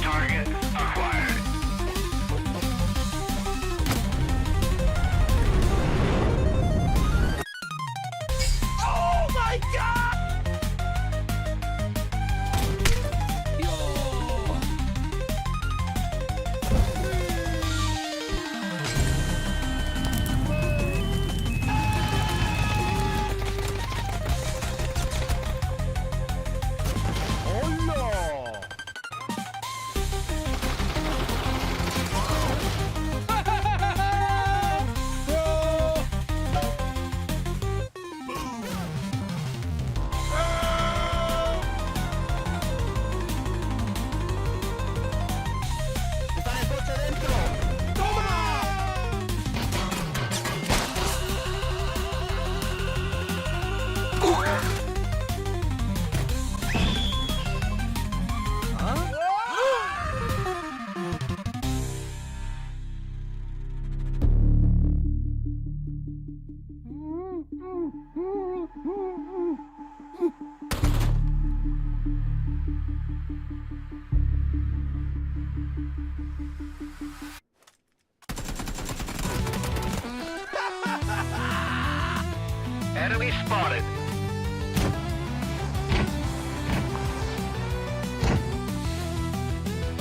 Target acquired. Oh my God! Enemy spotted.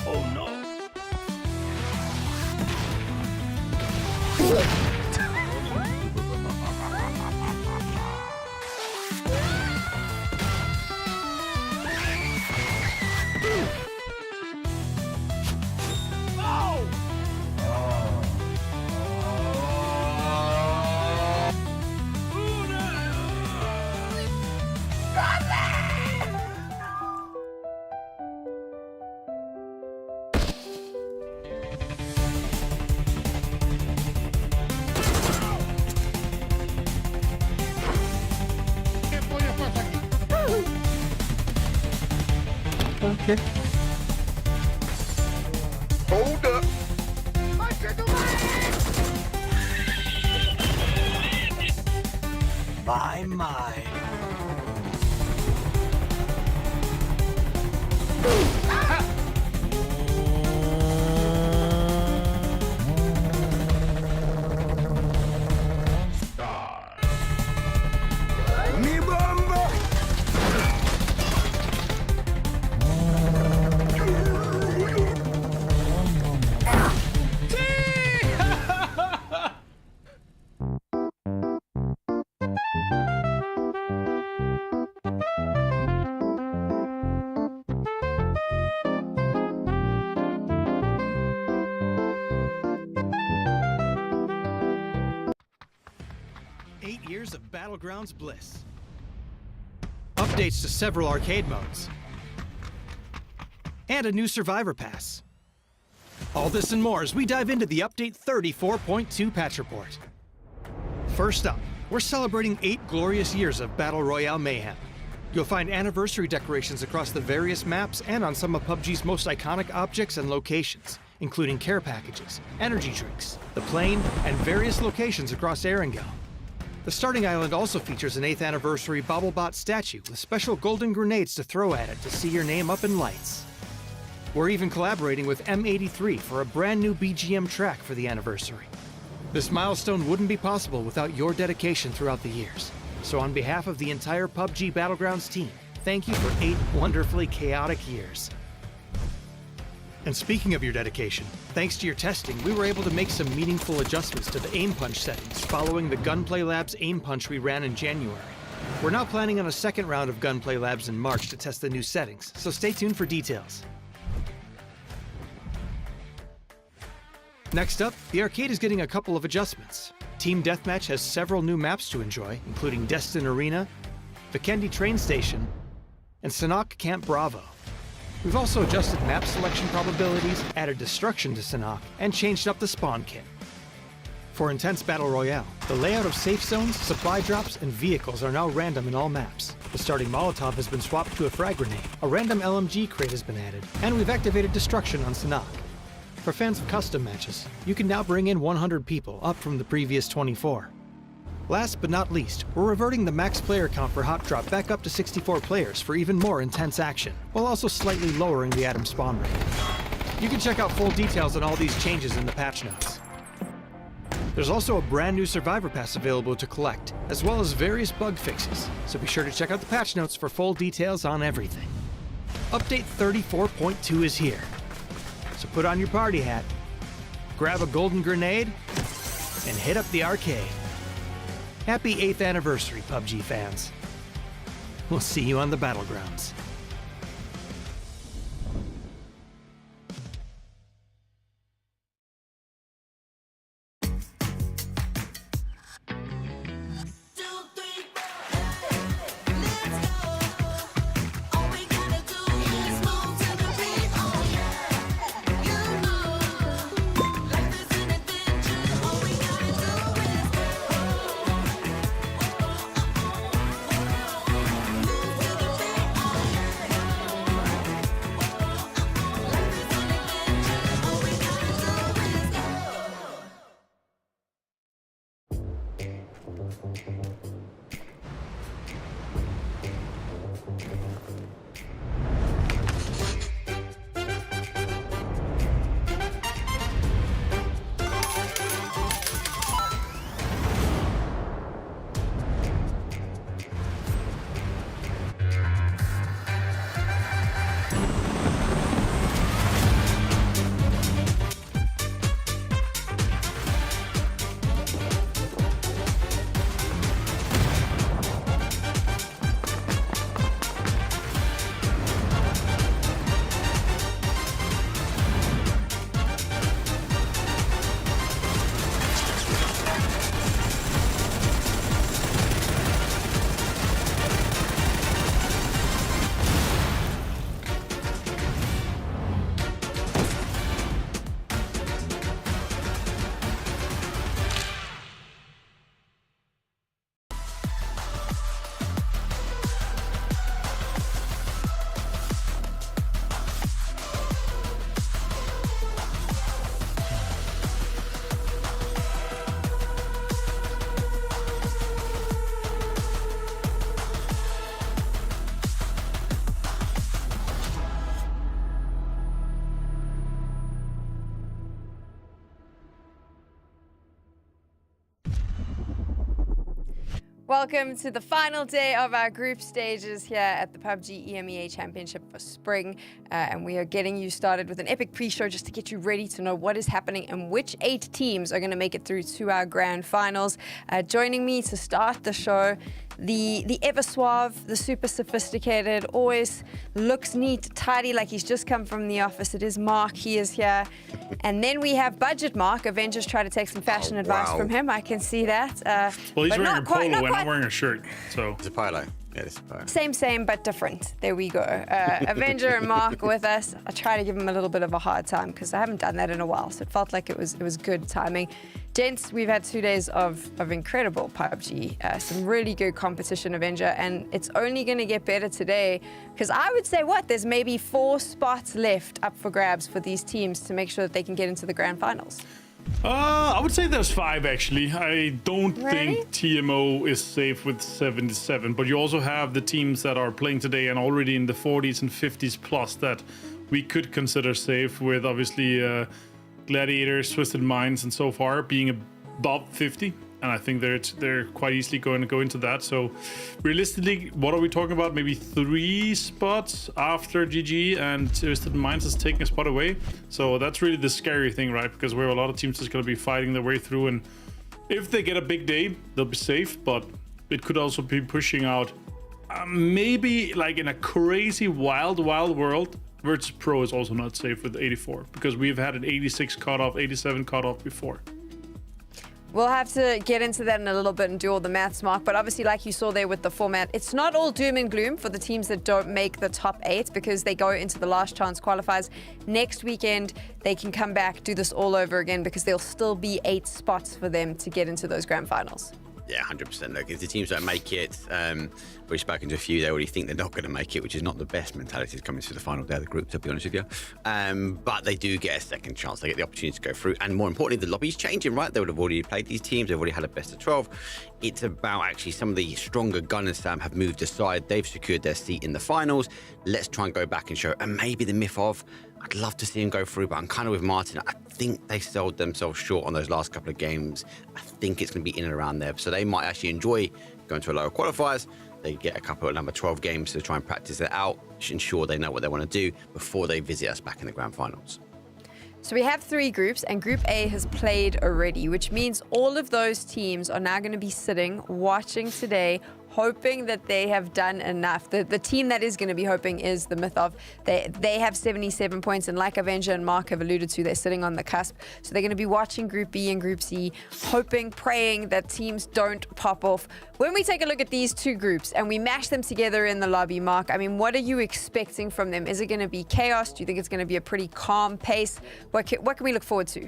Oh no. Okay. Hold up. My. Mi bomba. Years of Battlegrounds bliss. Updates to several arcade modes. And a new Survivor Pass. All this and more as we dive into the Update 34.2 patch report. First up, we're celebrating 8 glorious years of Battle Royale mayhem. You'll find anniversary decorations across the various maps and on some of PUBG's most iconic objects and locations, including care packages, energy drinks, the plane, and various locations across Erangel. The starting island also features an 8th anniversary BattleBot statue with special golden grenades to throw at it to see your name up in lights. We're even collaborating with M83 for a brand new BGM track for the anniversary. This milestone wouldn't be possible without your dedication throughout the years. So on behalf of the entire PUBG Battlegrounds team, thank you for 8 wonderfully chaotic years. And speaking of your dedication, thanks to your testing, we were able to make some meaningful adjustments to the aim punch settings following the Gunplay Labs aim punch we ran in January. We're now planning on a second round of Gunplay Labs in March to test the new settings, so stay tuned for details. Next up, the arcade is getting a couple of adjustments. Team Deathmatch has several new maps to enjoy, including Destin Arena, Vikendi Train Station, and Sanhok Camp Bravo. We've also adjusted map selection probabilities, added destruction to Sanhok, and changed up the spawn kit. For Intense Battle Royale, the layout of safe zones, supply drops, and vehicles are now random in all maps. The starting Molotov has been swapped to a frag grenade, a random LMG crate has been added, and we've activated destruction on Sanhok. For fans of custom matches, you can now bring in 100 people, up from the previous 24. Last but not least, we're reverting the max player count for Hot Drop back up to 64 players for even more intense action, while also slightly lowering the atom spawn rate. You can check out full details on all these changes in the patch notes. There's also a brand new Survivor Pass available to collect, as well as various bug fixes, so be sure to check out the patch notes for full details on everything. Update 34.2 is here, so put on your party hat, grab a golden grenade, and hit up the arcade. Happy 8th anniversary, PUBG fans. We'll see you on the Battlegrounds. Welcome to the final day of our group stages here at the PUBG EMEA Championship for spring. And we are getting you started with an epic pre-show just to get you ready to know what is happening and which 8 teams are going to make it through to our grand finals. Joining me to start the show, the ever suave, the super sophisticated, always looks neat, tidy, like he's just come from the office. It is Mark. He is here. And then we have Budget Mark. Avengers try to take some fashion advice from him. I can see that. Well, he's wearing a polo and I'm wearing a shirt. So it's a polo. Yeah, it's a polo. Same, but different. There we go. Avenger and Mark with us. I try to give him a little bit of a hard time because I haven't done that in a while. So it felt like it was good timing. Gents, we've had 2 days of incredible PUBG, some really good competition, Avenger, and it's only going to get better today because I would say, there's maybe 4 spots left up for grabs for these teams to make sure that they can get into the grand finals. I would say there's 5 actually. I don't think TMO is safe with 77, but you also have the teams that are playing today and already in the 40s and 50s plus that we could consider safe, with obviously Gladiators, Twisted Minds, and so far being above 50. And I think they're quite easily going to go into that. So realistically, what are we talking about? Maybe 3 spots after GG and Twisted Minds is taking a spot away. So that's really the scary thing, right? Because we have a lot of teams that's going to be fighting their way through. And if they get a big day, they'll be safe. But it could also be pushing out maybe like in a crazy wild world. Virtus Pro is also not safe with 84 because we've had an 86 cutoff, 87 cutoff before. We'll have to get into that in a little bit and do all the maths, Mark. But obviously, like you saw there with the format, it's not all doom and gloom for the teams that don't make the top 8 because they go into the last chance qualifiers. Next weekend, they can come back, do this all over again because there'll still be 8 spots for them to get into those grand finals. Yeah, 100%. Look, if the teams don't make it, We've spoken to a few, they already think they're not going to make it, which is not the best mentality coming to the final day of the group, to be honest with you. But they do get a second chance. They get the opportunity to go through. And more importantly, the lobby's changing, right? They would have already played these teams. They've already had a best of 12. It's about actually some of the stronger gunners, Sam, have moved aside. They've secured their seat in the finals. Let's try and go back and show. And maybe the myth of, I'd love to see him go through, but I'm kind of with Martin. I think they sold themselves short on those last couple of games. I think it's going to be in and around there. So they might actually enjoy going to a lower qualifiers. They get a couple of number 12 games to try and practice it out, ensure they know what they want to do before they visit us back in the grand finals. So we have 3 groups, and Group A has played already, which means all of those teams are now going to be sitting, watching today, hoping that they have done enough. The team that is going to be hoping is the myth of they have 77 points, and like Avenger and Mark have alluded to, they're sitting on the cusp. So they're going to be watching Group B and Group C, hoping, praying that teams don't pop off. When we take a look at these 2 groups and we mash them together in the lobby, Mark, I mean, what are you expecting from them? Is it going to be chaos? Do you think it's going to be a pretty calm pace? What can we look forward to?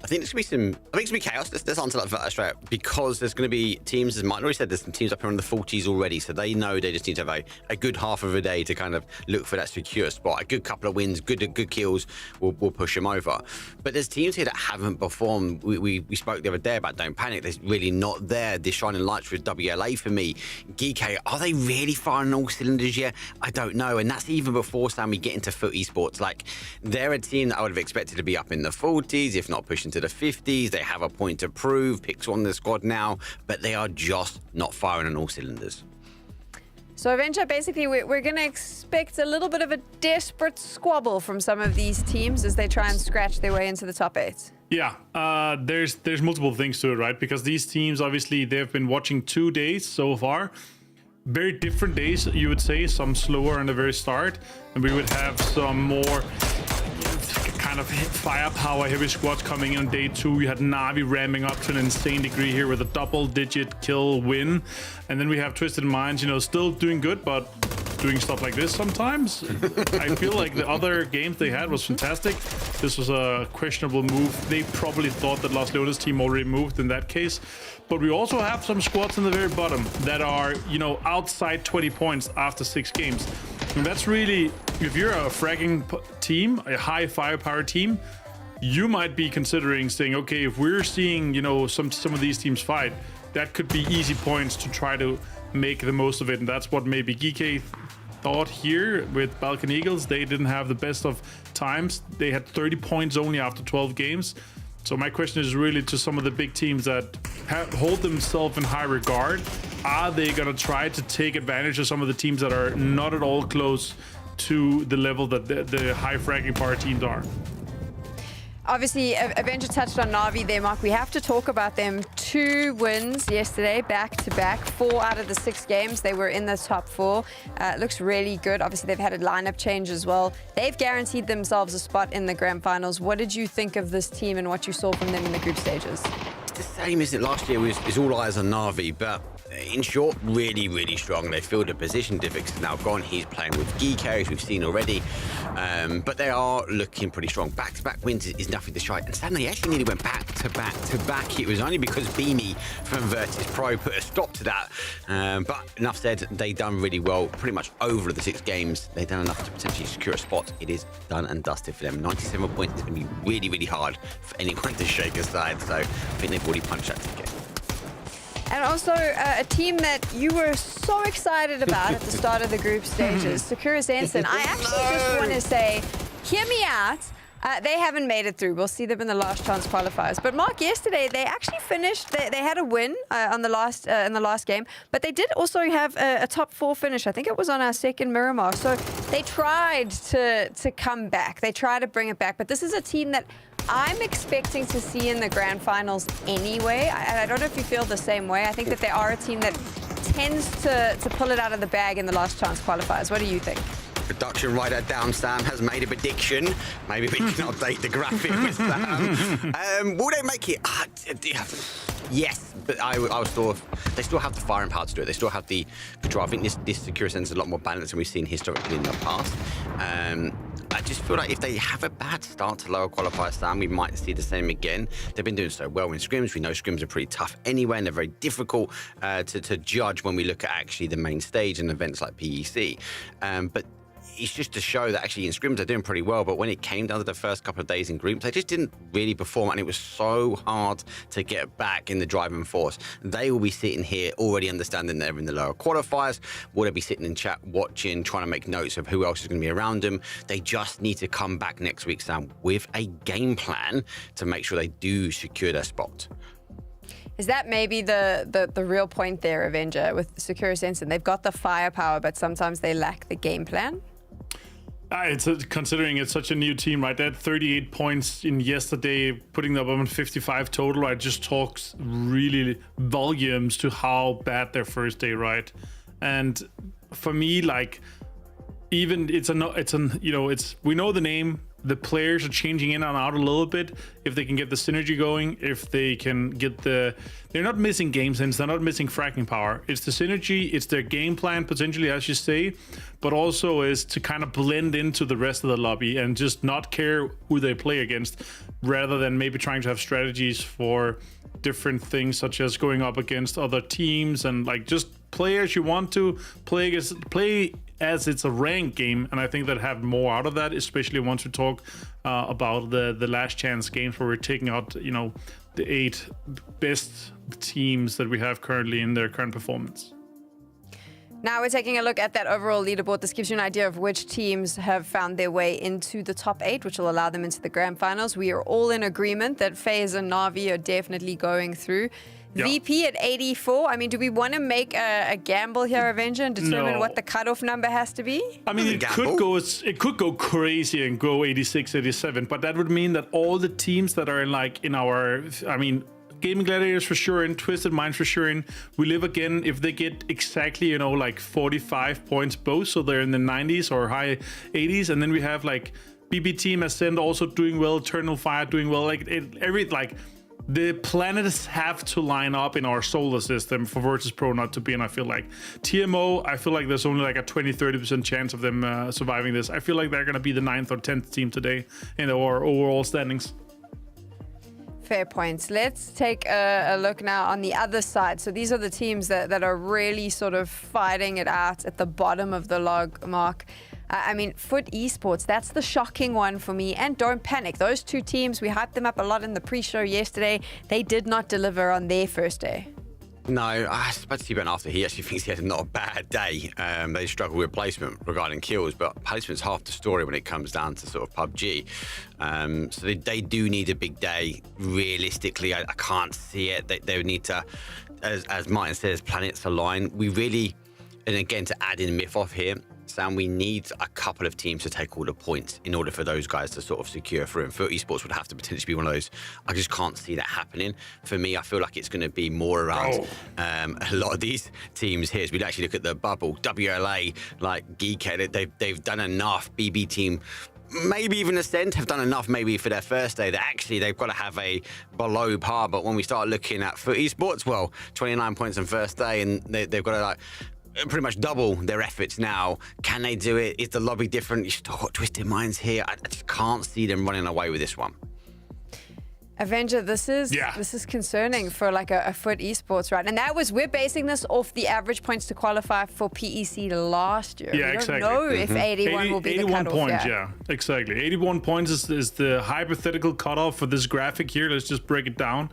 I think it's going to be chaos. Let's answer that straight up, because there's going to be teams, as Martin already said, there's some teams up here in the 40s already, so they know they just need to have a good half of a day to kind of look for that secure spot. A good couple of wins, good kills will push them over. But there's teams here that haven't performed. We spoke the other day about Don't Panic. They're really not there. They're shining lights with WLA for me. GK, are they really firing all cylinders yet? I don't know. And that's even before, Sam, we get into foot esports. Like, they're a team that I would have expected to be up in the 40s, if not pushing to the 50s. They have a point to prove. Picks on the squad now, but they are just not firing on all cylinders. So Avenger, basically, we're going to expect a little bit of a desperate squabble from some of these teams as they try and scratch their way into the top 8. Yeah, there's multiple things to it, right? Because these teams, obviously, they've been watching 2 days so far. Very different days, you would say. Some slower in the very start, and we would have some more kind of firepower heavy squads coming in on day 2. You had Na'Vi ramping up to an insane degree here with a double-digit kill win, and then we have Twisted Minds, you know, still doing good, but doing stuff like this sometimes. I feel like the other games they had was fantastic. This was a questionable move. They probably thought that Las Leones team already moved in that case. But we also have some squads in the very bottom that are, you know, outside 20 points after 6 games. And that's really, if you're a fragging team, a high firepower team, you might be considering saying, okay, if we're seeing, you know, some of these teams fight, that could be easy points to try to make the most of it. And that's what maybe GK thought here with Balkan Eagles. They didn't have the best of times. They had 30 points only after 12 games. So my question is really to some of the big teams that hold themselves in high regard. Are they going to try to take advantage of some of the teams that are not at all close to the level that the high fragging power teams are? Obviously, Avenger touched on Na'Vi there, Mark. We have to talk about them. 2 wins yesterday, back-to-back. 4 out of the 6 games, they were in the top 4. Looks really good. Obviously, they've had a lineup change as well. They've guaranteed themselves a spot in the grand finals. What did you think of this team and what you saw from them in the group stages? It's the same, isn't it? Last year was all eyes on Na'Vi, but in short, really, really strong. They filled a position. Divix is now gone. He's playing with GK, as we've seen already. But they are looking pretty strong. Back-to-back wins is nothing to shy. And Sam, they actually nearly went back-to-back-to-back. It was only because Beamy from Virtus Pro put a stop to that. But enough said, they done really well. Pretty much over the 6 games, they've done enough to potentially secure a spot. It is done and dusted for them. 97 points is going to be really, really hard for anyone to shake aside. So I think they've already punched that ticket. And also a team that you were so excited about at the start of the group stages, Sakura Zenson. I actually just want to say, hear me out. They haven't made it through. We'll see them in the last chance qualifiers. But Mark, yesterday they actually finished. They had a win on the last in the last game, but they did also have a top 4 finish. I think it was on our second Miramar. So they tried to come back. They tried to bring it back. But this is a team that I'm expecting to see in the grand finals anyway. I don't know if you feel the same way. I think that they are a team that tends to pull it out of the bag in the last chance qualifiers. What do you think? Production writer down, Sam, has made a prediction. Maybe we can update the graphic with Sam. Will they make it? Yes, but they still have the firing power to do it. They still have the control. I think this Secure Sense is a lot more balanced than we've seen historically in the past. I just feel like if they have a bad start to lower qualifier, Sam, we might see the same again. They've been doing so well in scrims. We know scrims are pretty tough anyway, and they're very difficult to judge when we look at actually the main stage and events like PEC. But it's just to show that actually in scrims they're doing pretty well, but when it came down to the first couple of days in groups, they just didn't really perform, and it was so hard to get back in the driving force. They will be sitting here already understanding they're in the lower qualifiers. Will they be sitting in chat watching, trying to make notes of who else is going to be around them? They just need to come back next week, Sam, with a game plan to make sure they do secure their spot. Is that maybe the real point there, Avenger, with Secure Sense? And they've got the firepower, but sometimes they lack the game plan? Considering it's such a new team, right? They had 38 points in yesterday, putting them up on 55 total. It just talks really volumes to how bad their first day, right? And for me, like, even we know the name. The players are changing in and out a little bit. If they can get the synergy going, if they can get they're not missing game sense, they're not missing fracking power. It's the synergy, it's their game plan potentially, as you say, but also is to kind of blend into the rest of the lobby and just not care who they play against, rather than maybe trying to have strategies for different things, such as going up against other teams and like just play as you want to play as it's a ranked game. And I think that have more out of that, especially once we talk about the last chance games where we're taking out, the 8 best teams that we have currently in their current performance. Now we're taking a look at that overall leaderboard. This gives you an idea of which teams have found their way into the top 8, which will allow them into the grand finals. We are all in agreement that FaZe and Na'Vi are definitely going through. Yeah. VP at 84. I mean, do we want to make a gamble here, Avenger, and determine what the cutoff number has to be? I mean, it could go crazy and go 86, 87, but that would mean that all the teams that are in our, Gaming Gladiators for sure, and Twisted Minds for sure, and We Live Again, if they get exactly, 45 points both, so they're in the 90s or high 80s, and then we have BB Team Ascend also doing well, Eternal Fire doing well, the planets have to line up in our solar system for Virtus Pro not to be, and I feel like TMO, I feel like there's only a 20-30% chance of them surviving this. I feel like they're going to be the 9th or 10th team today in our overall standings. Fair points. Let's take a look now on the other side. So these are the teams that are really sort of fighting it out at the bottom of the log, Mark. Foot Esports, that's the shocking one for me. And Don't Panic. Those two teams, we hyped them up a lot in the pre-show yesterday. They did not deliver on their first day. No, I was about to see Ben after. He actually thinks he had not a bad day. They struggle with placement regarding kills, but placement's half the story when it comes down to sort of PUBG. So they do need a big day. Realistically, I can't see it. They would need to, as Martin says, planets align. We really, and again, to add in Myth off here, Sam, we need a couple of teams to take all the points in order for those guys to sort of secure through. And Foot Esports would have to potentially be one of those. I just can't see that happening. For me, I feel like it's going to be more around a lot of these teams here. So we'd actually look at the bubble, WLA, Geekhead, they've done enough. BB Team, maybe even Ascent have done enough maybe for their first day that actually they've got to have a below par. But when we start looking at Foot Esports, 29 points on first day, and they've got to pretty much double their efforts now. Can they do it? Is the lobby different? You still got Twisted Minds here. I just can't see them running away with this one. Avenger, this is concerning for a Foot Esports, right? And we're basing this off the average points to qualify for PEC last year. Yeah, we don't know if 81 will be the cutoff. 81 points, yeah, exactly. 81 points is the hypothetical cutoff for this graphic here. Let's just break it down.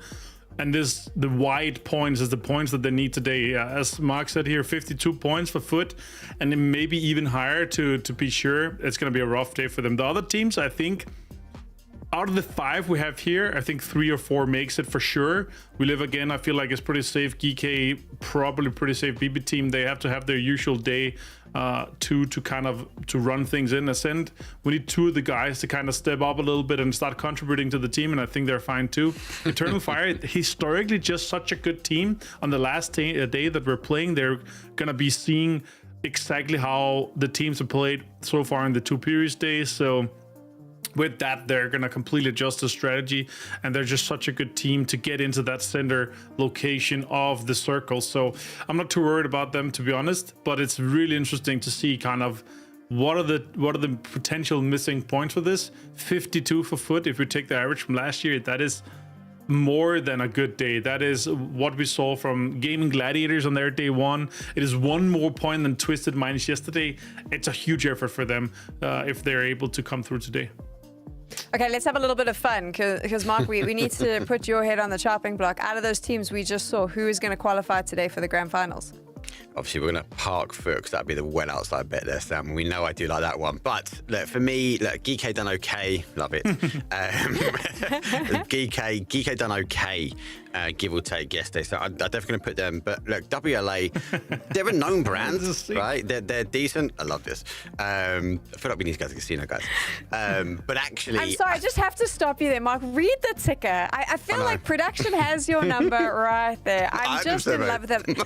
And the white points is the points that they need today. As Mark said here, 52 points for Foot, and then maybe even higher to be sure. It's going to be a rough day for them. The other teams, I think, out of the 5 we have here, I think 3 or 4 makes it for sure. We Live Again, I feel like it's pretty safe. GK, probably pretty safe. BB Team, they have to have their usual day to run things in. Ascend, we need 2 of the guys to kind of step up a little bit and start contributing to the team, and I think they're fine too. Eternal Fire, historically just such a good team. On the last day that we're playing, they're gonna be seeing exactly how the teams have played so far in the 2 previous days. So with that, they're going to completely adjust the strategy, and they're just such a good team to get into that center location of the circle. So I'm not too worried about them, to be honest, but it's really interesting to see kind of what are the potential missing points for this? 52 for foot. If we take the average from last year, that is more than a good day. That is what we saw from Gaming Gladiators on their day one. It is one more point than Twisted Minds yesterday. It's a huge effort for them if they're able to come through today. Okay, let's have a little bit of fun because Mark, we need to put your head on the chopping block. Out of those teams we just saw, who is going to qualify today for the grand finals? Obviously, we're going to park foot because that'd be the well outside bet there, Sam. We know I do like that one. But look, for me, look, Geeky done okay. Love it. Geeky done okay, give or take yesterday. So I'm definitely going to put them. But look, WLA, they're a known brand, right? They're decent. I love this. I feel like we need to go to the casino, guys. But actually... I'm sorry, I just have to stop you there, Mark. Read the ticker. I feel like production has your number right there. I'm just in love with it.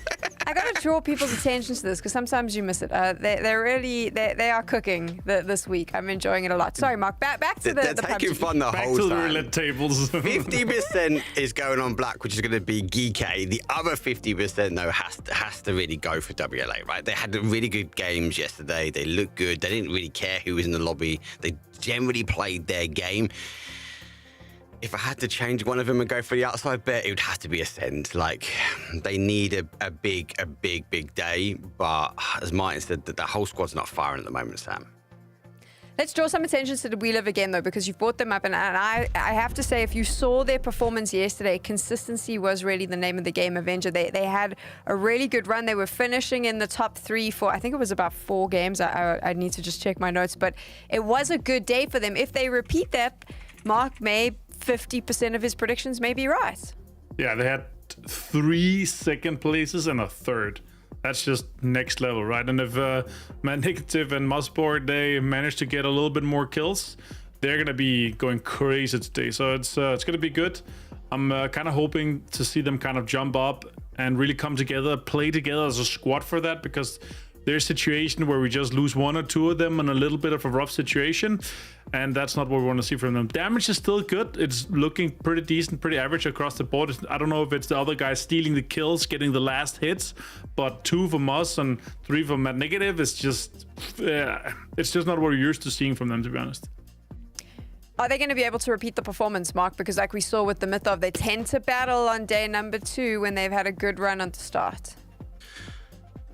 I got to draw people's attention to this because sometimes you miss it. They are cooking this week. I'm enjoying it a lot. Sorry, Mark. Back to the They're taking PUBG. fun the Back whole to the time. roulette tables. 50% is going on black, which is going to be Geeky. The other 50% though has to really go for WLA, right? They had really good games yesterday. They looked good. They didn't really care who was in the lobby. They generally played their game. If I had to change one of them and go for the outside bet, it would have to be Ascend. Like, they need a big day. But as Martin said, the whole squad's not firing at the moment, Sam. Let's draw some attention to the We Live again, though, because you've brought them up. And I have to say, if you saw their performance yesterday, consistency was really the name of the game, Avenger. They had a really good run. They were finishing in the top 3 for, I think it was about 4 games. I need to just check my notes. But it was a good day for them. If they repeat that, Mark may 50% of his predictions may be right. Yeah, they had 3 second places and a third. That's just next level, right? And if Man Negative and Musboard, they manage to get a little bit more kills, they're going to be going crazy today. So it's going to be good. I'm kind of hoping to see them kind of jump up and really come together, play together as a squad for that, because there's a situation where we just lose 1 or 2 of them in a little bit of a rough situation, and that's not what we want to see from them. Damage is still good. It's looking pretty decent, pretty average across the board. I don't know if it's the other guys stealing the kills, getting the last hits, but 2 from us and 3 from Mad Negative is just, it's just not what we're used to seeing from them, to be honest. Are they going to be able to repeat the performance, Mark? Because like we saw with the Mythov, they tend to battle on day number 2 when they've had a good run on the start.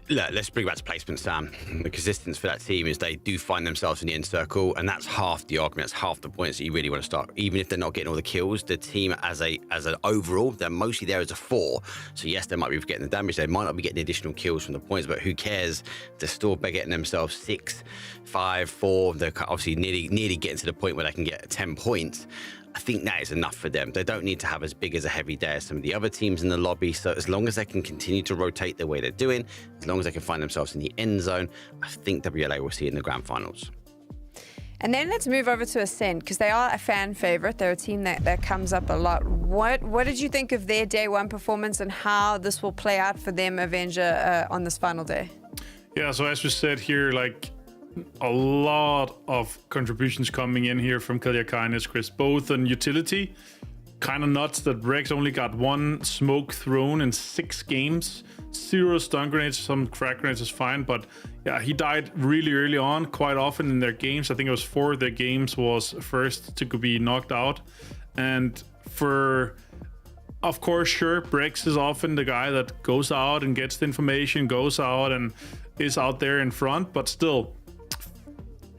Look, let's bring it back to placement, Sam. The consistence for that team is they do find themselves in the end circle, and that's half the argument. That's half the points that you really want to start. Even if they're not getting all the kills, the team as an overall, they're mostly there as a 4. So yes, they might be getting the damage. They might not be getting the additional kills from the points, but who cares? They're still getting themselves 6, 5, 4. They're obviously nearly getting to the point where they can get 10 points. I think that is enough for them. They don't need to have as big as a heavy day as some of the other teams in the lobby. So as long as they can continue to rotate the way they're doing, as long as they can find themselves in the end zone, I think WLA will see in the grand finals. And then let's move over to Ascend, because they are a fan favorite. They're a team that comes up a lot. What did you think of their day 1 performance and how this will play out for them, Avenger, on this final day? Yeah, so as we said here, like, a lot of contributions coming in here from Kalyaka and Chris, both on utility. Kind of nuts that Rex only got 1 smoke thrown in 6 games, 0 stun grenades. Some crack grenades is fine, but yeah, he died really early on, quite often in their games. I think it was 4 of their games was first to be knocked out. And of course, sure, Brex is often the guy that goes out and gets the information, goes out and is out there in front, but still,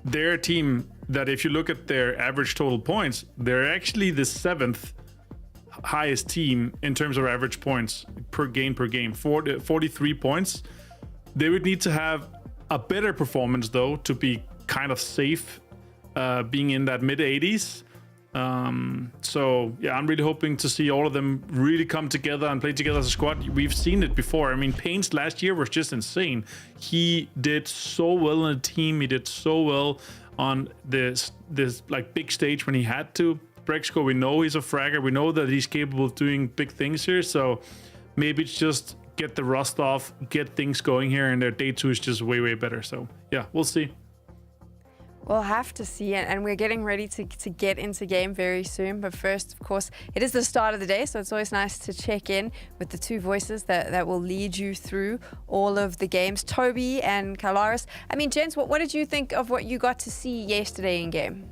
they're a team that if you look at their average total points, they're actually the 7th highest team in terms of average points per game, 43 points. They would need to have a better performance, though, to be kind of safe, being in that mid-80s. So yeah, I'm really hoping to see all of them really come together and play together as a squad. We've seen it before. I mean, Payne's last year was just insane. He did so well in a team. He did so well on this like big stage when he had to. Brexco, we know he's a fragger. We know that he's capable of doing big things here. So maybe it's just get the rust off, get things going here, and their day 2 is just way better. So yeah, we'll see. We'll have to see it, and we're getting ready to get into game very soon. But first, of course, it is the start of the day, so it's always nice to check in with the two voices that will lead you through all of the games. Toby and Kalaris. I mean, gents, what did you think of what you got to see yesterday in game?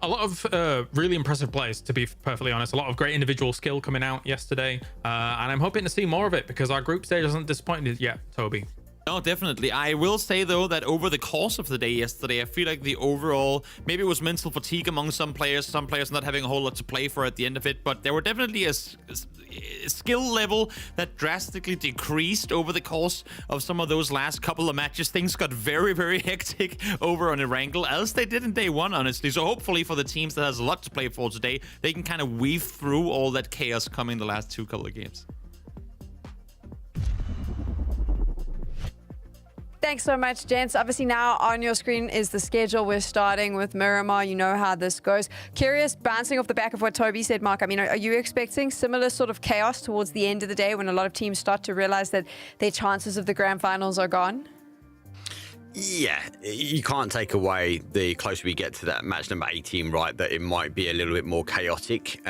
A lot of really impressive plays, to be perfectly honest. A lot of great individual skill coming out yesterday, and I'm hoping to see more of it because our group stage hasn't disappointed yet, Toby. No, definitely. I will say, though, that over the course of the day yesterday, I feel like the overall, maybe it was mental fatigue among some players not having a whole lot to play for at the end of it, but there were definitely a skill level that drastically decreased over the course of some of those last couple of matches. Things got very, very hectic over on Erangel, as they did in day one, honestly. So hopefully for the teams that has a lot to play for today, they can kind of weave through all that chaos coming the last couple of games. Thanks so much, gents. Obviously now on your screen is the schedule. We're starting with Miramar. You know how this goes. Curious, bouncing off the back of what Toby said, Mark, I mean, are you expecting similar sort of chaos towards the end of the day when a lot of teams start to realize that their chances of the grand finals are gone? Yeah, you can't take away the closer we get to that match number 18, right, that it might be a little bit more chaotic.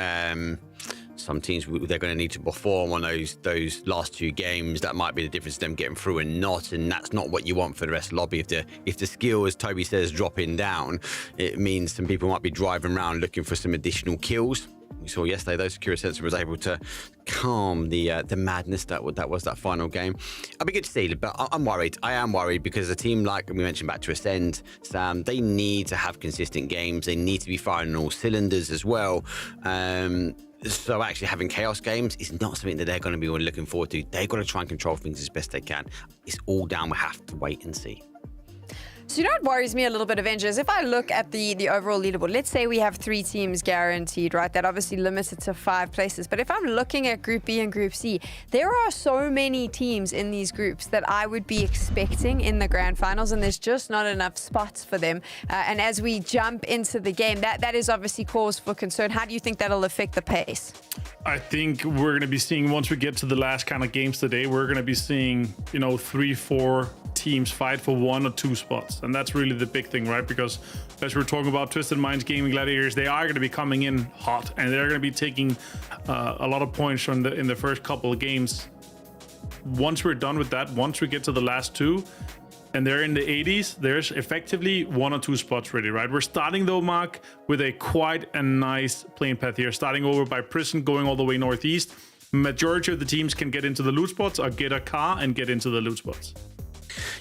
Some teams, they're going to need to perform on those last two games. That might be the difference, them getting through and not, and that's not what you want for the rest of the lobby. If the skill, as Toby says, dropping down, it means some people might be driving around looking for some additional kills. We saw yesterday those security sensor was able to calm the madness that was that final game. I'll be good to see, but I'm worried. I am worried because a team like we mentioned back to Ascend, Sam, they need to have consistent games. They need to be firing on all cylinders as well. So actually having chaos games is not something that they're going to be looking forward to. They've got to try and control things as best they can. It's all down. We have to wait and see. So you know what worries me a little bit, Avengers? If I look at the overall leaderboard, let's say we have 3 teams guaranteed, right? That obviously limits it to 5 places. But if I'm looking at Group B and Group C, there are so many teams in these groups that I would be expecting in the grand finals, and there's just not enough spots for them. And as we jump into the game, that is obviously cause for concern. How do you think that'll affect the pace? I think we're going to be seeing, once we get to the last kind of games today, we're going to be seeing, 3-4 teams fight for 1 or 2 spots. And that's really the big thing, right? Because as we're talking about Twisted Minds Gaming Gladiators, they are going to be coming in hot, and they're going to be taking a lot of points in the first couple of games. Once we're done with that, once we get to the last 2, and they're in the 80s, there's effectively 1 or 2 spots ready, right? We're starting though, Mark, with quite a nice playing path here. Starting over by Prison, going all the way northeast. Majority of the teams can get into the loot spots or get a car and get into the loot spots.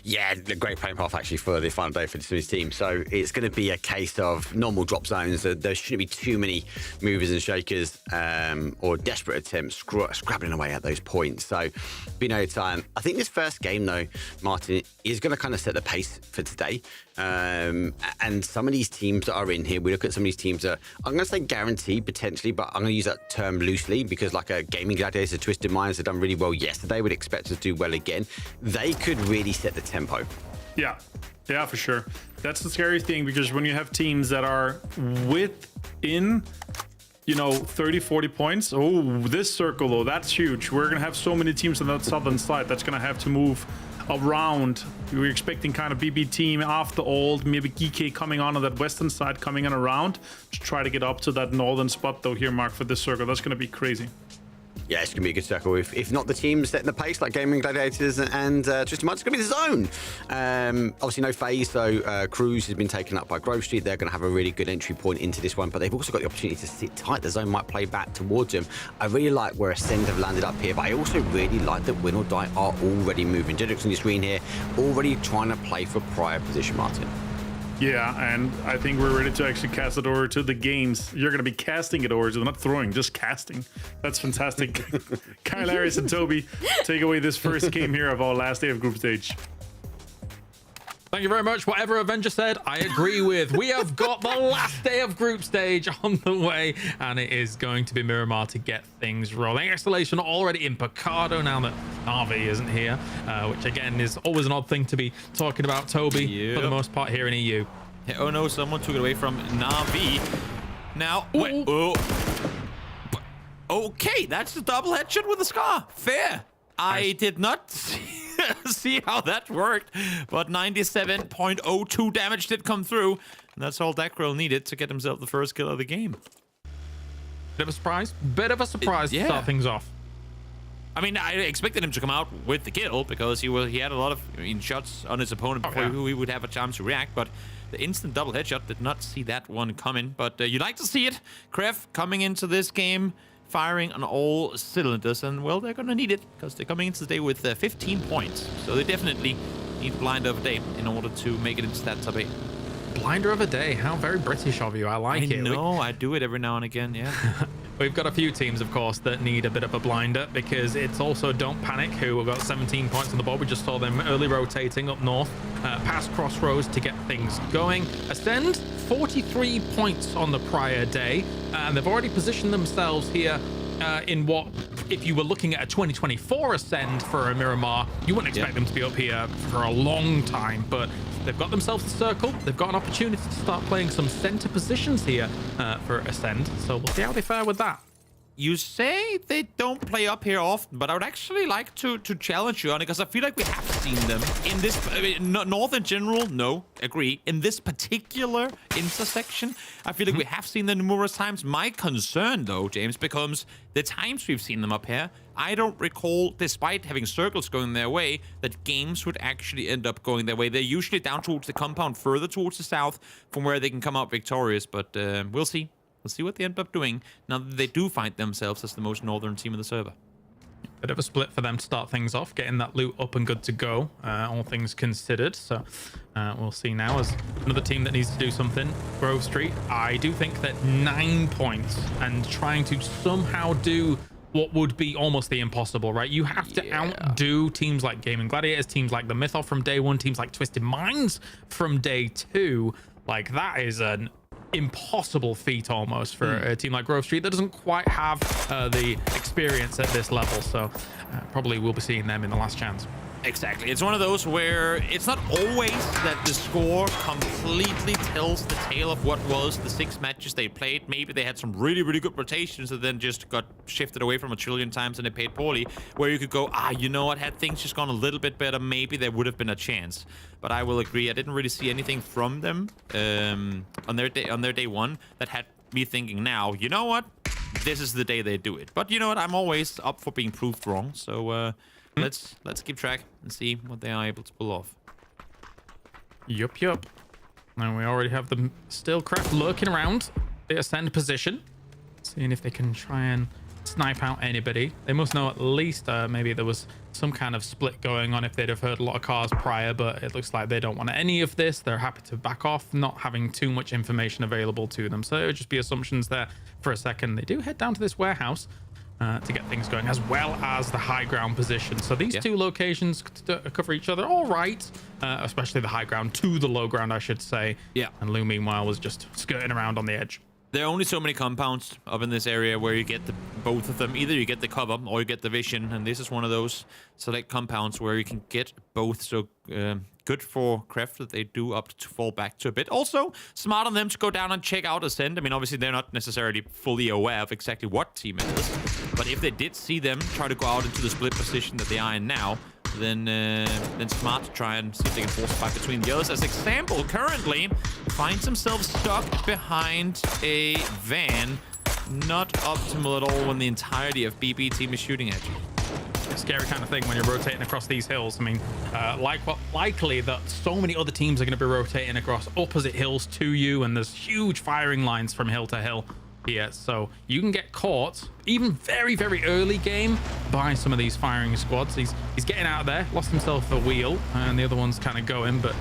Yeah, a great playing path actually for the final day for this team. So it's going to be a case of normal drop zones. There shouldn't be too many movers and shakers or desperate attempts scrabbling away at those points. So be no time. I think this first game though, Martin, is going to kind of set the pace for today. And some of these teams that are in here, we look at some of these teams that I'm going to say guaranteed potentially, but I'm going to use that term loosely because like a Gaming Gladiators, Twisted Minds have done really well yesterday. We'd expect us to do well again. They could really set the tempo. Yeah, for sure. That's the scary thing, because when you have teams that are within 30, 40 points. Oh, this circle though, that's huge. We're going to have so many teams on that southern side that's going to have to move around. We're expecting kind of BB team after old, maybe GK coming on that western side, coming on around to try to get up to that northern spot though here, Mark, for this circle. That's going to be crazy. Yeah, it's going to be a good circle. If not the team setting the pace like Gaming Gladiators and Twisted Minds, it's going to be the zone. Obviously no phase, so Cruz has been taken up by Grove Street. They're going to have a really good entry point into this one, but they've also got the opportunity to sit tight. The zone might play back towards them. I really like where Ascend have landed up here, but I also really like that Win or Die are already moving. Jedrick's on your screen here, already trying to play for prior position, Martin. Yeah, and I think we're ready to actually cast it over to the games. You're going to be casting it over, so not throwing, just casting. That's fantastic. Kyle Harris and Toby, take away this first game here of our last day of group stage. Thank you very much. Whatever Avenger said, I agree with. We have got the last day of group stage on the way, and it is going to be Miramar to get things rolling. Excellation already in Picardo now that Navi isn't here, which again is always an odd thing to be talking about, Toby, for the most part here in EU. Oh no, someone took it away from Navi. Now, wait, oh. Okay, that's the double headshot with a scar. Fair. I did not see see how that worked. But 97.02 damage did come through. And that's all that girl needed to get himself the first kill of the game. Bit of a surprise. Bit of a surprise to start things off. I mean, I expected him to come out with the kill because he had a lot of shots on his opponent before he would have a chance to react. But the instant double headshot, did not see that one coming. But you like to see it. Kref coming into this game, firing on all cylinders. And, well, they're going to need it because they're coming into the day with 15 points. So they definitely need blind of a day in order to make it into that top 8. Blinder of a day. How very British of you. I like it. I know. I do it every now and again, yeah. We've got a few teams, of course, that need a bit of a blinder because it's also Don't Panic, who have got 17 points on the board. We just saw them early rotating up north, past Crossroads to get things going. Ascend, 43 points on the prior day, and they've already positioned themselves here in what, if you were looking at a 2024 Ascend for a Miramar, you wouldn't expect them to be up here for a long time, but they've got themselves the circle. They've got an opportunity to start playing some center positions here for Ascend. So we'll see how they fare with that. You say they don't play up here often, but I would actually like to challenge you on it because I feel like we have seen them in this north in general. No, agree. In this particular intersection, I feel like we have seen them numerous times. My concern, though, James, becomes the times we've seen them up here. I don't recall, despite having circles going their way, that games would actually end up going their way. They're usually down towards the compound, further towards the south, from where they can come out victorious. But we'll see. We'll see what they end up doing now that they do find themselves as the most northern team of the server. Bit of a split for them to start things off, getting that loot up and good to go, all things considered. So we'll see now as another team that needs to do something. Grove Street, I do think that 9 points and trying to somehow do what would be almost the impossible, right? You have to outdo teams like Gaming Gladiators, teams like the Mythoff from day 1, teams like Twisted Minds from day 2. Like, that is an impossible feat almost for a team like Grove Street that doesn't quite have the experience at this level. So probably we'll be seeing them in the last chance. Exactly. It's one of those where it's not always that the score completely tells the tale of what was the 6 matches they played. Maybe they had some really, really good rotations that then just got shifted away from a trillion times and they paid poorly, where you could go, you know what, had things just gone a little bit better, maybe there would have been a chance. But I will agree, I didn't really see anything from them on their day 1 that had me thinking, now, you know what, this is the day they do it. But you know what, I'm always up for being proved wrong, so let's keep track and see what they are able to pull off. Yup. And we already have them still Krafton lurking around the Ascend position, seeing if they can try and snipe out anybody. They must know at least maybe there was some kind of split going on if they'd have heard a lot of cars prior, but it looks like they don't want any of this. They're happy to back off, not having too much information available to them. So it would just be assumptions there for a second. They do head down to this warehouse to get things going, as well as the high ground position. So these two locations cover each other all right, especially the high ground to the low ground, I should say. Yeah. And Lou, meanwhile, was just skirting around on the edge. There are only so many compounds up in this area where you get both of them. Either you get the cover or you get the vision, and this is one of those select compounds where you can get both. So good for Krafton that they do opt to fall back to a bit. Also, smart on them to go down and check out Ascend. I mean, obviously, they're not necessarily fully aware of exactly what team it is. But if they did see them try to go out into the split position that they are in now, then smart to try and see if they can force a fight between the others. As example, currently finds himself stuck behind a van. Not optimal at all when the entirety of BB team is shooting at you. A scary kind of thing when you're rotating across these hills. I mean, likely that so many other teams are going to be rotating across opposite hills to you, and there's huge firing lines from hill to hill here, so you can get caught even very, very early game by some of these firing squads. He's getting out of there, lost himself a wheel, and the other one's kind of going, but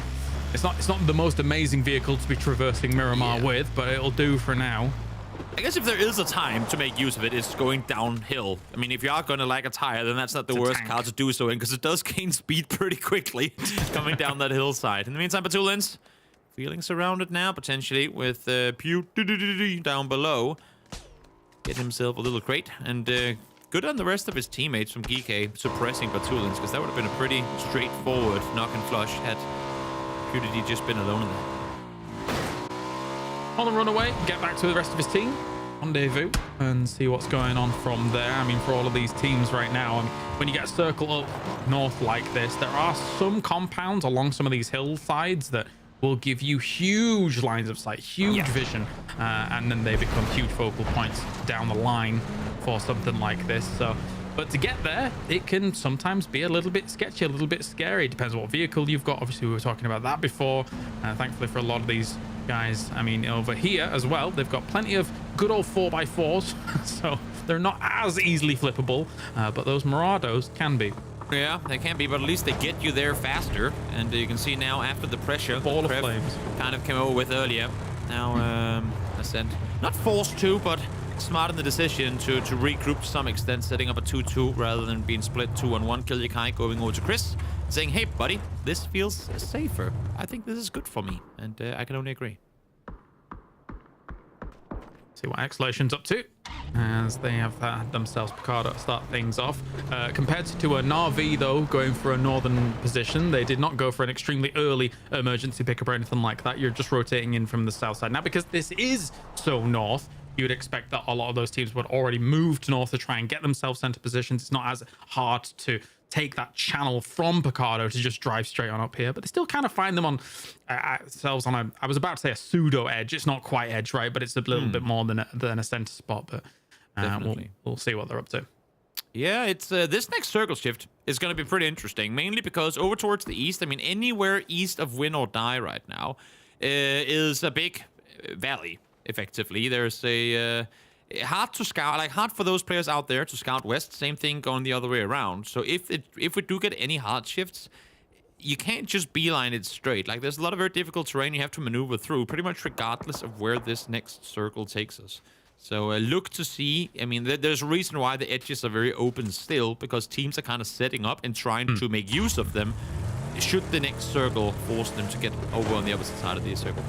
it's not the most amazing vehicle to be traversing Miramar with, but it'll do for now. I guess if there is a time to make use of it, it's going downhill. I mean, if you are going to like a tire, then that's not the worst car to do so in, because it does gain speed pretty quickly coming down that hillside. In the meantime, Patulins feeling surrounded now, potentially, with Pew down below. Get himself a little crate, and good on the rest of his teammates from GK suppressing Patulins, because that would have been a pretty straightforward knock and flush had PewDD just been alone in that. On the runaway, get back to the rest of his team. Rendezvous and see what's going on from there. I mean, for all of these teams right now, when you get a circle up north like this, there are some compounds along some of these hillsides that will give you huge lines of sight, huge vision, and then they become huge focal points down the line for something like this. So, but to get there, it can sometimes be a little bit sketchy, a little bit scary. It depends on what vehicle you've got. Obviously, we were talking about that before. Thankfully for a lot of these guys, I mean, over here as well, they've got plenty of good old 4x4s, so they're not as easily flippable, but those Murados can be. Yeah, they can be, but at least they get you there faster. And you can see now, after the pressure, Ball of flames kind of came over with earlier. Now, Ascent, not forced to, but smart in the decision to regroup to some extent, setting up a 2-2 rather than being split 2-on-1. Killikai going over to Chris, saying, hey, buddy, this feels safer. I think this is good for me, and I can only agree. See what Exhalation's up to, as they have themselves Picardo start things off. Compared to a Na'Vi, though, going for a northern position, they did not go for an extremely early emergency pickup or anything like that. You're just rotating in from the south side. Now, because this is so north, you would expect that a lot of those teams would already move to north to try and get themselves center positions. It's not as hard to take that channel from Picardo to just drive straight on up here, but they still kind of find them on themselves on a, I was about to say a pseudo edge. It's not quite edge, right? But it's a little bit more than a center spot, but we'll see what they're up to. Yeah, it's this next circle shift is going to be pretty interesting, mainly because over towards the east, I mean, anywhere east of Win or Die right now is a big valley, effectively. There's a hard to scout, like hard for those players out there to scout west. Same thing going the other way around. So if we do get any hard shifts, you can't just beeline it straight. Like, there's a lot of very difficult terrain you have to maneuver through, pretty much regardless of where this next circle takes us. So look to see. I mean, there's a reason why the edges are very open still, because teams are kind of setting up and trying to make use of them should the next circle force them to get over on the opposite side of the circle.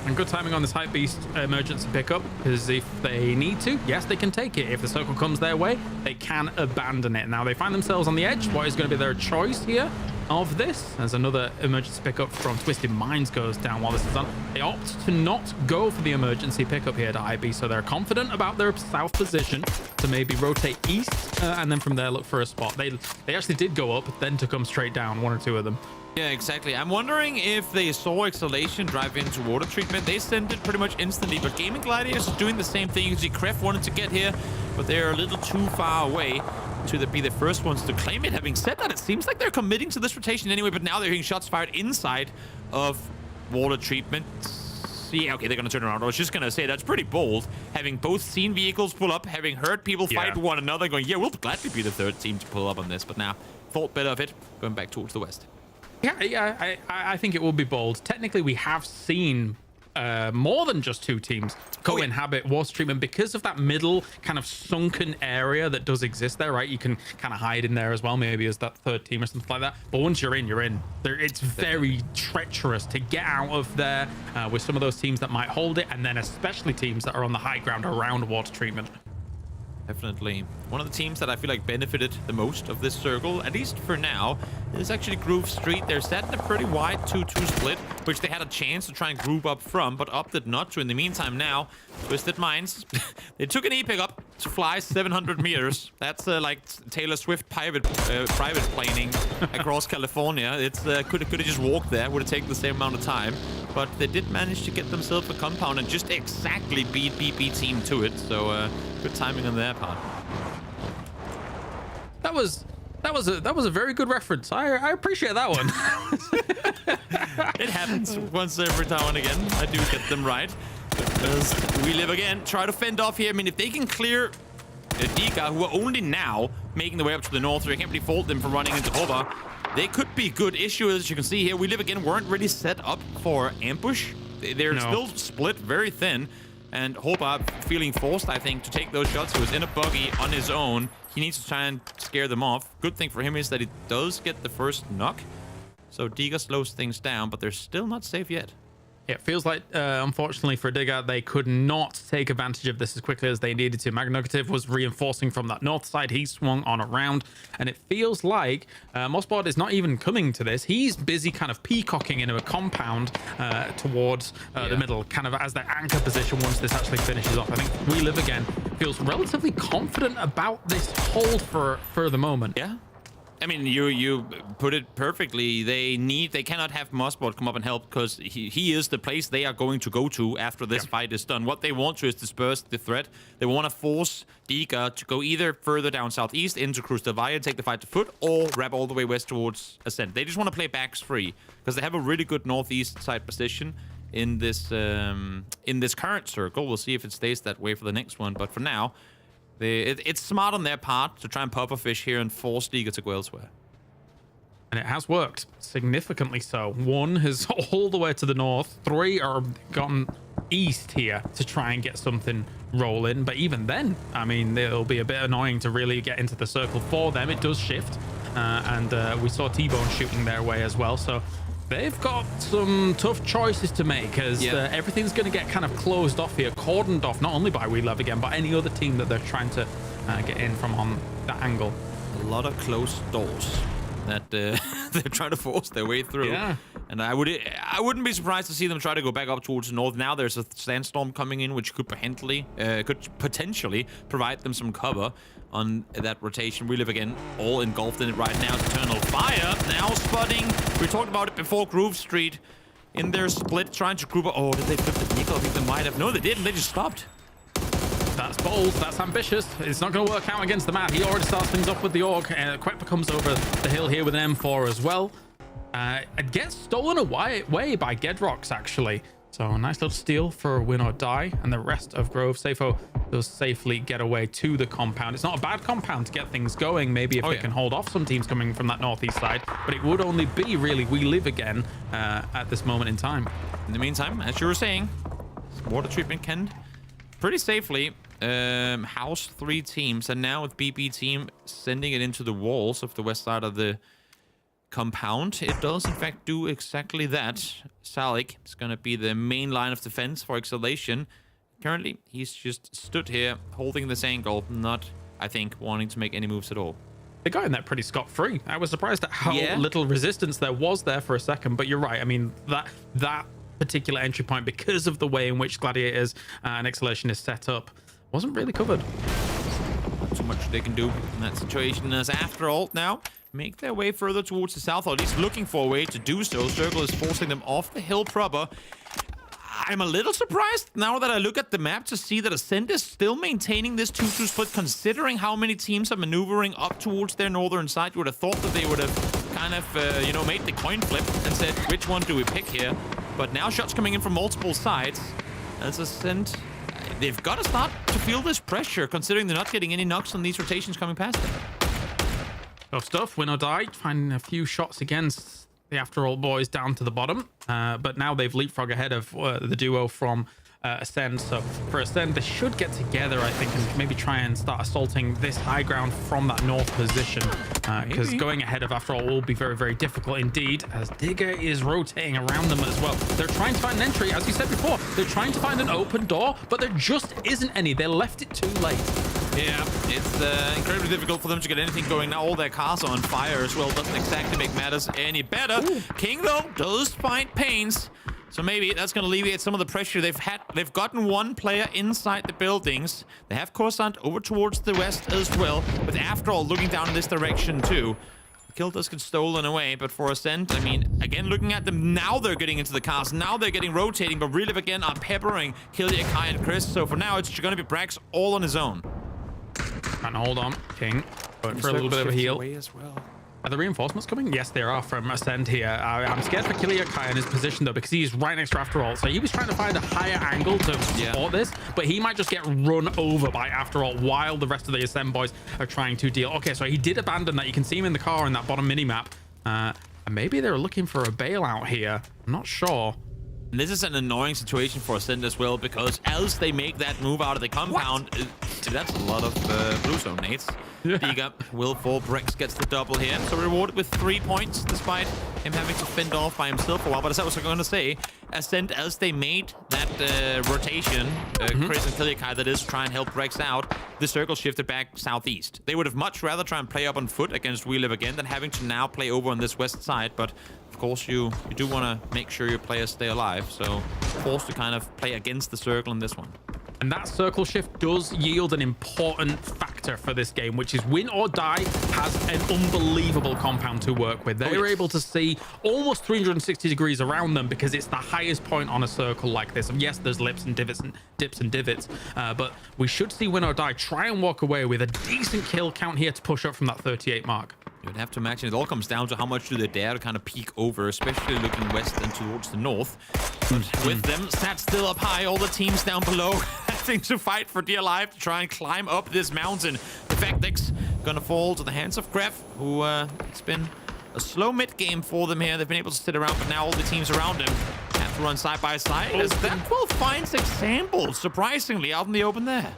And good timing on this Hype Beast emergency pickup, because if they need to, yes, they can take it. If the circle comes their way, they can abandon it. Now, they find themselves on the edge. What is going to be their choice here of this? As another emergency pickup from Twisted Minds goes down while this is on. They opt to not go for the emergency pickup here to Hype Beast, so they're confident about their south position to maybe rotate east, and then from there look for a spot. They actually did go up, then to come straight down, one or two of them. Yeah, exactly. I'm wondering if they saw Exhalation drive into water treatment. They sent it pretty much instantly, but Gaming Gladiators is doing the same thing. You can see Kref wanted to get here, but they're a little too far away to be the first ones to claim it. Having said that, it seems like they're committing to this rotation anyway, but now they're hearing shots fired inside of water treatment. Yeah, okay, they're going to turn around. I was just going to say that's pretty bold, having both seen vehicles pull up, having heard people fight one another, going, yeah, we'll gladly be the third team to pull up on this, but now thought better of it, going back towards the west. Yeah, I think it will be bold. Technically, we have seen more than just two teams co-inhabit water treatment because of that middle kind of sunken area that does exist there, right? You can kind of hide in there as well, maybe as that third team or something like that. But once you're in, you're in. It's very treacherous to get out of there with some of those teams that might hold it, and then especially teams that are on the high ground around water treatment. Definitely. One of the teams that I feel like benefited the most of this circle, at least for now, is actually Groove Street. They're set in a pretty wide 2-2 split, which they had a chance to try and group up from, but opted not to. In the meantime now, Twisted Minds, they took an E-pickup to fly 700 meters. That's like Taylor Swift private planing across California. It's could have just walked there, would have taken the same amount of time. But they did manage to get themselves a compound and just exactly beat BP Team to it. So good timing on their part. That was a very good reference. I appreciate that one. It happens once every now and again. I do get them right. As we live again, try to fend off here. I mean, if they can clear Dika, who are only now making their way up to the north, so I can't really fault them for running into Hoba. They could be good. Issue, as you can see here, We Live Again weren't really set up for ambush. They're still split very thin. And Hoba feeling forced, I think, to take those shots. He was in a buggy on his own. He needs to try and scare them off. Good thing for him is that he does get the first knock. So Diga slows things down, but they're still not safe yet. It feels like, unfortunately for Digga, they could not take advantage of this as quickly as they needed to. Magnogative was reinforcing from that north side. He swung on around, and it feels like Mossbot is not even coming to this. He's busy kind of peacocking into a compound towards the middle, kind of as their anchor position once this actually finishes off. I think We Live Again feels relatively confident about this hold for the moment. Yeah. I mean, you put it perfectly. They cannot have Mossbot come up and help because he is the place they are going to go to after this fight is done. What they want to is disperse the threat. They want to force Diga to go either further down southeast into Cruz del Valle and take the fight to foot, or wrap all the way west towards Ascent. They just want to play backs free because they have a really good northeast side position in this current circle. We'll see if it stays that way for the next one, but for now, it's smart on their part to try and pop a fish here and force Diga to go elsewhere. And it has worked, significantly so. 1 is all the way to the north. 3 are gone east here to try and get something rolling. But even then, I mean, it'll be a bit annoying to really get into the circle for them. It does shift. And we saw T-Bone shooting their way as well. So they've got some tough choices to make as everything's going to get kind of closed off here, cordoned off, not only by We Love Again, but any other team that they're trying to get in from on that angle. A lot of closed doors that they're trying to force their way through. Yeah. And I wouldn't be surprised to see them try to go back up towards the north. Now there's a sandstorm coming in, which could potentially provide them some cover on that rotation. We Live Again all engulfed in it right now. Eternal Fire now spotting. We talked about it before. Groove Street in their split, trying to group up. Oh, did they flip the Nico? I think they might have. No, they didn't. They just stopped. That's bold. That's ambitious. It's not going to work out against the Matt. He already starts things off with the Orc. Quepa comes over the hill here with an M4 as well. It gets stolen away by Gedrox, actually. So a nice little steal for a win or die. And the rest of Grove Safo does safely get away to the compound. It's not a bad compound to get things going. Maybe if they can hold off some teams coming from that northeast side. But it would only be really We Live Again at this moment in time. In the meantime, as you were saying, water treatment can pretty safely house 3 teams. And now with BB team sending it into the walls of the west side of the compound, it does in fact do exactly that. Salik is going to be the main line of defense for Exhalation. Currently, he's just stood here holding this angle, not, I think, wanting to make any moves at all. They got in there pretty scot-free. I was surprised at how little resistance there was there for a second, but you're right. I mean, that particular entry point, because of the way in which Gladiators and Exhalation is set up, wasn't really covered. Not too much they can do in that situation, as after all, now make their way further towards the south, or at least looking for a way to do so. Circle is forcing them off the hill proper. I'm a little surprised now that I look at the map to see that Ascent is still maintaining this 2-2 split, considering how many teams are maneuvering up towards their northern side. You would have thought that they would have kind of, made the coin flip and said, which one do we pick here? But now shots coming in from multiple sides. As Ascent, they've got to start to feel this pressure, considering they're not getting any knocks on these rotations coming past them. Tough stuff. Win or die. Finding a few shots against the After All boys down to the bottom. But now they've leapfrogged ahead of the duo from Ascend. So for Ascend, they should get together, I think, and maybe try and start assaulting this high ground from that north position. Because going ahead of After All will be very, very difficult indeed, as Digger is rotating around them as well. They're trying to find an entry, as you said before. They're trying to find an open door, but there just isn't any. They left it too late. Yeah, it's incredibly difficult for them to get anything going. Now all their cars are on fire as well. Doesn't exactly make matters any better. Ooh. King, though, does find pains. So maybe that's going to alleviate some of the pressure they've had. They've gotten 1 player inside the buildings. They have Coruscant over towards the west as well. But after all, looking down in this direction too. The kill does get stolen away, but for Ascent, I mean, again, looking at them, now they're getting into the cars. Now they're getting rotating, but Relive again are peppering Killia, Kai, and Chris. So for now, it's going to be Brax all on his own. Trying to hold on. King going for a little bit of a heal. As well. Are the reinforcements coming? Yes, there are from Ascend here. I'm scared for Killia Kai in his position, though, because he's right next to After All. So he was trying to find a higher angle to support this, but he might just get run over by After All while the rest of the Ascend boys are trying to deal. Okay, so he did abandon that. You can see him in the car in that bottom mini-map. And maybe they're looking for a bailout here. I'm not sure. And this is an annoying situation for Ascend as well, because as they make that move out of the compound, that's a lot of blue zone nades. Diga will fall. Brex gets the double here. So rewarded with 3 points, despite him having to fend off by himself for a while. But as I was going to say, Ascend, as they made that rotation, Chris and Killikai, that is, try and help Brex out, the circle shifted back southeast. They would have much rather try and play up on foot against We Live Again than having to now play over on this west side. But of course, you do want to make sure your players stay alive. So forced to kind of play against the circle in this one. And that circle shift does yield an important factor for this game, which is win or die has an unbelievable compound to work with. They're able to see almost 360 degrees around them because it's the highest point on a circle like this. And yes, there's lips and divots and dips and divots, but we should see win or die try and walk away with a decent kill count here to push up from that 38 mark. You'd have to imagine it all comes down to how much do they dare to kind of peek over, especially looking west and towards the north. But with them, stats still up high, all the teams down below having to fight for dear life to try and climb up this mountain. The Factix gonna fall to the hands of Kraf, who it's been a slow mid game for them here. They've been able to sit around, but now all the teams around him have to run side by side. As that will find examples, surprisingly, out in the open there.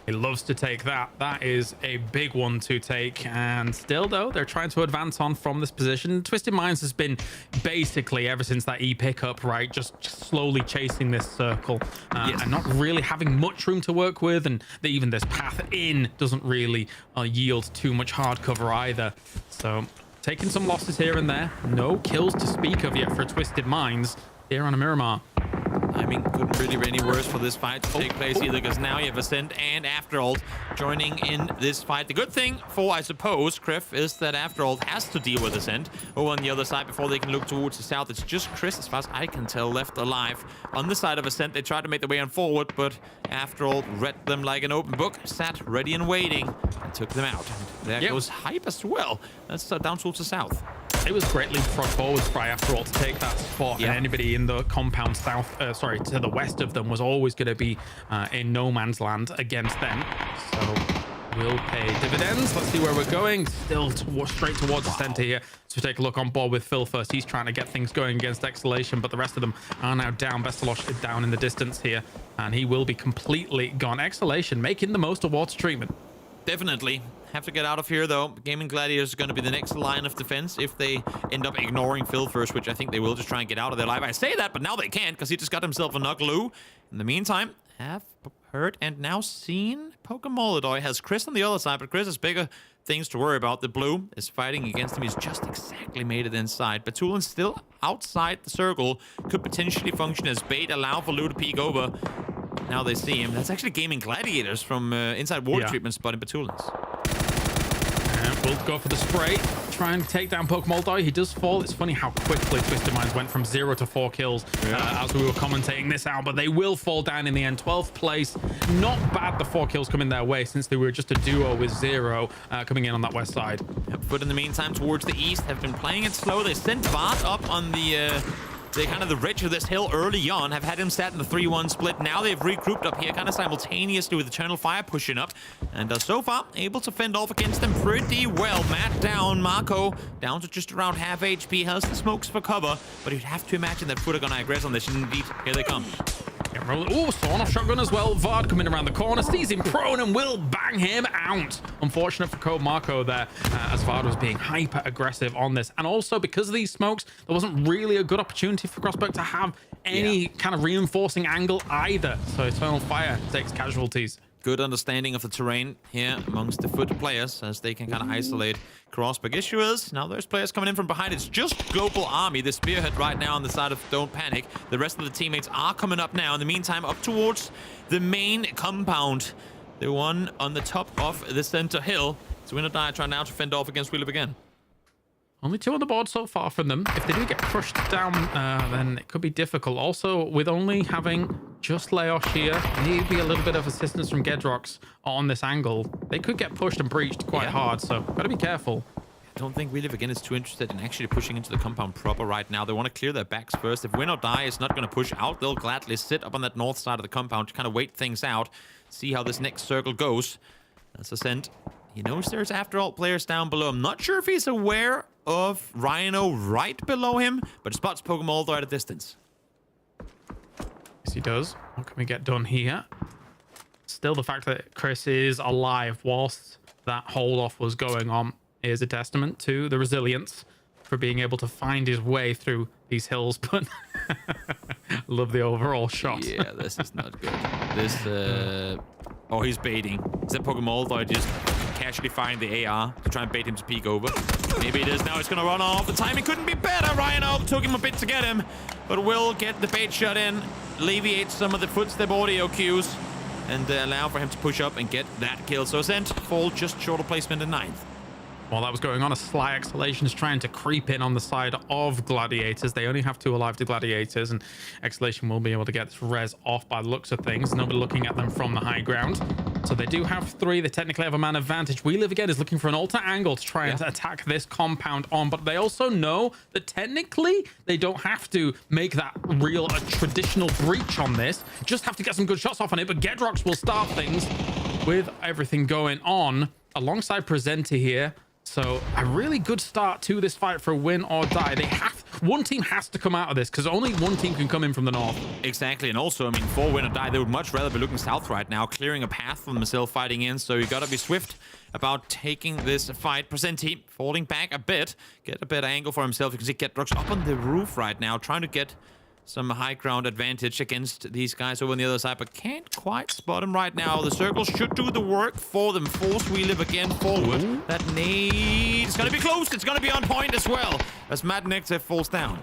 He loves to take that. That is a big one to take. And still, though, they're trying to advance on from this position. Twisted Minds has been basically, ever since that E pickup, right, just slowly chasing this circle and not really having much room to work with. And even this path in doesn't really yield too much hard cover either. So taking some losses here and there. No kills to speak of yet for Twisted Minds here on a Miramar. I mean, couldn't really be any worse for this fight to take place either, because now you have Ascent and Afterhold joining in this fight. The good thing for, I suppose, Krif, is that Afterhold has to deal with Ascent over on the other side before they can look towards the south. It's just Chris, as far as I can tell, left alive. On the side of Ascent, they tried to make their way on forward, but Afterhold read them like an open book, sat ready and waiting, and took them out. And there goes Hype as well. That's down towards the south. It was great leapfrog forwards by Afterall to take that spot, and anybody in the compound south, to the west of them was always going to be in no man's land against them. So will pay dividends. Let's see where we're going. Still straight towards the center here. So take a look on board with Phil first. He's trying to get things going against Exhalation, but the rest of them are now down. Bestalosh is down in the distance here, and he will be completely gone. Exhalation making the most of water treatment. Definitely. Have to get out of here, though. Gaming Gladiators is going to be the next line of defense if they end up ignoring Phil first, which I think they will, just try and get out of their life. I say that, but now they can't, because he just got himself a Knuckaloo. In the meantime, have heard and now seen Pokemolidoy has Chris on the other side, but Chris has bigger things to worry about. The blue is fighting against him. He's just exactly made it inside. Batulin's still outside the circle. Could potentially function as bait, allow for Lou to peek over. Now they see him. That's actually Gaming Gladiators from inside water treatment spot in Batulin's. And we'll go for the spray. Try and take down Pokemolidoy. He does fall. It's funny how quickly Twisted Minds went from 0 to 4 kills as we were commentating this out, but they will fall down in the end. 12th place. Not bad, the 4 kills coming their way, since they were just a duo with 0 coming in on that west side. But in the meantime, towards the east, have been playing it slow. They sent Vard up on the kind of the ridge of this hill early on, have had him sat in the 3-1 split. Now they've regrouped up here kind of simultaneously with Eternal Fire pushing up, and so far able to fend off against them pretty well. Matt down, Marco down to just around half HP, has the smokes for cover, but you'd have to imagine that Foot are gonna aggress on this, and indeed, here they come. Oh, sawn off shotgun as well. Vard coming around the corner, sees him prone and will bang him out. Unfortunate for Code Marco there, as Vard was being hyper aggressive on this. And also because of these smokes, there wasn't really a good opportunity for Crossberg to have any kind of reinforcing angle either. So Eternal Fire takes casualties. Good understanding of the terrain here amongst the Foot players as they can kind of isolate Crossberg. Issue is, now there's players coming in from behind. It's just Global Army, the spearhead right now on the side of Don't Panic. The rest of the teammates are coming up now. In the meantime, up towards the main compound, the one on the top of the center hill. So Win or Die trying now to fend off against Wheel Up again. Only 2 on the board so far from them. If they do get crushed down, then it could be difficult. Also, with only having just Leosh here, maybe a little bit of assistance from Gedrox on this angle, they could get pushed and breached quite hard, so gotta be careful. I don't think Wheel Up again is too interested in actually pushing into the compound proper right now. They want to clear their backs first. If Win or Die is not going to push out, they'll gladly sit up on that north side of the compound to kind of wait things out, see how this next circle goes. That's Ascent. He knows there's After All players down below. I'm not sure if he's aware of Rhino right below him, but spots Pokemolidoy at a distance. Yes, he does. What can we get done here? Still, the fact that Chris is alive whilst that hold off was going on is a testament to the resilience for being able to find his way through these hills, but love the overall shot. Yeah, this is not good. This, oh, he's baiting. Is that Pokemolidoy just casually find the AR to try and bait him to peek over? Maybe it is. Now it's going to run off. The timing couldn't be better. Rhino took him a bit to get him, but will get the bait shot in, alleviate some of the footstep audio cues. and allow for him to push up and get that kill. So Ascent fall just short of placement in 9th. While that was going on, a Sly Exhalation is trying to creep in on the side of Gladiators. They only have 2 alive to Gladiators, and Exhalation will be able to get this res off by the looks of things. Nobody looking at them from the high ground. So they do have 3. They technically have a man advantage. We Live Again is looking for an alternate angle to try and attack this compound on, but they also know that technically they don't have to make that real traditional breach on this. Just have to get some good shots off on it, but Gedrox will start things with everything going on alongside Presenter here. So a really good start to this fight for win or die. One team has to come out of this because only one team can come in from the north. Exactly, and also, I mean, for win or die, they would much rather be looking south right now, clearing a path for themselves fighting in. So you gotta be swift about taking this fight. Presenti falling back a bit, get a better angle for himself. You can see Gedrox up on the roof right now, trying to get some high ground advantage against these guys over on the other side, but can't quite spot him right now. The circle should do the work for them. Force We Live Again forward. That nade is going to be close. It's going to be on point as well as Matt Nectar falls down.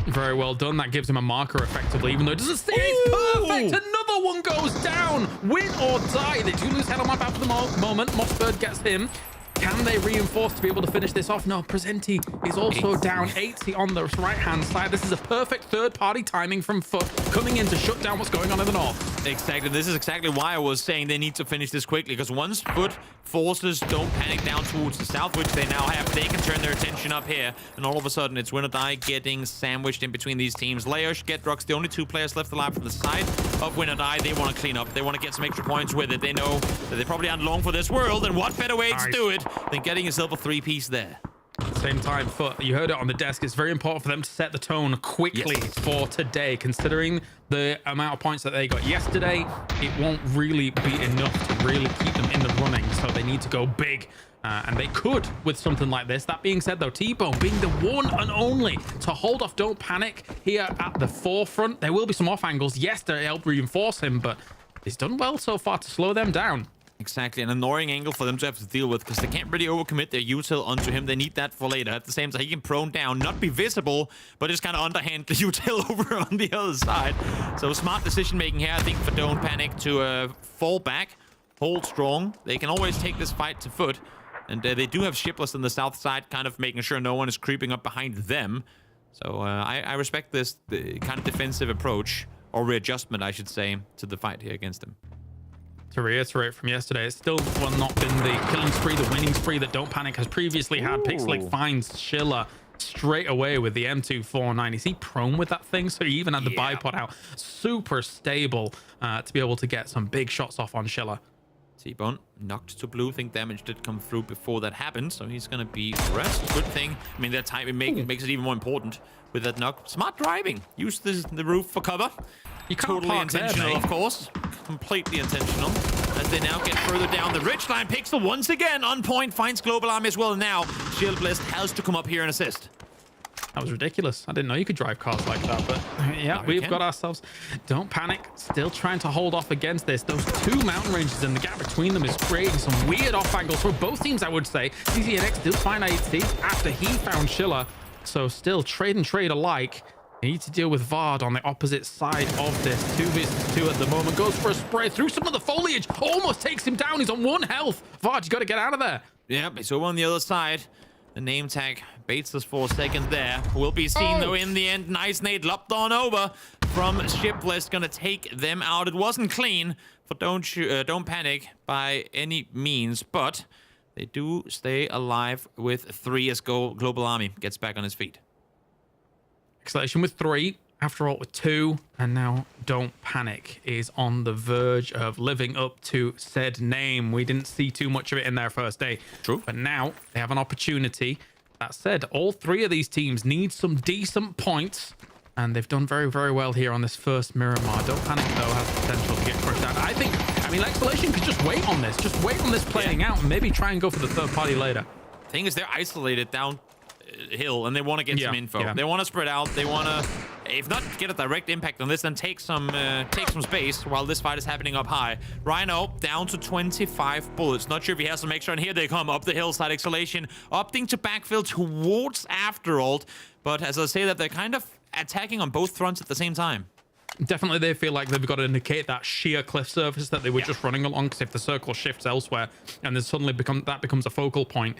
Very well done. That gives him a marker effectively, even though it doesn't stay. It's perfect. Another one goes down. Win or die. They do lose head on map after the moment. Mossberg gets him. Can they reinforce to be able to finish this off? No, Presenti is also down 80 on the right-hand side. This is a perfect third-party timing from Foot coming in to shut down what's going on in the north. Exactly. This is exactly why I was saying they need to finish this quickly, because once Foot forces Don't Panic down towards the south, which they now have, they can turn their attention up here, and all of a sudden it's Win or Die getting sandwiched in between these teams. Leosh, Gedrox, the only 2 players left alive from the side of Win or Die. They want to clean up. They want to get some extra points with it. They know that they probably aren't long for this world, and what better way to do it than getting yourself a 3-piece there. At the same time, Foot, you heard it on the desk, it's very important for them to set the tone quickly for today, considering the amount of points that they got yesterday. It won't really be enough to really keep them in the running, so they need to go big. And they could with something like this. That being said, though, T-Bone being the one and only to hold off Don't Panic here at the forefront. There will be some off angles. Yes, they help reinforce him, but he's done well so far to slow them down. Exactly, an annoying angle for them to have to deal with, because they can't really overcommit their util onto him. They need that for later. At the same time, he can prone down, not be visible, but just kind of underhand the util over on the other side. So smart decision making here, I think, for Don't Panic to fall back, hold strong. They can always take this fight to Foot, and they do have Shipless on the south side, kind of making sure no one is creeping up behind them. So I respect this kind of defensive approach, or readjustment, I should say, to the fight here against him. To reiterate from yesterday, it's still not been the killing spree, the winning spree that Don't Panic has previously had. Pixelic finds Schiller straight away with the M249. Is he prone with that thing? So he even had the bipod out. Super stable to be able to get some big shots off on Schiller. T-Bone knocked to blue. Think damage did come through before that happened, so he's going to be rest. Good thing. I mean, that time it makes it even more important with that knock. Smart driving. Use the roof for cover. You can't totally intentional, there, of course. Completely intentional. As they now get further down the ridgeline. Pixel once again on point. Finds Global Army as well. Now, Shield Blist has to come up here and assist. That was ridiculous. I didn't know you could drive cars like that, but yeah, we've got ourselves. Don't Panic, still trying to hold off against this. Those 2 mountain ranges and the gap between them is creating some weird off angles for both teams, I would say. CZNX still find 8C after he found Schiller. So still trade and trade alike. They need to deal with Vard on the opposite side of this. 2v2 at the moment. Goes for a spray through some of the foliage. Almost takes him down. He's on 1 health. Vard, you got to get out of there. Yep, it's over on the other side. The name tag baits us for a second there. Will be seen, though, in the end. Nice nade lopped on over from Shipless. Gonna take them out. It wasn't clean for Don't Panic by any means, but they do stay alive with 3 as Global Army gets back on his feet. Exhalation with 3, after all with 2, and now Don't Panic is on the verge of living up to said name. We didn't see too much of it in their first day. True. But now they have an opportunity. That said, all 3 of these teams need some decent points, and they've done very, very well here on this first Miramar. Don't Panic, though, has the potential to get crushed out. I mean, Exhalation could just wait on this. Just wait on this playing out, and maybe try and go for the third party later. Thing is, they're isolated down hill, and they want to get some info. They want to spread out. They want to, if not get a direct impact on this, then take some space while this fight is happening up high. Rhino down to 25 bullets. Not sure if he has some extra, and here they come up the hillside. Exhalation opting to backfill towards Afteralt, but as I say that, they're kind of attacking on both fronts at the same time. Definitely they feel like they've got to negate that sheer cliff surface that they were just running along, because if the circle shifts elsewhere and then suddenly becomes a focal point,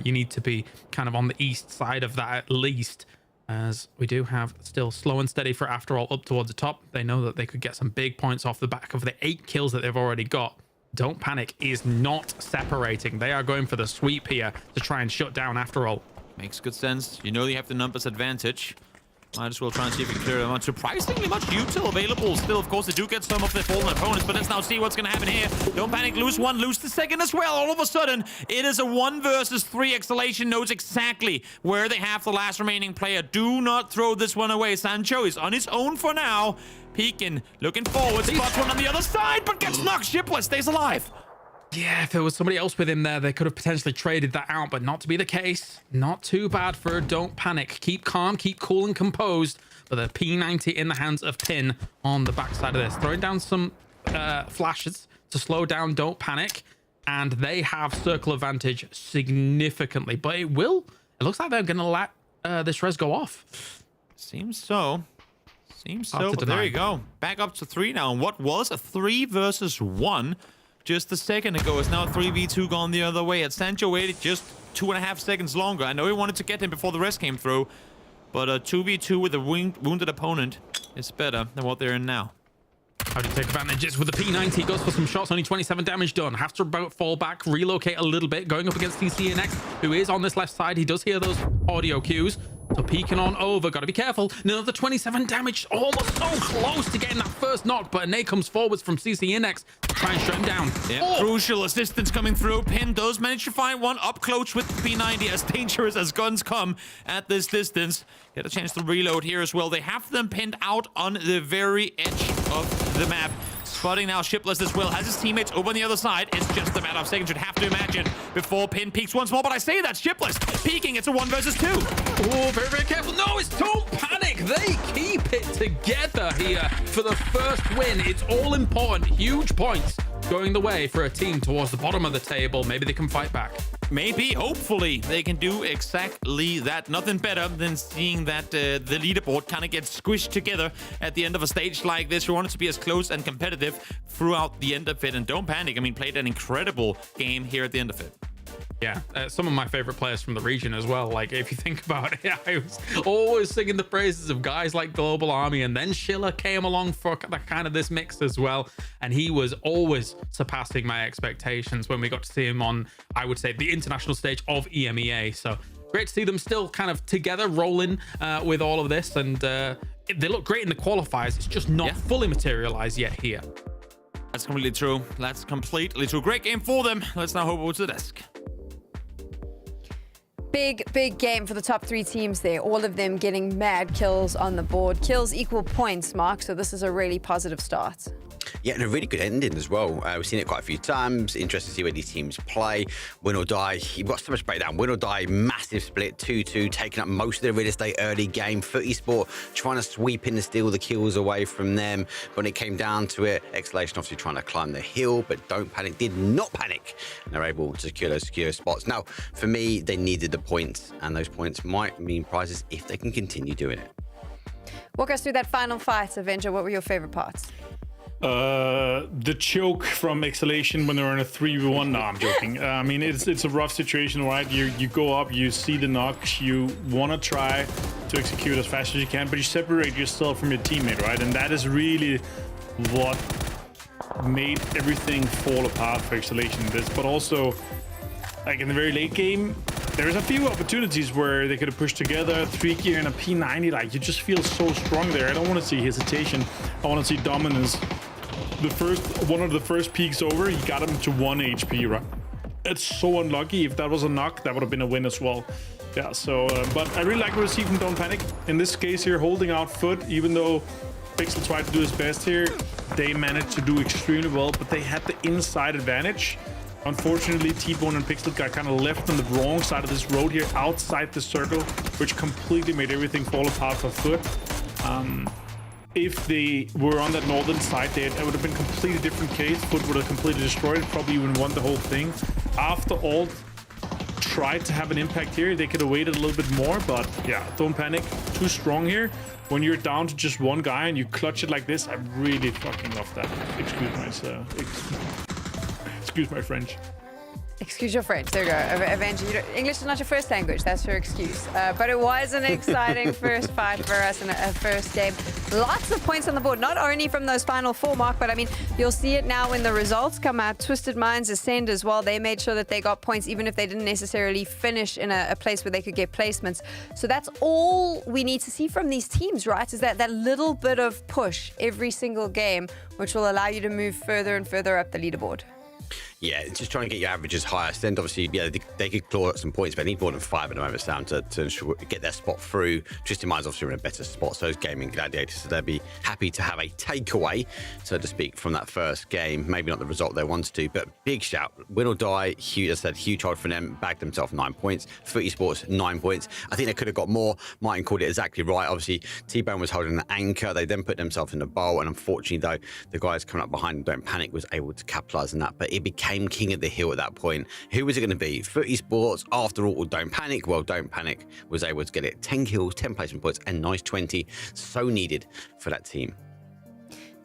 you need to be kind of on the east side of that at least, as we do have still slow and steady for After All up towards the top. They know that they could get some big points off the back of the 8 kills that they've already got. Don't Panic is not separating. They are going for the sweep here to try and shut down After All. Makes good sense. You know you have the numbers advantage. Might as well try and see if we can clear them out. Surprisingly much util available still. Of course, they do get some of their fallen opponents, but let's now see what's going to happen here. Don't Panic, lose one, lose the second as well. All of a sudden, it is a 1 versus 3. Exhalation knows exactly where they have the last remaining player. Do not throw this one away. Sancho is on his own for now. Peeking, looking forward, spots one on the other side, but gets knocked shipless, stays alive. Yeah, if there was somebody else with him there, they could have potentially traded that out, but not to be the case. Not too bad for Don't Panic. Keep calm, keep cool and composed. But the P90 in the hands of Pin on the backside of this. Throwing down some flashes to slow down Don't Panic. And they have circle advantage significantly. But it looks like they're going to let this res go off. Seems so. Seems so, but there you go. Back up to 3 now. And what was a 3 versus 1 just a second ago is now 3v2 gone the other way. At Sancho waited just 2.5 seconds longer. I know he wanted to get him before the rest came through, but a 2v2 with a wounded opponent is better than what they're in now. How do you take advantages with the P90? Goes for some shots, only 27 damage done. Has to fall back, relocate a little bit, going up against TCNX, who is on this left side. He does hear those audio cues. So peeking on over, got to be careful. Another 27 damage, almost so close to getting that first knock, but Nate comes forwards from CCNX to try and shut him down. Yeah, crucial assistance coming through. Pin does manage to find one up close with the P90, as dangerous as guns come at this distance. Get a chance to reload here as well. They have them pinned out on the very edge of the map. Spotting now shipless as well, has his teammates over on the other side. It's just a matter of seconds, you'd have to imagine, before Pin peeks once more. But I say that shipless peeking, it's a 1 versus 2. Oh, very, very careful. No, it's Don't Panic. They keep it together here for the first win. It's all important. Huge points going the way for a team towards the bottom of the table. Maybe they can fight back. Maybe, hopefully, they can do exactly that. Nothing better than seeing that the leaderboard kind of gets squished together at the end of a stage like this. We want it to be as close and competitive throughout the end of it. And Don't Panic, I mean, played an incredible game here at the end of it. Yeah, some of my favorite players from the region as well. Like, if you think about it, I was always singing the praises of guys like Global Army, and then Schiller came along for kind of this mix as well, and he was always surpassing my expectations when we got to see him on, I would say, the international stage of EMEA. So great to see them still kind of together rolling with all of this, and they look great in the qualifiers. It's just not fully materialized yet here. That's completely true. That's completely true. Great game for them. Let's now hop over to the desk. Big game for the top 3 teams there. All of them getting mad kills on the board. Kills equal points, Mark. So this is a really positive start. Yeah, and a really good ending as well. We've seen it quite a few times. Interesting to see where these teams play. Win or die. You've got so much breakdown. Win or die, massive split, 2-2, taking up most of their real estate early game. Foot Esport trying to sweep in and steal the kills away from them. When it came down to it, Exhalation obviously trying to climb the hill, but Don't Panic did not panic. And they're able to secure those spots. Now, for me, they needed the points, and those points might mean prizes if they can continue doing it. Walk us through that final fight, Avenger. What were your favorite parts? The choke from Exhalation when they were in a 3v1. No, I'm joking. I mean, it's a rough situation, right? You go up, you see the knocks, you want to try to execute as fast as you can, but you separate yourself from your teammate, right? And that is really what made everything fall apart for Exhalation in this. But also, like in the very late game, there's a few opportunities where they could have pushed together. 3 gear and a P90, like you just feel so strong there. I don't want to see hesitation. I want to see dominance. One of the first peaks over, he got him to 1 HP, right? It's so unlucky. If that was a knock, that would have been a win as well. Yeah, so, but I really like what we see from Don't Panic. In this case here, holding out foot, even though Pixel tried to do his best here, they managed to do extremely well, but they had the inside advantage. Unfortunately, T-Bone and Pixel got kind of left on the wrong side of this road here, outside the circle, which completely made everything fall apart for Foot. If they were on that northern side there, it would have been a completely different case. Foot would have completely destroyed it, probably even won the whole thing. After all, tried to have an impact here. They could have waited a little bit more, but yeah, don't panic. Too strong here. When you're down to just one guy and you clutch it like this, I really fucking love that. Excuse my French. Excuse your French. There you go. Avenger, English is not your first language. That's your excuse. But it was an exciting first fight for us in a first game. Lots of points on the board, not only from those final four, Mark, but I mean, you'll see it now when the results come out. Twisted Minds Ascend as well. They made sure that they got points, even if they didn't necessarily finish in a place where they could get placements. So that's all we need to see from these teams, right? Is that little bit of push every single game, which will allow you to move further and further up the leaderboard. Yeah, it's just trying to get your averages higher. Then obviously, yeah, they could claw at some points, but they need more than 5 at the moment, Sam, to ensure, get their spot through. Twisted Minds obviously are in a better spot, so is Gaming Gladiators, so they'll be happy to have a takeaway, so to speak, from that first game. Maybe not the result they wanted to, but big shout. Win or die, huge, as I said, huge hold from them, bagged themselves 9 points. Foot Esports, 9 points. I think they could have got more. Martin called it exactly right. Obviously, T-Bone was holding an anchor. They then put themselves in the bowl, and unfortunately, though, the guys coming up behind them, Don't Panic, was able to capitalise on that, but it became king of the hill at that point. Who was it going to be? Foot Esports, after all, Don't Panic? Well, Don't Panic was able to get it. 10 kills, 10 placement points, and nice 20. So needed for that team.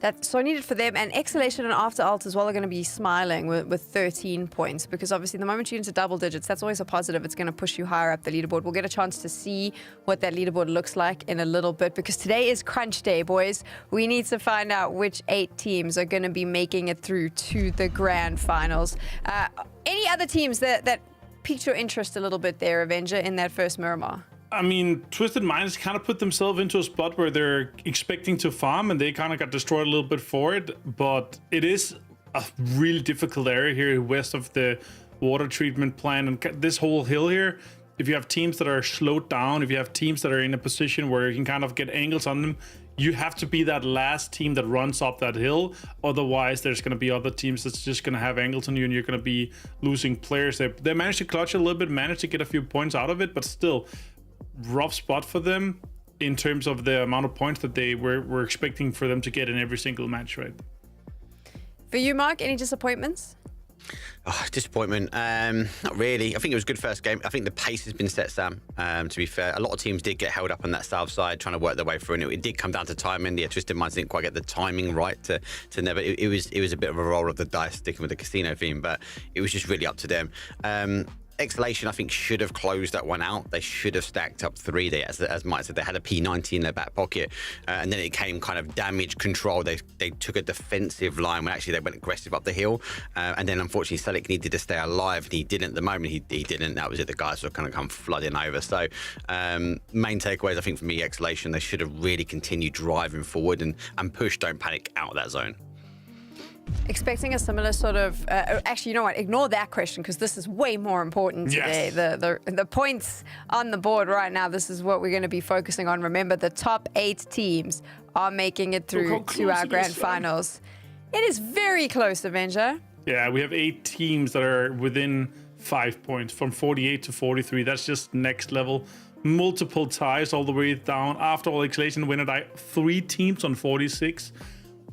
That's so needed for them. And Exhalation and After Alt as well are going to be smiling with 13 points, because obviously the moment you're into double digits, that's always a positive. It's going to push you higher up the leaderboard. We'll get a chance to see what that leaderboard looks like in a little bit, because today is crunch day, boys. We need to find out which 8 teams are going to be making it through to the grand finals. Any other teams that piqued your interest a little bit there, Avenger, in that first Miramar? I mean, Twisted Minds kind of put themselves into a spot where they're expecting to farm, and they kind of got destroyed a little bit for it. But it is a really difficult area here west of the water treatment plant, and this whole hill here. If you have teams that are slowed down, if you have teams that are in a position where you can kind of get angles on them, you have to be that last team that runs up that hill. Otherwise, there's going to be other teams that's just going to have angles on you, and you're going to be losing players. They managed to clutch a little bit, managed to get a few points out of it, but still, rough spot for them in terms of the amount of points that they were expecting for them to get in every single match, right? For you, Mark, any disappointments? Oh, disappointment. Not really. I think it was a good first game. I think the pace has been set, Sam. To be fair, a lot of teams did get held up on that south side trying to work their way through, and it did come down to timing. Yeah, Twisted Minds didn't quite get the timing right to never. It was a bit of a roll of the dice sticking with the casino theme, but it was just really up to them. Exhalation, I think, should have closed that one out. They should have stacked up 3. They, as Mike said, they had a P90 in their back pocket, and then it came kind of damage control. They took a defensive line when actually they went aggressive up the hill, and then unfortunately Selik needed to stay alive, and he didn't. At the moment he didn't. That was it. The guys were kind of come flooding over. So main takeaways, I think, for me, Exhalation, they should have really continued driving forward and pushed Don't Panic out of that zone. Expecting a similar sort of actually, you know what, ignore that question, because this is way more important today. Yes. The points on the board right now, this is what we're going to be focusing on. Remember, the top 8 teams are making it through to our grand finals. It is very close, Avenger. Yeah, we have 8 teams that are within 5 points, from 48 to 43. That's just next level. Multiple ties all the way down. After all, Exhalation winner die, 3 teams on 46.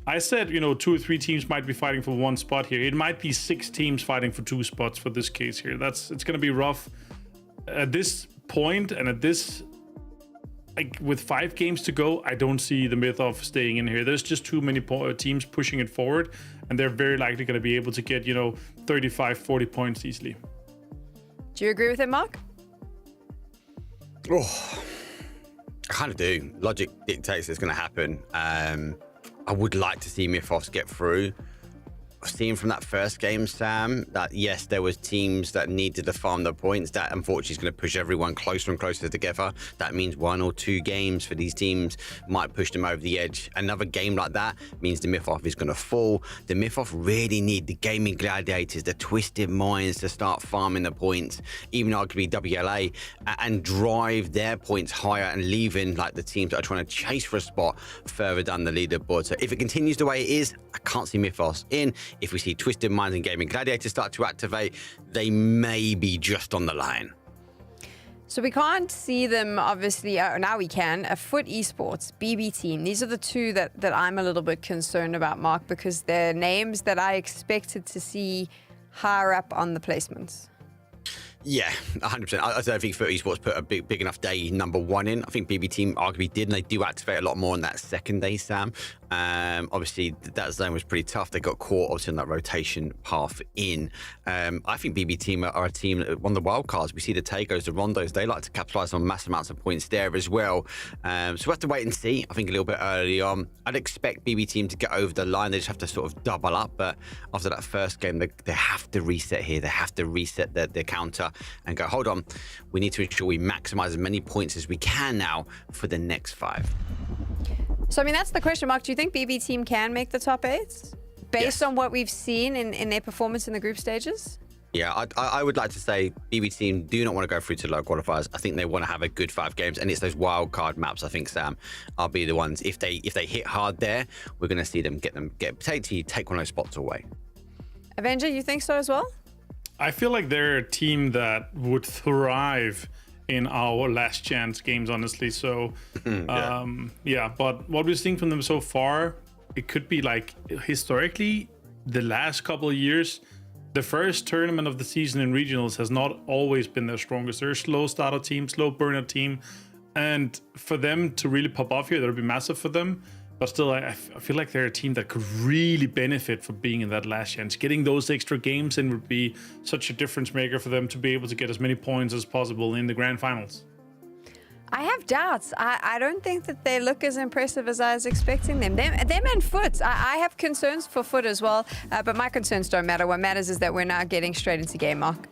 I said, 2 or 3 teams might be fighting for 1 spot here. It might be 6 teams fighting for 2 spots for this case here. It's going to be rough at this point, and at this, with 5 games to go, I don't see the myth of staying in here. There's just too many teams pushing it forward, and they're very likely going to be able to get 35, 40 points easily. Do you agree with it, Mark? Oh, I kind of do. Logic dictates it's going to happen. I would like to see Mythos get through. Seeing from that first game, Sam, that yes, there was teams that needed to farm their points. That unfortunately is going to push everyone closer and closer together. That means 1 or 2 games for these teams might push them over the edge. Another game like that means the Myth-Off is going to fall. The Myth-Off really need the Gaming Gladiators, the Twisted Minds, to start farming the points, even arguably WLA, and drive their points higher and leaving like the teams that are trying to chase for a spot further down the leaderboard. So if it continues the way it is, I can't see Mythos in. If we see Twisted Minds and Gaming Gladiators start to activate, they may be just on the line. So we can't see them, obviously. Now we can. A Foot Esports, BB Team. These are the 2 that I'm a little bit concerned about, Mark, because they're names that I expected to see higher up on the placements. Yeah, 100%. I don't think FUT Esports put a big enough day number 1 in. I think BB Team arguably did, and they do activate a lot more on that second day, Sam. Obviously, that zone was pretty tough. They got caught, obviously, on that rotation path in. I think BB Team are a team that won the wild cards. We see the Tagos, the Rondos, they like to capitalize on massive amounts of points there as well. So we have to wait and see, I think, a little bit early on. I'd expect BB Team to get over the line. They just have to sort of double up. But after that first game, they have to reset here. They have to reset their counter and go, hold on, we need to ensure we maximize as many points as we can now for the next 5. So, I mean, that's the question, Mark. Do you think BB Team can make the top 8 based on what we've seen in their performance in the group stages? Yeah, I would like to say BB Team do not want to go through to low qualifiers. I think they want to have a good 5 games, and it's those wild card maps. I think, Sam, I'll be the ones. If they hit hard there, we're going to see them take one of those spots away. Avenger, you think so as well? I feel like they're a team that would thrive in our last chance games, honestly. So, yeah, but what we've seen from them so far, it could be like historically, the last couple of years, the first tournament of the season in regionals has not always been their strongest. They're a slow starter team, slow burner team. And for them to really pop off here, that would be massive for them. But still, I feel like they're a team that could really benefit from being in that last chance. Getting those extra games in would be such a difference maker for them to be able to get as many points as possible in the grand finals. I have doubts. I don't think that they look as impressive as I was expecting them. Them and FUT. I have concerns for FUT as well, but my concerns don't matter. What matters is that we're now getting straight into game, Mark.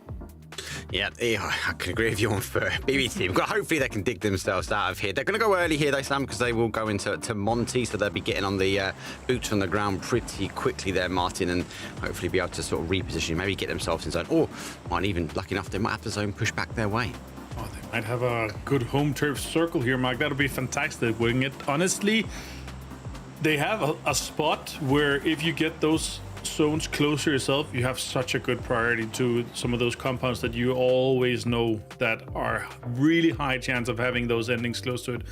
Yeah, I can agree with you on for BB Team. Hopefully they can dig themselves out of here. They're going to go early here, though, Sam, because they will go into Monty, so they'll be getting on the boots on the ground pretty quickly there, Martin, and hopefully be able to sort of reposition, maybe get themselves in zone, or might even, lucky enough, they might have the zone push back their way. Oh, they might have a good home turf circle here, Mark. That would be fantastic, wouldn't it? Honestly, they have a spot where if you get those zones close to yourself, you have such a good priority to some of those compounds that you always know that are really high chance of having those endings close to it.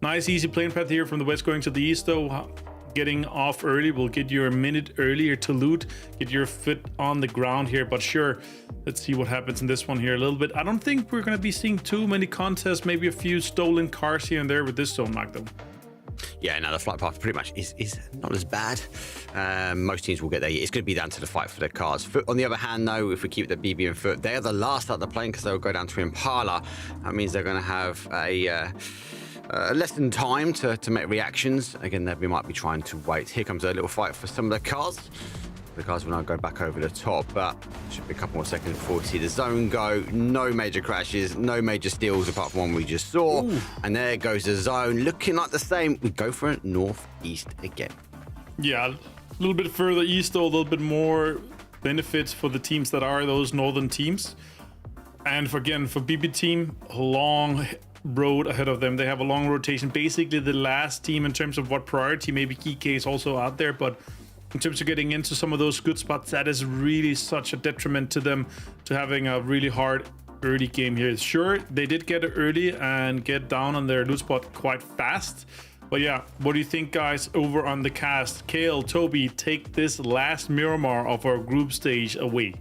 Nice easy plane path here from the west going to the east, though. Getting off early will get you a minute earlier to loot, get your foot on the ground here. But sure, let's see what happens in this one here a little bit. I don't think we're going to be seeing too many contests, maybe a few stolen cars here and there with this zone, Mark, though. Yeah, no, the flight path pretty much is not as bad. Most teams will get there. It's going to be down to the fight for their cars. FUT, on the other hand, though, if we keep the BB and FUT, they are the last out of the plane because they'll go down to Impala. That means they're going to have a less than time to make reactions. Again, we might be trying to wait. Here comes a little fight for some of the cars. The cars will now go back over the top, but should be a couple more seconds before we see the zone go. No major crashes, no major steals apart from one we just saw. Ooh. And there goes the zone, looking like the same. We go for it northeast again. Yeah, a little bit further east, though, a little bit more benefits for the teams that are those northern teams. And again, for BB Team, a long road ahead of them. They have a long rotation, basically the last team in terms of what priority. Maybe Kike is also out there, but in terms of getting into some of those good spots, that is really such a detriment to them, to having a really hard early game here. Sure, they did get it early and get down on their loot spot quite fast. But yeah, what do you think, guys, over on the cast? Kale, Toby, take this last Miramar of our group stage away.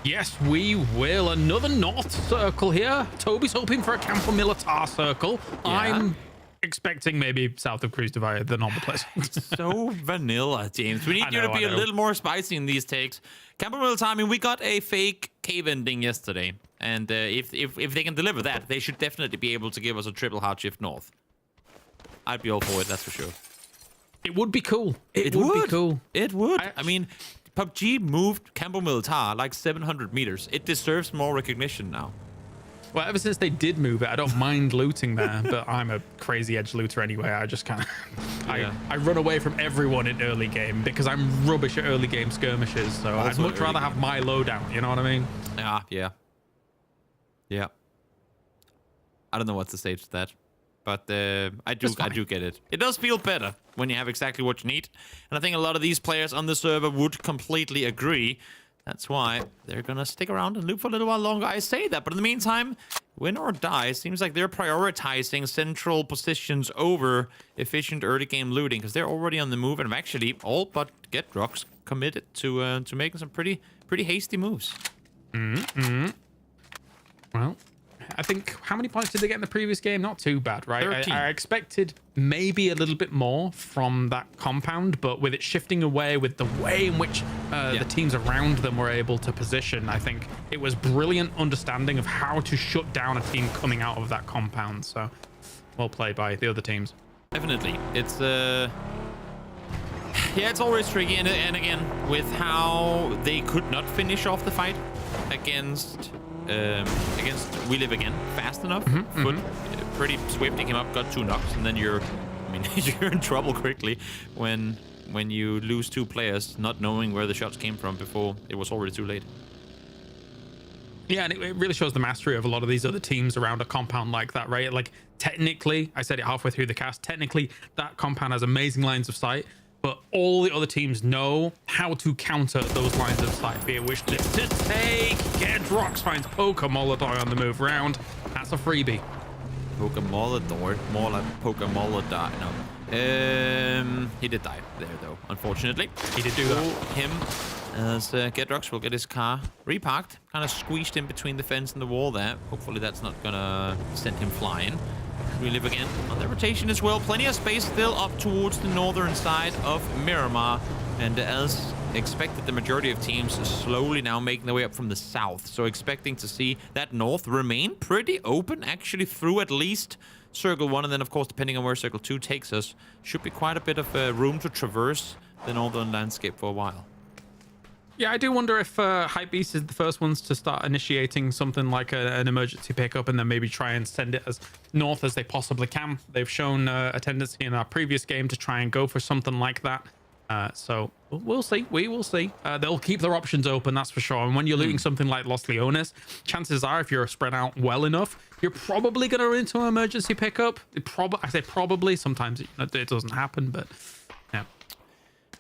Yes, we will. Another North circle here. Toby's hoping for a Campo Militar circle. Yeah. I'm expecting maybe south of Cruz de Valle, the normal place. So vanilla, James. We need you to be a little more spicy in these takes. Campo Militar, I mean, we got a fake cave ending yesterday. And if they can deliver that, they should definitely be able to give us a triple hard shift north. I'd be all for it, that's for sure. It would be cool. It would be cool. It would. I mean, PUBG moved Campo Militar like 700 meters. It deserves more recognition now. Well, ever since they did move it, I don't mind looting there, but I'm a crazy edge looter anyway. I just kind of... I run away from everyone in early game because I'm rubbish at early game skirmishes, so I'd much rather have my loadout, you know what I mean? Yeah. I don't know what to say to that, but I do get it. It does feel better when you have exactly what you need, and I think a lot of these players on the server would completely agree. That's why they're gonna stick around and loop for a little while longer. I say that, but in the meantime, win or die, seems like they're prioritizing central positions over efficient early game looting because they're already on the move and have actually all but get rocks committed to making some pretty hasty moves. Well, I think, how many points did they get in the previous game? Not too bad, right? 13. I expected maybe a little bit more from that compound, but with it shifting away, with the way in which the teams around them were able to position, I think it was brilliant understanding of how to shut down a team coming out of that compound. So, well played by the other teams. Definitely. It's yeah, it's always tricky, and again, with how they could not finish off the fight against We Live Again fast enough. But pretty swift. He came up, got 2 knocks, and then you're in trouble quickly when you lose 2 players, not knowing where the shots came from before it was already too late. Yeah, and it really shows the mastery of a lot of these other teams around a compound like that, right? Like, technically, I said it halfway through the cast, technically, that compound has amazing lines of sight, but all the other teams know how to counter those lines of sight, be it which to take. Gedrox finds Poker Molotov on the move round. That's a freebie. Poker Molotov, more like Poker Molotov. No. He did die there, though, unfortunately. He did do that. Him, as Gedrox will get his car reparked, kind of squeezed in between the fence and the wall there. Hopefully that's not gonna send him flying. We Live Again on the rotation as well. Plenty of space still up towards the northern side of Miramar. And as expected, the majority of teams are slowly now making their way up from the south. So expecting to see that north remain pretty open, actually through at least Circle 1. And then, of course, depending on where Circle 2 takes us, should be quite a bit of room to traverse the northern landscape for a while. Yeah, I do wonder if Hypebeast is the first ones to start initiating something like an emergency pickup and then maybe try and send it as north as they possibly can. They've shown a tendency in our previous game to try and go for something like that. So we'll see. We will see. They'll keep their options open, that's for sure. And when you're looting something like Los Leones, chances are if you're spread out well enough, you're probably going to run into an emergency pickup. I say probably. Sometimes it doesn't happen, but yeah.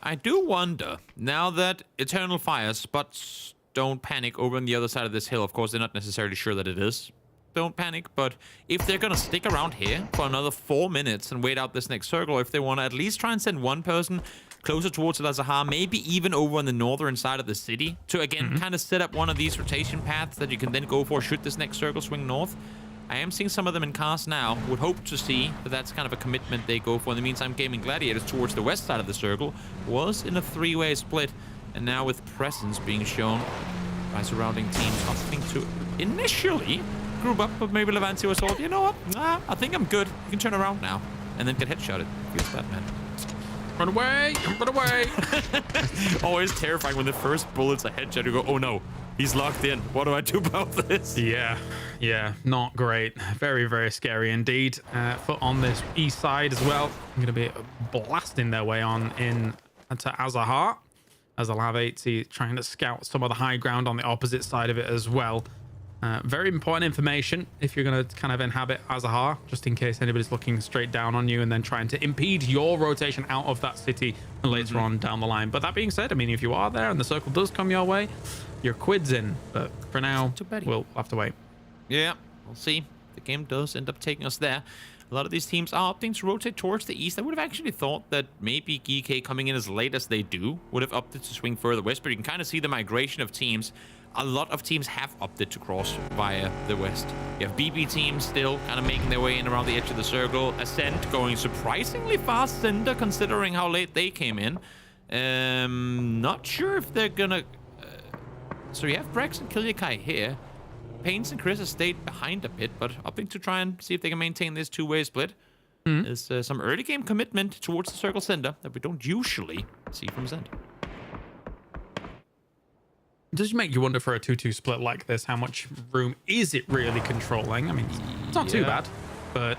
I do wonder, now that Eternal Fire spots Don't Panic over on the other side of this hill, of course, they're not necessarily sure that it is Don't Panic, but if they're going to stick around here for another 4 minutes and wait out this next circle, if they want to at least try and send one person closer towards El Azahar, maybe even over on the northern side of the city, to, again, kind of set up one of these rotation paths that you can then go for should this next circle swing north. I am seeing some of them in cast now. Would hope to see that that's kind of a commitment they go for. In the meantime, Gaming Gladiators towards the west side of the circle was in a 3-way split. And now with presence being shown by surrounding teams, opting to initially group up, but maybe Levancio was told, you know what? Nah, I think I'm good. You can turn around now. And then get headshotted. Feels bad, man. Run away! Run away! Always terrifying when the first bullet's a headshot. You go, oh no, he's locked in. What do I do about this? Yeah, not great. Very, very scary indeed. Foot on this east side as well. I'm going to be blasting their way on in to Azahar, as I'll have 80 trying to scout some of the high ground on the opposite side of it as well. Very important information if you're going to kind of inhabit Azahar, just in case anybody's looking straight down on you and then trying to impede your rotation out of that city later on down the line. But that being said, I mean, if you are there and the circle does come your way, your quid's in. But for now, we'll have to wait. Yeah, we'll see. The game does end up taking us there. A lot of these teams are opting to rotate towards the east. I would have actually thought that maybe GK coming in as late as they do would have opted to swing further west, but you can kind of see the migration of teams. A lot of teams have opted to cross via the west. You have BB teams still kind of making their way in around the edge of the circle. Ascent going surprisingly fast, Cinder, considering how late they came in. Not sure if they're gonna... So you have Brex and Kilyakai here. Paints and Chris have stayed behind a bit, but opting to try and see if they can maintain this 2-way split. Is some early game commitment towards the circle center that we don't usually see from Zend. Does it make you wonder for a 2-2 split like this, how much room is it really controlling? I mean, it's not too bad, but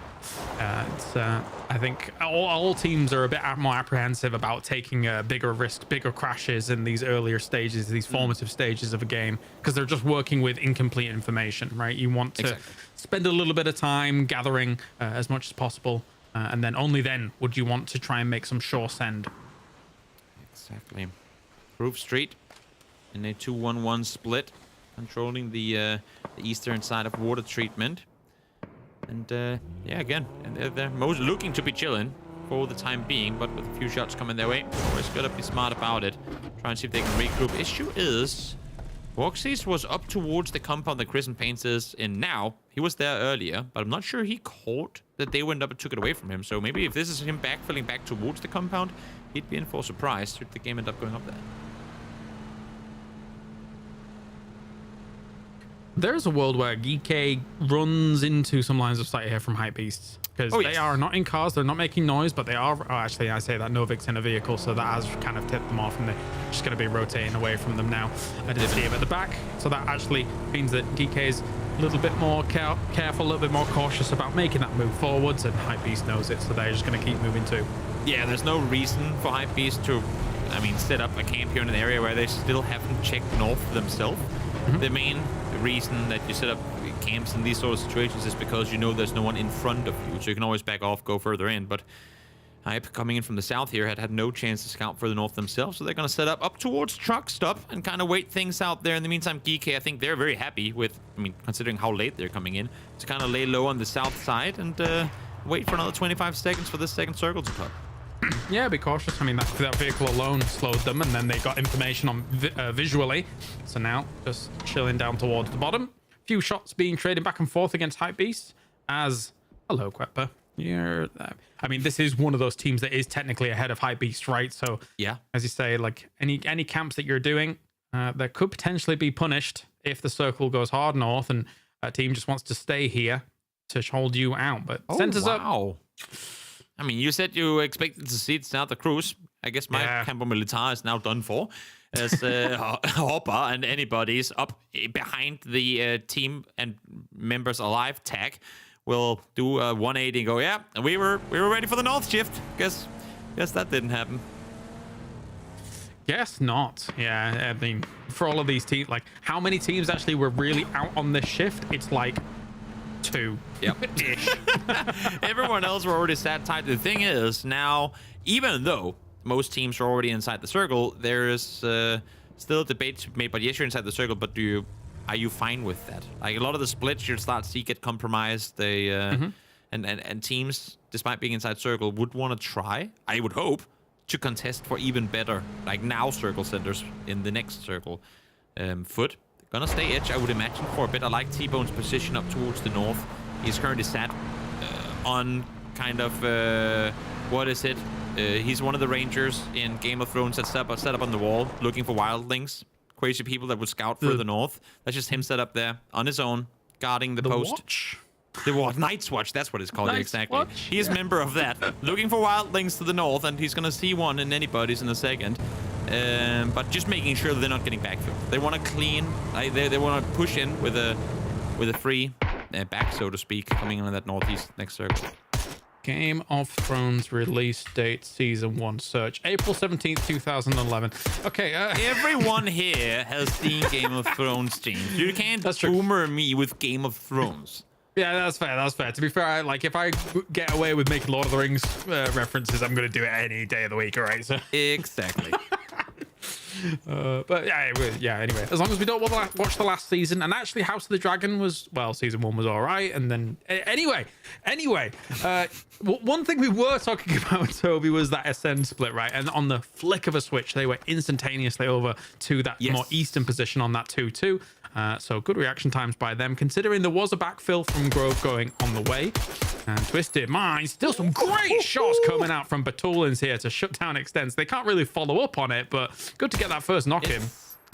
I think all teams are a bit more apprehensive about taking a bigger risk, bigger crashes in these earlier stages, these formative stages of a game, because they're just working with incomplete information, right? You want to spend a little bit of time gathering as much as possible, and then only then would you want to try and make some sure send. Exactly. Grove Street in a 2-1-1 split, controlling the eastern side of water treatment. And yeah, again, and they're most looking to be chilling for the time being, but with a few shots coming their way, always gotta be smart about it. Try and see if they can regroup. Issue is Voxys was up towards the compound that Chris and Paints is in now. He was there earlier, but I'm not sure he caught that they went up and took it away from him. So maybe if this is him backfilling back towards the compound, he'd be in for a surprise should the game end up going up there. There's a world where GK runs into some lines of sight here from Hype Beasts. Because they are not in cars, they're not making noise, but they are... Oh, actually, I say that Novik's in a vehicle, so that has kind of tipped them off, and they're just going to be rotating away from them now. I did see him at the back, so that actually means that GK is a little bit more careful, a little bit more cautious about making that move forwards, and Hype Beast knows it, so they're just going to keep moving too. Yeah, there's no reason for Hype Beast to, I mean, set up a camp here in an area where they still haven't checked north themselves. The main reason that you set up camps in these sort of situations is because you know there's no one in front of you, so you can always back off, go further in. But Hype coming in from the south here had no chance to scout further north themselves, so they're going to set up towards truck stop and kind of wait things out there. In the meantime, GK, I think they're very happy with, I mean, considering how late they're coming in, to kind of lay low on the south side and wait for another 25 seconds for this second circle to pop. Yeah, be cautious. I mean, that vehicle alone slowed them, and then they got information on visually. So now just chilling down towards the bottom. Few shots being traded back and forth against Hype Beast as... Hello, Quepper. You're... I mean, this is one of those teams that is technically ahead of Hype Beast, right? So, yeah, as you say, like any camps that you're doing, that could potentially be punished if the circle goes hard north and a team just wants to stay here to hold you out. But centers up... I mean, you said you expected to see it Santa Cruz. I guess my Campo Militar is now done for. As Hopper and anybody's up behind the team and members alive tag will do a 180 and go, yeah, we were ready for the north shift. Guess that didn't happen. Guess not. Yeah, I mean, for all of these teams, like, how many teams actually were really out on this shift? It's like 2. Yep. Everyone else were already sat tight. The thing is, now, even though most teams are already inside the circle, there is still a debate to be made. But yes, you're inside the circle, but are you fine with that? Like, a lot of the splits you'll start to see get compromised. They and teams, despite being inside circle, would want to try, I would hope, to contest for even better, like now, circle centers in the next circle. Foot gonna stay edge, I would imagine, for a bit. I like T-Bone's position up towards the north. He's currently sat on kind of what is it? He's one of the rangers in Game of Thrones that's set up on the wall, looking for wildlings, crazy people that would scout further north. That's just him set up there on his own, guarding the post. Watch? The Night's Watch, that's what it's called. Night's exactly. Watch? He is a member of that, looking for wildlings to the north, and he's gonna see one in anybody's in a second. But just making sure that they're not getting backfilled. They want to clean. They want to push in with a free back, so to speak, coming in that northeast next circle. Game of Thrones release date, season 1 search, April 17th, 2011. Okay. Everyone here has seen Game of Thrones streams. You can't boomer me with Game of Thrones. Yeah, that's fair. That's fair. To be fair, if I get away with making Lord of the Rings references, I'm going to do it any day of the week, all right? So. Exactly. But yeah, anyway, as long as we don't watch the last season, and actually House of the Dragon was, well, season 1 was all right, and then anyway, one thing we were talking about, Toby, was that Ascend split, right? And on the flick of a switch, they were instantaneously over to that more eastern position on that 2-2. So good reaction times by them, considering there was a backfill from Grove going on the way. And Twisted Minds, still some great shots coming out from Batulins here to shut down Extents. They can't really follow up on it, but good to get that first knock in.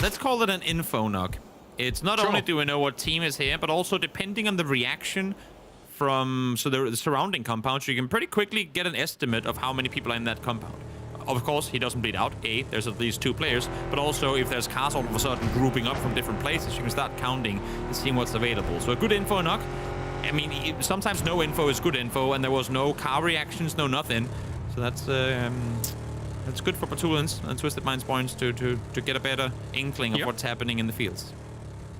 Let's call it an info knock. It's not only do we know what team is here, but also depending on the reaction from the surrounding compounds, you can pretty quickly get an estimate of how many people are in that compound. Of course, he doesn't bleed out. There's at least 2 players, but also if there's cars all of a sudden grouping up from different places, you can start counting and seeing what's available. So a good info knock. I mean, sometimes no info is good info, and there was no car reactions, no nothing. So that's good for Batulins and Twisted Minds points to get a better inkling of what's happening in the fields.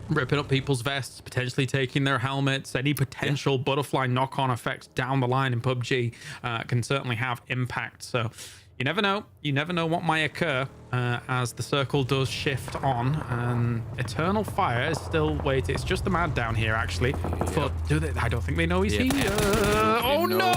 Ripping up people's vests, potentially taking their helmets, any potential butterfly knock-on effects down the line in PUBG can certainly have impact. So you never know. You never know what might occur as the circle does shift on. Eternal Fire is still waiting. It's just the man down here, actually. But I don't think they know he's here. Oh, no!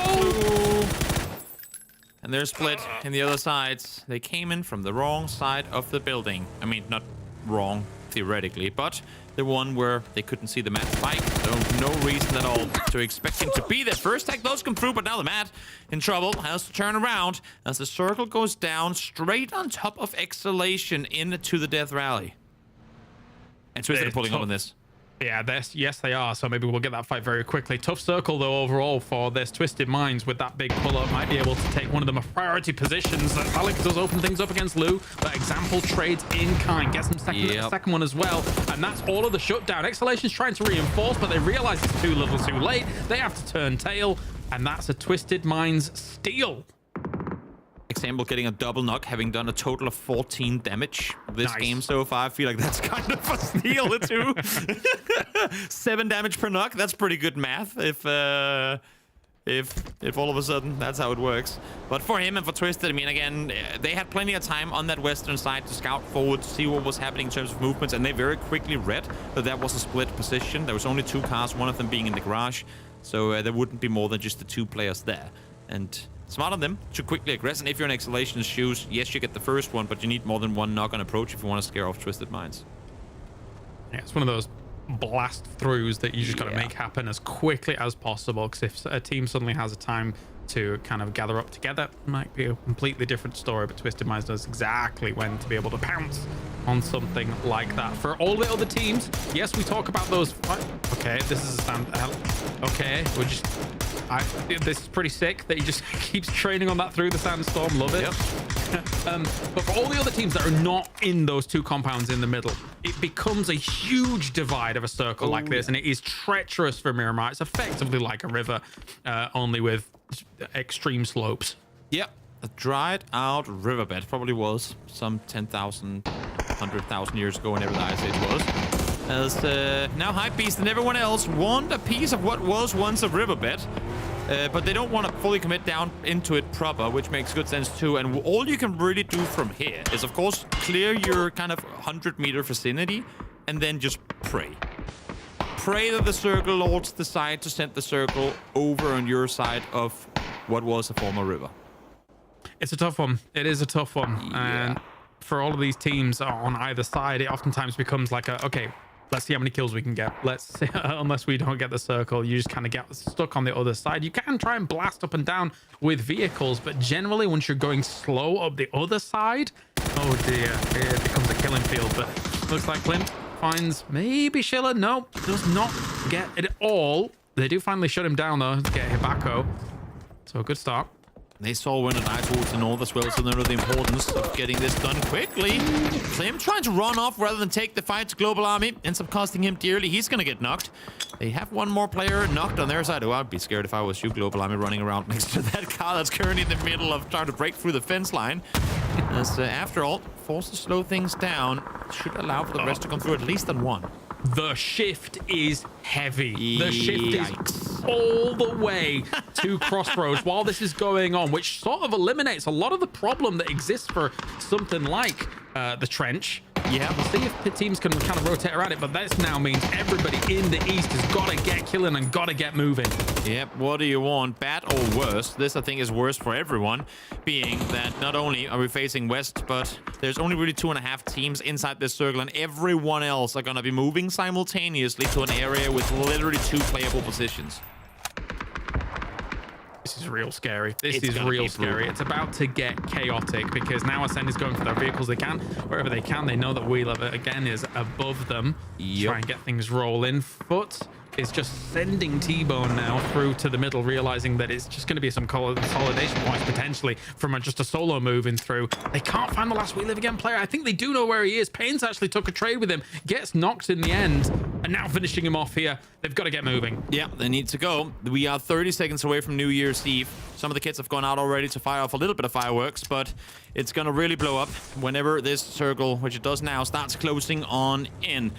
And they're split in the other sides. They came in from the wrong side of the building. I mean, not wrong. theoretically, but the one where they couldn't see the Matt spike, so no reason at all to expect him to be there. First tag does come through, but now the Matt in trouble, has to turn around as the circle goes down straight on top of Exhalation into the death rally. And Twisted are pulling up on this. Yeah, yes, they are. So maybe we'll get that fight very quickly. Tough circle, though, overall for this. Twisted Minds with that big pull-up might be able to take one of them priority positions. Alec does open things up against Lou, but Example trades in kind. Gets him second one as well. And that's all of the shutdown. Exhalation's trying to reinforce, but they realize it's too little too late. They have to turn tail, and that's a Twisted Minds steal. Example getting a double knock, having done a total of 14 damage this game so far. I feel like that's kind of a steal too. 7 damage per knock. That's pretty good math. If all of a sudden that's how it works. But for him and for Twisted, I mean, again, they had plenty of time on that western side to scout forward, to see what was happening in terms of movements, and they very quickly read that that was a split position. There was only 2 cars, one of them being in the garage, so there wouldn't be more than just the 2 players there. And smart on them to quickly aggress, and if you're in Exhalation's shoes, yes, you get the first one, but you need more than one knock on approach if you want to scare off Twisted Minds. Yeah, it's one of those blast throughs that you just got to make happen as quickly as possible, because if a team suddenly has a time to kind of gather up together, it might be a completely different story, but Twisted Minds knows exactly when to be able to pounce on something like that. For all the other teams, yes, we talk about those. Okay, this is a stand. Okay, we're just. This is pretty sick that he just keeps training on that through the sandstorm. Love it. Yep. But for all the other teams that are not in those 2 compounds in the middle, it becomes a huge divide of a circle like this, and it is treacherous for Miramar. It's effectively like a river, only with extreme slopes. Yep. A dried out riverbed. Probably was some 10,000, 100,000 years ago, whenever the Ice Age was. As now Hypebeast and everyone else want a piece of what was once a riverbed, but they don't want to fully commit down into it proper, which makes good sense too. And all you can really do from here is, of course, clear your kind of 100-meter vicinity and then just pray. Pray that the Circle Lords decide to send the circle over on your side of what was a former river. It's a tough one. It is a tough one. Yeah. And for all of these teams on either side, it oftentimes becomes like okay, let's see how many kills we can get. Let's see, unless we don't get the circle, you just kind of get stuck on the other side. You can try and blast up and down with vehicles, but generally once you're going slow up the other side, oh dear, it becomes a killing field. But looks like Clint finds maybe Schiller. No, does not get it all. They do finally shut him down though to get Hibako. So a good start. They saw when it died towards the north as well, so they know the importance of getting this done quickly. Slim trying to run off rather than take the fight to Global Army. Ends up costing him dearly. He's going to get knocked. They have one more player knocked on their side. Oh, I'd be scared if I was you, Global Army, running around next to that car that's currently in the middle of trying to break through the fence line. As after all, forced to slow things down. Should allow for the rest to come through at least on one. The shift is heavy. The shift is all the way to Crossroads while this is going on, which sort of eliminates a lot of the problem that exists for something like the trench. Yeah, we'll see if the teams can kind of rotate around it, but this now means everybody in the east has got to get killing and got to get moving. Yep, what do you want? Bad or worse? This, I think, is worse for everyone, being that not only are we facing west, but there's only really 2.5 teams inside this circle, and everyone else are going to be moving simultaneously to an area with literally 2 playable positions. This is real scary. This is real scary. It's about to get chaotic because now Ascend is going for their vehicles they can. Wherever they can, they know that Wheeler, again, is above them. Try and get things rolling. Foot is just sending T-Bone now through to the middle, realizing that it's just going to be some consolidation points potentially from just a solo moving through. They can't find the last We Live Again player. I think they do know where he is. Payne's actually took a trade with him, gets knocked in the end, and now finishing him off here. They've got to get moving. Yeah, they need to go. We are 30 seconds away from New Year's Eve. Some of the kids have gone out already to fire off a little bit of fireworks, but it's going to really blow up whenever this circle, which it does now, starts closing on in.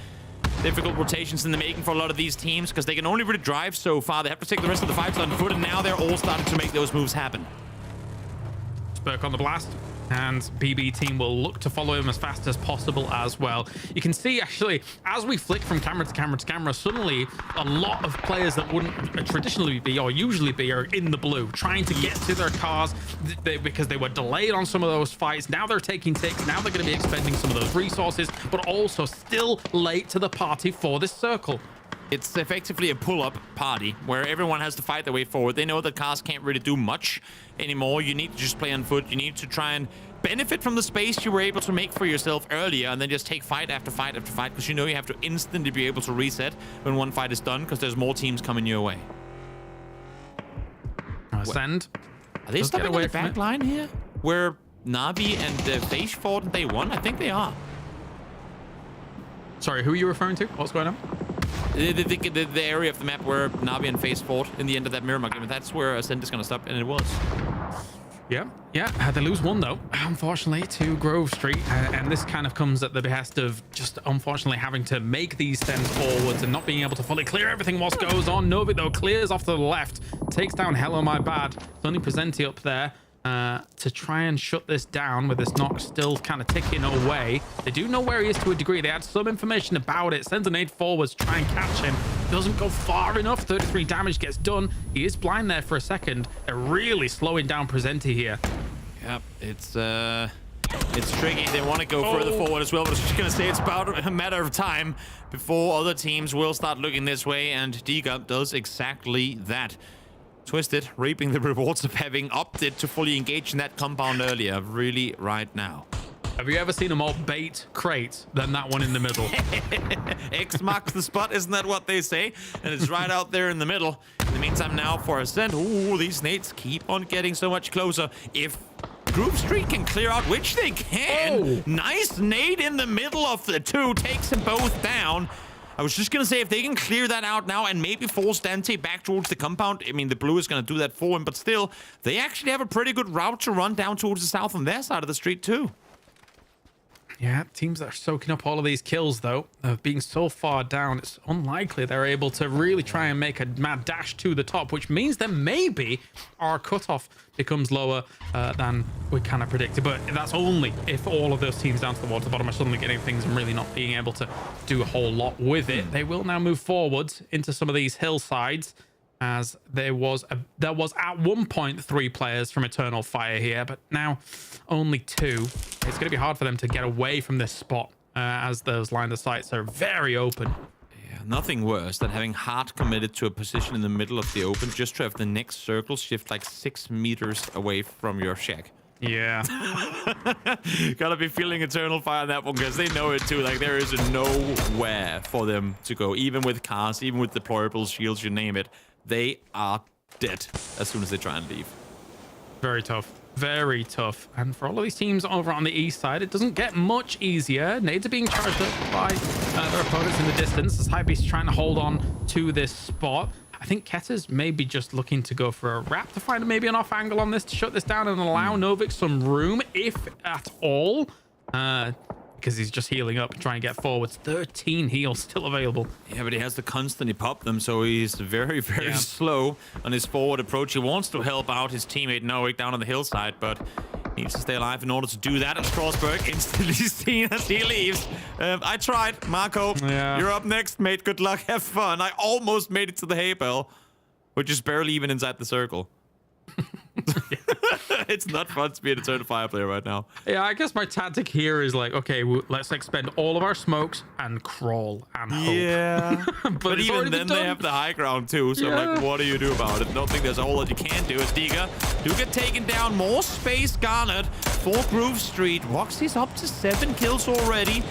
Difficult rotations in the making for a lot of these teams because they can only really drive so far. They have to take the rest of the fights on foot, and now they're all starting to make those moves happen. Spurk on the blast. And BB team will look to follow him as fast as possible as well. You can see actually as we flick from camera to camera to camera, suddenly a lot of players that wouldn't traditionally be or usually be are in the blue, trying to get to their cars because they were delayed on some of those fights. Now they're taking ticks. Now they're going to be expending some of those resources, but also still late to the party for this circle. It's effectively a pull-up party where everyone has to fight their way forward. They know that cars can't really do much anymore. You need to just play on foot. You need to try and benefit from the space you were able to make for yourself earlier, and then just take fight after fight after fight, because you know you have to instantly be able to reset when one fight is done, because there's more teams coming your way. Send. Are they stopping on the back line here? Where Navi and FaZe fought and they won? I think they are. Sorry, who are you referring to? What's going on? The area of the map where Navi and FaZe fought in the end of that mirror game. That's where Ascent is going to stop, and it was. Yeah. They lose one though, unfortunately, to Grove Street, and this kind of comes at the behest of just unfortunately having to make these sends forwards and not being able to fully clear everything what goes on. Novik though clears off to the left, takes down Hello My Bad. It's only Presenti up there to try and shut this down, with this knock still kind of ticking away. They do know where he is to a degree. They had some information about it. Sends a nade forwards, try and catch him. Doesn't go far enough. 33 damage gets done. He is blind there for a second. They're really slowing down Presenti here. Yep, it's tricky. They want to go further forward as well, but I was just going to say it's about a matter of time before other teams will start looking this way, and Diga does exactly that. Twisted, reaping the rewards of having opted to fully engage in that compound earlier, really right now. Have you ever seen a more bait crate than that one in the middle? X marks the spot, isn't that what they say? And it's right out there in the middle. In the meantime now for Ascent, ooh, these nades keep on getting so much closer. If Grove Street can clear out, which they can. Nice nade in the middle of the two, takes them both down. I was just going to say, if they can clear that out now and maybe force Dante back towards the compound, I mean, the blue is going to do that for him, but still, they actually have a pretty good route to run down towards the south on their side of the street too. Yeah, teams that are soaking up all of these kills, though, of being so far down, it's unlikely they're able to really try and make a mad dash to the top, which means that maybe our cutoff becomes lower than we kind of predicted. But that's only if all of those teams down towards the bottom are suddenly getting things and really not being able to do a whole lot with it. They will now move forwards into some of these hillsides, as there was at one point 3 players from Eternal Fire here, but now only 2. It's going to be hard for them to get away from this spot as those line of sights are very open. Yeah, nothing worse than having hard committed to a position in the middle of the open just to have the next circle shift like 6 meters away from your shack. Yeah. Gotta be feeling Eternal Fire on that one, because they know it too. Like, there is nowhere for them to go, even with cars, even with deployable shields, you name it. They are dead as soon as they try and leave. Very tough. Very tough. And for all of these teams over on the east side, it doesn't get much easier. Nades are being charged up by their opponents in the distance as Hypebeast's trying to hold on to this spot. I think Ketter's maybe just looking to go for a wrap to find maybe an off angle on this to shut this down and allow Novik some room, if at all. Because he's just healing up and trying to get forwards. 13 heals still available. Yeah, but he has to constantly pop them, so he's very, very slow on his forward approach. He wants to help out his teammate Noik down on the hillside, but he needs to stay alive in order to do that. And Strasbourg instantly seen as he leaves. I tried. Marco, you're up next, mate. Good luck. Have fun. I almost made it to the hay bale, which is barely even inside the circle. It's not fun to be an Eternal Fire player right now. Yeah, I guess my tactic here is like, okay, let's expend all of our smokes and crawl and hope. Yeah. but even then they have the high ground too, so like, what do you do about it? I don't think there's a whole lot you can do. As Diga do get taken down, more space garnered for Grove Street. Roxy's up to 7 kills already.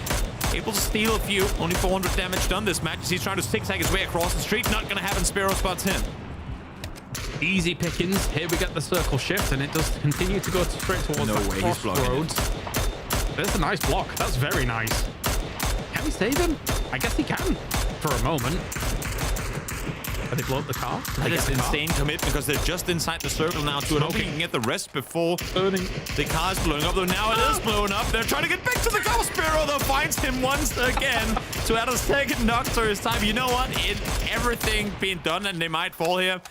Able to steal a few. Only 400 damage done this match as he's trying to zigzag his way across the street. Not gonna happen. Sparrow spots him. Easy pickings. Here we get the circle shift, and it does continue to go straight towards the crossroads. There's a nice block. That's very nice. Can we save him? I guess he can for a moment. Are they blow up the car? That is insane commit, because they're just inside the circle now too. I don't think you can get the rest before the car is blowing up. Though now it is blowing up. They're trying to get back to the car. Sparrow though finds him once again to add a second knock to his time. You know what? Everything being done, and they might fall here.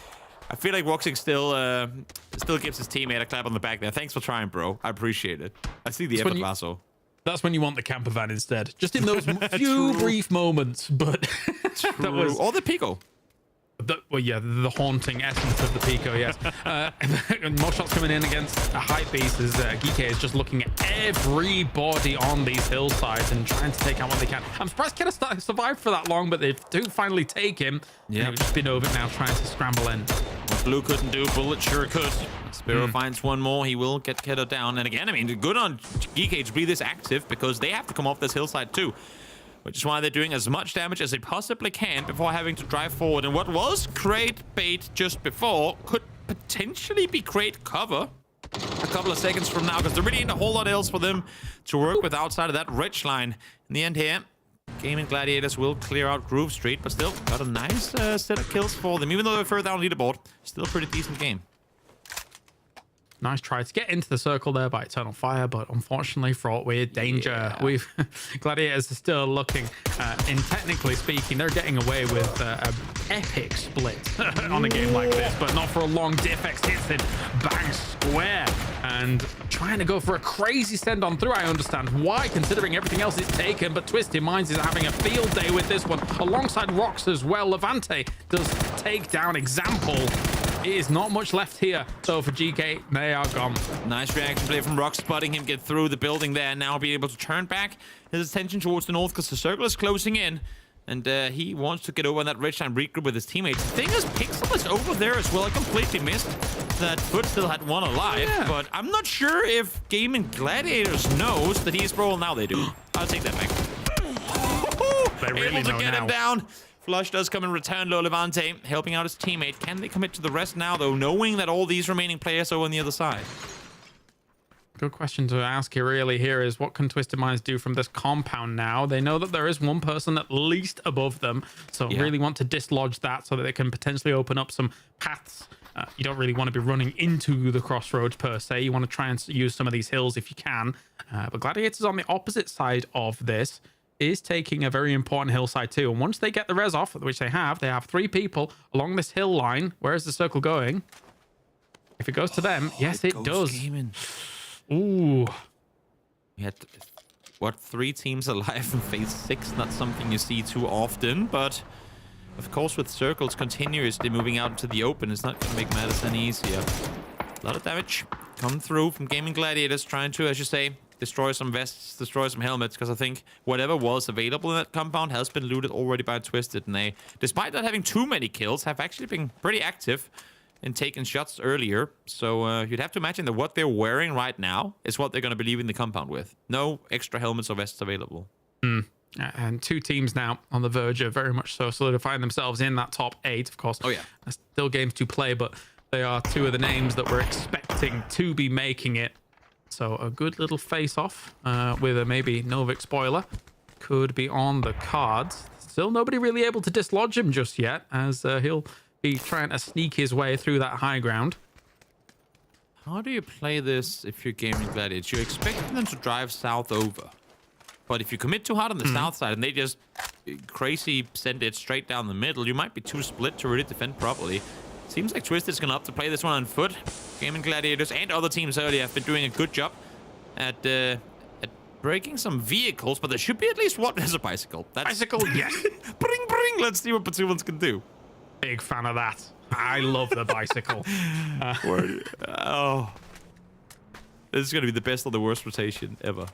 I feel like Roxic still gives his teammate a clap on the back there. Thanks for trying, bro. I appreciate it. I see the effort, Vaso. That's when you want the camper van instead. Just in those few brief moments, but that was... Or the Pico. Well, yeah, the haunting essence of the Pico, yes. More shots coming in against a hype beast as Geeky is just looking at everybody on these hillsides and trying to take out what they can. I'm surprised Kena survived for that long, but they do finally take him. Yeah, he's just been over now trying to scramble in. What Blue couldn't do, Bullet sure could. Spiro finds one more. He will get Keto down. And again, I mean, good on Geeky to be this active because they have to come off this hillside too. Which is why they're doing as much damage as they possibly can before having to drive forward. And what was great bait just before could potentially be great cover a couple of seconds from now, because there really ain't a whole lot else for them to work with outside of that ridge line. In the end here, Gaming Gladiators will clear out Groove Street, but still got a nice set of kills for them. Even though they're further down leaderboard, still a pretty decent game. Nice try to get into the circle there by Eternal Fire, but unfortunately fraught with danger. Yeah. Gladiators are still looking, in technically speaking, they're getting away with an epic split on a game like this, but not for a long. Diffx hits it bang square and trying to go for a crazy send on through. I understand why, considering everything else is taken, but Twisted Minds is having a field day with this one alongside Rox as well. Levante does take down Example. It is not much left here, so for GK, they are gone. Nice reaction play from Rock, spotting him get through the building there, and now be able to turn back his attention towards the north because the circle is closing in, and he wants to get over on that ridge and regroup with his teammates. The thing is, Pixel is over there as well. I completely missed that Foot still had one alive, but I'm not sure if Gaming Gladiators knows that he's pro. Now they do. I'll take that back. They really able to know get now. him down. Flush does come in return, low Levante, helping out his teammate. Can they commit to the rest now, though, knowing that all these remaining players are on the other side? Good question to ask here really here is, what can Twisted Minds do from this compound now? They know that there is one person at least above them, so really want to dislodge that so that they can potentially open up some paths. You don't really want to be running into the crossroads per se. You want to try and use some of these hills if you can. But Gladiators on the opposite side of this is taking a very important hillside too. And once they get the res off, which they have 3 people along this hill line. Where is the circle going? If it goes to them, yes, it does. Gaming. Ooh. We had, what, 3 teams alive in phase 6? Not something you see too often, but of course with circles continuously moving out into the open, it's not going to make matters any easier. A lot of damage come through from Gaming Gladiators, trying to, as you say, destroy some vests, destroy some helmets, because I think whatever was available in that compound has been looted already by Twisted, and they, despite not having too many kills, have actually been pretty active in taking shots earlier. So you'd have to imagine that what they're wearing right now is what they're going to be leaving the compound with. No extra helmets or vests available. And 2 teams now on the verge of very much so solidifying themselves in that top 8, of course. Oh yeah, there's still games to play, but they are 2 of the names that we're expecting to be making it. So a good little face-off with a maybe Novik spoiler could be on the cards. Still nobody really able to dislodge him just yet, as he'll be trying to sneak his way through that high ground. How do you play this if you're Gaming Gladiators? You're expecting them to drive south over. But if you commit too hard on the south side and they just crazy send it straight down the middle, you might be too split to really defend properly. Seems like Twisted's going to have to play this one on foot. Gaming Gladiators and other teams earlier have been doing a good job at breaking some vehicles, but there should be at least one. There's a bicycle. Bicycle, yes. Bring. Let's see what Batsuans can do. Big fan of that. I love the bicycle. Oh. This is going to be the best or the worst rotation ever.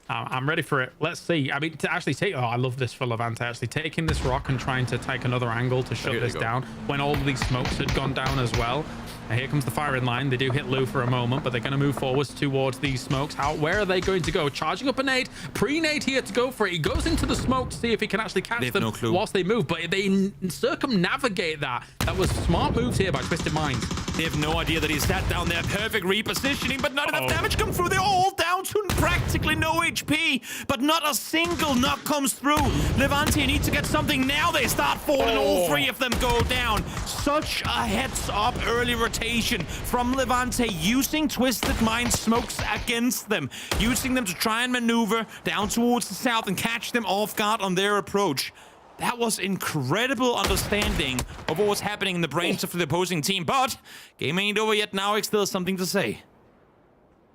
I'm ready for it. Let's see. I mean, to actually take... Oh, I love this for Levante. Actually taking this rock and trying to take another angle to shut this down when all of these smokes had gone down as well. And here comes the firing line. They do hit Lou for a moment, but they're going to move forwards towards these smokes. Where are they going to go? Charging up a nade. Pre-nade here to go for it. He goes into the smoke to see if he can actually catch them whilst they move, but they circumnavigate that. That was smart moves here by Twisted Minds. They have no idea that he's sat down there. Perfect repositioning, but not enough damage come through. They're all down to practically no HP, but not a single knock comes through. Levante need to get something now. They start falling. All 3 of them go down. Such a heads-up early rotation from Levante, using Twisted Mind smokes against them, using them to try and maneuver down towards the south and catch them off guard on their approach. That was incredible understanding of what was happening in the brains of the opposing team. But game ain't over yet now. It's still something to say.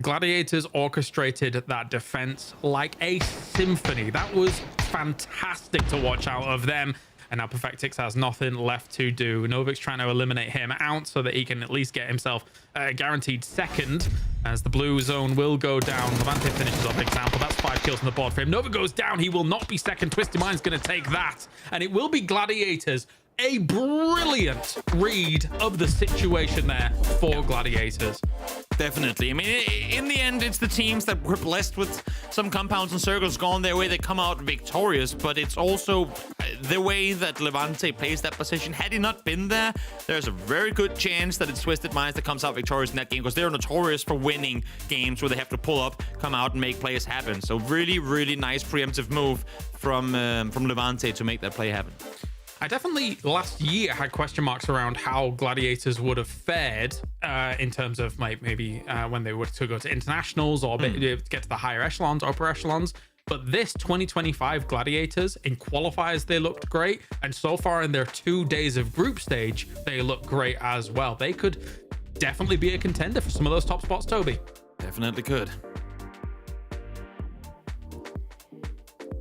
Gladiators orchestrated that defense like a symphony. That was fantastic to watch out of them. And now Perfectix has nothing left to do. Novik's trying to eliminate him out so that he can at least get himself guaranteed second, as the blue zone will go down. Levante finishes off example. That's 5 kills on the board for him. Novik goes down. He will not be second. Twisted Mind's going to take that. And it will be Gladiators. A brilliant read of the situation there for Gladiators. Definitely. I mean, in the end, it's the teams that were blessed with some compounds and circles gone their way that come out victorious, but it's also the way that Levante plays that position. Had he not been there, there's a very good chance that it's Twisted Minds that comes out victorious in that game, because they're notorious for winning games where they have to pull up, come out, and make plays happen. So really, really nice preemptive move from Levante to make that play happen. I definitely last year had question marks around how Gladiators would have fared in terms of maybe when they were to go to internationals or get to the higher echelons, upper echelons. But this 2025 Gladiators in qualifiers, they looked great. And so far in their 2 days of group stage, they look great as well. They could definitely be a contender for some of those top spots, Toby. Definitely could.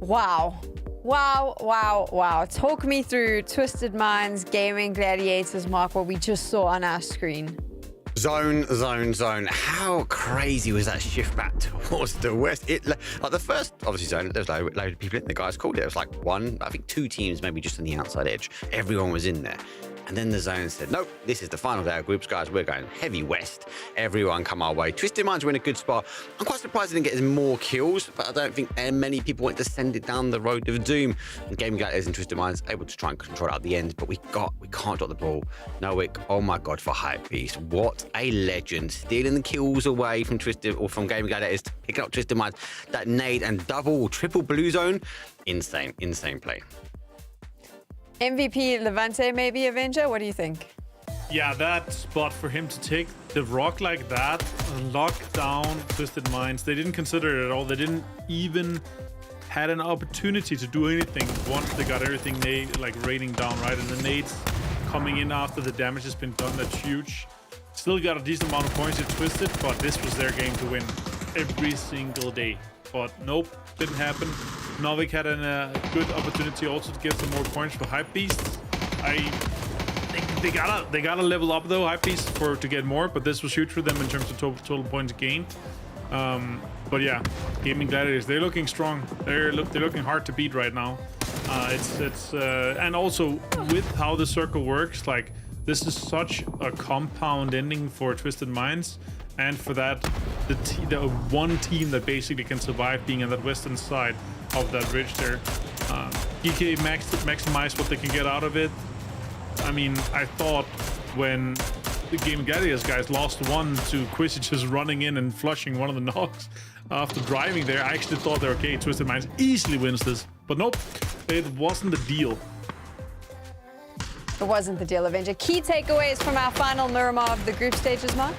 Wow. Wow, wow, wow. Talk me through Twisted Minds Gaming Gladiators, Mark, what we just saw on our screen. Zone. How crazy was that shift back towards the west? Like the first, obviously, zone, there was a load of people in. The guys called it. It was like I think 2 teams, maybe just on the outside edge. Everyone was in there. And then the zone said, nope, this is the final day of groups, guys. We're going heavy west. Everyone come our way. Twisted Minds were in a good spot. I'm quite surprised they didn't get more kills, but I don't think many people want to send it down the road of doom. And Gaming Gladiators and Twisted Minds able to try and control it at the end, but we can't drop the ball. Nowick, oh my God, for Hypebeast. What a legend. Stealing the kills away from Gaming Gladiators, picking up Twisted Minds. That nade and triple blue zone. Insane play. MVP Levante, maybe Avenger? What do you think? Yeah, that spot for him to take the rock like that, lock down Twisted Minds, they didn't consider it at all. They didn't even had an opportunity to do anything once they got everything raining down, right? And the nades coming in after the damage has been done, that's huge. Still got a decent amount of points to Twisted, but this was their game to win every single day. But nope, didn't happen. Novik had a good opportunity also to get some more points for Hypebeast. They gotta level up though, Hypebeast, to get more, but this was huge for them in terms of total points gained. But yeah, Gaming Gladiators, they're looking strong. They're looking hard to beat right now. And also with how the circle works, like this is such a compound ending for Twisted Minds. And for that, the one team that basically can survive being on that western side of that ridge there. DK maximize what they can get out of it. I mean, I thought when the Gaming Gladiators guys lost one to Quizzy just running in and flushing one of the knocks after driving there, I actually thought they're okay. Twisted Minds easily wins this. But nope, it wasn't the deal. It wasn't the deal, Avenger. Key takeaways from our final Miramar of the group stages, Mark?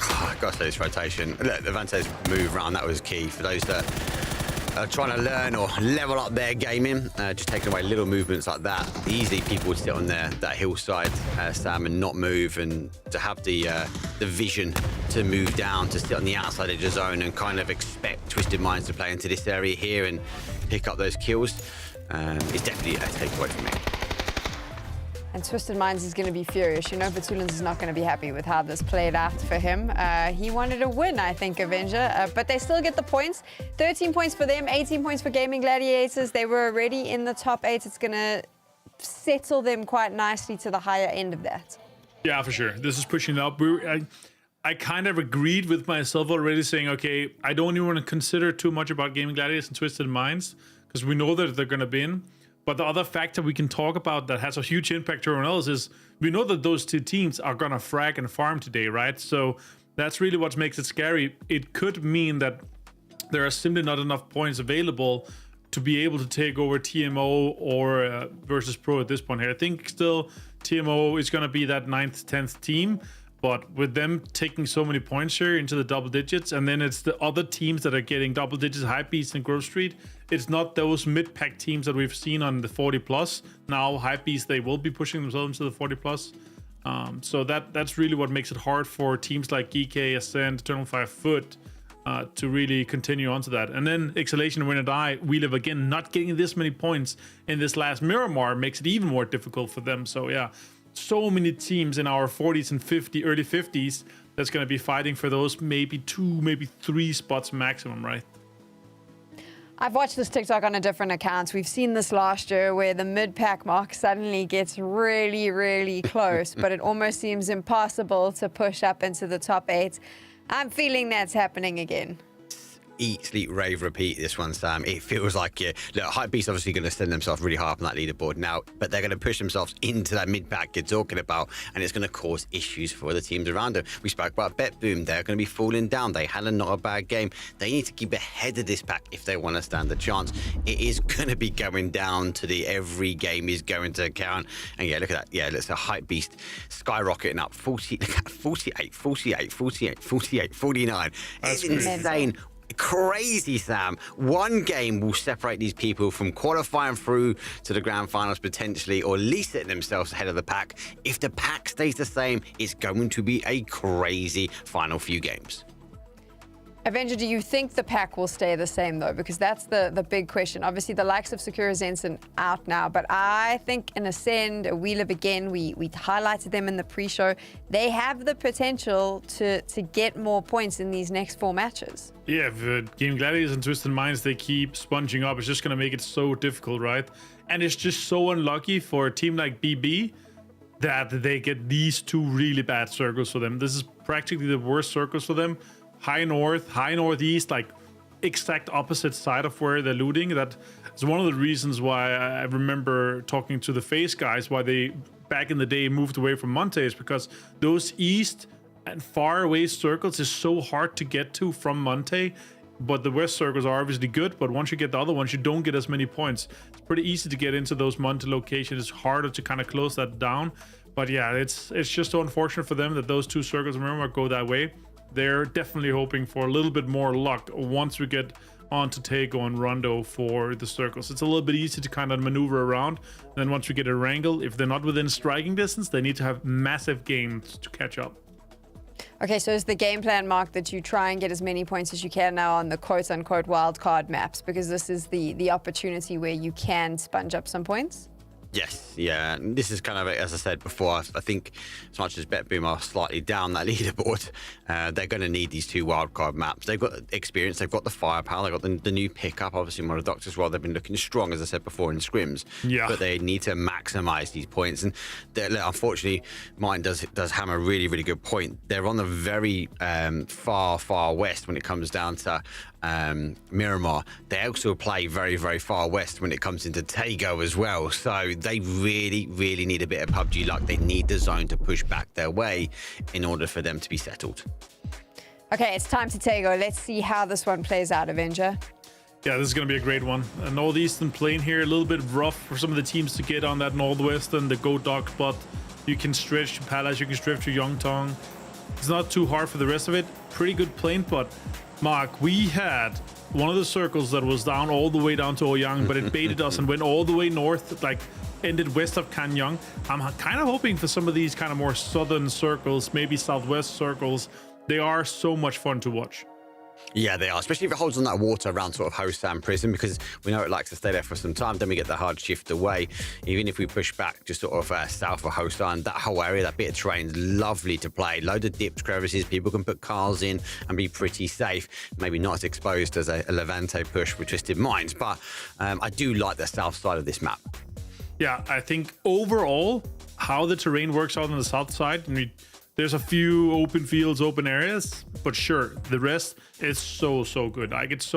Oh, gotta say, this rotation. Look, Levante's move around, that was key for those that are trying to learn or level up their gaming. Just taking away little movements like that. Easily people would sit on that hillside, Sam, and not move, and to have the vision to move down, to sit on the outside edge of the zone and kind of expect Twisted Minds to play into this area here and pick up those kills is definitely a takeaway for me. And Twisted Minds is going to be furious. You know, Betulins is not going to be happy with how this played out for him. He wanted a win, I think, Avenger. But they still get the points. 13 points for them, 18 points for Gaming Gladiators. They were already in the top 8. It's going to settle them quite nicely to the higher end of that. Yeah, for sure. This is pushing up. I kind of agreed with myself already, saying, okay, I don't even want to consider too much about Gaming Gladiators and Twisted Minds, because we know that they're going to win. But the other factor we can talk about that has a huge impact to everyone else is we know that those two teams are going to frag and farm today, right? So that's really what makes it scary. It could mean that there are simply not enough points available to be able to take over TMO or versus Pro at this point here. I think still TMO is going to be that 9th, 10th team. But with them taking so many points here into the double digits, and then it's the other teams that are getting double digits, Hypebeast and Grove Street. It's not those mid-pack teams that we've seen on the 40+. Now Hypebeast, they will be pushing themselves into the 40+. So that's really what makes it hard for teams like GK, Ascent, Eternal Fire, Foot to really continue onto that. And then Exhalation, Win or Die, We Live Again, not getting this many points in this last Miramar makes it even more difficult for them. So yeah, so many teams in our 40s and early 50s that's going to be fighting for those maybe 2, maybe 3 spots maximum, right? I've watched this TikTok on a different account. We've seen this last year where the mid-pack mark suddenly gets really, really close, but it almost seems impossible to push up into the top 8. I'm feeling that's happening again. Eat, sleep, rave, repeat this one, Sam. It feels like, look, Hypebeast obviously going to send themselves really hard on that leaderboard now, but they're going to push themselves into that mid-pack you're talking about, and it's going to cause issues for the teams around them. We spoke about BetBoom. They're going to be falling down. They had not a bad game. They need to keep ahead of this pack if they want to stand a chance. It is going to be going down to the every game is going to count. And yeah, look at that. Yeah, let's a Hypebeast skyrocketing up 48, 49. It's insane. Crazy, Sam. One game will separate these people from qualifying through to the grand finals potentially, or at least setting themselves ahead of the pack. If the pack stays the same, it's going to be a crazy final few games. Avenger, do you think the pack will stay the same, though? Because that's the big question. Obviously, the likes of Sakura Zenson out now, but I think in Ascend, We Live Again, we highlighted them in the pre-show. They have the potential to get more points in these next 4 matches. Yeah, if Game Gladiators and Twisted Minds, they keep sponging up, it's just going to make it so difficult, right? And it's just so unlucky for a team like BB that they get these 2 really bad circles for them. This is practically the worst circles for them. High north, high northeast, like exact opposite side of where they're looting. That is one of the reasons why I remember talking to the FaZe guys, why they back in the day moved away from Monte, is because those east and far away circles is so hard to get to from Monte. But the west circles are obviously good, but once you get the other ones, you don't get as many points. It's pretty easy to get into those Monte locations. It's harder to kind of close that down. But yeah, it's just so unfortunate for them that those 2 circles, remember, go that way. They're definitely hoping for a little bit more luck once we get onto Tego and Rondo for the circles. It's a little bit easy to kind of maneuver around. Then once we get a wrangle, if they're not within striking distance, they need to have massive games to catch up. Okay, so is the game plan, Mark, that you try and get as many points as you can now on the quote-unquote wildcard maps? Because this is the opportunity where you can sponge up some points? Yes, yeah. And this is kind of, as I said before, I think as much as BetBoom are slightly down that leaderboard, they're going to need these 2 wildcard maps. They've got experience, they've got the firepower, they've got the new pickup, obviously Modern Doctors as well. They've been looking strong, as I said before, in scrims. Yeah. But they need to maximize these points. And unfortunately, Martin does hammer a really, really good point. They're on the very far west when it comes down to Miramar. They also play very, very far west when it comes into Tego as well. So they really, really need a bit of PUBG luck. They need the zone to push back their way in order for them to be settled. Okay, it's time to Tego. Let's see how this one plays out, Avenger. Yeah, this is going to be a great one. A northeastern plane here, a little bit rough for some of the teams to get on that northwestern, the Goat Dog spot. You can stretch to Palace, you can stretch to Yongtong. It's not too hard for the rest of it. Pretty good plane, but Mark, we had one of the circles that was down all the way down to Ouyang, but it baited us and went all the way north, like ended west of Kanyang. I'm kind of hoping for some of these kind of more southern circles, maybe southwest circles. They are so much fun to watch. Yeah, they are, especially if it holds on that water around sort of Hosam Prison, because we know it likes to stay there for some time. Then we get the hard shift away. Even if we push back just sort of south of Hosam, that whole area, that bit of terrain is lovely to play. Load of dips, crevices, people can put cars in and be pretty safe. Maybe not as exposed as a Levante push with Twisted Minds, but I do like the south side of this map. Yeah, I think overall, how the terrain works out on the south side, there's a few open fields, open areas, but sure, the rest is so good. Like, it's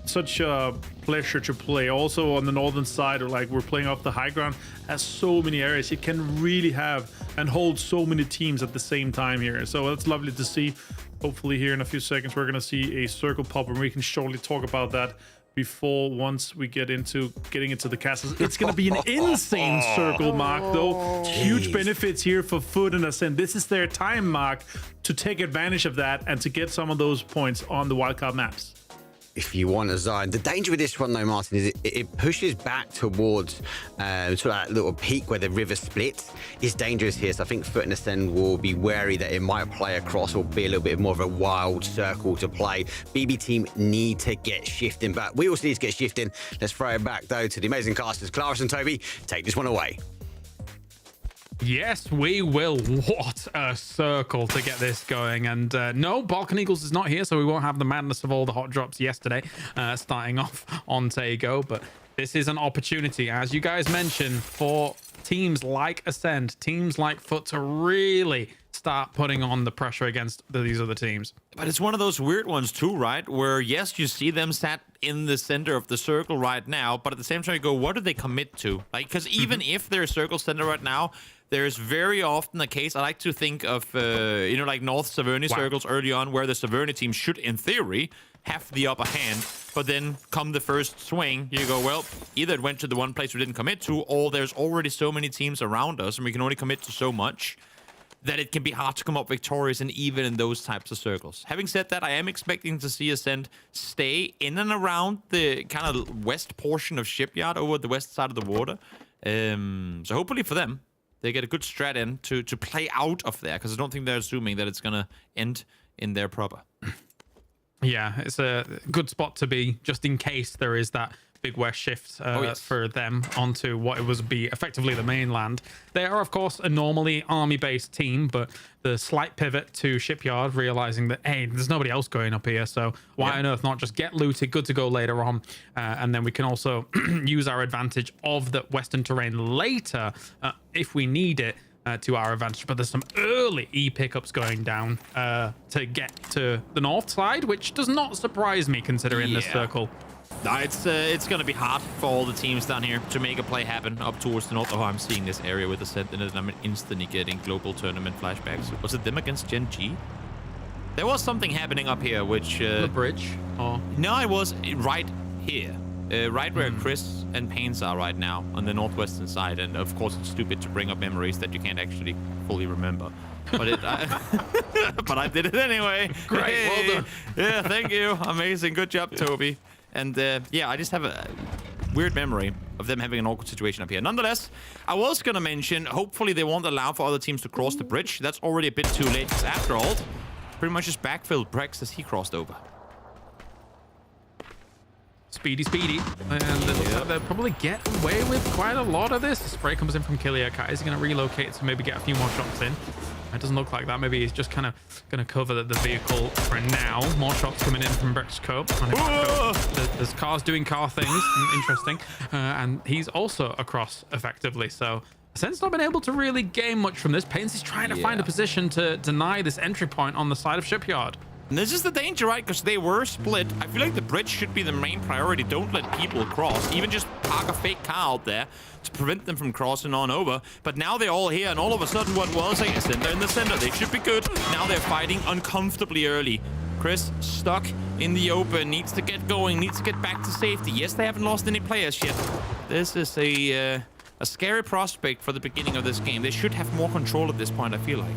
such a pleasure to play. Also on the northern side, or like we're playing off the high ground, has so many areas. It can really have and hold so many teams at the same time here. So that's lovely to see. Hopefully here in a few seconds, we're going to see a circle pop and we can shortly talk about that. before once we get into getting into the castles. It's going to be an insane circle, Mark, though. Huge benefits here for Foot and Ascent. This is their time, Mark, to take advantage of that and to get some of those points on the wildcard maps. If you want a zone. The danger with this one, though, Martin, is it pushes back towards sort of that little peak where the river splits. Is dangerous here, so I think Foot and Ascend will be wary that it might play across or be a little bit more of a wild circle to play. BB team need to get shifting, but we also need to get shifting. Let's throw it back, though, to the amazing casters. Claris and Toby, take this one away. Yes, we will. What a circle to get this going. And no, Balkan Eagles is not here, so we won't have the madness of all the hot drops yesterday starting off on Tago. But this is an opportunity, as you guys mentioned, for teams like Ascend, teams like Foot to really start putting on the pressure against these other teams. But it's one of those weird ones too, right? Where, yes, you see them sat in the center of the circle right now, but at the same time you go, what do they commit to? Like, because even if they're circle center right now, there's very often a case, I like to think of, like North Saverny circles early on, where the Saverny team should, in theory, have the upper hand. But then come the first swing, you go, well, either it went to the one place we didn't commit to, or there's already so many teams around us, and we can only commit to so much, that it can be hard to come up victorious, and even in those types of circles. Having said that, I am expecting to see Ascend stay in and around the kind of west portion of Shipyard, over the west side of the water. So hopefully for them, they get a good strat in to play out of there, because I don't think they're assuming that it's going to end in there proper. Yeah, it's a good spot to be, just in case there is that big west shift for them onto what it was be effectively the mainland. They are, of course, a normally army-based team, but the slight pivot to Shipyard, realizing that, hey, there's nobody else going up here, so why on earth not just get looted, good to go later on, and then we can also use our advantage of the western terrain later if we need it to our advantage. But there's some early E-pickups going down to get to the north side, which does not surprise me considering this circle. No, it's going to be hard for all the teams down here to make a play happen up towards the north. Oh, I'm seeing this area with the Sentinel, and I'm instantly getting global tournament flashbacks. Was it them against Gen G? There was something happening up here, which... the bridge? Oh. No, it was right here. Right where Chris and Pains are right now, on the northwestern side. And, of course, it's stupid to bring up memories that you can't actually fully remember. But but I did it anyway. Great, hey. well done. Yeah, thank you. Amazing. Good job, Toby. And yeah, I just have a weird memory of them having an awkward situation up here. Nonetheless, I was going to mention, hopefully they won't allow for other teams to cross the bridge. That's already a bit too late, because after all, pretty much just backfilled Brex as he crossed over. Speedy. And it looks like they'll probably get away with quite a lot of this. The spray comes in from Kiliaka. Is he going to relocate to maybe get a few more shots in? It doesn't look like that. Maybe he's just kind of going to cover the vehicle for now. More shots coming in from Brexco. There's cars doing car things. Interesting. And he's also across effectively. So Ascend's not been able to really gain much from this. Pains is trying to find a position to deny this entry point on the side of Shipyard. And this is the danger, right? Because they were split. I feel like the bridge should be the main priority. Don't let people cross. Even just park a fake car out there to prevent them from crossing on over. But now they're all here, and all of a sudden, what was a center in the center? They should be good. Now they're fighting uncomfortably early. Chris, stuck in the open, needs to get going, needs to get back to safety. Yes, they haven't lost any players yet. This is a scary prospect for the beginning of this game. They should have more control at this point, I feel like.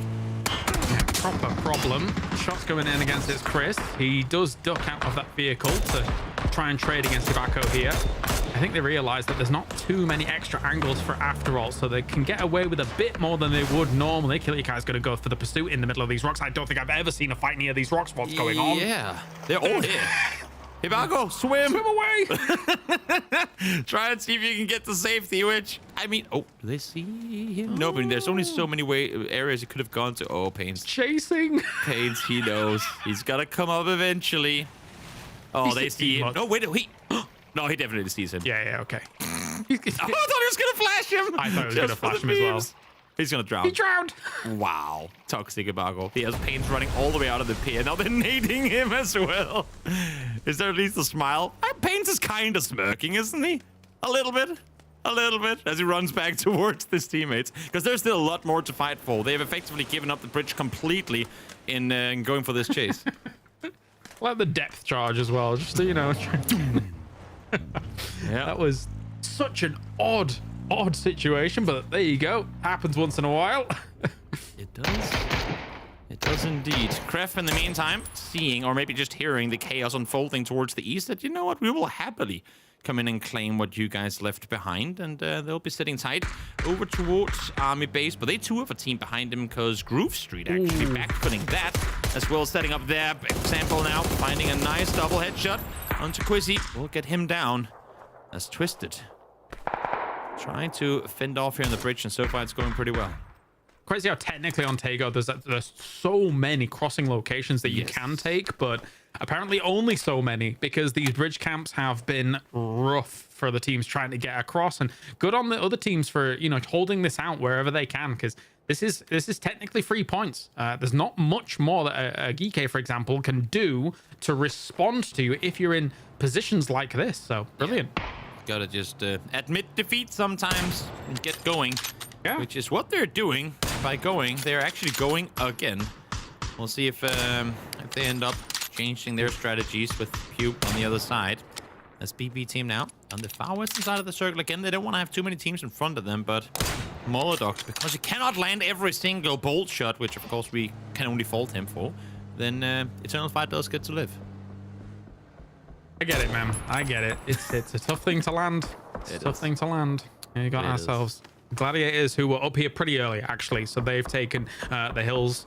Proper problem. Shots going in against his Chris. He does duck out of that vehicle to try and trade against Ibako here. I think they realize that there's not too many extra angles for after all, so they can get away with a bit more than they would normally. Kiliakai's going to go for the pursuit in the middle of these rocks. I don't think I've ever seen a fight near these rocks. What's going on? Yeah, they're all here. Ibako, swim away. Try and see if you can get to safety, which, I mean, do they see him? No, but there's only so many areas he could have gone to. Oh, Pains. Chasing. Pains, he knows. He's got to come up eventually. Oh, they see him. No, wait, no, he definitely sees him. Yeah, okay. I thought he was going to flash him. I thought he was going to flash him as well. He's going to drown. He drowned. Wow. Toxic Ibako. He has Pains running all the way out of the pier. Now they're nading him as well. Is there at least a smile? Pains is kind of smirking, isn't he? A little bit. As he runs back towards his teammates. Because there's still a lot more to fight for. They have effectively given up the bridge completely in going for this chase. Like the depth charge as well. Just, you know. Yeah. That was such an odd situation, but there you go. Happens once in a while. It does. It does indeed. Krafton, in the meantime, seeing or maybe just hearing the chaos unfolding towards the east, that, you know what, we will happily come in and claim what you guys left behind, and they'll be sitting tight over towards Army Base, but they too have a team behind him because Groove Street actually backfilling that, as well as setting up their example now, finding a nice double headshot onto Quizzy. We'll get him down as Twisted trying to fend off here on the bridge, and so far it's going pretty well. Crazy how technically on Tego there's so many crossing locations that you can take, but apparently only so many, because these bridge camps have been rough for the teams trying to get across, and good on the other teams for, you know, holding this out wherever they can, because this is technically 3 points. There's not much more that a Geeke, for example, can do to respond to you if you're in positions like this. So brilliant. Gotta just admit defeat sometimes and get going. Yeah. Which is what they're doing by going. They're actually going again. We'll see if they end up changing their strategies with Pube on the other side. That's BB team now on the far western side of the circle. Again, they don't want to have too many teams in front of them, but Molodok, because he cannot land every single bolt shot, which of course we can only fault him for, then Eternal Fight does get to live. I get it, man. I get it. It's a tough thing to land. It's a tough thing to land. Here you got ourselves Gladiators, who were up here pretty early, actually. So they've taken the hills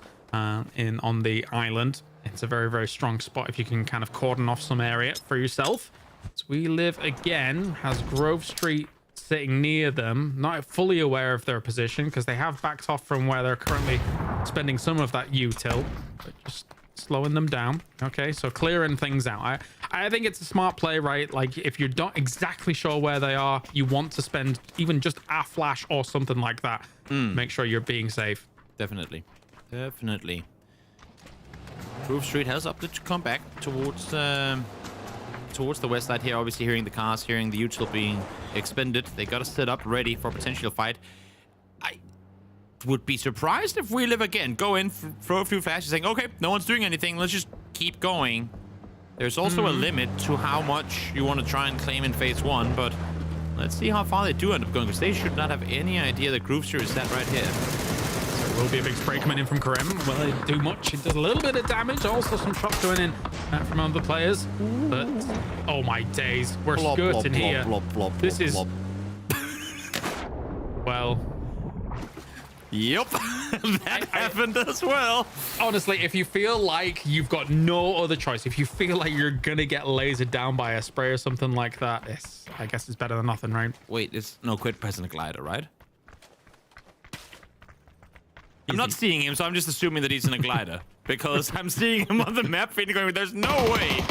in on the island. It's a very, very strong spot if you can kind of cordon off some area for yourself. So we live again, has Grove Street sitting near them, not fully aware of their position because they have backed off from where they're currently spending some of that util, but just slowing them down. Okay, so clearing things out. I think it's a smart play, right? Like, if you're not exactly sure where they are, you want to spend even just a flash or something like that. Make sure you're being safe. Definitely. Grove Street has opted to come back towards the west side here. Obviously hearing the cars, hearing the util being expended. They got to set up ready for a potential fight. I would be surprised if we live again. Go in, throw a few flashes, saying, okay, no one's doing anything. Let's just keep going. There's also a limit to how much you want to try and claim in phase one, but let's see how far they do end up going, because they should not have any idea that Grove Street is that right here. There will be a big spray coming in from Karem. Will it do much? It does a little bit of damage. Also some shots going in from other players. But, oh my days. We're skirting here. This is... Well... Yep, that happened as well. Honestly, if you feel like you've got no other choice, if you feel like you're going to get lasered down by a spray or something like that, I guess it's better than nothing, right? Wait, it's no quit pressing a glider, right? I'm not seeing him, so I'm just assuming that he's in a glider because I'm seeing him on the map and going, there's no way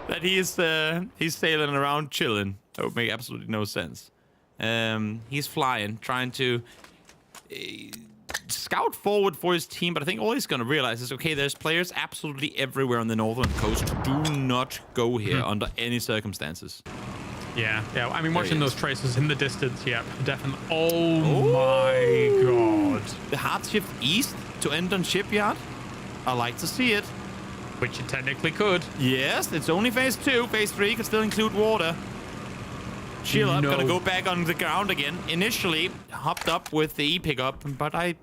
that he's sailing around chilling. That would make absolutely no sense. He's flying, trying to scout forward for his team, but I think all he's going to realize is, okay, there's players absolutely everywhere on the northern coast. Do not go here under any circumstances. Yeah. I mean, watching those tracers in the distance, yeah, definitely. Oh my god. The hard shift east to end on Shipyard. I like to see it. Which it technically could. Yes, it's only phase 2. Phase 3 can still include water. Chill up, gonna go back on the ground again. Initially, hopped up with the E pickup, but I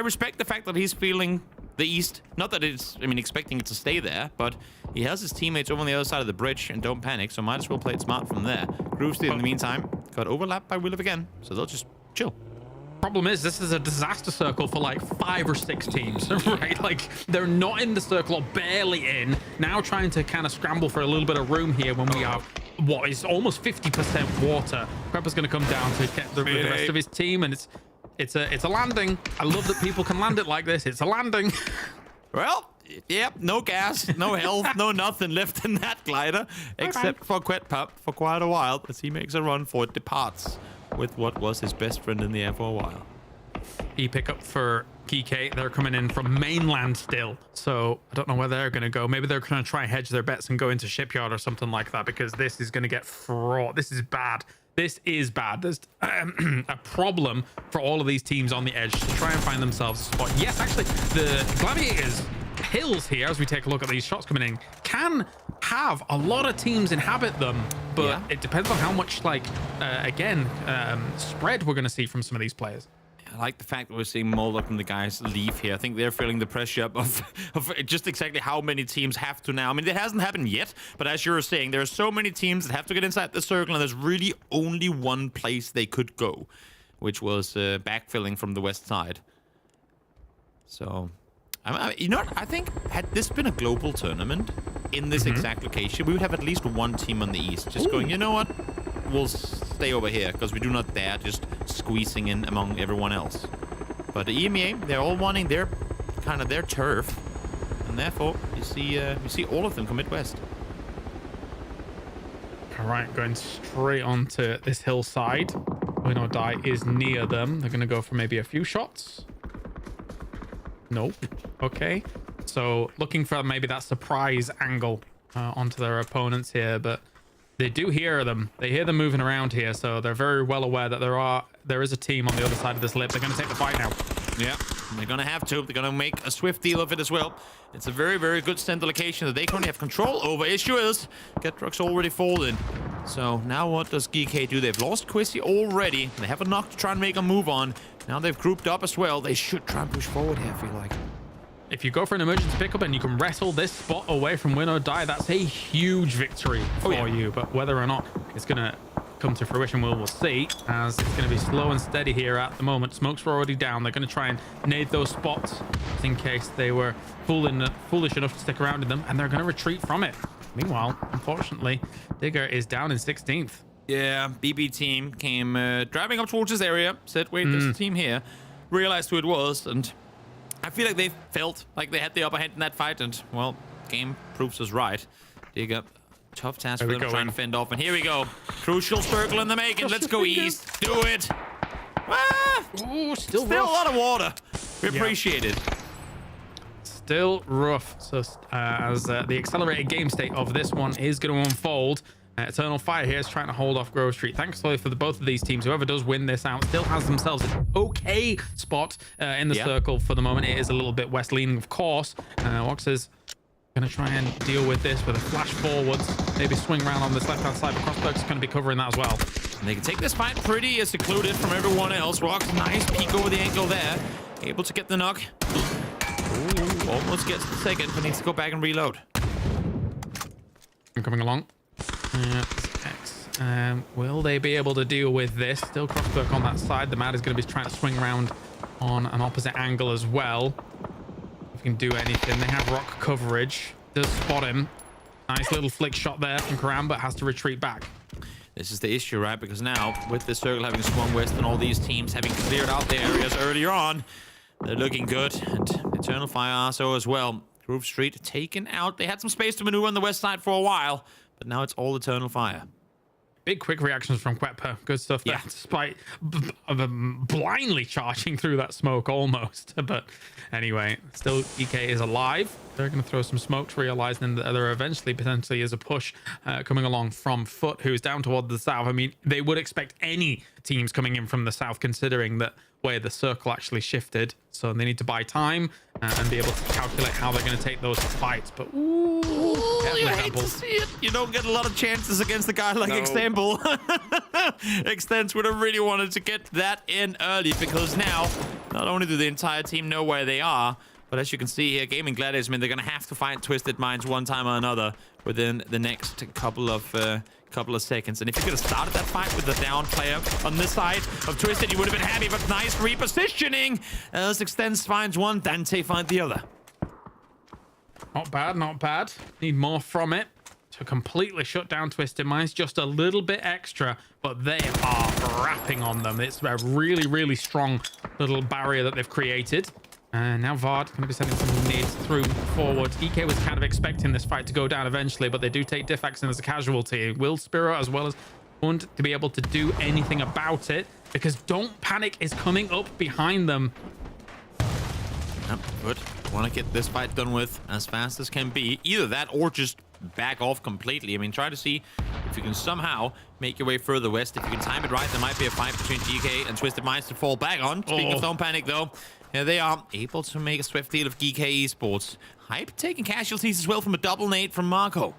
respect the fact that he's feeling the east. Not that it's, I mean, expecting it to stay there, but he has his teammates over on the other side of the bridge and don't panic, so might as well play it smart from there. Groove Street, in the meantime, got overlapped by Williv again, so they'll just chill. Problem is, this is a disaster circle for like 5 or 6 teams, right? Like, they're not in the circle or barely in. Now trying to kind of scramble for a little bit of room here when we have what is almost 50% water. Prepper's going to come down to get the rest of his team, and it's a landing. I love that people can land it like this. It's a landing. Well, yep, no gas, no health, no nothing left in that glider, except for Quetpup for quite a while as he makes a run for it, departs with what was his best friend in the air for a while. E-pickup for Geeke. They're coming in from mainland still, so I don't know where they're going to go. Maybe they're going to try and hedge their bets and go into Shipyard or something like that, because this is going to get fraught. This is bad. This is bad. There's a problem for all of these teams on the edge to try and find themselves a spot. Yes, actually, the Gladiators hills here, as we take a look at these shots coming in, can have a lot of teams inhabit them, but Yeah. it depends on how much, like, spread we're going to see from some of these players. I like the fact that we're seeing Moldok and the guys leave here. I think they're feeling the pressure of just exactly how many teams have to now. I mean, it hasn't happened yet, but as you were saying, there are so many teams that have to get inside the circle, and there's really only one place they could go, which was backfilling from the west side. So, you know what? I think had this been a global tournament in this exact location, we would have at least one team on the east just going, you know what? We'll stay over here because we do not dare just squeezing in among everyone else. But the EMEA, they're all wanting their kind of their turf, and therefore you see all of them commit west. All right, going straight onto this hillside. Win or Die is near them. They're going to go for maybe a few shots. Nope. Okay. So looking for maybe that surprise angle onto their opponents here, but they do hear them. They hear them moving around here, so they're very well aware that there is a team on the other side of this lip. They're going to take the fight now. Yeah, they're going to have to. They're going to make a swift deal of it as well. It's a very, very good center location that they currently have control over. Issue is, Getrock's already fallen. So now what does GK do? They've lost Quizzy already. They have a knock to try and make a move on. Now they've grouped up as well. They should try and push forward here, I feel like. If you go for an emergency pickup and you can wrestle this spot away from Win or Die, that's a huge victory for you. But whether or not it's going to come to fruition, we'll see, as it's going to be slow and steady here at the moment. Smokes were already down. They're going to try and nade those spots in case they were foolish enough to stick around in them, and they're going to retreat from it. Meanwhile, unfortunately, Digger is down in 16th. Yeah, BB team came driving up towards this area, said, wait, there's a team here, realized who it was, and I feel like they felt like they had the upper hand in that fight, and, well, game proves us right. Digger, tough task for them to try and fend off, and here we go. Crucial circle in the making. Let's go east. Do it. Ah! Ooh, still a rough. lot of water. We appreciate it. Still rough. So as the accelerated game state of this one is going to unfold, Eternal Fire here is trying to hold off Grove Street. Thankfully for both of these teams, whoever does win this out still has themselves an okay spot in the circle for the moment. It is a little bit west leaning, of course. Wox is going to try and deal with this with a flash forwards, maybe swing around on this left-hand side, but Crossberg's going to be covering that as well. And they can take this fight pretty secluded from everyone else. Wox, nice peek over the ankle there. Able to get the knock. Ooh, almost gets the second, but needs to go back and reload. I'm coming along. Will they be able to deal with this? Still Crossberg on that side. The Mad is going to be trying to swing around on an opposite angle as well. If you can do anything. They have rock coverage. Does spot him. Nice little flick shot there from Karam, but has to retreat back. This is the issue, right? Because now, with the circle having swung west and all these teams having cleared out their areas earlier on, they're looking good. And Eternal Fire RSO as well. Grove Street taken out. They had some space to maneuver on the west side for a while, but now it's all Eternal Fire. Big quick reactions from Quetpa. Good stuff there, despite blindly charging through that smoke almost. But anyway, still EK is alive. They're going to throw some smokes, realizing that there eventually potentially is a push coming along from Foot, who's down toward the south. I mean, they would expect any teams coming in from the south, considering that where the circle actually shifted. So they need to buy time and be able to calculate how they're going to take those fights. But ooh, you hate to see it. You don't get a lot of chances against a guy like Extemple. Extents would have really wanted to get that in early, because now not only do the entire team know where they are, but as you can see here, Gaming Gladiators, I mean, they're going to have to find Twisted Minds one time or another within the next couple of seconds. And if you could have started that fight with the down player on this side of Twisted, you would have been happy. But nice repositioning as Extends finds one, Dante finds the other. Not bad, not bad. Need more from it to completely shut down Twisted Minds. Just a little bit extra, but they are wrapping on them. It's a really, really strong little barrier that they've created. And now Vard going to be sending some nades through forward. EK was kind of expecting this fight to go down eventually, but they do take Diffax in as a casualty. Will Spiro as well as Hund to be able to do anything about it, because Don't Panic is coming up behind them. Yep, good. Want to get this fight done with as fast as can be. Either that or just back off completely. I mean, try to see if you can somehow make your way further west. If you can time it right, there might be a fight between GK and Twisted Minds to fall back on. Speaking of Don't Panic, though, here they are, able to make a swift deal of GK Esports. Hype taking casualties as well from a double nade from Marco.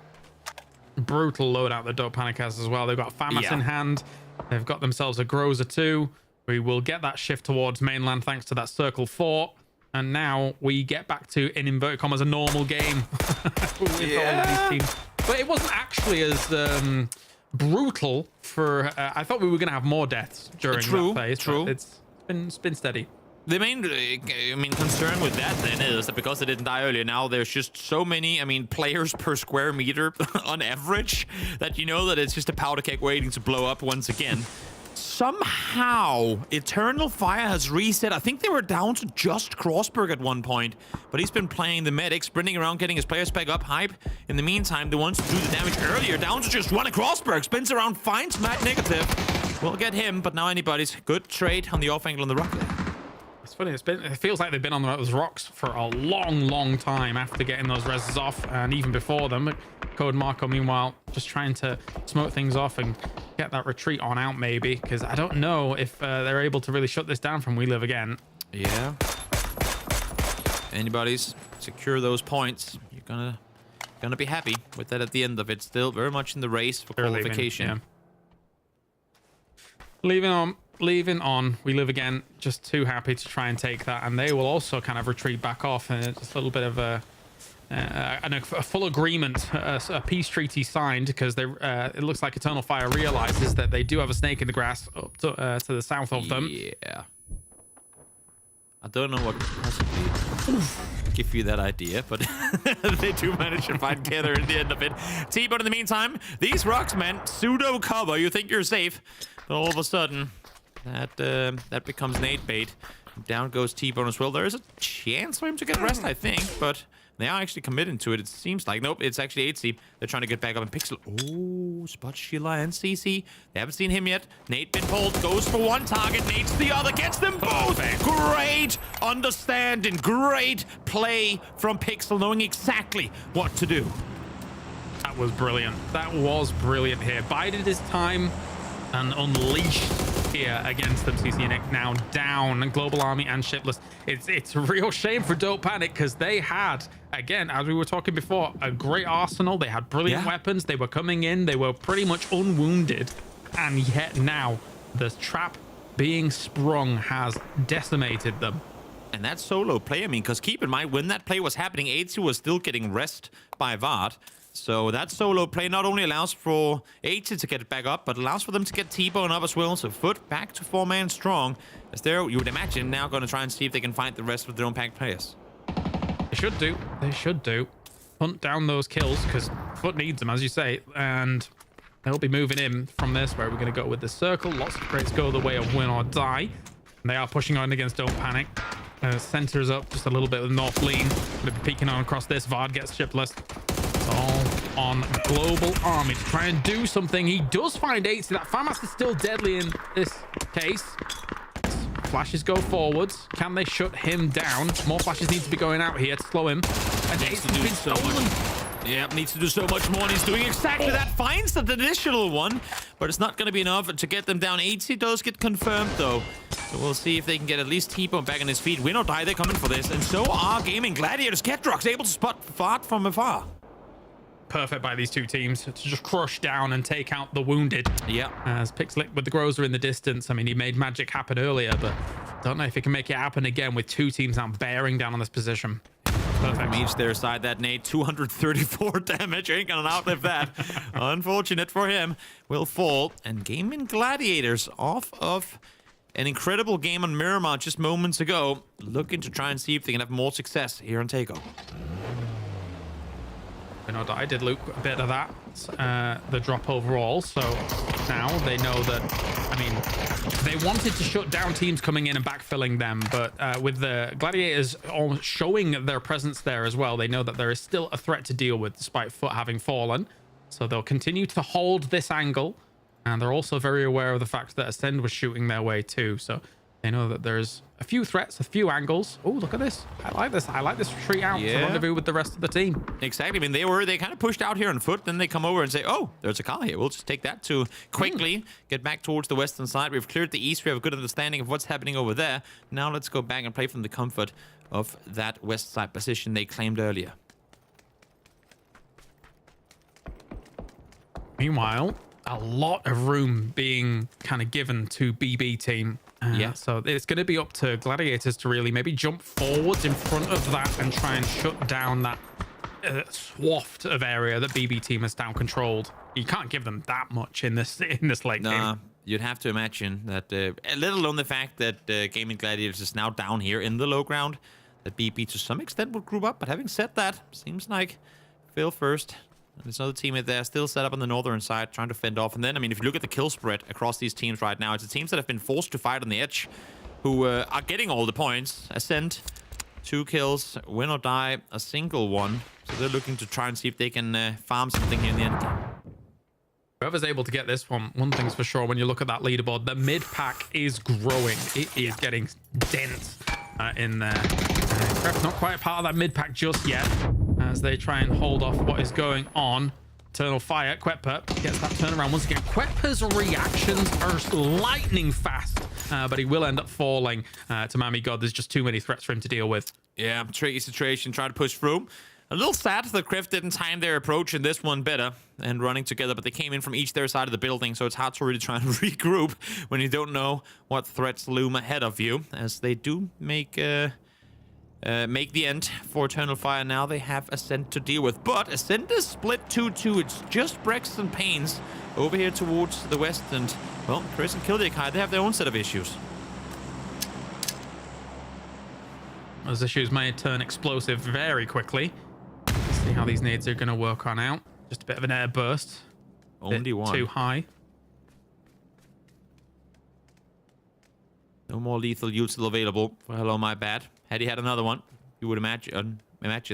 brutal loadout that Don't Panic has as well. They've got FAMAS in hand. They've got themselves a Groza 2. We will get that shift towards mainland thanks to that Circle 4. And now we get back to, in inverted commas, a normal game with all of these teams. But it wasn't actually as brutal for... I thought we were going to have more deaths during that phase. True. It's been steady. The main, concern with that then is that because they didn't die earlier, now there's just so many, players per square meter on average that you know that it's just a powder keg waiting to blow up once again. Somehow, Eternal Fire has reset. I think they were down to just Crossberg at one point, but he's been playing the medic, sprinting around, getting his players back up. Hype, in the meantime, the ones who do the damage earlier, down to just one at Crossberg, spins around, finds Matt Negative. We'll get him, but now anybody's. Good trade on the off angle on the rock there. It's funny, it feels like they've been on those rocks for a long time after getting those reses off, and even before them. Code Marco, meanwhile, just trying to smoke things off and get that retreat on out, maybe, because I don't know if they're able to really shut this down from We Live Again. Yeah. Anybody's secure those points, you're gonna be happy with that at the end of it. Still very much in the race for qualification. Leaving on We Live Again, just too happy to try and take that, and they will also kind of retreat back off, and it's a little bit of a full agreement, a peace treaty signed, because they it looks like Eternal Fire realizes that they do have a snake in the grass up to the south of them. Yeah. I don't know what could possibly give you that idea, but they do manage to find together in the end of it. T-Bone in the meantime, these rocks, man, pseudo cover. You think you're safe, but all of a sudden, that becomes nade bait. Down goes T-Bone as well. There is a chance for him to get rest, I think, but they are actually committed to it. It seems like. Nope, it's actually 8C. They're trying to get back up in Pixel. Oh, Spot Sheila and CC. They haven't seen him yet. Nate been pulled. Goes for one target. Nate's the other. Gets them both. Great understanding. Great play from Pixel, knowing exactly what to do. That was brilliant. That was brilliant here. Bided his time and unleashed here against them. CC and Nick now down, Global Army and shipless. It's a real shame for Don't Panic, because they had, again, as we were talking before, a great arsenal. They had brilliant weapons. They were coming in. They were pretty much unwounded. And yet now the trap being sprung has decimated them. And that solo play, because keep in mind, when that play was happening, 8C was still getting rest by Vard. So that solo play not only allows for 8C to get it back up, but allows for them to get T-Bone up as well. So Foot back to 4-man strong, as they're, you would imagine, now going to try and see if they can find the rest of their own pack players. They should do. They should do. Hunt down those kills, because Foot needs them, as you say, and they'll be moving in from this, where we're going to go with the circle. Lots of crates go the way of win or die. And they are pushing on against Don't Panic. Centers up just a little bit with North Lean. Going to be peeking on across this. Vard gets shipless. All on Global Army to try and do something. He does find 8C. That FAMAS is still deadly in this case. Flashes go forwards. Can they shut him down? More flashes need to be going out here to slow him. And 8C's been stolen. Yep, needs to do so much more, and he's doing exactly that. Finds the additional one, but it's not going to be enough to get them down. 8C does get confirmed, though. So we'll see if they can get at least T-Bone back on his feet. Win or die, they're coming for this. And so are Gaming Gladiators. Ketrox able to spot Fart from afar. Perfect by these two teams to just crush down and take out the wounded. Yeah. As Pixelic with the Groza in the distance. I mean, he made magic happen earlier, but don't know if he can make it happen again with two teams now bearing down on this position. Perfect. Meets their side, that nade. 234 damage. Ain't gonna outlive that. Unfortunate for him. Will fall. And Gaming Gladiators off of an incredible game on Miramar just moments ago. Looking to try and see if they can have more success here on Takeover. I did loot a bit of that, the drop overall, so now they know that, I mean, they wanted to shut down teams coming in and backfilling them, but with the Gladiators showing their presence there as well, they know that there is still a threat to deal with despite Foot having fallen, so they'll continue to hold this angle, and they're also very aware of the fact that Ascend was shooting their way too, so they know that there's a few threats, a few angles. Oh, look at this. I like this. I like this retreat out to rendezvous with the rest of the team. Exactly. I mean, they kind of pushed out here on foot. Then they come over and say, oh, there's a car here. We'll just take that to quickly get back towards the western side. We've cleared the east. We have a good understanding of what's happening over there. Now let's go back and play from the comfort of that west side position they claimed earlier. Meanwhile, a lot of room being kind of given to BB team. Yeah. So it's going to be up to Gladiators to really maybe jump forwards in front of that and try and shut down that swath of area that BB team has down controlled. You can't give them that much in this late game. You'd have to imagine that, let alone the fact that Gaming Gladiators is now down here in the low ground, that BB to some extent would group up. But having said that, seems like Phil first. There's another teammate there still set up on the northern side trying to fend off. And then, I mean, if you look at the kill spread across these teams right now, it's the teams that have been forced to fight on the edge who are getting all the points. Ascent, 2 kills, win or die, a single one. So they're looking to try and see if they can farm something here in the end. Whoever's able to get this one thing's for sure, when you look at that leaderboard, the mid pack is growing. It is getting dense in there. Krafton not quite part of that mid pack just yet, as they try and hold off what is going on. Eternal Fire, Quetper gets that turnaround once again. Quetper's reactions are lightning fast, but he will end up falling to Mammy God. There's just too many threats for him to deal with. Yeah, tricky situation, trying to push through. A little sad that Krif didn't time their approach in this one better and running together, but they came in from each their side of the building, so it's hard to really try and regroup when you don't know what threats loom ahead of you, as they do make the end for Eternal Fire. Now they have Ascent to deal with, but Ascent is split 2-2. It's just Brex and Pains over here towards the west, and, well, Chris and Kildekai, they have their own set of issues. Those issues may turn explosive very quickly. See how these nades are going to work on out. Just a bit of an air burst. Only one. Too high. No more lethal util available for Hello My Bad. Had he had another one, you would imagine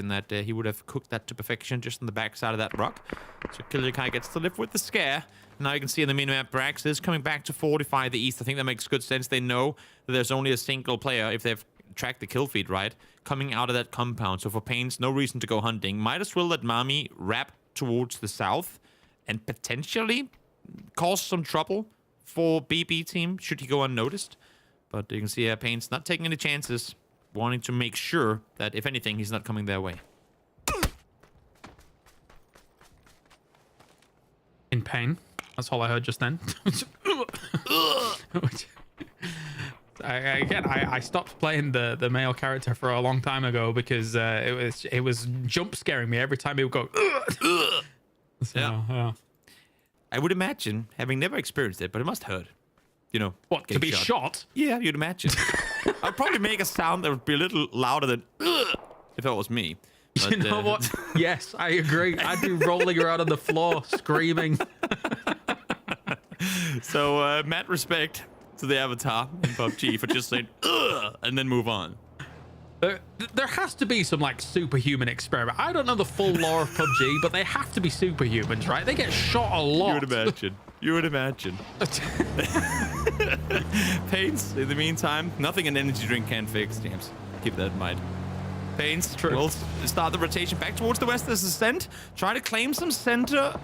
that he would have cooked that to perfection just on the backside of that rock. So Kildekai gets to live with the scare. Now you can see in the minimap, Brax is coming back to fortify the east. I think that makes good sense. They know that there's only a single player, if they've tracked the kill feed right, coming out of that compound. So for Pains, no reason to go hunting. Might as well let Mami wrap towards the south and potentially cause some trouble for BB team should he go unnoticed. But you can see Pains not taking any chances, wanting to make sure that, if anything, he's not coming their way. In pain. That's all I heard just then. I stopped playing the male character for a long time ago because it was jump scaring me every time he would go. So, yeah. I would imagine, having never experienced it, but it must hurt. You know, what, to be shot? Yeah, you'd imagine. I'd probably make a sound that would be a little louder than if that was me. But, you know what? Yes, I agree. I'd be rolling around on the floor screaming. So, mad respect to the avatar in PUBG for just saying and then move on. There has to be some like superhuman experiment. I don't know the full lore of PUBG, but they have to be superhumans, right? They get shot a lot. You would imagine. Pains, in the meantime, nothing an energy drink can fix, James. Keep that in mind. Pains will start the rotation back towards the west as Ascent. Try to claim some center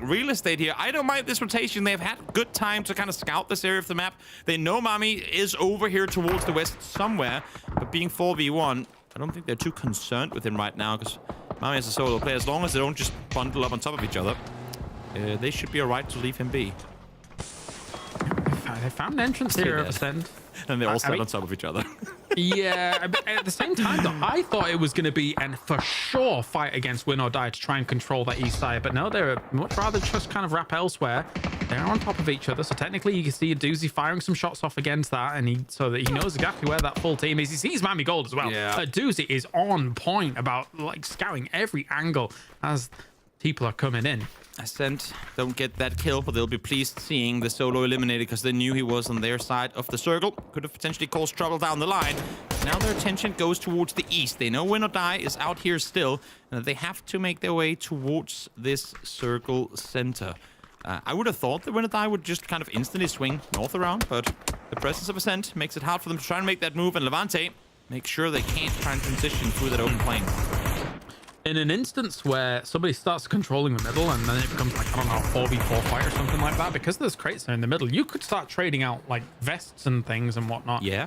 real estate here. I don't mind this rotation. They've had good time to kind of scout this area of the map. They know Mami is over here towards the west somewhere, but being 4v1, I don't think they're too concerned with him right now because Mami is a solo player. As long as they don't just bundle up on top of each other, they should be alright to leave him be. They found an entrance here at Ascent. And they're all sat on top of each other. Yeah, at the same time, though, I thought it was going to be an for sure fight against win or die to try and control that east side. But no, they're much rather just kind of wrap elsewhere. They're on top of each other. So technically, you can see a Doozy firing some shots off against that. And so that he knows exactly where that full team is. He sees Mammy Gold as well. Yeah. Doozy is on point about like scouting every angle as people are coming in. Ascent don't get that kill, but they'll be pleased seeing the solo eliminated because they knew he was on their side of the circle. Could have potentially caused trouble down the line. Now their attention goes towards the east. They know Win or Die is out here still, and they have to make their way towards this circle center. I would have thought that Win or Die would just kind of instantly swing north around, but the presence of Ascent makes it hard for them to try and make that move, and Levante make sure they can't try and transition through that open plane. In an instance where somebody starts controlling the middle and then it becomes like, I don't know, a 4v4 fight or something like that, because there's crates there in the middle, you could start trading out like vests and things and whatnot. Yeah.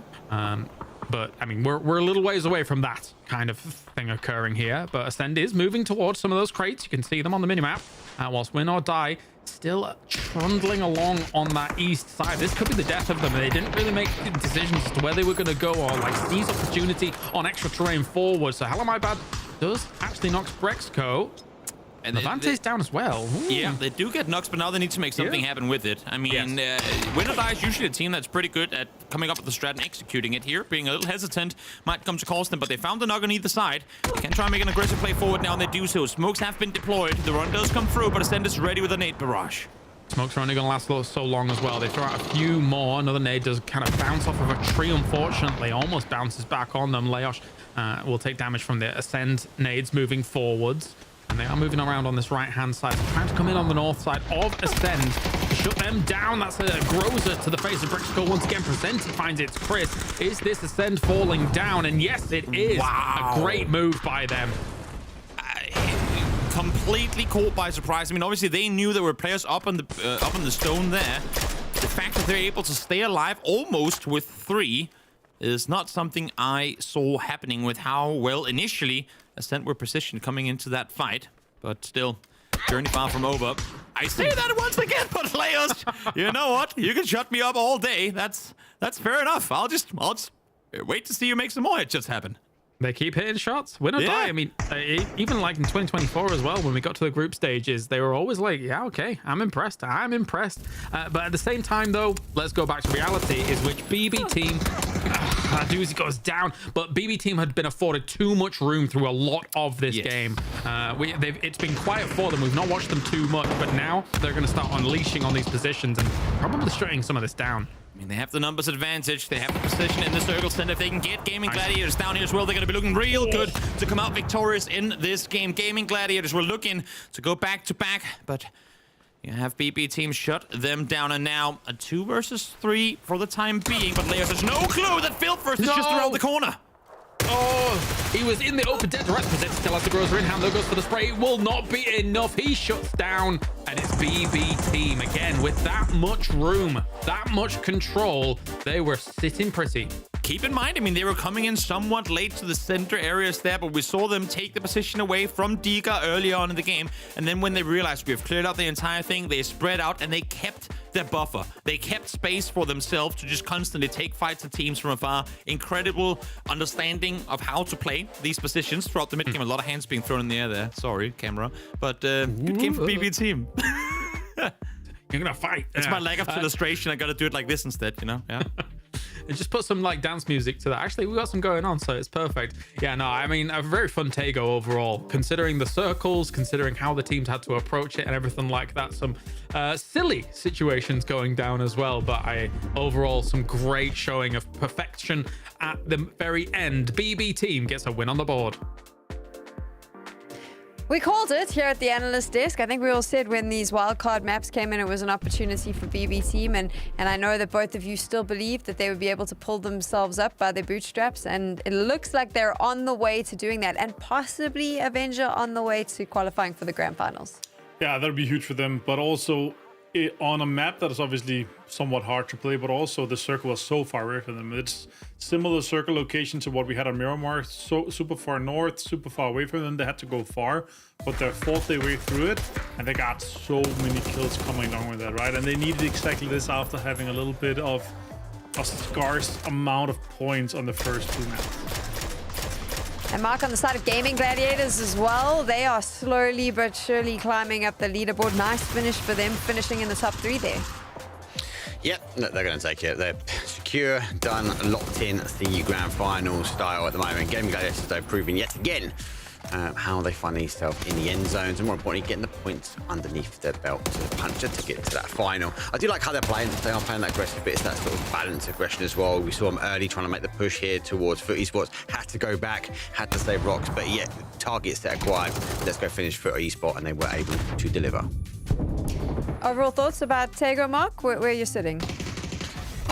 But I mean, we're a little ways away from that kind of thing occurring here. But Ascend is moving towards some of those crates. You can see them on the minimap. Whilst Win or Die still trundling along on that east side. This could be the death of them. They didn't really make decisions as to where they were going to go or like seize opportunity on extra terrain forward. So Halamibad does actually knock Brexco. And Levante's down as well. Ooh. Yeah, they do get knocks, but now they need to make something happen with it. I mean, Win or Die is usually a team that's pretty good at coming up with the strat and executing it here. Being a little hesitant might come to cost them, but they found the knock on either side. They can try and make an aggressive play forward now, and they do so. Smokes have been deployed. The run does come through, but Ascend is ready with a nade barrage. Smokes are only going to last so long as well. They throw out a few more. Another nade does kind of bounce off of a tree, unfortunately. Almost bounces back on them. Leosh will take damage from the Ascend nades moving forwards. And they are moving around on this right-hand side, trying to come in on the north side of Ascend to shut them down. That's a Groza to the face of Brexco once again. Presented finds it's Chris. Is this Ascend falling down? And yes, it is. Wow. A great move by them. Completely caught by surprise. I mean, obviously they knew there were players up on the stone there. The fact that they're able to stay alive almost with 3 is not something I saw happening with how well initially Ascent were positioned coming into that fight. But still, journey far from over. I say that once again, but players, you know what? You can shut me up all day. That's fair enough. I'll just wait to see you make some more headshots happen. They keep hitting shots, win or die. I mean, even like in 2024 as well, when we got to the group stages, they were always like, yeah, okay, I'm impressed. But at the same time, though, let's go back to reality, is which BB team, that doozy goes down, but BB team had been afforded too much room through a lot of this game. It's been quiet for them. We've not watched them too much, but now they're going to start unleashing on these positions and probably shutting some of this down. I mean, they have the numbers advantage. They have the position in the circle center. If they can get Gaming Gladiators down here as well, they're going to be looking real good to come out victorious in this game. Gaming Gladiators were looking to go back to back, but you have BB team shut them down. And now a 2 versus 3 for the time being. But Leos has no clue that Filthverse is just around the corner. Oh, he was in the open dead. The rest of it still has the Groza in hand. Though goes for the spray. It will not be enough. He shuts down, and it's BB team again with that much room, that much control. They were sitting pretty. Keep in mind, I mean, they were coming in somewhat late to the center areas there, but we saw them take the position away from Diga early on in the game. And then when they realized we've cleared out the entire thing, they spread out and they kept their buffer. They kept space for themselves to just constantly take fights at teams from afar. Incredible understanding of how to play these positions throughout the mid game. A lot of hands being thrown in the air there. Sorry, camera. But good game for BB team. You're gonna fight. It's my lack of illustration. I gotta do it like this instead, you know? Yeah. And just put some like dance music to that. Actually, we got some going on, so it's perfect. Yeah, no, I mean, a very fun Tego overall, considering the circles, considering how the teams had to approach it and everything like that. Some silly situations going down as well, but overall some great showing of perfection at the very end. BB team gets a win on the board. We called it here at the analyst desk. I think we all said when these wildcard maps came in, it was an opportunity for BB team. And I know that both of you still believe that they would be able to pull themselves up by their bootstraps. And it looks like they're on the way to doing that. And possibly Avenger on the way to qualifying for the grand finals. Yeah, that'll be huge for them. But also on a map that is obviously somewhat hard to play, but also the circle was so far away from them. It's similar circle location to what we had on Miramar, so super far north, super far away from them. They had to go far, but they fought their way through it, and they got so many kills coming along with that, right? And they needed exactly this after having a little bit of a scarce amount of points on the first 2 maps. And Mark, on the side of Gaming Gladiators as well, they are slowly but surely climbing up the leaderboard. Nice finish for them, finishing in the top 3 there. Yep, they're going to take it. They're secure, done, locked in the grand final style at the moment. Gaming Gladiators, they're proving yet again how they find themselves in the end zones, and more importantly, getting the points underneath their belt to punch a ticket to that final. I do like how they're playing. They are playing that aggressive bit. It's that sort of balanced aggression as well. We saw them early trying to make the push here towards Foot Esports. Had to go back, had to save rocks, but yet targets that acquired. Let's go finish Foot Esports, and they were able to deliver. Overall thoughts about Tego, Mark, where you're sitting?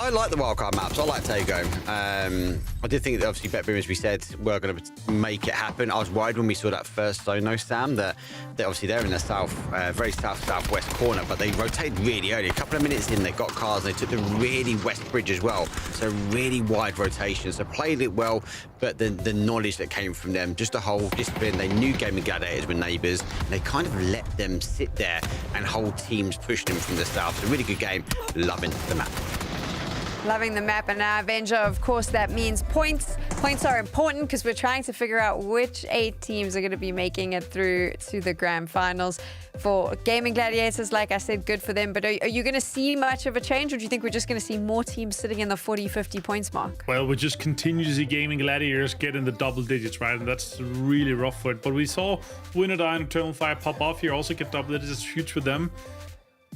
I like the wildcard maps. I like Tago. I did think that obviously BetBoom, as we said, were going to make it happen. I was worried when we saw that first Sono, Sam, that obviously they're in the south, very southwest corner, but they rotated really early. A couple of minutes in, they got cars. They took the really west bridge as well. So really wide rotation. So played it well, but the knowledge that came from them, just the whole discipline. They knew Gaming Gladiators were neighbours. They kind of let them sit there and hold teams push them from the south. So really good game. Loving the map. Loving the map. And now, Avenger, of course, that means points. Points are important because we're trying to figure out which 8 teams are going to be making it through to the grand finals. For Gaming Gladiators, like I said, good for them. But are you going to see much of a change, or do you think we're just going to see more teams sitting in the 40, 50 points mark? Well, we just continue to see Gaming Gladiators get in the double digits, right? And that's really rough for it. But we saw Winner and Eternal Fire pop off here, also get double digits. It's huge for them.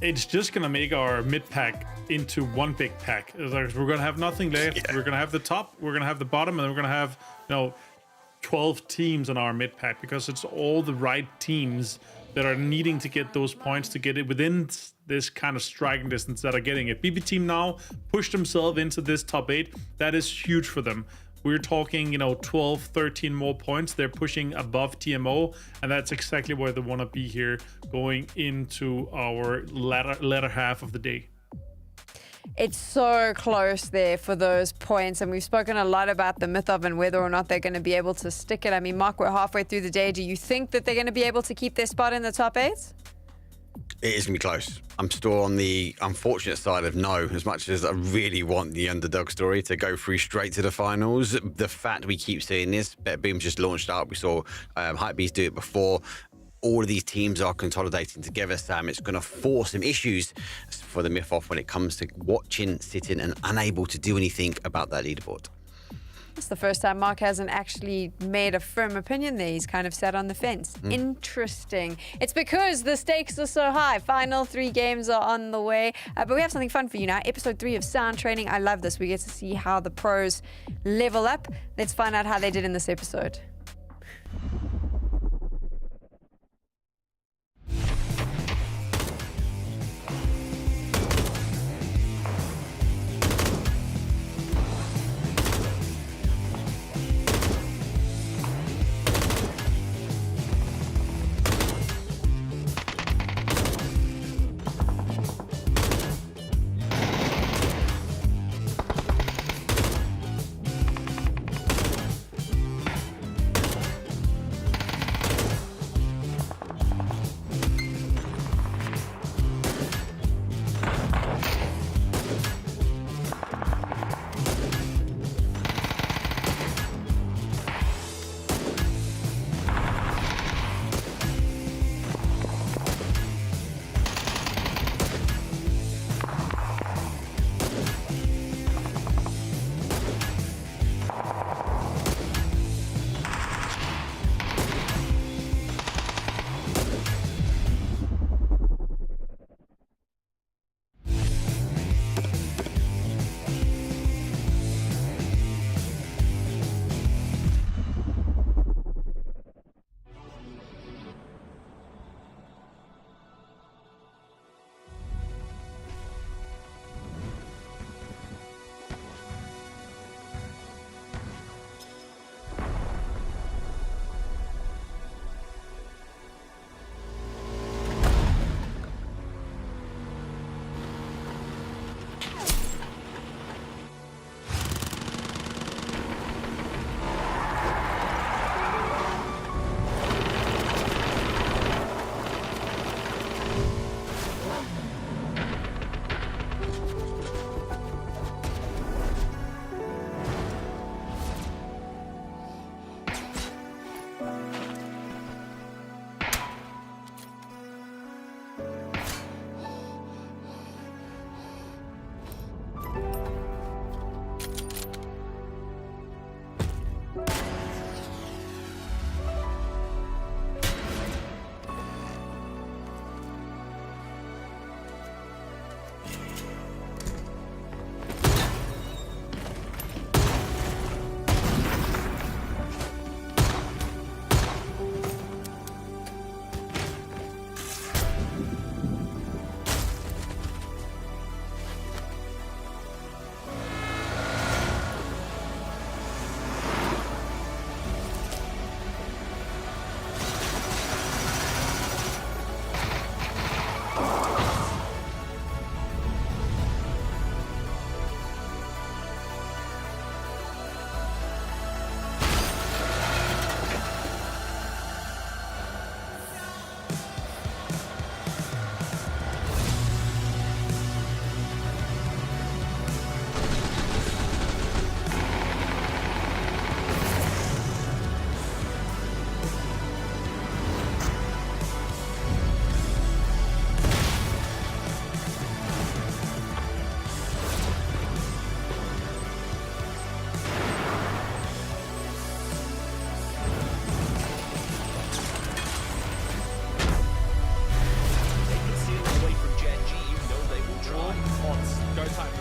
It's just going to make our mid pack into one big pack. It's like we're going to have nothing left. Yeah. We're going to have the top, we're going to have the bottom, and then we're going to have, 12 teams on our mid pack, because it's all the right teams that are needing to get those points to get it within this kind of striking distance that are getting it. BB team now pushed themselves into this top 8. That is huge for them. We're talking, 12, 13 more points. They're pushing above TMO, and that's exactly where they want to be here going into our latter half of the day. It's so close there for those points, and we've spoken a lot about the myth of and whether or not they're going to be able to stick it. I mean, Mark, we're halfway through the day. Do you think that they're going to be able to keep their spot in the top 8? It is going to be close. I'm still on the unfortunate side of no, as much as I really want the underdog story to go through straight to the finals. The fact we keep seeing this, BetBoom's just launched up. We saw Hypebeast do it before. All of these teams are consolidating together, Sam. It's going to force some issues for the myth off when it comes to watching, sitting, and unable to do anything about that leaderboard. It's the first time Mark hasn't actually made a firm opinion there. He's kind of sat on the fence. Interesting. It's because the stakes are so high. Final 3 games are on the way. But we have something fun for you now. Episode 3 of Sound Training. I love this. We get to see how the pros level up. Let's find out how they did in this episode.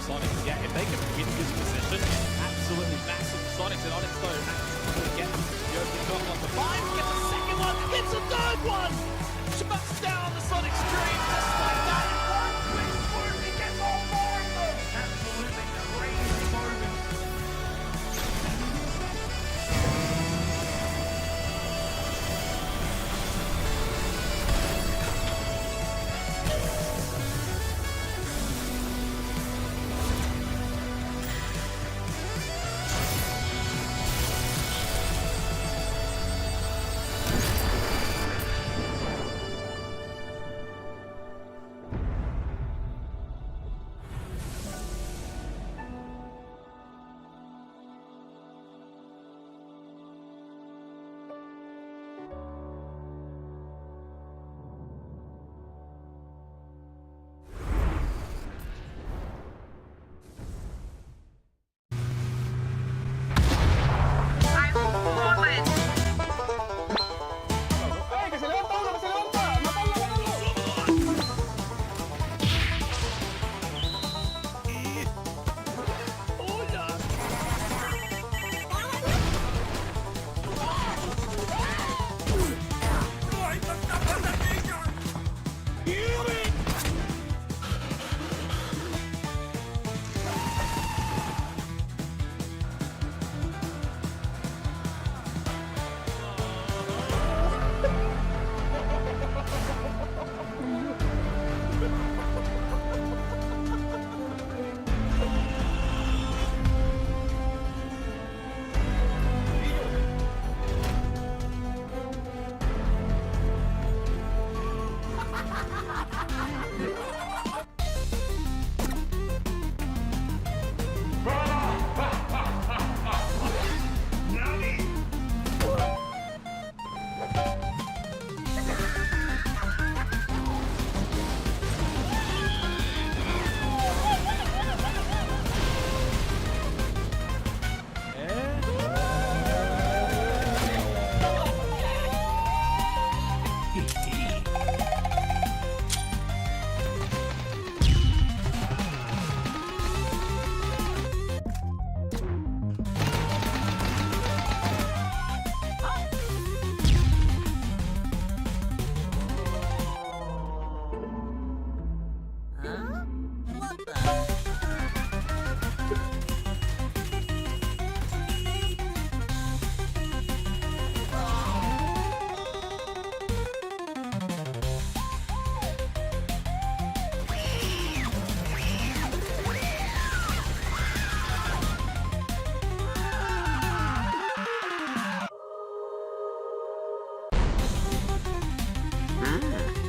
for Sonic. Yeah, if they can win this position, absolutely massive for Sonic. And Onyx though, absolutely get the opening shot on the 5, gets a second one, gets a third one! Shuts down the Sonic stream just like that in one quick move. He gets all 4 of them! Absolutely crazy moment.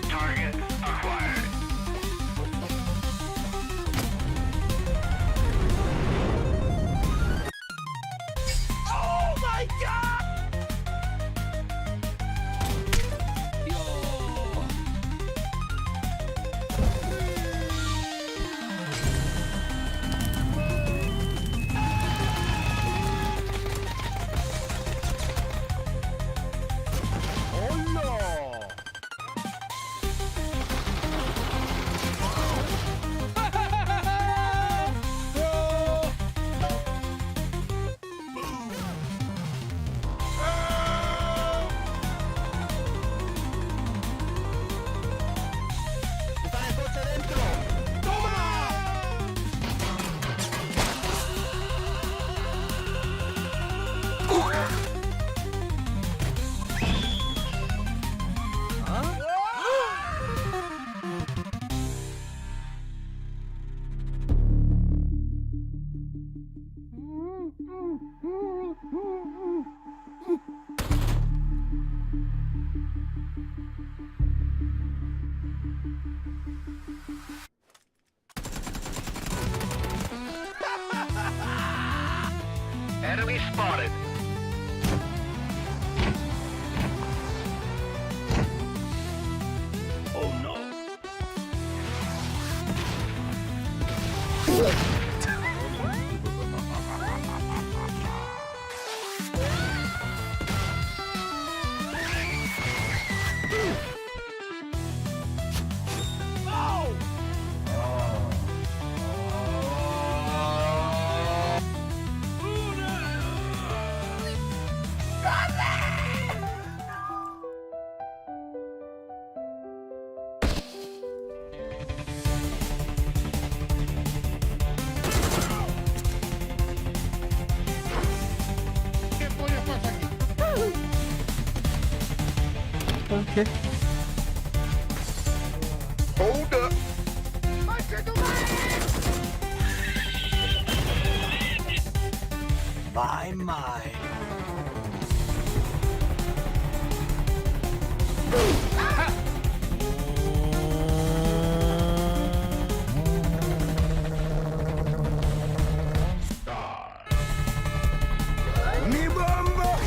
Target acquired. Oh my god! Enemy spotted. Oh no. Okay. Hold up. My. Mi bomba.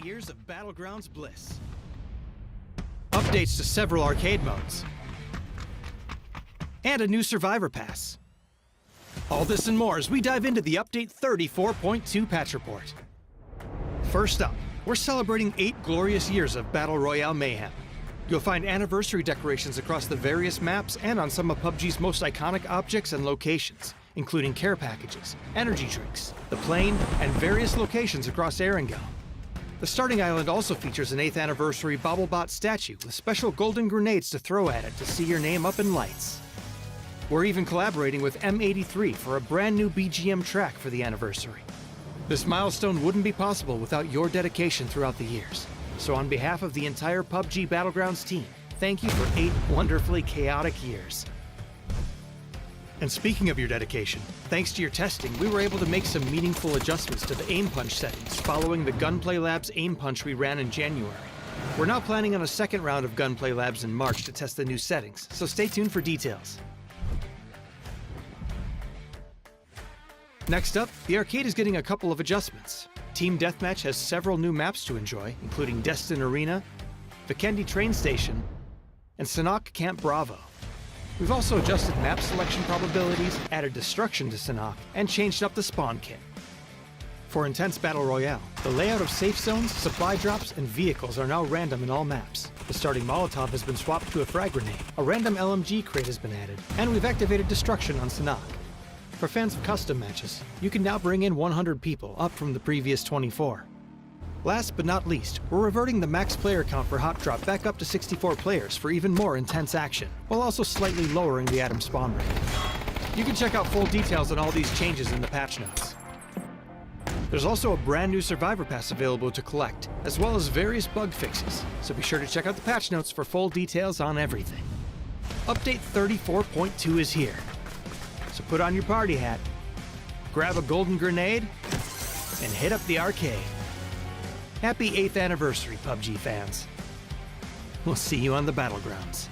Years of Battlegrounds bliss. Updates to several arcade modes. And a new Survivor Pass. All this and more as we dive into the Update 34.2 patch report. First up, we're celebrating 8 glorious years of Battle Royale mayhem. You'll find anniversary decorations across the various maps and on some of PUBG's most iconic objects and locations, including care packages, energy drinks, the plane, and various locations across Erangel. The starting island also features an 8th anniversary BobbleBot statue with special golden grenades to throw at it to see your name up in lights. We're even collaborating with M83 for a brand new BGM track for the anniversary. This milestone wouldn't be possible without your dedication throughout the years. So on behalf of the entire PUBG Battlegrounds team, thank you for 8 wonderfully chaotic years. And speaking of your dedication, thanks to your testing, we were able to make some meaningful adjustments to the aim punch settings following the Gunplay Labs aim punch we ran in January. We're now planning on a second round of Gunplay Labs in March to test the new settings, so stay tuned for details. Next up, the arcade is getting a couple of adjustments. Team Deathmatch has several new maps to enjoy, including Destin Arena, Vikendi Train Station, and Sanhok Camp Bravo. We've also adjusted map selection probabilities, added destruction to Sanhok, and changed up the spawn kit. For Intense Battle Royale, the layout of safe zones, supply drops, and vehicles are now random in all maps. The starting Molotov has been swapped to a frag grenade, a random LMG crate has been added, and we've activated destruction on Sanhok. For fans of custom matches, you can now bring in 100 people, up from the previous 24. Last but not least, we're reverting the max player count for Hot Drop back up to 64 players for even more intense action, while also slightly lowering the atom spawn rate. You can check out full details on all these changes in the patch notes. There's also a brand new Survivor Pass available to collect, as well as various bug fixes, so be sure to check out the patch notes for full details on everything. Update 34.2 is here, so put on your party hat, grab a golden grenade, and hit up the arcade. Happy 8th anniversary, PUBG fans. We'll see you on the Battlegrounds.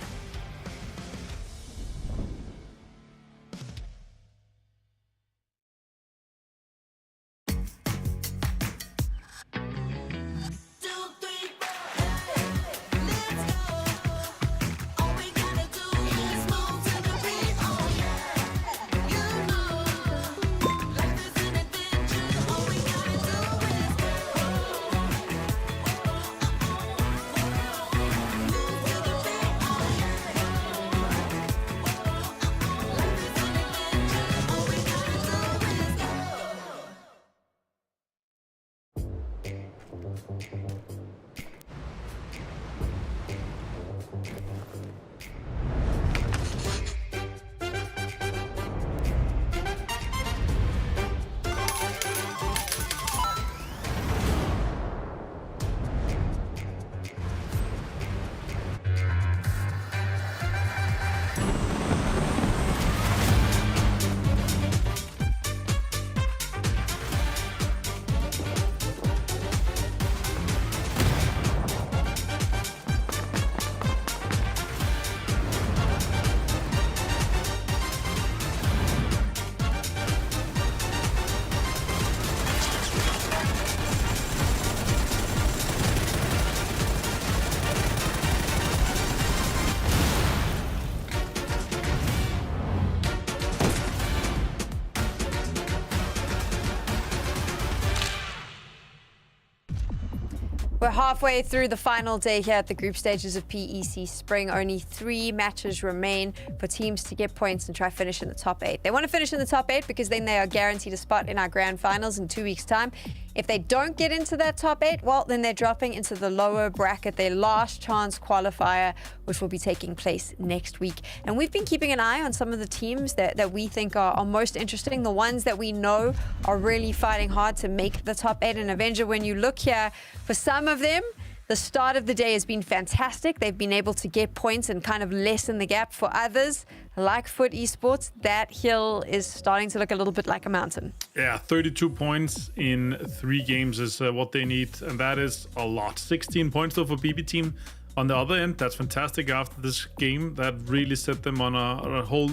We're halfway through the final day here at the group stages of PEC Spring. Only 3 matches remain for teams to get points and try finish in the top 8. They want to finish in the top 8 because then they are guaranteed a spot in our grand finals in 2 weeks' time. If they don't get into that top 8, well, then they're dropping into the lower bracket, their last chance qualifier, which will be taking place next week. And we've been keeping an eye on some of the teams that we think are most interesting, the ones that we know are really fighting hard to make the top 8. And Avenger, when you look here, for some of them, the start of the day has been fantastic. They've been able to get points and kind of lessen the gap. For others, like Foot Esports, that hill is starting to look a little bit like a mountain. Yeah, 32 points in 3 games is what they need, and that is a lot. 16 points though for BB team on the other end. That's fantastic after this game. That really set them on a whole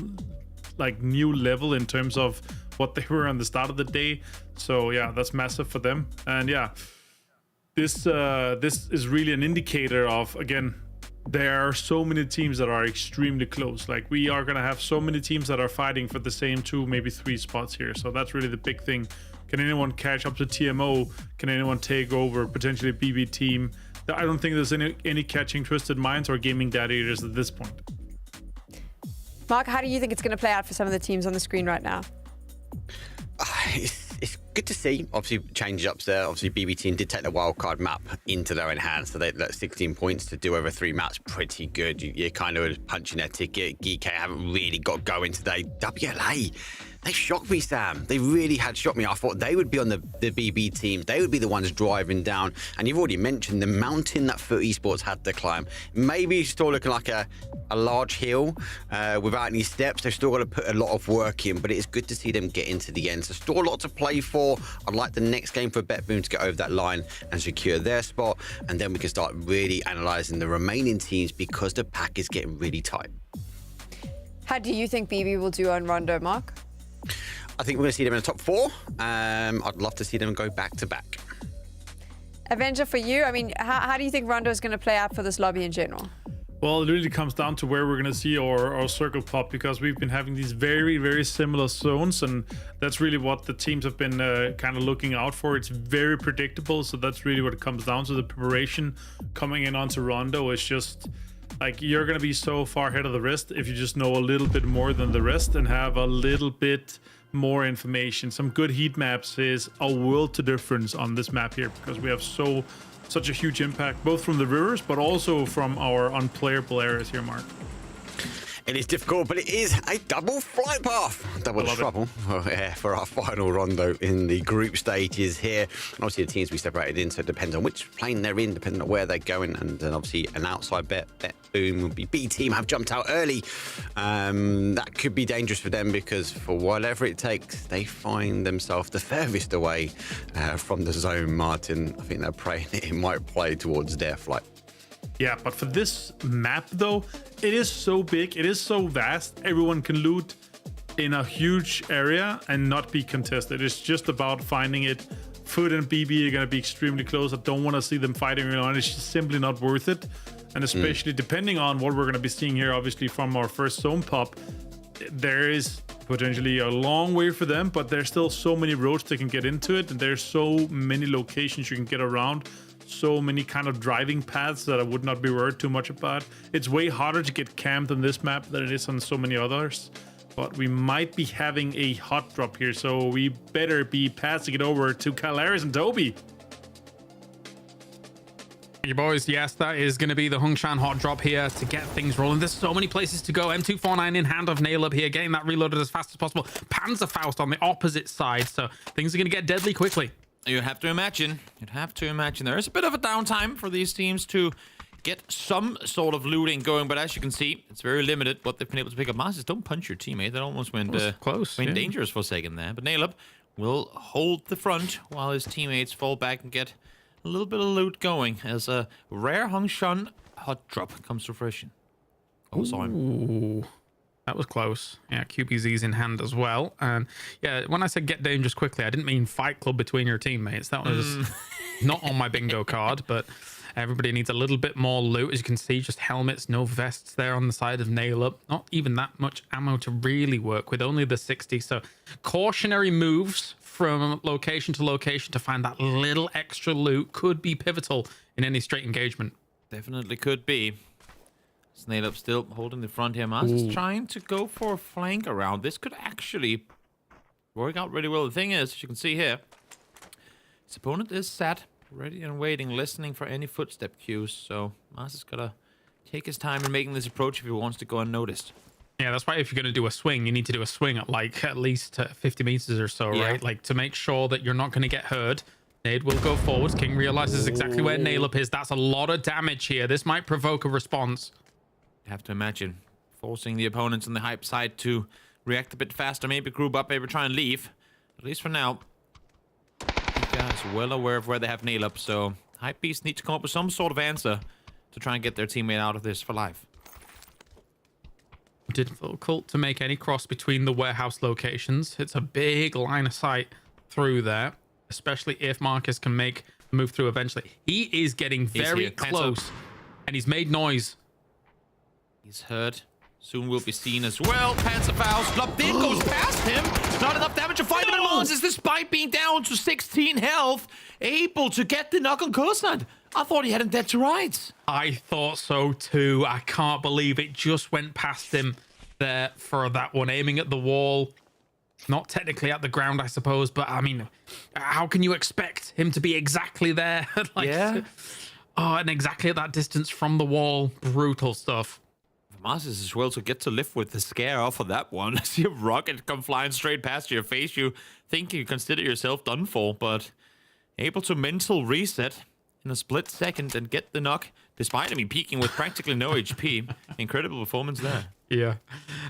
like new level in terms of what they were on the start of the day. So yeah, that's massive for them. And yeah, this is really an indicator of, again, there are so many teams that are extremely close. Like, we are going to have so many teams that are fighting for the same 2, maybe 3 spots here. So that's really the big thing. Can anyone catch up to TMO? Can anyone take over potentially BB team? I don't think there's any catching Twisted Minds or Gaming Gladiators at this point. Mark, how do you think it's going to play out for some of the teams on the screen right now? It's good to see. Obviously, change ups there. Obviously, BB team did take the wildcard map into their own hands, so that 16 points to do over 3 maps, pretty good. You're kind of punching their ticket. GK haven't really got going today. WLA, they shocked me, Sam. They really had shocked me. I thought they would be on the BB team. They would be the ones driving down. And you've already mentioned the mountain that Foot Esports had to climb. Maybe still looking like a large hill without any steps. They've still got to put a lot of work in, but it is good to see them get into the end. So still a lot to play for. I'd like the next game for BetBoom to get over that line and secure their spot. And then we can start really analysing the remaining teams because the pack is getting really tight. How do you think BB will do on Rondo, Mark? I think we're going to see them in the top 4. I'd love to see them go back to back. Avenger, for you, I mean, how do you think Rondo is going to play out for this lobby in general? Well, it really comes down to where we're going to see our circle pop, because we've been having these very, very similar zones, and that's really what the teams have been kind of looking out for. It's very predictable, so that's really what it comes down to. The preparation coming in onto Rondo is just like, you're going to be so far ahead of the rest if you just know a little bit more than the rest and have a little bit more information. Some good heat maps is a world to difference on this map here, because we have such a huge impact, both from the rivers, but also from our unplayable areas here, Mark. It is difficult, but it is a double flight path. Double trouble for our final rondo in the group stages here. And obviously, the teams we separated in, so it depends on which plane they're in, depending on where they're going. And then obviously, an outside bet boom would be B team have jumped out early. That could be dangerous for them, because for whatever it takes, they find themselves the furthest away from the zone, Martin. I think they're praying it might play towards their flight. Yeah, but for this map, though, it is so big, it is so vast, everyone can loot in a huge area and not be contested. It's just about finding it. Foot and BB are going to be extremely close. I don't want to see them fighting around. It's just simply not worth it. And especially depending on what we're going to be seeing here, obviously, from our first zone pop, there is potentially a long way for them, but there's still so many roads they can get into it, and there's so many locations you can get around. So many kind of driving paths that I would not be worried too much about. It's way harder to get camped on this map than it is on so many others. But we might be having a hot drop here, so we better be passing it over to Kalaris and Toby. You boys, yes, that is going to be the Hongshan hot drop here to get things rolling. There's so many places to go. M249 in hand of Nail up here, getting that reloaded as fast as possible. Panzerfaust on the opposite side, so things are going to get deadly quickly. You'd have to imagine there is a bit of a downtime for these teams to get some sort of looting going, but as you can see, it's very limited what they've been able to pick up. Masters, don't punch your teammate. That almost went close. Went dangerous for a second there. But Nailub will hold the front while his teammates fall back and get a little bit of loot going as a rare Hongshan hot drop comes to fruition. Oh, saw him. Ooh. That was close. Yeah, QBZ's in hand as well. And yeah, when I said get dangerous quickly, I didn't mean fight club between your teammates. That was not on my bingo card, but everybody needs a little bit more loot. As you can see, just helmets, no vests there on the side of Nail Up. Not even that much ammo to really work with, only the 60. So cautionary moves from location to location to find that little extra loot could be pivotal in any straight engagement. Definitely could be. Nail Up still holding the front here. Mars is trying to go for a flank around. This could actually work out really well. The thing is, as you can see here, his opponent is sat, ready and waiting, listening for any footstep cues. So Mars has got to take his time in making this approach if he wants to go unnoticed. Yeah, that's why if you're going to do a swing, you need to do a swing at like at least 50 meters or so, right? Like to make sure that you're not going to get heard. Nade will go forwards. King realizes exactly where Nail Up is. That's a lot of damage here. This might provoke a response. You have to imagine forcing the opponents on the hype side to react a bit faster, maybe group up, maybe try and leave. At least for now, you guys are well aware of where they have Nail Up, so hype beasts need to come up with some sort of answer to try and get their teammate out of this for life. Difficult to make any cross between the warehouse locations. It's a big line of sight through there, especially if Marcus can make the move through eventually. He is getting very close, and he's made noise. He's hurt. Soon will be seen as well. Panzerfaust. Lobdin goes past him. Not enough damage to find him. And Mons, despite being down to 16 health, able to get the knock on Kursland. I thought he had him dead to rights. I thought so too. I can't believe it just went past him there for that one. Aiming at the wall. Not technically at the ground, I suppose. But, I mean, how can you expect him to be exactly there? Like, yeah. Oh, and exactly at that distance from the wall. Brutal stuff. Masters as well to get to live with the scare off of that one. See a rocket come flying straight past your face. You think you consider yourself done for, but able to mental reset in a split second and get the knock, despite him peaking with practically no HP. Incredible performance there. Yeah.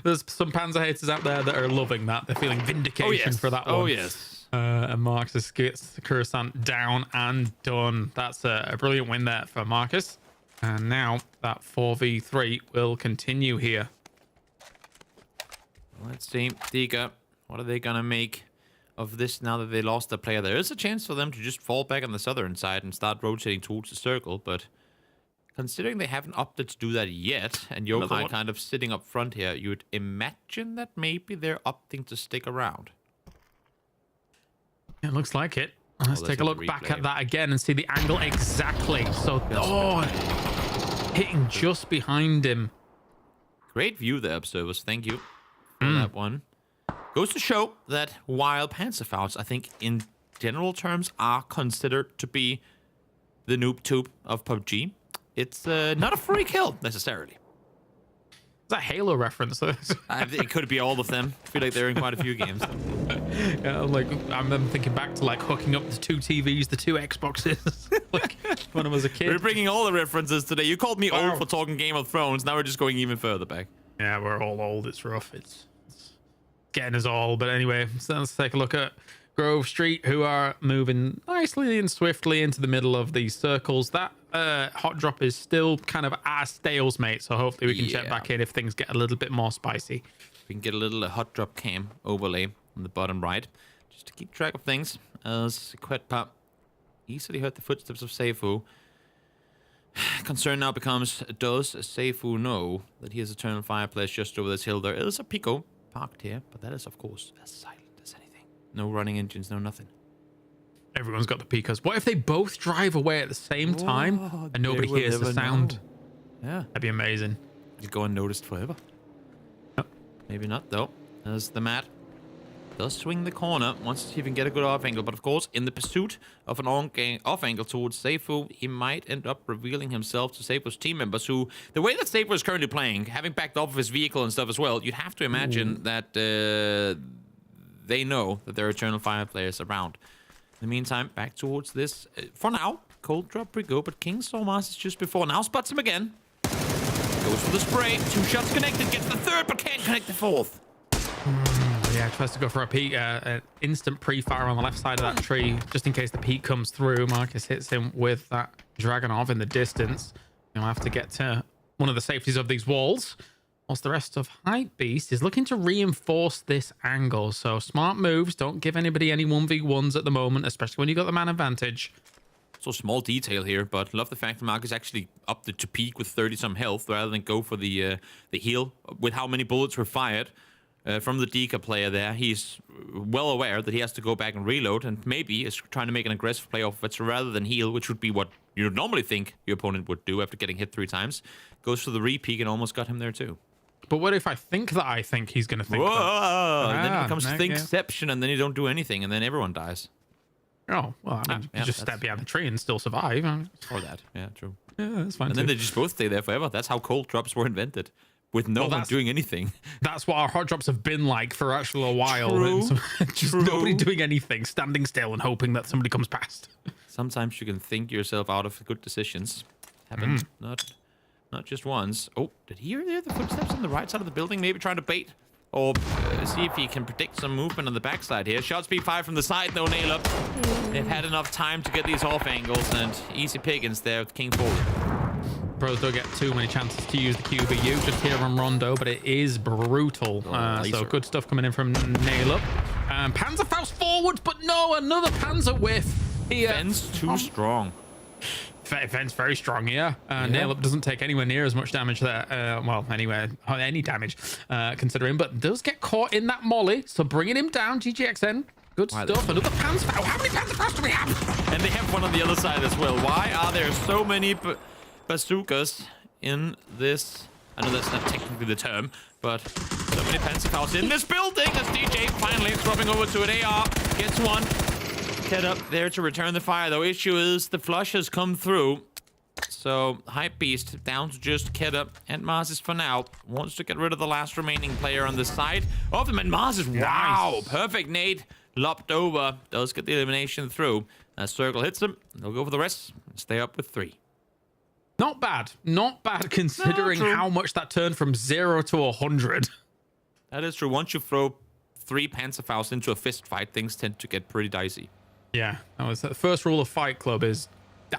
There's some Panzer haters out there that are loving that. They're feeling vindication for that one. Oh, yes. And Marcus gets Kursant down and done. That's a brilliant win there for Marcus. And now that 4v3 will continue here. Let's see. Diga, what are they going to make of this now that they lost the player? There is a chance for them to just fall back on the southern side and start rotating towards the circle, but considering they haven't opted to do that yet, and Yokai kind of sitting up front here, you would imagine that maybe they're opting to stick around. It looks like it. Let's take a look back at that again and see the angle exactly. So, hitting just behind him. Great view there, observers. Thank you for that one. Goes to show that while Panzerfaust, I think, in general terms, are considered to be the noob tube of PUBG, it's not a free kill, necessarily. Is that Halo reference? It could be all of them. I feel like they're in quite a few games. Yeah, like I'm thinking back to like hooking up the 2 TVs, the 2 Xboxes, like when I was a kid. We're bringing all the references today. You called me old for talking Game of Thrones. Now we're just going even further back. Yeah, we're all old. It's rough. It's getting us all. But anyway, so let's take a look at Grove Street, who are moving nicely and swiftly into the middle of these circles. That hot drop is still kind of at a stalemate, so hopefully we can check back in if things get a little bit more spicy. We can get a little hot drop cam overlay on the bottom right, just to keep track of things. As Quetpa easily heard the footsteps of Seifu. Concern now becomes, does Seifu know that he has Eternal Fireplace just over this hill? There is a Pico parked here, but that is, of course, as silent as anything. No running engines, no nothing. Everyone's got the Picos. What if they both drive away at the same time and nobody hears the sound? Yeah. That'd be amazing. You'd go unnoticed forever. Yep. Maybe not, though. As the mat does swing the corner, wants to even get a good off angle. But of course, in the pursuit of an off angle towards Seifu, he might end up revealing himself to Seifu's team members, who, the way that Seifu is currently playing, having backed off of his vehicle and stuff as well, you'd have to imagine that they know that there are Eternal Fire players around. In the meantime, back towards this. For now, cold drop we go, but King saw Masters just before. Now spots him again. Goes for the spray. 2 shots connected. Gets the third, but can't connect the fourth. Yeah, tries to go for a peek. An instant pre-fire on the left side of that tree, just in case the peek comes through. Marcus hits him with that Dragonov in the distance. You'll have to get to one of the safeties of these walls. Whilst the rest of Hypebeast is looking to reinforce this angle. So smart moves. Don't give anybody any 1v1s at the moment, especially when you got the man advantage. So small detail here, but love the fact that Mark is actually up to peak with 30-some health rather than go for the heal with how many bullets were fired from the Dika player there. He's well aware that he has to go back and reload, and maybe is trying to make an aggressive play off of it rather than heal, which would be what you would normally think your opponent would do after getting hit 3 times. Goes for the re-peek and almost got him there too. But what if I think that I think he's going to think Whoa! And then it becomes yeah. thinkception, and then you don't do anything, and then everyone dies. Oh, well, I mean, yeah, you just step behind the tree and still survive. Or that. Yeah, true. Yeah, that's fine. And then they just both stay there forever. That's how cold drops were invented. With no one doing anything. That's what our hot drops have been like for actually a while. True. Just nobody doing anything, standing still and hoping that somebody comes past. Sometimes you can think yourself out of good decisions. Happened not just once. Oh, did he hear the footsteps on the right side of the building? Maybe trying to bait or see if he can predict some movement on the backside here. Shot speed 5 from the side, no nail up. They've had enough time to get these off angles, and easy pickings there with King forward. Pros don't get too many chances to use the QBU just here on Rondo, but it is brutal. So good stuff coming in from Nail Up. Panzerfaust forward, but no, another Panzer whiff here. Fence too strong. Fence very strong here. Nail Up doesn't take anywhere near as much damage there. Well, anywhere, any damage considering, but does get caught in that molly. So bringing him down, GGXN. Good stuff. Another Panzerfaust. How many Panzerfausts do we have? And they have one on the other side as well. Why are there so many bazookas in this? I know that's not technically the term, but so many Panzerfausts in this building as DJ finally swapping over to an AR. Gets one. Head up there to return the fire, though. Issue is the flush has come through. So Hype Beast down to just Keda and Mars for now. Wants to get rid of the last remaining player on the side of them. And Mars is wow, perfect nade. Lopped over. Does get the elimination through. As Circle hits him, they'll go for the rest. Stay up with 3. Not bad. Not bad considering how much that turned from 0 to 100. That is true. Once you throw 3 Panzerfausts into a fist fight, things tend to get pretty dicey. Yeah, that was the first rule of Fight Club is,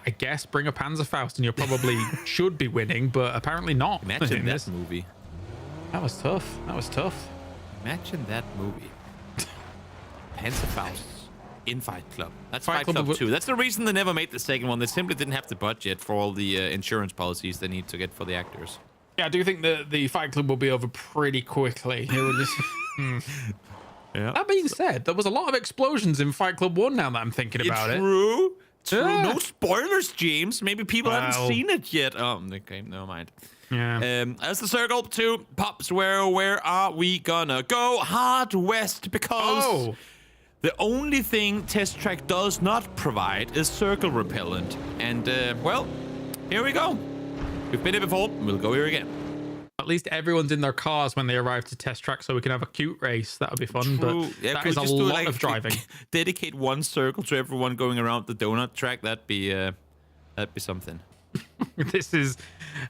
I guess, bring a Panzerfaust and you probably should be winning, but apparently not. Imagine that movie. That was tough. That was tough. Imagine that movie. Panzerfausts in Fight Club. That's Fight Club 2. That's the reason they never made the second one. They simply didn't have the budget for all the insurance policies they need to get for the actors. Yeah, I do think that the Fight Club will be over pretty quickly. It will just... Yeah. That being said, there was a lot of explosions in Fight Club 1 now that I'm thinking about it. True. Yeah. No spoilers, James. Maybe people haven't seen it yet. Oh, okay, never mind. Yeah. As the Circle 2 pops, where are we gonna go? Hard west, because the only thing Test Track does not provide is circle repellent. And, well, here we go. We've been here before, we'll go here again. At least everyone's in their cars when they arrive to Test Track, so we can have a cute race. That would be fun, True. but Yeah, that is a lot of driving. Dedicate one circle to everyone going around the donut track. That'd be something. This is,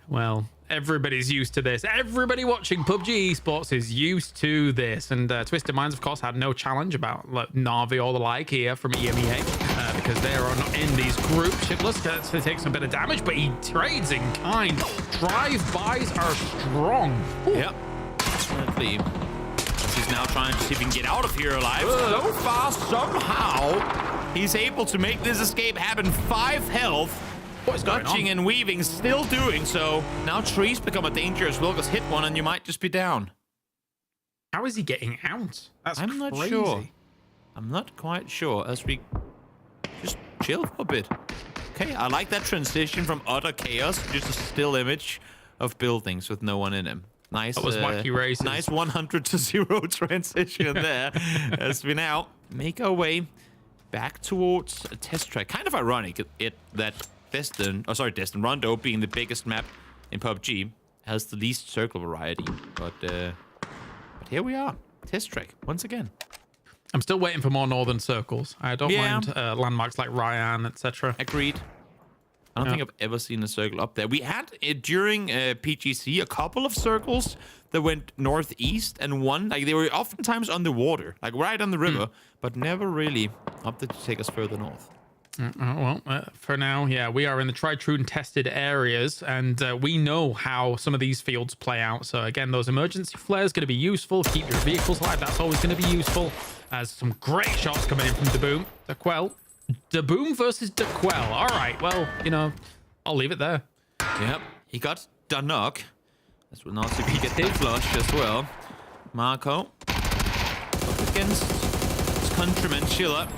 well, everybody's used to this. Everybody watching PUBG Esports is used to this. And Twisted Minds, of course, had no challenge about Na'Vi or the like here from EMEA because they are not in these groups. Shitless gets to take some bit of damage, but he trades in kind. Drive-bys are strong. Ooh. Yep, definitely. He's now trying to see if he can get out of here alive. So far, somehow, he's able to make this escape happen. 5 health. Dodging and weaving, still doing so. Now trees become a danger as well, because hit one and you might just be down. How is he getting out? That's I'm not crazy. sure. I'm not quite sure as we just chill for a bit. Okay, I like that transition from utter chaos, just a still image of buildings with no one in them. Nice. That was wacky races. Nice 100 to 0 transition there as we now make our way back towards a Test Track. Kind of ironic that Destin Rondo being the biggest map in PUBG has the least circle variety, but here we are, Test Track once again. I'm still waiting for more northern circles. I don't mind landmarks like Ryan, etc. Agreed. I don't think I've ever seen a circle up there. We had during PGC a couple of circles that went northeast, and one like they were oftentimes on the water, like right on the river, but never really up there to take us further north. For now, yeah, we are in the tried, true, and tested areas, and we know how some of these fields play out. So again, those emergency flares going to be useful. Keep your vehicles alive. That's always going to be useful. As some great shots coming in from Daboom. The Quell Da Boom versus Da Quell. All right, well, you know, I'll leave it there. Yep, he got Da Knock. That's what not if he get hit flush as well. Marco up against his countryman Chilla.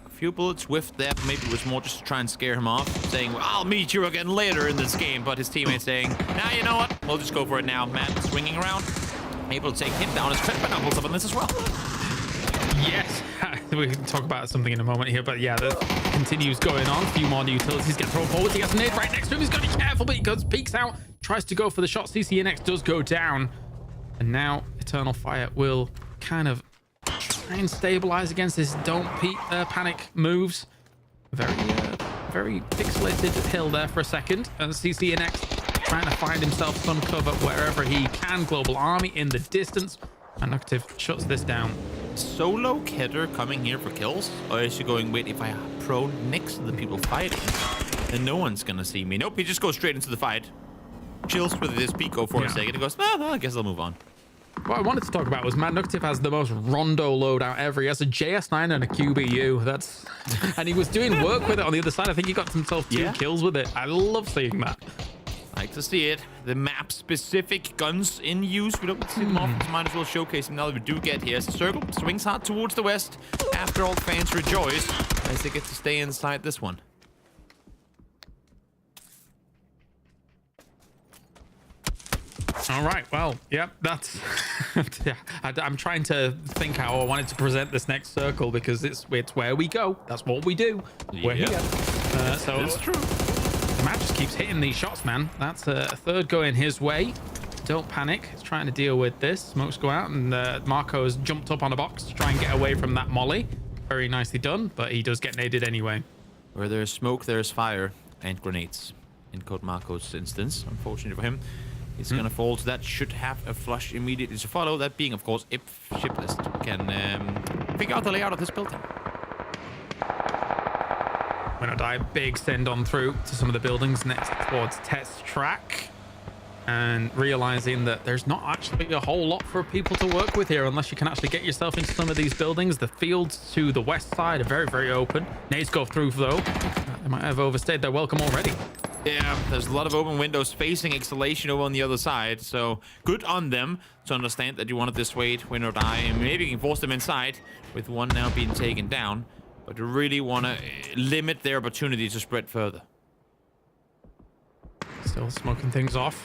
A few bullets whiffed there, but maybe it was more just to try and scare him off, saying, well, I'll meet you again later in this game. But his teammates saying, nah, you know what? We'll just go for it now. Matt swinging around, able to take him down. His Krafton doubles up on this as well. Yes, we can talk about something in a moment here, but yeah, that continues going on. A few more utilities get thrown forward. He has a nade right next to him. He's got to be careful, but he goes, peeks out, tries to go for the shot. CCNX does go down. And now Eternal Fire will kind of try and stabilize against this don't panic moves. Very pixelated hill there for a second. And CCNX trying to find himself some cover wherever he can. Global Army in the distance. And Negative shuts this down. Solo Kidder coming here for kills? Or is he going, wait, if I prone next to the people fighting, then no one's gonna see me? Nope, he just goes straight into the fight. Chills with this Pico for a second and goes, well, I guess I'll move on. What I wanted to talk about was Mad Nuctive has the most Rondo loadout ever. He has a JS9 and a QBU. That's and he was doing work with it on the other side. I think he got himself 2 kills with it. I love seeing that. Like to see it. The map-specific guns in use. We don't see them often, so might as well showcase them now that we do get here. Circle swings hard towards the west. After all, fans rejoice as they get to stay inside this one. All right, well, yep, that's yeah, I'm trying to think how I wanted to present this next circle because it's where we go. That's what we do. We're here. So it's true. Matt just keeps hitting these shots, man. That's a third going his way. Don't panic. He's trying to deal with this. Smokes go out, and Marco has jumped up on a box to try and get away from that molly. Very nicely done, but he does get naded anyway. Where there's smoke, there's fire and grenades. In Code Marco's instance, unfortunately for him. He's gonna fall, so that should have a flush immediately to follow. That being, of course, if Shiplist can figure out the layout of this building. We're gonna die. Big send on through to some of the buildings next towards test track. And realizing that there's not actually a whole lot for people to work with here unless you can actually get yourself into some of these buildings. The fields to the west side are very, very open. Nades go through, though. They might have overstayed their welcome already. Yeah, there's a lot of open windows facing Exhalation over on the other side, so good on them to understand that you wanted this wait, win or die, and maybe you can force them inside with one now being taken down, but you really want to limit their opportunity to spread further. Still smoking things off.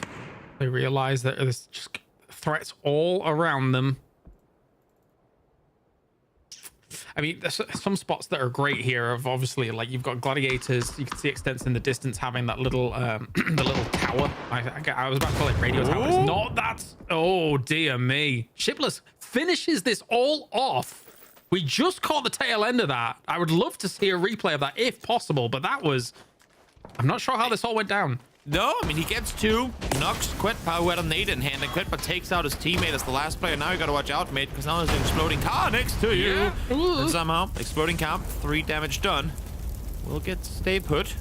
They realize that there's just threats all around them. I mean, there's some spots that are great here. Of obviously, like you've got gladiators. You can see extents in the distance having that little, the little tower. I was about to call it radio tower. It's not that. Oh dear me! Shipless finishes this all off. We just caught the tail end of that. I would love to see a replay of that if possible, but that was. I'm not sure how this all went down. No, I mean, he gets 2, knocks Quetpa, who had a nade in hand, and Quetpa takes out his teammate as the last player. Now you gotta watch out, mate, because now there's an exploding car next to you. Yeah. And somehow, exploding car, 3 damage done. Will get stay put,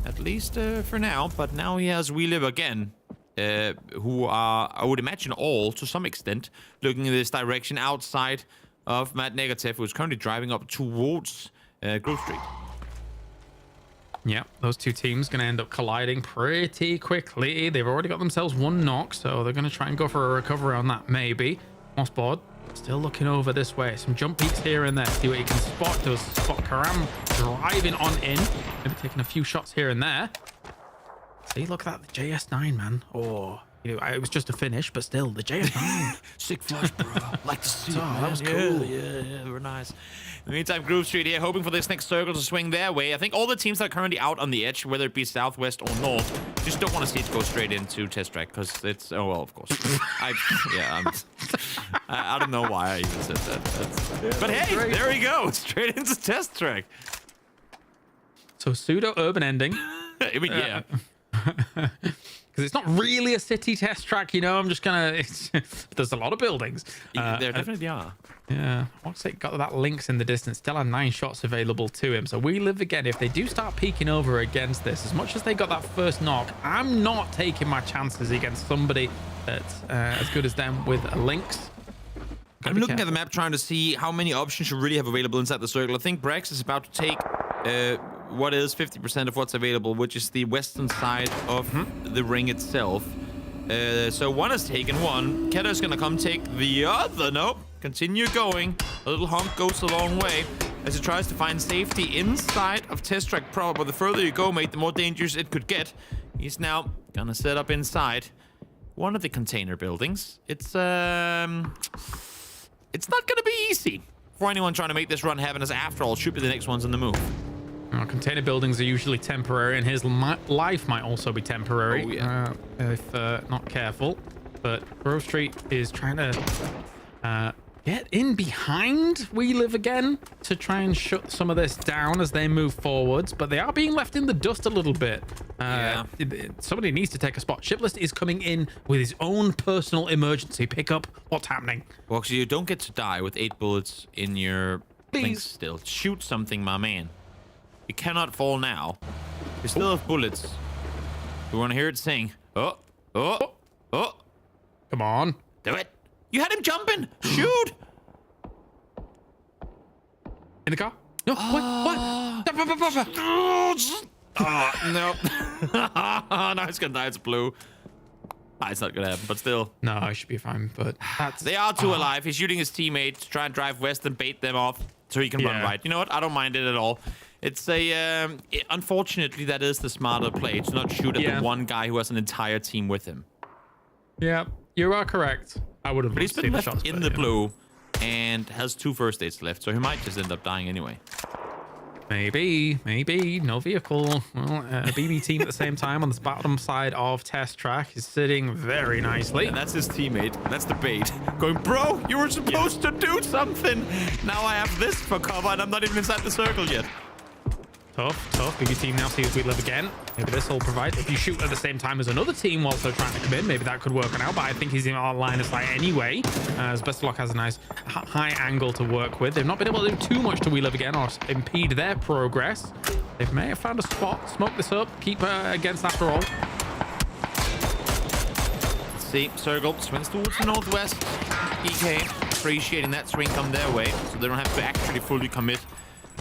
at least for now, but now he has We Live again, who are, I would imagine all, to some extent, looking in this direction outside of Mad Negative, who's currently driving up towards Grove Street. Yeah, those two teams going to end up colliding pretty quickly. They've already got themselves 1 knock, so they're going to try and go for a recovery on that, maybe. Mossboard still looking over this way. Some jump peaks here and there. See what he can spot. Does spot Karam driving on in. Maybe taking a few shots here and there. See, look at that, the JS9, man. Oh, you know, it was just a finish, but still, the JS9. Sick flush, bro. Like to see it, man. That was cool. Yeah, very nice. In the meantime, Grove Street here, hoping for this next circle to swing their way. I think all the teams that are currently out on the edge, whether it be southwest or north, just don't want to see it go straight into test track because it's, oh well, of course. I don't know why I even said that. But hey, there we go, straight into test track. So pseudo urban ending. I mean, yeah. Because it's not really a city test track, you know. I'm just gonna. There's a lot of buildings. There definitely are. Yeah, what's it got? That links in the distance. Still have 9 shots available to him. So We Live again. If they do start peeking over against this, as much as they got that first knock, I'm not taking my chances against somebody that's as good as them with links. I'm looking at the map trying to see how many options you really have available inside the circle. I think Brax is about to take what is 50% of what's available, which is the western side of the ring itself. So one has taken one. Keta is going to come take the other. Nope. Continue going. A little honk goes a long way as he tries to find safety inside of Test Track Pro. But the further you go, mate, the more dangerous it could get. He's now going to set up inside one of the container buildings. It's not going to be easy for anyone trying to make this run happen, as after all, should be the next ones on the move. Container buildings are usually temporary, and his life might also be temporary if not careful. But Grove Street is trying to get in behind We Live Again to try and shut some of this down as they move forwards, but they are being left in the dust a little bit. Somebody needs to take a spot. Shipless is coming in with his own personal emergency pickup. What's happening? Well, so you don't get to die with 8 bullets in your Please. links still. Shoot something, my man. You cannot fall now. You still have bullets. You want to hear it sing. Oh. Come on. Do it. You had him jumping. Shoot. In the car? No, what? No. No, it's gonna die. It's blue. It's not gonna happen, but still. No, I should be fine, but They are two alive. He's shooting his teammates to try and drive west and bait them off so he can run right. You know what? I don't mind it at all. It's unfortunately, that is the smarter play, to not shoot at the one guy who has an entire team with him. Yeah, you are correct. I would have. But he's been left in the blue and has 2 first aids left, so he might just end up dying anyway. Maybe. No vehicle. Well, a BB team at the same time on the bottom side of Test Track is sitting very nicely. And that's his teammate. That's the bait. Going, bro, you were supposed to do something. Now I have this for cover, and I'm not even inside the circle yet. Tough. BB team now sees We Live Again. Maybe this will provide. If you shoot at the same time as another team whilst they're trying to come in, maybe that could work out. But I think he's in our line of sight anyway, as Best of Luck has a nice high angle to work with. They've not been able to do too much to We Live Again or impede their progress. They may have found a spot. Smoke this up. Keep against after all. Let's see. Circle swings towards the northwest. EK appreciating that swing come their way, so they don't have to actually fully commit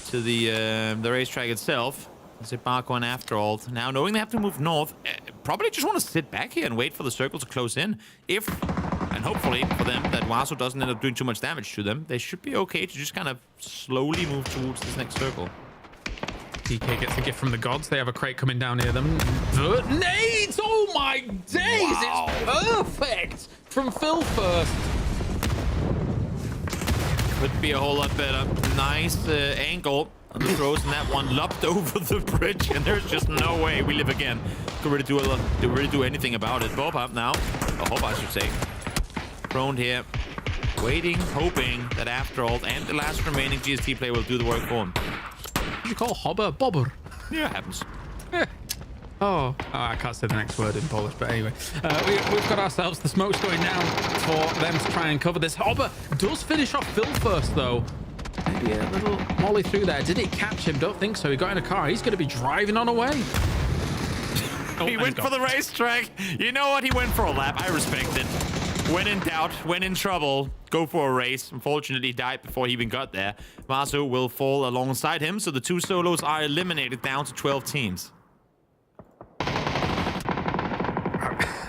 to the racetrack itself. As they bark on after all. Now, knowing they have to move north, probably just want to sit back here and wait for the circle to close in. If, and hopefully for them, that Waso doesn't end up doing too much damage to them, they should be okay to just kind of slowly move towards this next circle. DK gets a gift from the gods. They have a crate coming down near them. The nades! Oh my days! Wow. It's perfect! From Phil first. Could be a whole lot better. Nice angle on the throws, and that one lopped over the bridge, and there's just no way We Live Again could really do anything about it. Bob up now. I hope I should say. Prone here. Waiting, hoping that after all, and the last remaining GST player will do the work for him. What you call hobber? Bobber? Yeah, it happens. Oh, I can't say the next word in Polish, but anyway. We've got ourselves the smokes going down for them to try and cover this. Hobber does finish off Phil first, though. Maybe a little molly through there. Did it catch him? Don't think so. He got in a car. He's going to be driving on away. He went for the racetrack. You know what? He went for a lap. I respect it. When in doubt, when in trouble, go for a race. Unfortunately, he died before he even got there. Vaso will fall alongside him, so the 2 solos are eliminated down to 12 teams.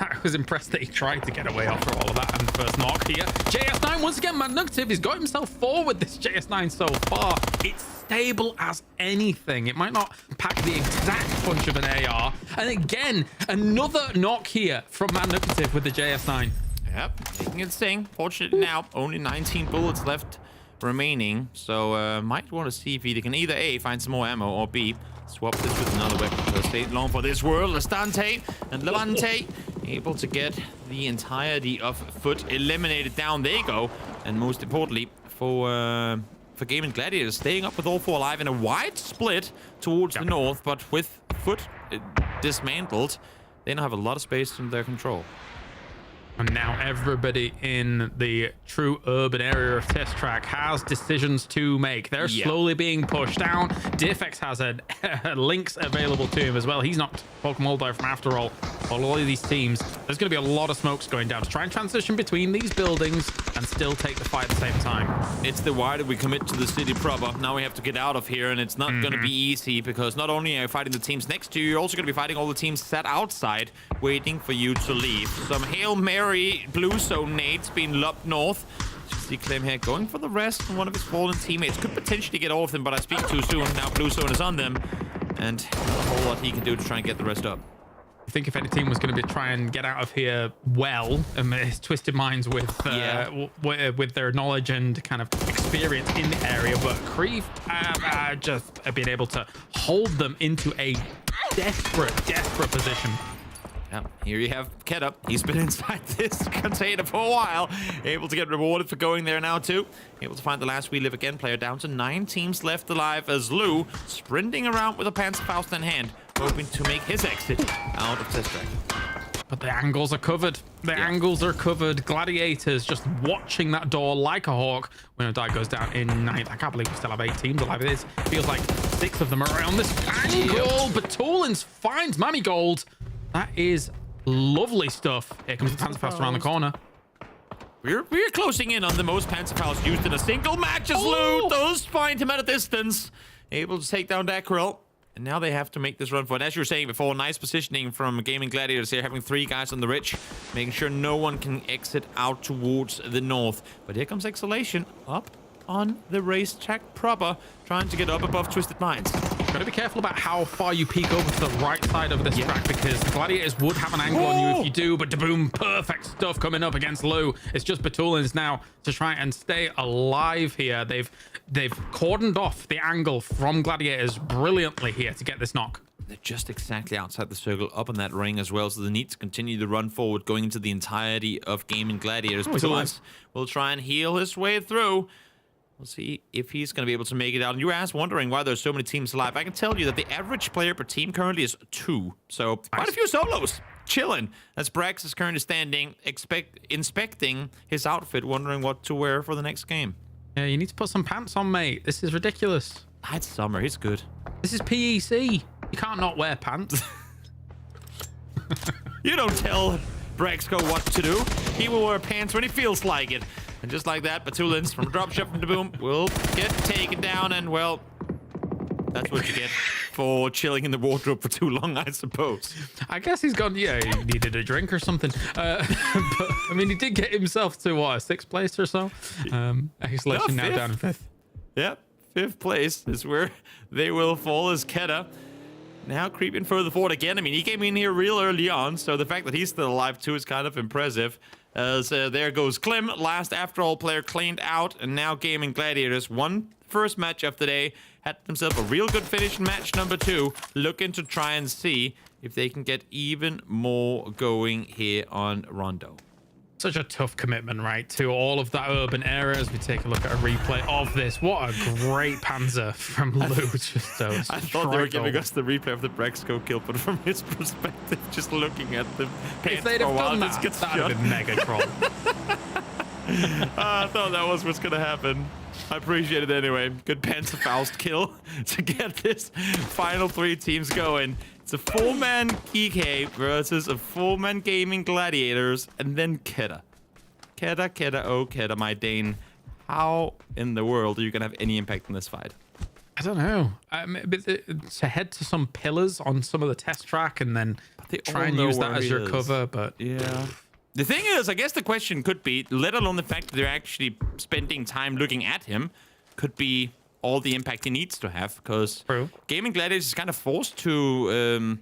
I was impressed that he tried to get away after all of that and first knock here. JS9 once again, Mad Nugative. He's got himself forward this JS9 so far. It's stable as anything. It might not pack the exact punch of an AR. And again, another knock here from Mad Nugative with the JS9. Yep, making it sing. Fortunately now, only 19 bullets left remaining. So might want to see if he can either A, find some more ammo, or B, swap this with another weapon. So stay long for this world. Estante and Levante able to get the entirety of Foot eliminated. Down they go. And most importantly, for Game & Gladiators, staying up with all 4 alive in a wide split towards the north, but with Foot dismantled, they now have a lot of space in their control. And now everybody in the true urban area of Test Track has decisions to make. They're slowly being pushed down. Diffex has links available to him as well. He's not Pokemon Moldo from after all. all of these teams. There's going to be a lot of smokes going down to try and transition between these buildings and still take the fight at the same time. It's the why did we commit to the city proper? Now we have to get out of here, and it's not going to be easy because not only are you fighting the teams next to you, you're also going to be fighting all the teams sat outside waiting for you to leave. Some Hail Mary blue zone nades being lobbed north. You see Clem here going for the rest, and one of his fallen teammates could potentially get all of them, but I speak too soon. Now blue zone is on them, and a whole lot he can do to try and get the rest up. I think if any team was going to try and get out of here well, his twisted minds with their knowledge and kind of experience in the area, but Kree just been able to hold them into a desperate position. Yeah, here you have Keta. He's been inside this container for a while. Able to get rewarded for going there now too. Able to find the last We Live Again player. Down to 9 teams left alive as Lou sprinting around with a Panzerfaust in hand, hoping to make his exit out of test track. But the angles are covered. The angles are covered. Gladiators just watching that door like a hawk. When a die goes down in 9th. I can't believe we still have 8 teams alive. It feels like 6 of them are on this angle. But Toolins finds Mammy Gold. That is lovely stuff. Here comes the Panzerfaust around the corner. We're closing in on the most Panzerfaust used in a single match as Lou does find him at a distance. Able to take down Dacryl. And now they have to make this run for it. As you were saying before, nice positioning from Gaming Gladiators here, having 3 guys on the ridge, making sure no one can exit out towards the north. But here comes Exhalation up on the racetrack proper, trying to get up above Twisted Minds. Got to be careful about how far you peek over to the right side of this track, because the Gladiators would have an angle on you if you do, but boom, perfect stuff coming up against Lou. It's just Batulins now to try and stay alive here. They've cordoned off the angle from Gladiators brilliantly here to get this knock. They're just exactly outside the circle, up on that ring as well, so they need to continue to run forward, going into the entirety of Gaming Gladiators. Batulins will try and heal his way through. We'll see if he's going to be able to make it out. And you were wondering why there's so many teams alive. I can tell you that the average player per team currently is 2. So quite a few solos. Chilling. As Brax is currently standing, inspecting his outfit, wondering what to wear for the next game. Yeah, you need to put some pants on, mate. This is ridiculous. It's summer. He's good. This is PEC. You can't not wear pants. You don't tell Braxco what to do. He will wear pants when he feels like it. And just like that, Batulins from Dropshot from the Boom will get taken down, and well, that's what you get for chilling in the wardrobe for too long, I suppose. I guess he's gone, yeah, he needed a drink or something. But, I mean, he did get himself to, what, 6th place or so? Exhalation now down in 5th. Yep, 5th place is where they will fall as Keta. Now creeping further forward again. I mean, he came in here real early on, so the fact that he's still alive too is kind of impressive. As there goes Clem, last after all player cleaned out, and now Gaming Gladiators won the first match of the day, had themselves a real good finish in match number 2, looking to try and see if they can get even more going here on Rondo. Such a tough commitment, right, to all of that urban area. As we take a look at a replay of this, what a great Panzer from Lou. I thought they were giving us the replay of the Braxco kill, but from his perspective, just looking at the pants if they'd have done that, that would have been mega troll. I thought that was what's gonna happen. I appreciate it anyway. Good Panzerfaust kill to get this final 3 teams going. It's a 4-man GK versus a 4-man Gaming Gladiators, and then Keta. Keta, oh Keta, my Dane. How in the world are you gonna have any impact in this fight? I don't know. To head to some pillars on some of the test track and then try and use that as your cover, but yeah. The thing is, I guess the question could be, let alone the fact that they're actually spending time looking at him, could be all the impact he needs to have, because Gaming Gladiators is kind of forced to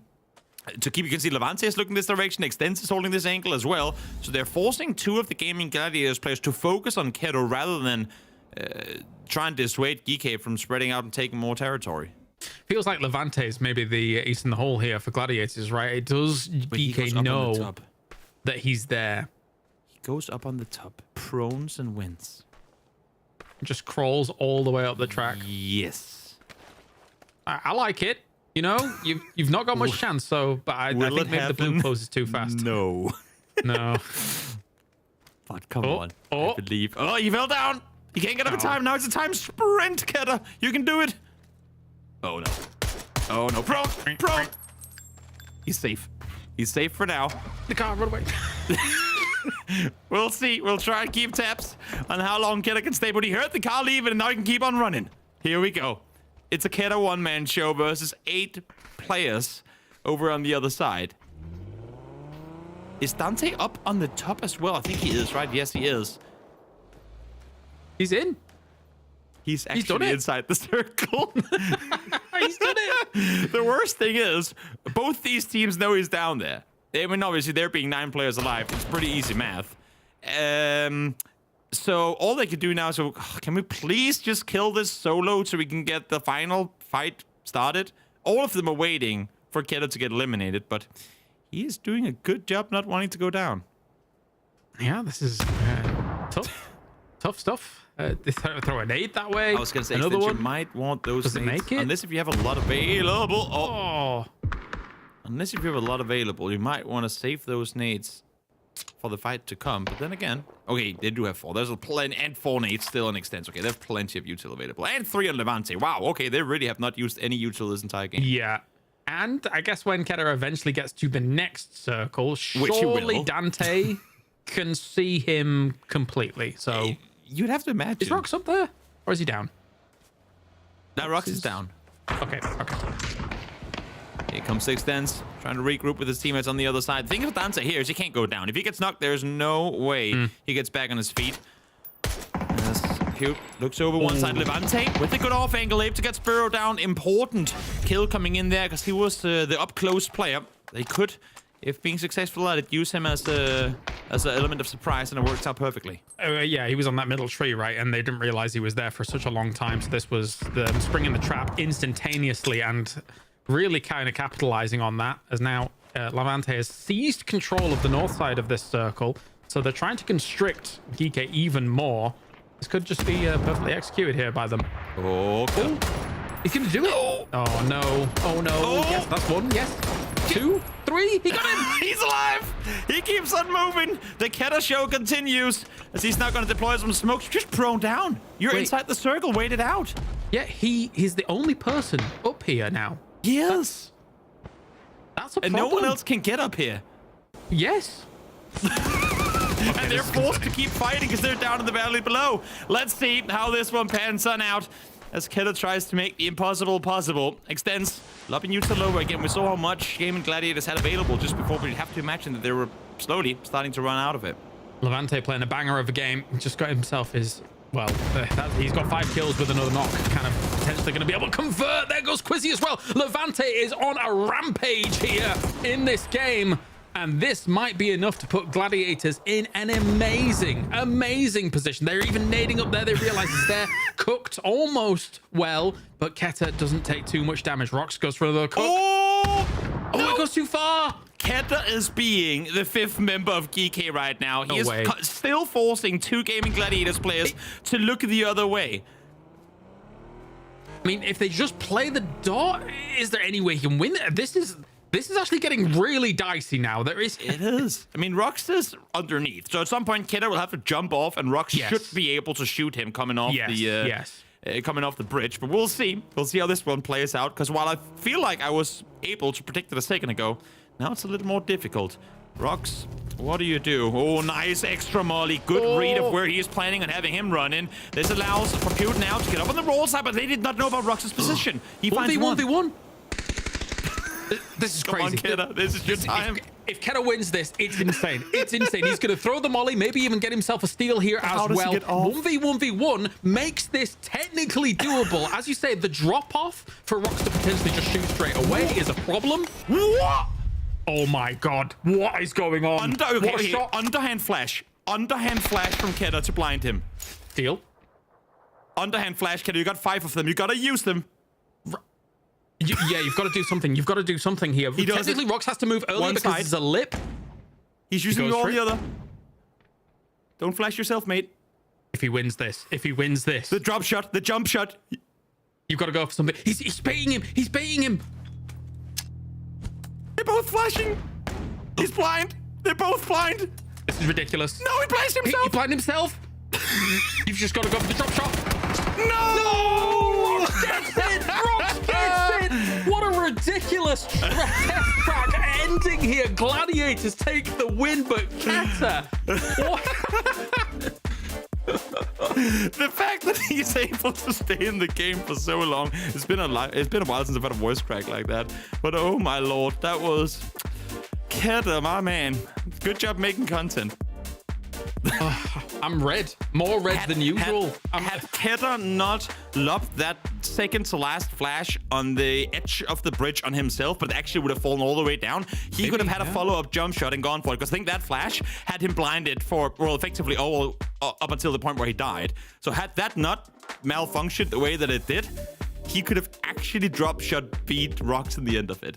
keep. You can see Levante is looking this direction, Extens is holding this angle as well, so they're forcing 2 of the Gaming Gladiators players to focus on Keto rather than try and dissuade GK from spreading out and taking more territory. Feels like Levante is maybe the ace in the hole here for Gladiators, right? It does GK know that he's there. He goes up on the top, prones and wins. Just crawls all the way up the track. Yes. I like it. You know, you've not got much chance, so, but I think maybe the blue closes too fast. No. No. But come on. I believe. Oh, he fell down. He can't get up in time. Now it's a time sprint, Keta. You can do it. Oh, no. Oh, no. Prone. He's safe. He's safe for now. The car, run away. We'll see. We'll try and keep tabs on how long Keta can stay, but he heard the car leaving, and now he can keep on running. Here we go. It's a Keta one-man show versus 8 players over on the other side. Is Dante up on the top as well? I think he is, right? Yes, he is. He's in. He's actually inside the circle. He's done it. The worst thing is, both these teams know he's down there. I mean, obviously, there being 9 players alive, it's pretty easy math. So all they could do now is, can we please just kill this solo so we can get the final fight started? All of them are waiting for Keta to get eliminated, but he is doing a good job not wanting to go down. Yeah, this is tough. Tough stuff. They throw a nade that way. I was going to say, another one. You might want those Does it nades, make it? unless if you have a lot available. Oh. Unless if you have a lot available, you might want to save those nades for the fight to come. But then again, okay, they do have 4. There's a plenty, and 4 nades still on extents. Okay, they have plenty of util available. And 3 on Levante. Wow, okay, they really have not used any util this entire game. Yeah. And I guess when Keta eventually gets to the next circle, surely Dante can see him completely. So you'd have to imagine. Is Rox up there? Or is he down? No, Rox is down. Okay. Here comes Extens, trying to regroup with his teammates on the other side. The thing with Dante here is he can't go down. If he gets knocked, there's no way he gets back on his feet. As Cute looks over one side. Levante with a good off angle, able to get Spiro down. Important kill coming in there because he was the up-close player. They could, if being successful at it, use him as an element of surprise, and it works out perfectly. Yeah, he was on that middle tree, right? And they didn't realize he was there for such a long time. So this was them springing the trap instantaneously and really kind of capitalizing on that, as now Levante has seized control of the north side of this circle. So they're trying to constrict Geeke even more. This could just be perfectly executed here by them. Oh, cool. He's going to do it. Oh, no. Oh, no. Oh. Yes, that's 1. Yes. 2, 3. He got him. He's alive. He keeps on moving. The Keta show continues as he's now going to deploy some smoke. You're just prone down. You're inside the circle. Wait it out. Yeah, he's the only person up here now. Yes. That's a problem. And no one else can get up here. Yes. And they're forced to keep fighting because they're down in the valley below. Let's see how this one pans on out as Keta tries to make the impossible possible. Extends, lobbing you to lower again. We saw how much Game and Gladiators had available just before, but you'd have to imagine that they were slowly starting to run out of it. Levante playing a banger of a game. Just got himself his... Well, he's got 5 kills with another knock. Kind of potentially going to be able to convert. There goes Quizzy as well. Levante is on a rampage here in this game. And this might be enough to put Gladiators in an amazing position. They're even nading up there. They realize it's there. Cooked almost well, but Keta doesn't take too much damage. Rox goes for another cook. Oh, no. It goes too far. Keta is being the 5th member of Geeke right now. He is still forcing 2 Gaming Gladiators players to look the other way. I mean, if they just play the dot, is there any way he can win? This is actually getting really dicey now. It is. I mean, Rox is underneath. So at some point, Keta will have to jump off, and Rox should be able to shoot him coming off coming off the bridge. But we'll see. We'll see how this one plays out. Because while I feel like I was able to predict it a second ago, now it's a little more difficult. Rox, what do you do? Oh, nice extra molly. Good read of where he is planning on having him run in. This allows for Cute now to get up on the roll side, but they did not know about Rox's position. He finds 1v1. This is crazy. Come on, Keta. This is your time. If Keta wins this, it's insane. It's insane. He's going to throw the molly, maybe even get himself a steal here as well. 1v1v1 makes this technically doable. As you say, the drop-off for Rox to potentially just shoot straight away is a problem. What? Oh my god. What is going on? Underhand flash. Underhand flash from Keta to blind him. Steal. Underhand flash, Keta. You got 5 of them. You got to use them. Yeah, you've got to do something. You've got to do something here. Technically, Rox has to move early because there's a lip. He's using all the other. Don't flash yourself, mate. If he wins this. The drop shot, the jump shot. You've got to go for something. He's baiting him. He's baiting him. They're both flashing. He's blind. They're both blind. This is ridiculous. No, he blinded himself. He blinded himself. You've just got to go for the drop shot. No! Rox gets it! Rox gets it! What a ridiculous test track ending here? Gladiators take the win, but Keta. The fact that he's able to stay in the game for so long, it's been a while since I've had a voice crack like that. But oh my lord, that was Keta, my man. Good job making content. I'm red. More red than usual. Had Keta not lobbed that second to last flash on the edge of the bridge on himself, but actually would have fallen all the way down, he could have had a follow-up jump shot and gone for it. Because I think that flash had him blinded for, well, effectively all up until the point where he died. So had that not malfunctioned the way that it did, he could have actually drop shot beat Rocks in the end of it.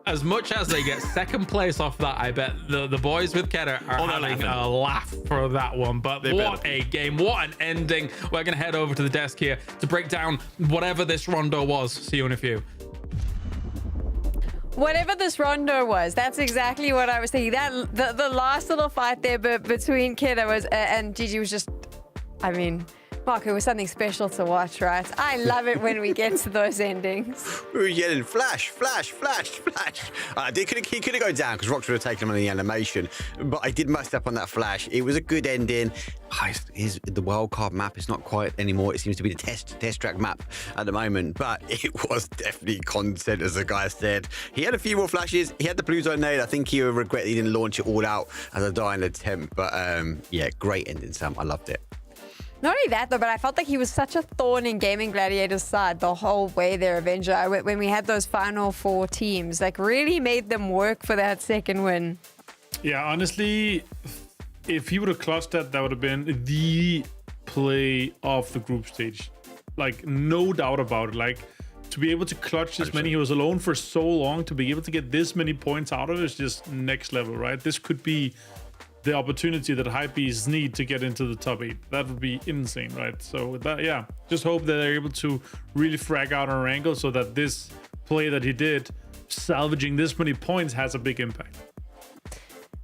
As much as they get second place off that, I bet the boys with Keta are having a laugh for that one. But what a game, what an ending. We're going to head over to the desk here to break down whatever this rondo was. See you in a few. Whatever this rondo was, that's exactly what I was thinking. That the last little fight there between Keta was and Gigi was just, I mean, Mark, it was something special to watch, right? I love it when we get to those endings. We were yelling, flash, flash, flash, flash. He could have gone down because Rocks would have taken him on the animation. But I did mess up on that flash. It was a good ending. The wildcard map is not quite anymore. It seems to be the test track map at the moment. But it was definitely content, as the guy said. He had a few more flashes. He had the blue zone nade. I think he would regret he didn't launch it all out as a dying attempt. But yeah, great ending, Sam. I loved it. Not only that, though, but I felt like he was such a thorn in Gaming Gladiators' side the whole way there, Avenger. When we had those final 4 teams, like, really made them work for that second win. Yeah, honestly, if he would have clutched that, that would have been the play of the group stage. Like, no doubt about it. Like, to be able to clutch this many, he was alone for so long, to be able to get this many points out of it is just next level, right? This could be the opportunity that Hypebeasts need to get into the top 8. That would be insane, right? So with that, yeah, just hope that they're able to really frag out on Wrangle so that this play that he did, salvaging this many points, has a big impact.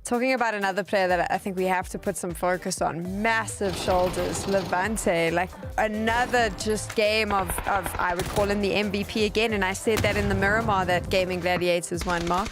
Talking about another player that I think we have to put some focus on, massive shoulders, Levante, like another just game of I would call him the MVP again, and I said that in the Miramar that Gaming Gladiators won, Mark.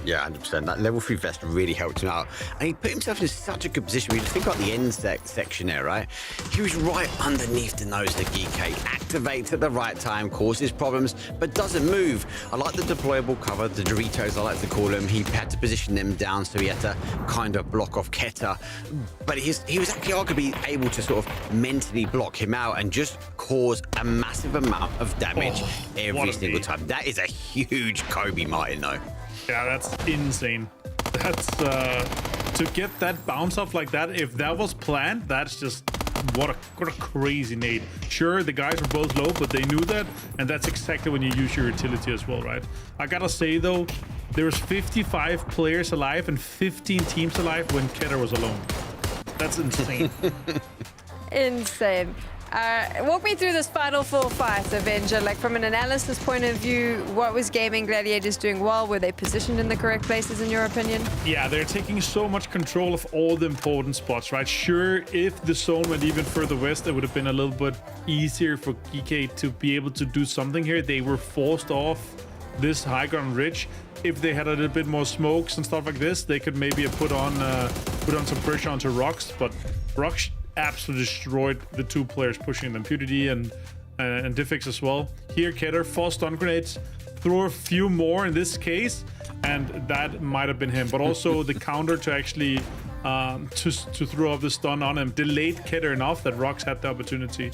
Yeah, 100%. That level 3 vest really helped him out. And he put himself in such a good position. When you think about the end section there, right? He was right underneath the nose of the GK. Activates at the right time, causes problems, but doesn't move. I like the deployable cover, the Doritos, I like to call them. He had to position them down, so he had to kind of block off Keta. But he was actually arguably able to sort of mentally block him out and just cause a massive amount of damage every single time. That is a huge Kobe Martin, though. Yeah, that's insane. That's to get that bounce off like that. If that was planned, that's just what a crazy nade. Sure, the guys were both low, but they knew that, and that's exactly when you use your utility as well, right? I gotta say though, there was 55 players alive and 15 teams alive when Keta was alone. That's insane. Insane. Walk me through this final 4 fight, Avenger. Like, from an analysis point of view, what was Gaming Gladiators doing well? Were they positioned in the correct places, in your opinion? Yeah, they're taking so much control of all the important spots, right? Sure, if the zone went even further west, it would have been a little bit easier for GK to be able to do something here. They were forced off this high ground ridge. If they had a little bit more smokes and stuff like this, they could maybe have put on some pressure onto Rocks, but Rocks absolutely destroyed the 2 players pushing them, PewDiePie and Diffix as well. Here, Keta, 4 stun grenades, throw a few more in this case, and that might have been him. But also the counter to actually to throw up the stun on him delayed Keta enough that Rocks had the opportunity.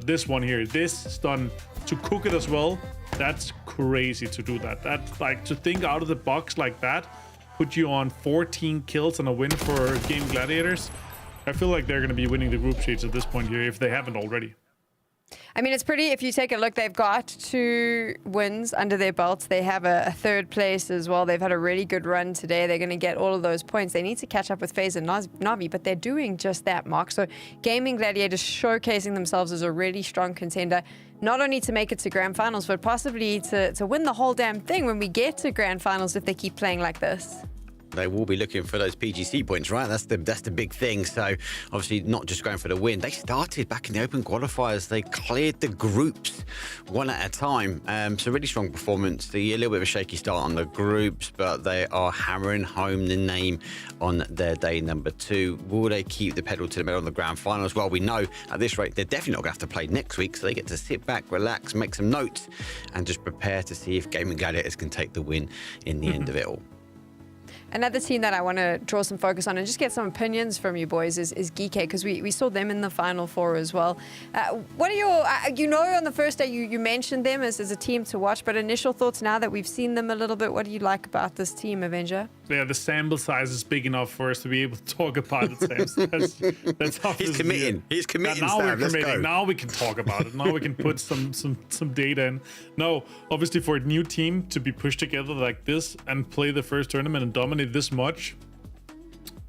This one here, this stun to cook it as well. That's crazy to do that. That's like, to think out of the box like that, put you on 14 kills and a win for Game Gladiators. I feel like they're going to be winning the group stages at this point here, if they haven't already. I mean, it's pretty, if you take a look, they've got 2 wins under their belts. They have a 3rd place as well. They've had a really good run today. They're going to get all of those points. They need to catch up with FaZe and Na'Vi, but they're doing just that, Mark. So Gaming Gladiators showcasing themselves as a really strong contender, not only to make it to grand finals, but possibly to win the whole damn thing when we get to grand finals if they keep playing like this. they will be looking for those PGC points, right? That's the big thing. So obviously not just going for the win. They started back in the open qualifiers. They cleared the groups one at a time. So really strong performance. A little bit of a shaky start on the groups, but they are hammering home the name on their day number 2. Will they keep the pedal to the metal on the grand final as well? We know at this rate they're definitely not going to have to play next week, so they get to sit back, relax, make some notes, and just prepare to see if Gaming Gladiators can take the win in the end of it all. Another team that I want to draw some focus on and just get some opinions from you boys is Geek, because we saw them in the Final Four as well. What are your, on the first day you mentioned them as a team to watch, but initial thoughts now that we've seen them a little bit, what do you like about this team, Avenger? Yeah, the sample size is big enough for us to be able to talk about it, Sam. That's He's committing. He's committing, now Sam. we're Let's committing. go. Now we can talk about it. Now we can put some data in. No, obviously for a new team to be pushed together like this and play the first tournament and dominate this much,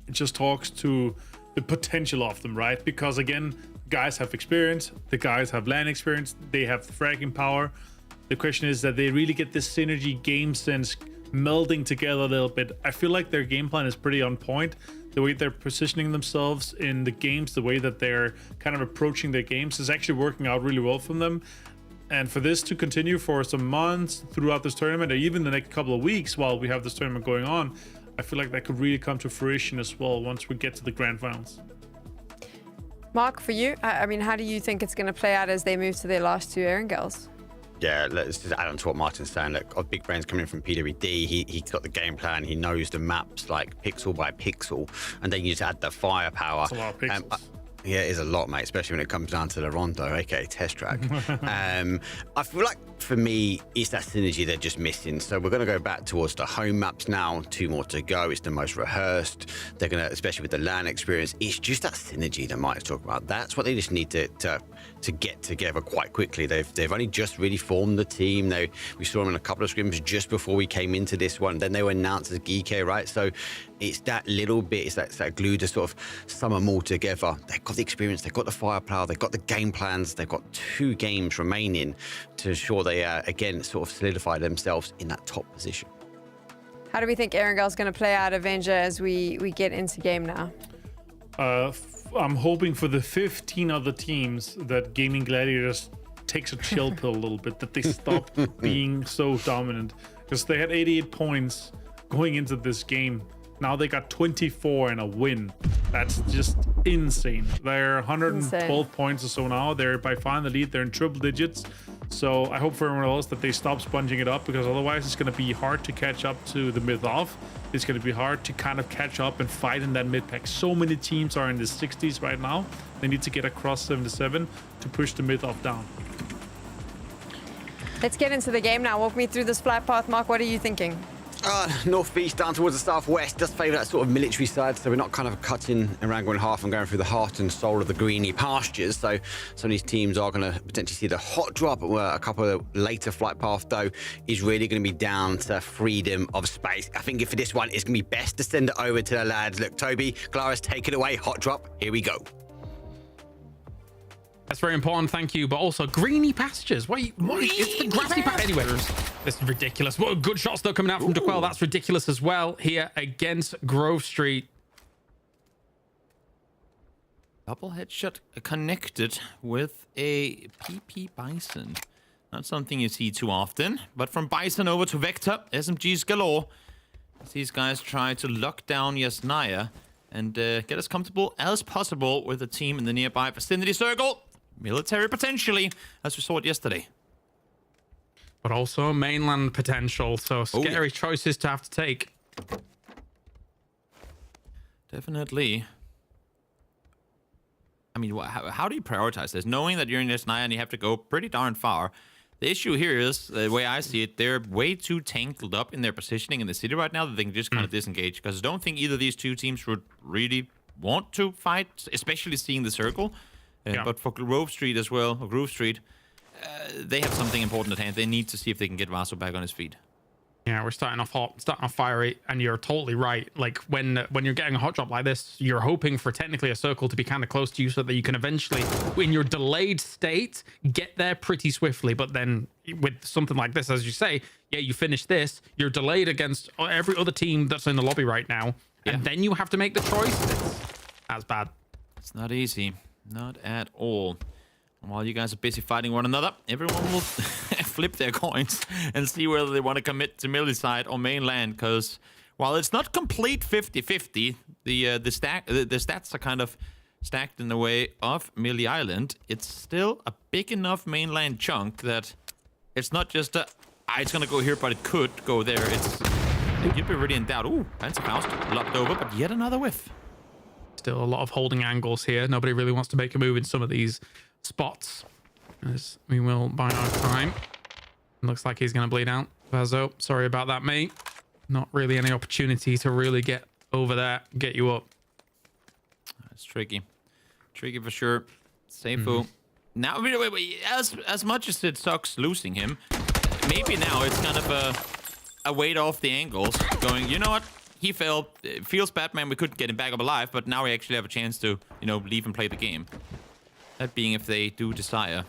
it just talks to the potential of them, right? Because again, guys have experience, the guys have LAN experience, they have the fragging power. The question is that they really get this synergy game sense melding together a little bit. I feel like their game plan is pretty on point. The way they're positioning themselves in the games, the way that they're kind of approaching their games is actually working out really well for them. And for this to continue for some months throughout this tournament, or even the next couple of weeks while we have this tournament going on, I feel like that could really come to fruition as well once we get to the grand finals. Mark, for you, I mean, how do you think it's going to play out as they move to their last 2 Erangels? Yeah, let's just add on to what Martin's saying. Look, Big Brain's coming from PWD. He's got the game plan. He knows the maps like pixel by pixel, and then you just add the firepower. That's a lot of pixels. Yeah, it is a lot, mate, especially when it comes down to the Rondo, aka Test Track. I feel like, for me, it's that synergy they're just missing. So we're going to go back towards the home maps now. 2 more to go. It's the most rehearsed. They're going to, especially with the LAN experience, it's just that synergy that Mike's talking about. That's what they just need to get together quite quickly. They've only just really formed the team. We saw them in a couple of scrims just before we came into this one. Then they were announced as Geek, right? So it's that little bit, it's that glue to sort of sum them all together. They've got the experience, they've got the firepower, they've got the game plans, they've got 2 games remaining to ensure they, again, sort of solidify themselves in that top position. How do we think Erangel's going to play out, Avenger, as we get into game now? I'm hoping for the 15 other teams that Gaming Gladiators takes a chill pill a little bit, that they stop being so dominant. Because they had 88 points going into this game. Now they got 24 and a win. That's just insane. They're 112 points or so now. They're by far in the lead. They're in triple digits. So I hope for everyone else that they stop sponging it up, because otherwise it's going to be hard to catch up to the mid off. It's going to be hard to kind of catch up and fight in that mid pack. So many teams are in the 60s right now. They need to get across 77 to push the mid off down. Let's get into the game now. Walk me through this flight path. Mark, what are you thinking? Northeast down towards the southwest does favour that sort of military side, so we're not kind of cutting Erangel in half and going through the heart and soul of the greeny pastures. So some of these teams are going to potentially see the hot drop. A couple of later flight path, though, is really going to be down to freedom of space. I think for this one, it's going to be best to send it over to the lads. Look, Toby, Clara's take it away. Hot drop. Here we go. That's very important, thank you. But also, greeny pastures. Why? It's the grassy patch. Anyway, this is ridiculous. What good shots though coming out from DeQuell. That's ridiculous as well here against Grove Street. Double headshot connected with a PP Bison. Not something you see too often. But from Bison over to Vector, SMGs galore. As these guys try to lock down Yasnaya and get as comfortable as possible with the team in the nearby vicinity circle. Military potentially, as we saw it yesterday. But also mainland potential, so scary choices to have to take. Definitely. I mean, how do you prioritize this? Knowing that you're in Yasnaya and you have to go pretty darn far. The issue here is, the way I see it, they're way too tangled up in their positioning in the city right now that they can just kind of disengage. Because I don't think either of these 2 teams would really want to fight, especially seeing the circle. But for Grove Street as well, or Grove Street, they have something important at hand. They need to see if they can get Vaso back on his feet. Yeah, we're starting off hot, starting off fiery, and you're totally right. Like when you're getting a hot drop like this, you're hoping for technically a circle to be kind of close to you so that you can eventually, in your delayed state, get there pretty swiftly. But then with something like this, as you say, yeah, you finish this, you're delayed against every other team that's in the lobby right now, and then you have to make the choice. That's bad. It's not easy, not at all. While you guys are busy fighting one another, everyone will flip their coins and see whether they want to commit to melee side or mainland. Because while it's not complete 50-50, the stats are kind of stacked in the way of melee island. It's still a big enough mainland chunk that it's not just it's gonna go here, but it could go there. You'd be really in doubt. Ooh, that's a Faust locked over, but yet another whiff. Still a lot of holding angles here. Nobody really wants to make a move in some of these spots, as we will buy our time. Looks like he's going to bleed out. Vazo, sorry about that, mate. Not really any opportunity to really get over there, get you up. It's tricky. Tricky for sure. Seifu. Now, wait. As much as it sucks losing him, maybe now it's kind of a weight off the angles. Going, you know what? He fell. It feels bad, man. We couldn't get him back up alive, but now we actually have a chance to, leave and play the game. That being if they do desire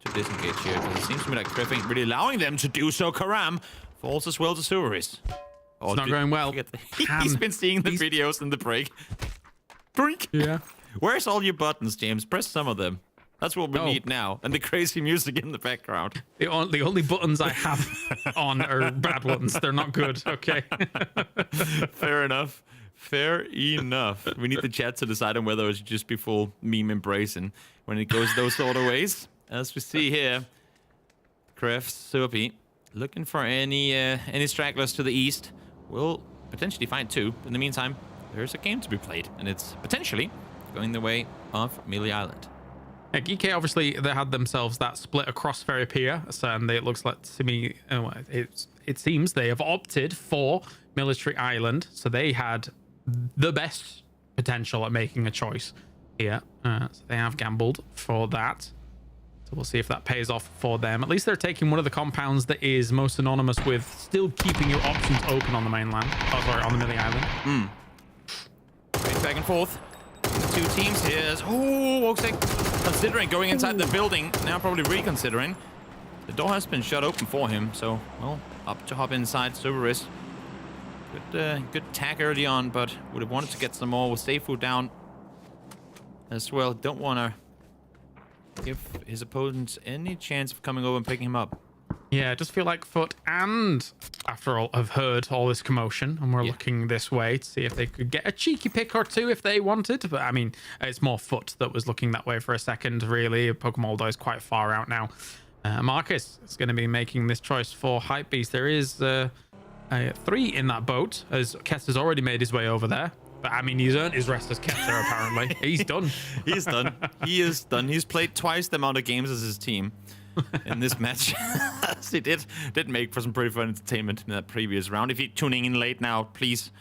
to disengage here, because it seems to me like Krafton ain't really allowing them to do so. Karam falls as well to Suris. It's not going well. He's been seeing the videos in the break. Drink. Yeah. Where's all your buttons, James? Press some of them. That's what we need now. And the crazy music in the background. The only buttons I have on are bad ones. They're not good. Okay. Fair enough. Fair enough. We need the chat to decide on whether it should just be full meme embracing when it goes those sort of ways. As we see here, Krafton, Soapy, looking for any stragglers to the east. We'll potentially find two. In the meantime, there's a game to be played, and it's potentially going the way of Melee Island. Yeah, GK obviously they had themselves that split across Ferropia, and it looks like to me it seems they have opted for Military Island, so they had the best potential at making a choice here. So they have gambled for that. So we'll see if that pays off for them. At least they're taking one of the compounds that is most synonymous with still keeping your options open on the mainland. Oh, sorry, on the Melee Island. Right, back and forth. Two teams here. Woksik considering going inside the building. Now probably reconsidering. The door has been shut open for him, so, well, up to hop inside. Subaris. Good tack early on, but would have wanted to get some more with Seifu down as well. Don't want to give his opponents any chance of coming over and picking him up. Yeah, it does feel like Foot and, after all, have heard all this commotion, and we're looking this way to see if they could get a cheeky pick or two if they wanted. But, I mean, it's more Foot that was looking that way for a second, really. Pokemoldo is quite far out now. Marcus is going to be making this choice for Hypebeast. There is 3 in that boat, as Kess has already made his way over there. But, I mean, he's earned his rest as Kesser, apparently. He's done. He's done. He is done. He's played twice the amount of games as his team in this match. He did make for some pretty fun entertainment in that previous round. If you're tuning in late now, please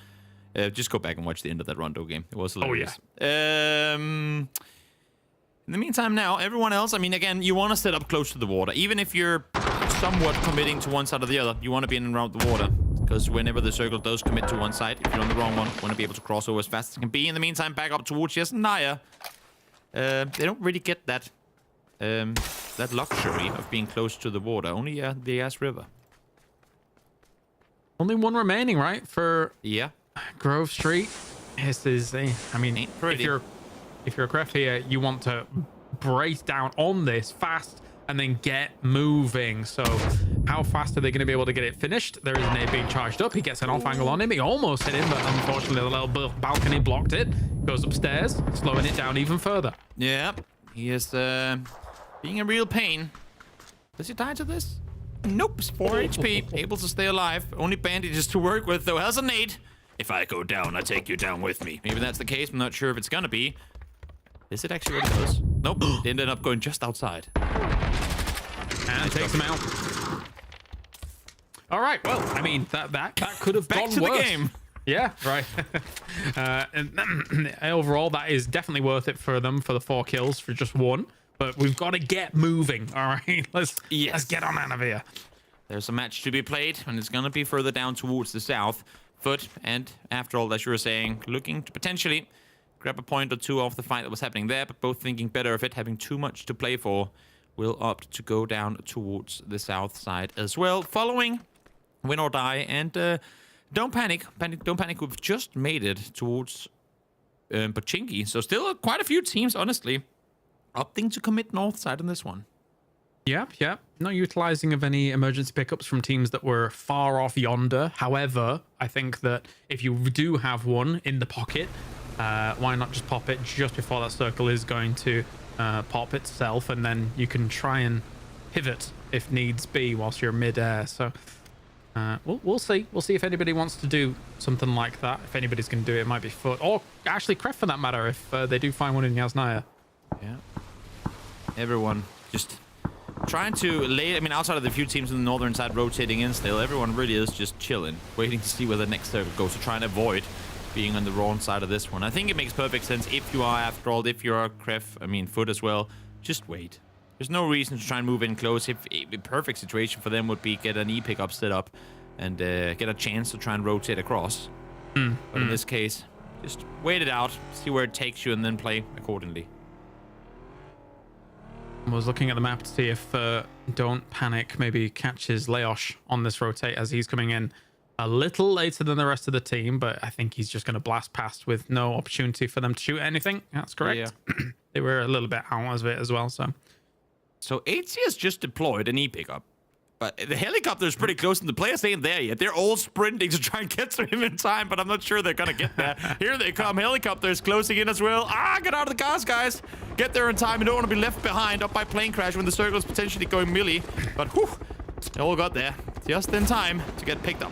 just go back and watch the end of that Rondo game. It was hilarious. Oh, yeah. In the meantime now, everyone else, I mean, again, you want to set up close to the water. Even if you're somewhat committing to one side or the other, you want to be in and around the water. Because whenever the circle does commit to one side, if you're on the wrong one, you want to be able to cross over as fast as it can be. In the meantime, back up towards Naya. They don't really get that luxury of being close to the water. Only the Yas River. Only one remaining, right? For Grove Street. This is, I mean, if you're a Kref here, you want to brace down on this fast and then get moving. So how fast are they going to be able to get it finished? There is an A being charged up. He gets an off angle on him. He almost hit him, but unfortunately the little balcony blocked it. Goes upstairs, slowing it down even further. Yeah, he is being a real pain. Does he die to this? Nope, 4 HP, able to stay alive. Only bandages to work with, though. Has a nade. If I go down, I take you down with me. Maybe that's the case. I'm not sure if it's gonna be. Is it actually really close? Nope. They ended up going just outside. And it takes him out. All right. Well, I mean, that could have Back gone to worse. the game. Yeah, right. And overall, that is definitely worth it for them for the 4 kills for just 1. But we've got to get moving. All right. Let's get on out of here. There's a match to be played, and it's going to be further down towards the south. Foot, and after all, as you were saying, looking to potentially grab a point or two off the fight that was happening there, but both thinking better of it, having too much to play for, will opt to go down towards the south side as well, following Win or Die. And don't panic. Don't panic. We've just made it towards Pochinki, so still quite a few teams, honestly, opting to commit north side on this one. Yep. Not utilizing of any emergency pickups from teams that were far off yonder. However, I think that if you do have one in the pocket, why not just pop it just before that circle is going to pop itself, and then you can try and pivot if needs be whilst you're mid-air. So we'll see. We'll see if anybody wants to do something like that. If anybody's going to do it, it might be Foot, or actually Krafton for that matter, if they do find one in Yasnaya. Yeah. Everyone just trying to lay, I mean, outside of the few teams on the northern side rotating in still, everyone really is just chilling, waiting to see where the next circle goes, to try and avoid being on the wrong side of this one. I think it makes perfect sense if you are, after all, if you're Foot as well, just wait. There's no reason to try and move in close. If the perfect situation for them would be get an E-pickup set up and get a chance to try and rotate across. But in this case, just wait it out, see where it takes you, and then play accordingly. I was looking at the map to see if Don't Panic maybe catches Leosh on this rotate, as he's coming in a little later than the rest of the team, but I think he's just going to blast past with no opportunity for them to shoot anything. That's correct. Yeah. They were a little bit out of it as well. So HC has just deployed an E-pickup, but the helicopter is pretty close, and the players ain't there yet. They're all sprinting to try and get to him in time, but I'm not sure they're going to get there. Here they come. Helicopters closing in as well. Get out of the cars, guys. Get there in time. You don't want to be left behind up by plane crash when the circle is potentially going melee. But whew, they all got there just in time to get picked up.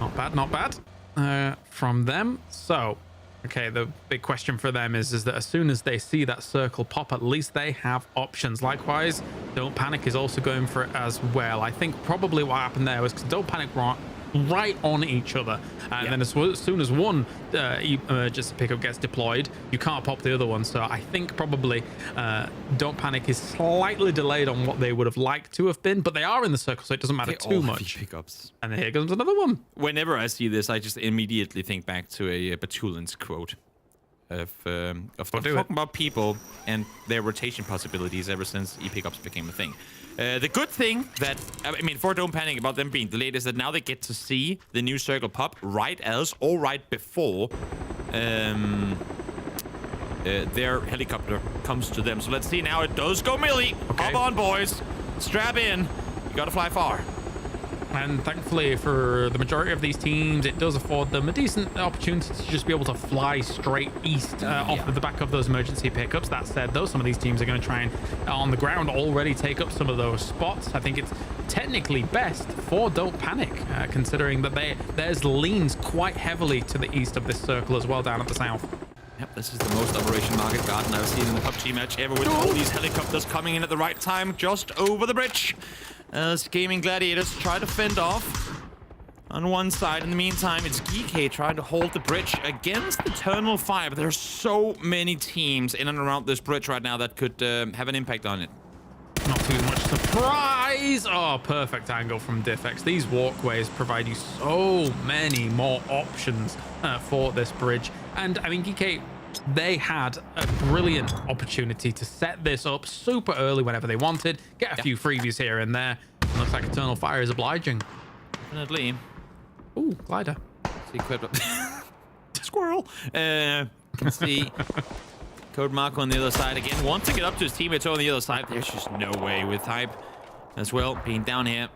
Not bad. From them. So, okay, the big question for them is that as soon as they see that circle pop, at least they have options. Likewise, Don't Panic is also going for it as well. I think probably what happened there was because Don't Panic right on each other, and then as soon as one emergency pickup gets deployed, you can't pop the other one. So I think probably Don't Panic is slightly delayed on what they would have liked to have been, but they are in the circle, so it doesn't matter too much. Pickups. And here comes another one. Whenever I see this, I just immediately think back to a Batulin's quote of talking about people and their rotation possibilities ever since E-pickups became a thing. The good thing that, I mean, for Don't Panic about them being delayed is that now they get to see the new circle pop right as or right before their helicopter comes to them. So let's see now. It does go melee. Okay. Hop on, boys. Strap in. You gotta fly far. And thankfully for the majority of these teams, it does afford them a decent opportunity to just be able to fly straight east off of the back of those emergency pickups. That said, though, some of these teams are going to try and, on the ground, already take up some of those spots. I think it's technically best for Don't Panic, considering that theirs leans quite heavily to the east of this circle as well, down at the south. Yep, this is the most Operation Market Garden I've seen in the PUBG match ever, with all these helicopters coming in at the right time, just over the bridge. As Gaming Gladiators try to fend off on one side. In the meantime, it's GK trying to hold the bridge against eternal fire. But there's so many teams in and around this bridge right now that could have an impact on it. Not too much surprise. Oh, perfect angle from Diffx. These walkways provide you so many more options for this bridge. And I mean, GK, they had a brilliant opportunity to set this up super early whenever they wanted, get a few freebies here and there. And looks like Eternal Fire is obliging. Definitely. Ooh, glider. See, squirrel. Can see Code Marco on the other side again. Wants to get up to his teammates on the other side. There's just no way with Hype as well being down here,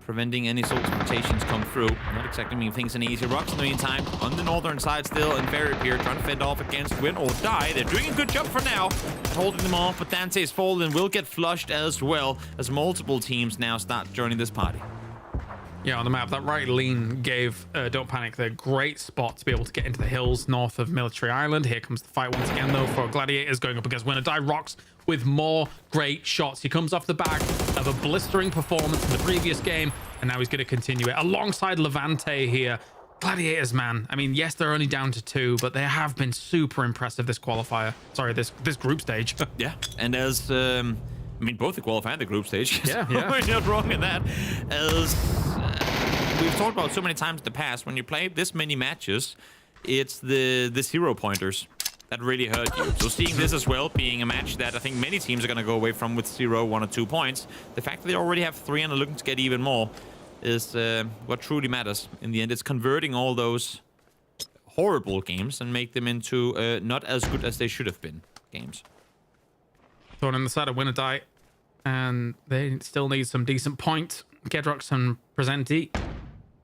preventing any sort of rotations come through. Not exactly making things any easier. Rocks in the meantime on the northern side still, and Very Pier trying to fend off against Win or Die. They're doing a good job for now, holding them off, but Dante's fallen will get flushed as well, as multiple teams now start joining this party. Yeah, on the map, that right lean gave Don't Panic the great spot to be able to get into the hills north of Military Island. Here comes the fight once again, though, for Gladiators going up against Win or Die. Rocks with more great shots. He comes off the back of a blistering performance in the previous game, and now he's going to continue it alongside Levante here. Gladiators, man. I mean, yes, they're only down to 2, but they have been super impressive this qualifier. Sorry, this group stage. Yeah, and as I mean, both the qualifying and the group stage. Yeah, yeah. We're not wrong in that. As we've talked about so many times in the past, when you play this many matches, it's the 0 pointers that really hurt you. So seeing this as well, being a match that I think many teams are going to go away from with 0, 1 or 2 points, the fact that they already have 3 and are looking to get even more is what truly matters. In the end, it's converting all those horrible games and make them into not as good as they should have been games. Thrown on the side of Winner and they still need some decent points. Gedrox and Presenti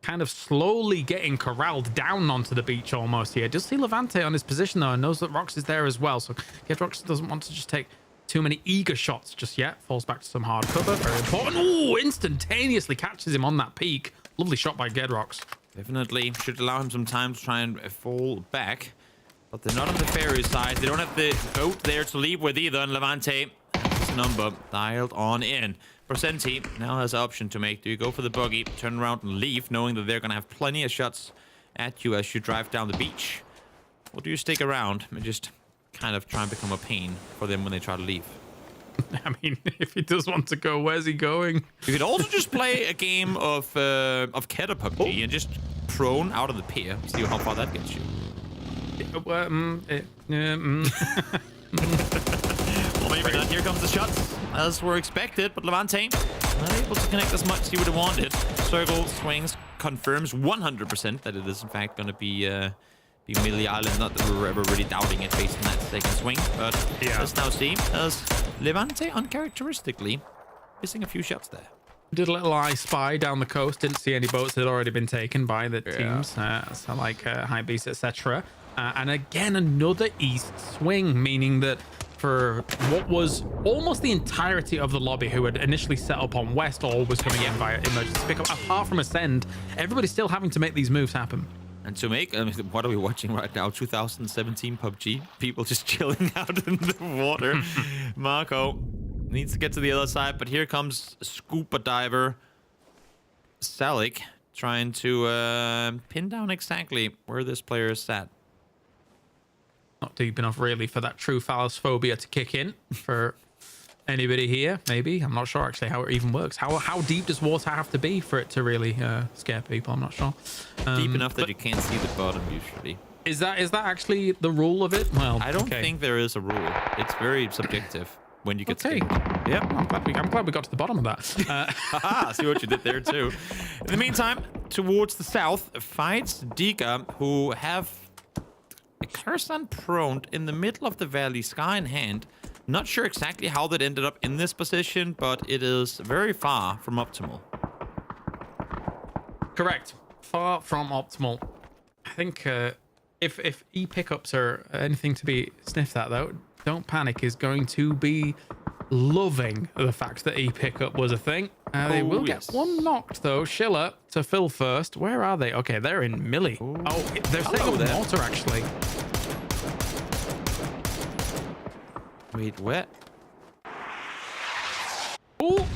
kind of slowly getting corralled down onto the beach almost here. Does see Levante on his position though and knows that Rox is there as well. So Gedrox doesn't want to just take too many eager shots just yet. Falls back to some hard cover. Very important. Ooh, instantaneously catches him on that peak. Lovely shot by Gedrox. Definitely should allow him some time to try and fall back. But they're not on the ferry side. They don't have the boat there to leave with either. And Levante has his number dialed on in. Presenti now has an option to make. Do you go for the buggy, turn around and leave, knowing that they're going to have plenty of shots at you as you drive down the beach? Or do you stick around and just kind of try and become a pain for them when they try to leave? I mean, if he does want to go, where's he going? You could also just play a game of Keta PUBG and just prone out of the pier. See how far that gets you. Well, maybe not. Here comes the shots, as were expected, but Levante not able to connect as much as he would have wanted. Circle swings, confirms 100% that it is in fact going to be Millie Island. Not that we were ever really doubting it based on that second swing, but let's now see as Levante uncharacteristically missing a few shots there. Did a little I spy down the coast. Didn't see any boats that had already been taken by the teams. So like High Beast, etc. And again, another east swing, meaning that for what was almost the entirety of the lobby who had initially set up on west, all was coming in via emergency pickup. Apart from Ascend, everybody's still having to make these moves happen. And to make, what are we watching right now? 2017 PUBG? People just chilling out in the water. Marco needs to get to the other side, but here comes scuba diver Salik trying to pin down exactly where this player is at. Not deep enough really for that true phallosphobia to kick in for anybody here. Maybe, I'm not sure actually how it even works. How deep does water have to be for it to really scare people? I'm not sure. Deep enough that you can't see the bottom usually. Is that actually the rule of it? Well, I don't think there is a rule. It's very subjective when you get scared. Yeah, I'm glad we got to the bottom of that. See what you did there too. In the meantime, towards the south, fights Dika, who have a Krafton prone in the middle of the valley, sky in hand. Not sure exactly how that ended up in this position, but it is very far from optimal. Correct. Far from optimal. I think if e-pickups are anything to be sniffed at, though, Don't Panic is going to be loving the fact that e-pickup was a thing. They will get one knocked, though. Schiller to Phil first. Where are they? Okay, they're in Millie. Ooh. Oh, they're setting up mortar, actually. Wait, what? Oh!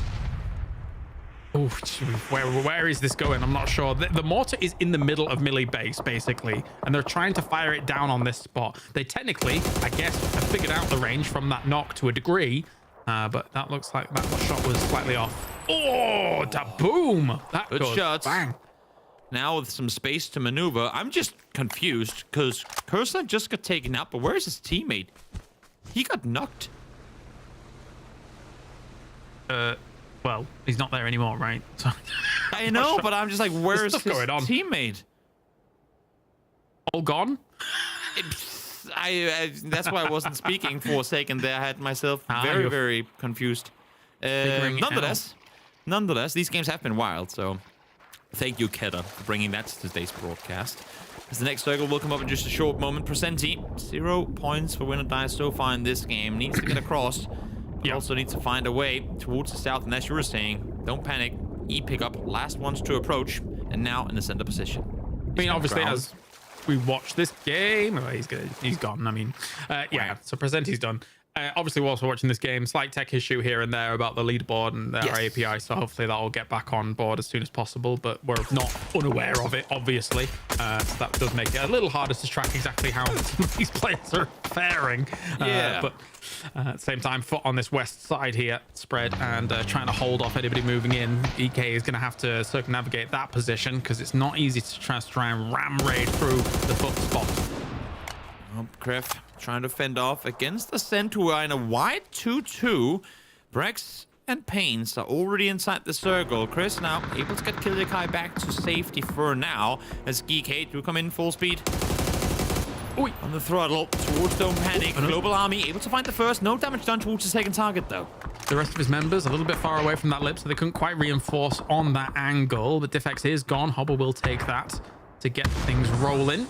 Oh, where is this going? I'm not sure. The mortar is in the middle of Millie base, basically, and they're trying to fire it down on this spot. They technically, I guess, have figured out the range from that knock to a degree, but that looks like that shot was slightly off. Oh, da boom! That good shots. Bang. Now with some space to maneuver, I'm just confused because Krafton just got taken out, but where's his teammate? He got knocked. Well, he's not there anymore, right? So, I know, but I'm just like, where's his going on? teammate? All gone? That's why I wasn't speaking for a second there. I had myself very confused. Nonetheless, these games have been wild, so thank you, Keta, for bringing that to today's broadcast. As the next circle will come up in just a short moment. Presenti, 0 points for Winner Die so far in this game. Needs to get across. He also needs to find a way towards the south, and as you were saying, Don't Panic, e-pickup, last ones to approach, and now in the center position. I mean, obviously, as we watch this game, he's gone. I mean, yeah, so Presenti's done. Obviously, we're also watching this game. Slight tech issue here and there about the leaderboard and their API, so hopefully that will get back on board as soon as possible, but we're not unaware of it, obviously. So that does make it a little harder to track exactly how these players are faring. But at the same time, foot on this west side here, spread, and trying to hold off anybody moving in. EK is going to have to circumnavigate that position because it's not easy to try and ram raid through the foot spot. Kref trying to fend off against the Cent, who are in a wide 2-2. Brex and Pains are already inside the circle. Chris now able to get Kilyakai back to safety for now, as Geek8 will come in full speed. Oi. On the throttle towards Don't Panic. Global Army able to find the first. No damage done towards the second target, though. The rest of his members a little bit far away from that lip, so they couldn't quite reinforce on that angle. But Diffex is gone. Hobble will take that to get things rolling.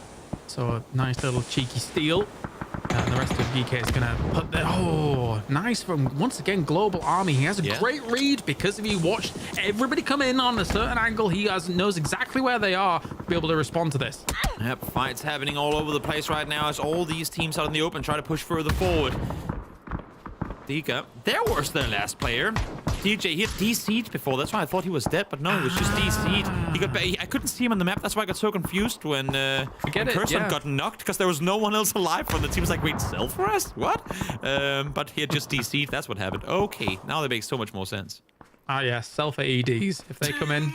So a nice little cheeky steal. And the rest of GK is going to put the... Oh, nice from, once again, Global Army. He has a great read because if he watched everybody come in on a certain angle, he knows exactly where they are to be able to respond to this. Yep, fights happening all over the place right now as all these teams out in the open try to push further forward. Dika, there was their last player. DJ, he had DC'd before. That's why I thought he was dead, but no, it was just DC'd. He got, I couldn't see him on the map. That's why I got so confused when Krafton got knocked, because there was no one else alive. And the team was like, wait, sell for us? What? But he had just DC'd. That's what happened. Okay, now that makes so much more sense. Ah, yeah, self AEDs. If they come in,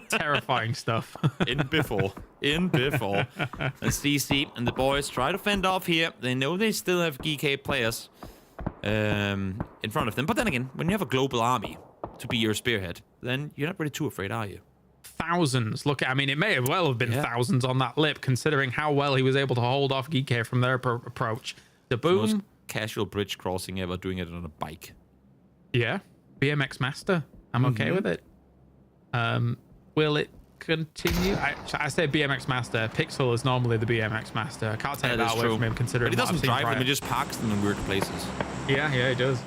terrifying stuff. In before. And CC and the boys try to fend off here. They know they still have GK players in front of them. But then again, when you have a global army to be your spearhead, then you're not really too afraid, are you? Thousands. Look, I mean, it may have well have been thousands on that lip, considering how well he was able to hold off GK from their approach. The boom. Most casual bridge crossing ever, doing it on a bike. Yeah. BMX Master. I'm okay with it. Will it continue? I say BMX Master. Pixel is normally the BMX Master. I can't take that away from him, considering but he doesn't drive them, he just parks them in weird places. Yeah, he does.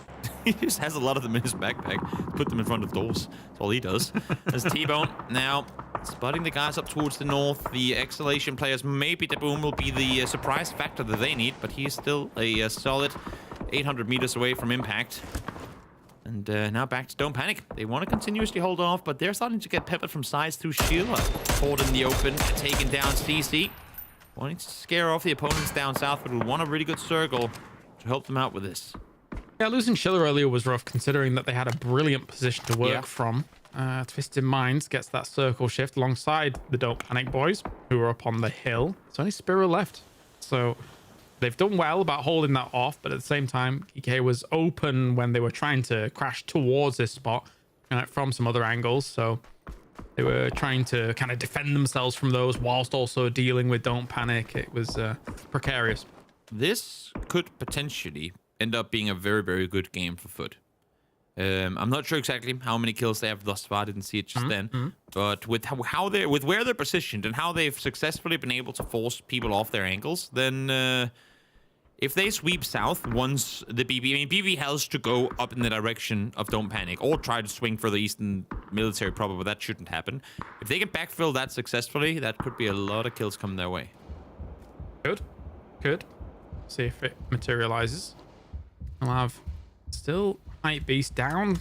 He just has a lot of them in his backpack. Put them in front of doors. That's all he does. There's T-Bone now spotting the guys up towards the north. The Exhalation players, maybe the boom will be the surprise factor that they need, but he's still a solid 800 meters away from impact. And now back to Don't Panic. They want to continuously hold off, but they're starting to get peppered from sides through Sheila. Caught in the open, taking down CC. Wanting to scare off the opponents down south, but will want a really good circle to help them out with this. Yeah, losing Schiller earlier was rough, considering that they had a brilliant position to work from. Twisted Minds gets that circle shift alongside the Don't Panic boys, who are up on the hill. It's only Spiro left. So they've done well about holding that off, but at the same time, EK was open when they were trying to crash towards this spot from some other angles. So they were trying to kind of defend themselves from those whilst also dealing with Don't Panic. It was precarious. This could potentially end up being a very, very good game for Foot. I'm not sure exactly how many kills they have thus far. I didn't see it just then. But with how they're, with where they're positioned and how they've successfully been able to force people off their angles, then if they sweep south once the BB, I mean, BB has to go up in the direction of Don't Panic or try to swing for the Eastern Military proper, but that shouldn't happen. If they can backfill that successfully, that could be a lot of kills coming their way. Good. See if it materializes. I'll have still Hype Beast down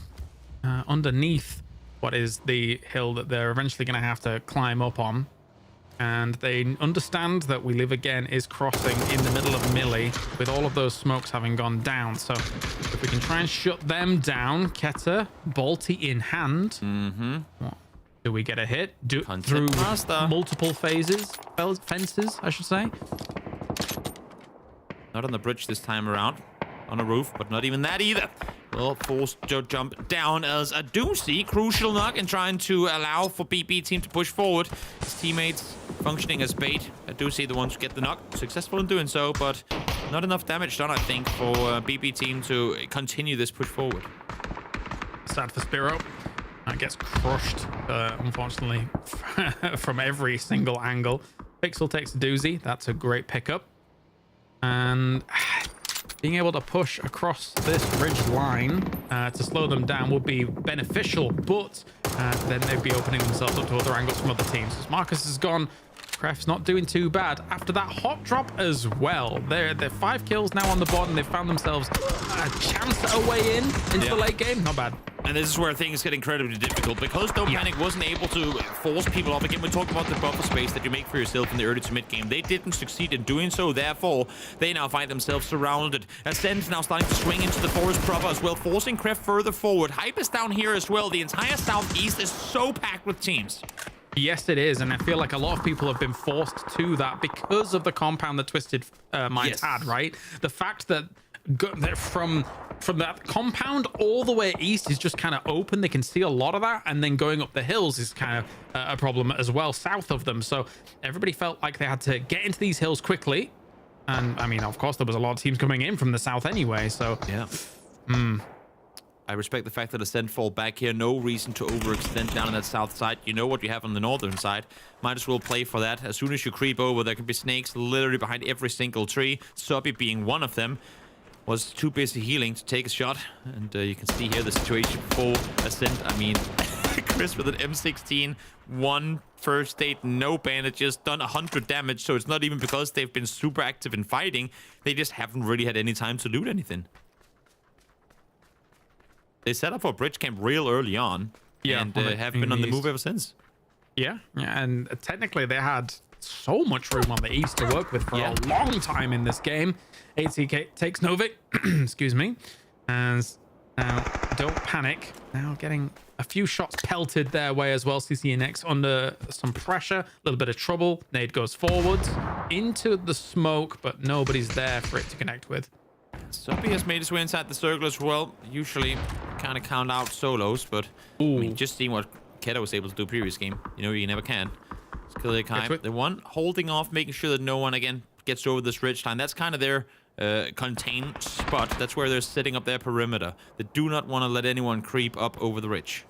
underneath what is the hill that they're eventually going to have to climb up on. And they understand that We Live Again is crossing in the middle of Millie, with all of those smokes having gone down. So if we can try and shut them down, Keta, Balti in hand. Do we get a hit? Through multiple fences, I should say. Not on the bridge this time around. On a roof, but not even that either. Well, forced to jump down as a Doozy. Crucial knock and trying to allow for BB team to push forward. His teammates functioning as bait. A Doozy the ones to get the knock. Successful in doing so, but not enough damage done, I think, for BB team to continue this push forward. Sad for Spiro. That gets crushed, unfortunately, from every single angle. Pixel takes a Doozy. That's a great pickup. And being able to push across this ridge line to slow them down would be beneficial, but then they'd be opening themselves up to other angles from other teams. As Marcus has gone Kraf's not doing too bad after that hot drop as well. They're 5 kills now on the board, and they've found themselves a chance at a way into the late game. Not bad. And this is where things get incredibly difficult because Don't Panic wasn't able to force people off. Again, we talked about the buffer space that you make for yourself in the early to mid game. They didn't succeed in doing so. Therefore, they now find themselves surrounded. Ascend now starting to swing into the forest proper as well, forcing Kraf further forward. Hype is down here as well. The entire southeast is so packed with teams. Yes, it is, and I feel like a lot of people have been forced to that because of the compound that Twisted Minds had, right? The fact that from that compound all the way east is just kind of open. They can see a lot of that, and then going up the hills is kind of a problem as well south of them. So everybody felt like they had to get into these hills quickly, and I mean, of course, there was a lot of teams coming in from the south anyway. So I respect the fact that Ascend fall back here. No reason to overextend down on that south side. You know what you have on the northern side. Might as well play for that. As soon as you creep over, there can be snakes literally behind every single tree. Subby being one of them. Was too busy healing to take a shot. And you can see here the situation for Ascend. I mean, Chris with an M16, 1 first aid, no bandages, done 100 damage. So it's not even because they've been super active in fighting. They just haven't really had any time to loot anything. They set up for a bridge camp real early on, and have been on the move ever since. Yeah, and technically they had so much room on the east to work with for a long time in this game. ATK takes Novik, excuse me, and now Don't Panic. Now getting a few shots pelted their way as well. CCNX under some pressure, a little bit of trouble. Nade goes forwards into the smoke, but nobody's there for it to connect with. Subby has made his way inside the circle as well. Usually kind of count out solos, but I mean, just seeing what Keta was able to do previous game. You know, you never can. Let's kill the Kai. The one holding off, making sure that no one again gets over this ridge line. That's kind of their contained spot. That's where they're setting up their perimeter. They do not want to let anyone creep up over the ridge.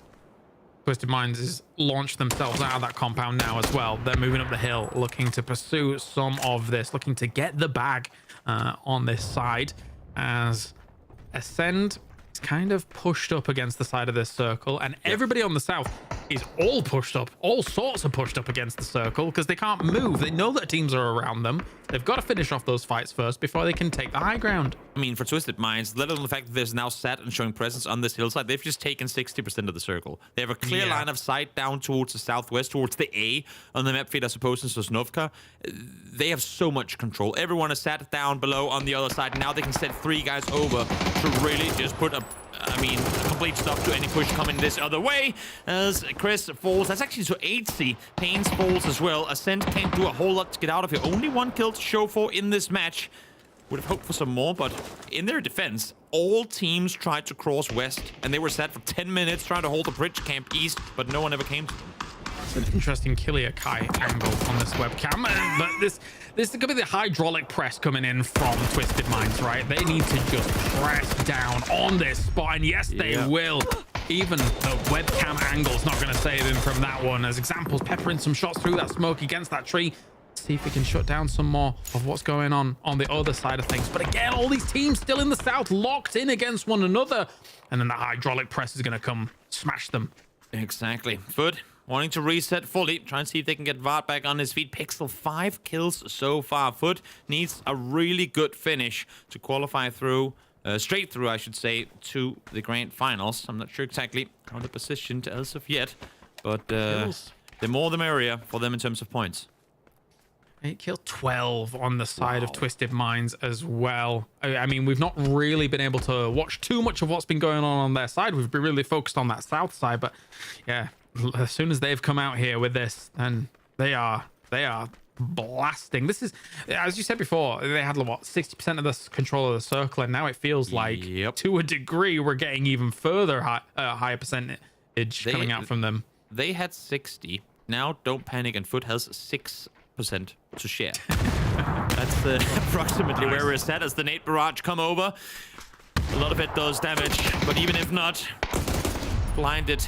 Twisted Minds has launched themselves out of that compound now as well. They're moving up the hill, looking to pursue some of this, looking to get the bag on this side. As Ascend is kind of pushed up against the side of this circle, and everybody on the south is all pushed up, all sorts of pushed up against the circle because they can't move. They know that teams are around them. They've got to finish off those fights first before they can take the high ground. I mean, for Twisted Minds, let alone the fact that there's now sat and showing presence on this hillside, they've just taken 60% of the circle. They have a clear line of sight down towards the southwest, towards the A on the map feed, I suppose, in Sosnovka. They have so much control. Everyone is sat down below on the other side. Now they can set 3 guys over to really just put a complete stop to any push coming this other way. As Chris falls, that's actually so 8C. Pains falls as well. Ascent can't do a whole lot to get out of here. Only 1 kill to show for in this match. Would have hoped for some more, but in their defense, all teams tried to cross west, and they were sat for 10 minutes trying to hold the bridge camp east, but no one ever came to them. It's an interesting Killia Kai angle on this webcam, but this is going to be the hydraulic press coming in from Twisted Minds, right? They need to just press down on this spot, and yes, they will. Even the webcam angle's not going to save him from that one. As examples, peppering some shots through that smoke against that tree. See if we can shut down some more of what's going on the other side of things. But again, all these teams still in the south, locked in against one another, and then the hydraulic press is going to come smash them. Exactly. Foot wanting to reset fully, try and see if they can get Vart back on his feet. Pixel 5 kills so far. Foot needs a really good finish to qualify through, straight through, I should say, to the grand finals. I'm not sure exactly how they're positioned as of yet, but the more the merrier for them in terms of points. 8 kills, 12 on the side of Twisted Minds as well. I mean, we've not really been able to watch too much of what's been going on their side. We've been really focused on that south side, but yeah, as soon as they've come out here with this, then they are blasting. This is, as you said before, they had what, 60% of the control of the circle, and now it feels like to a degree we're getting even further higher percentage coming out from them. They had 60. Now Don't Panic and Foot has 6% to share. That's approximately where we're at as the Nate Barrage come over. A lot of it does damage, but even if not, blinded.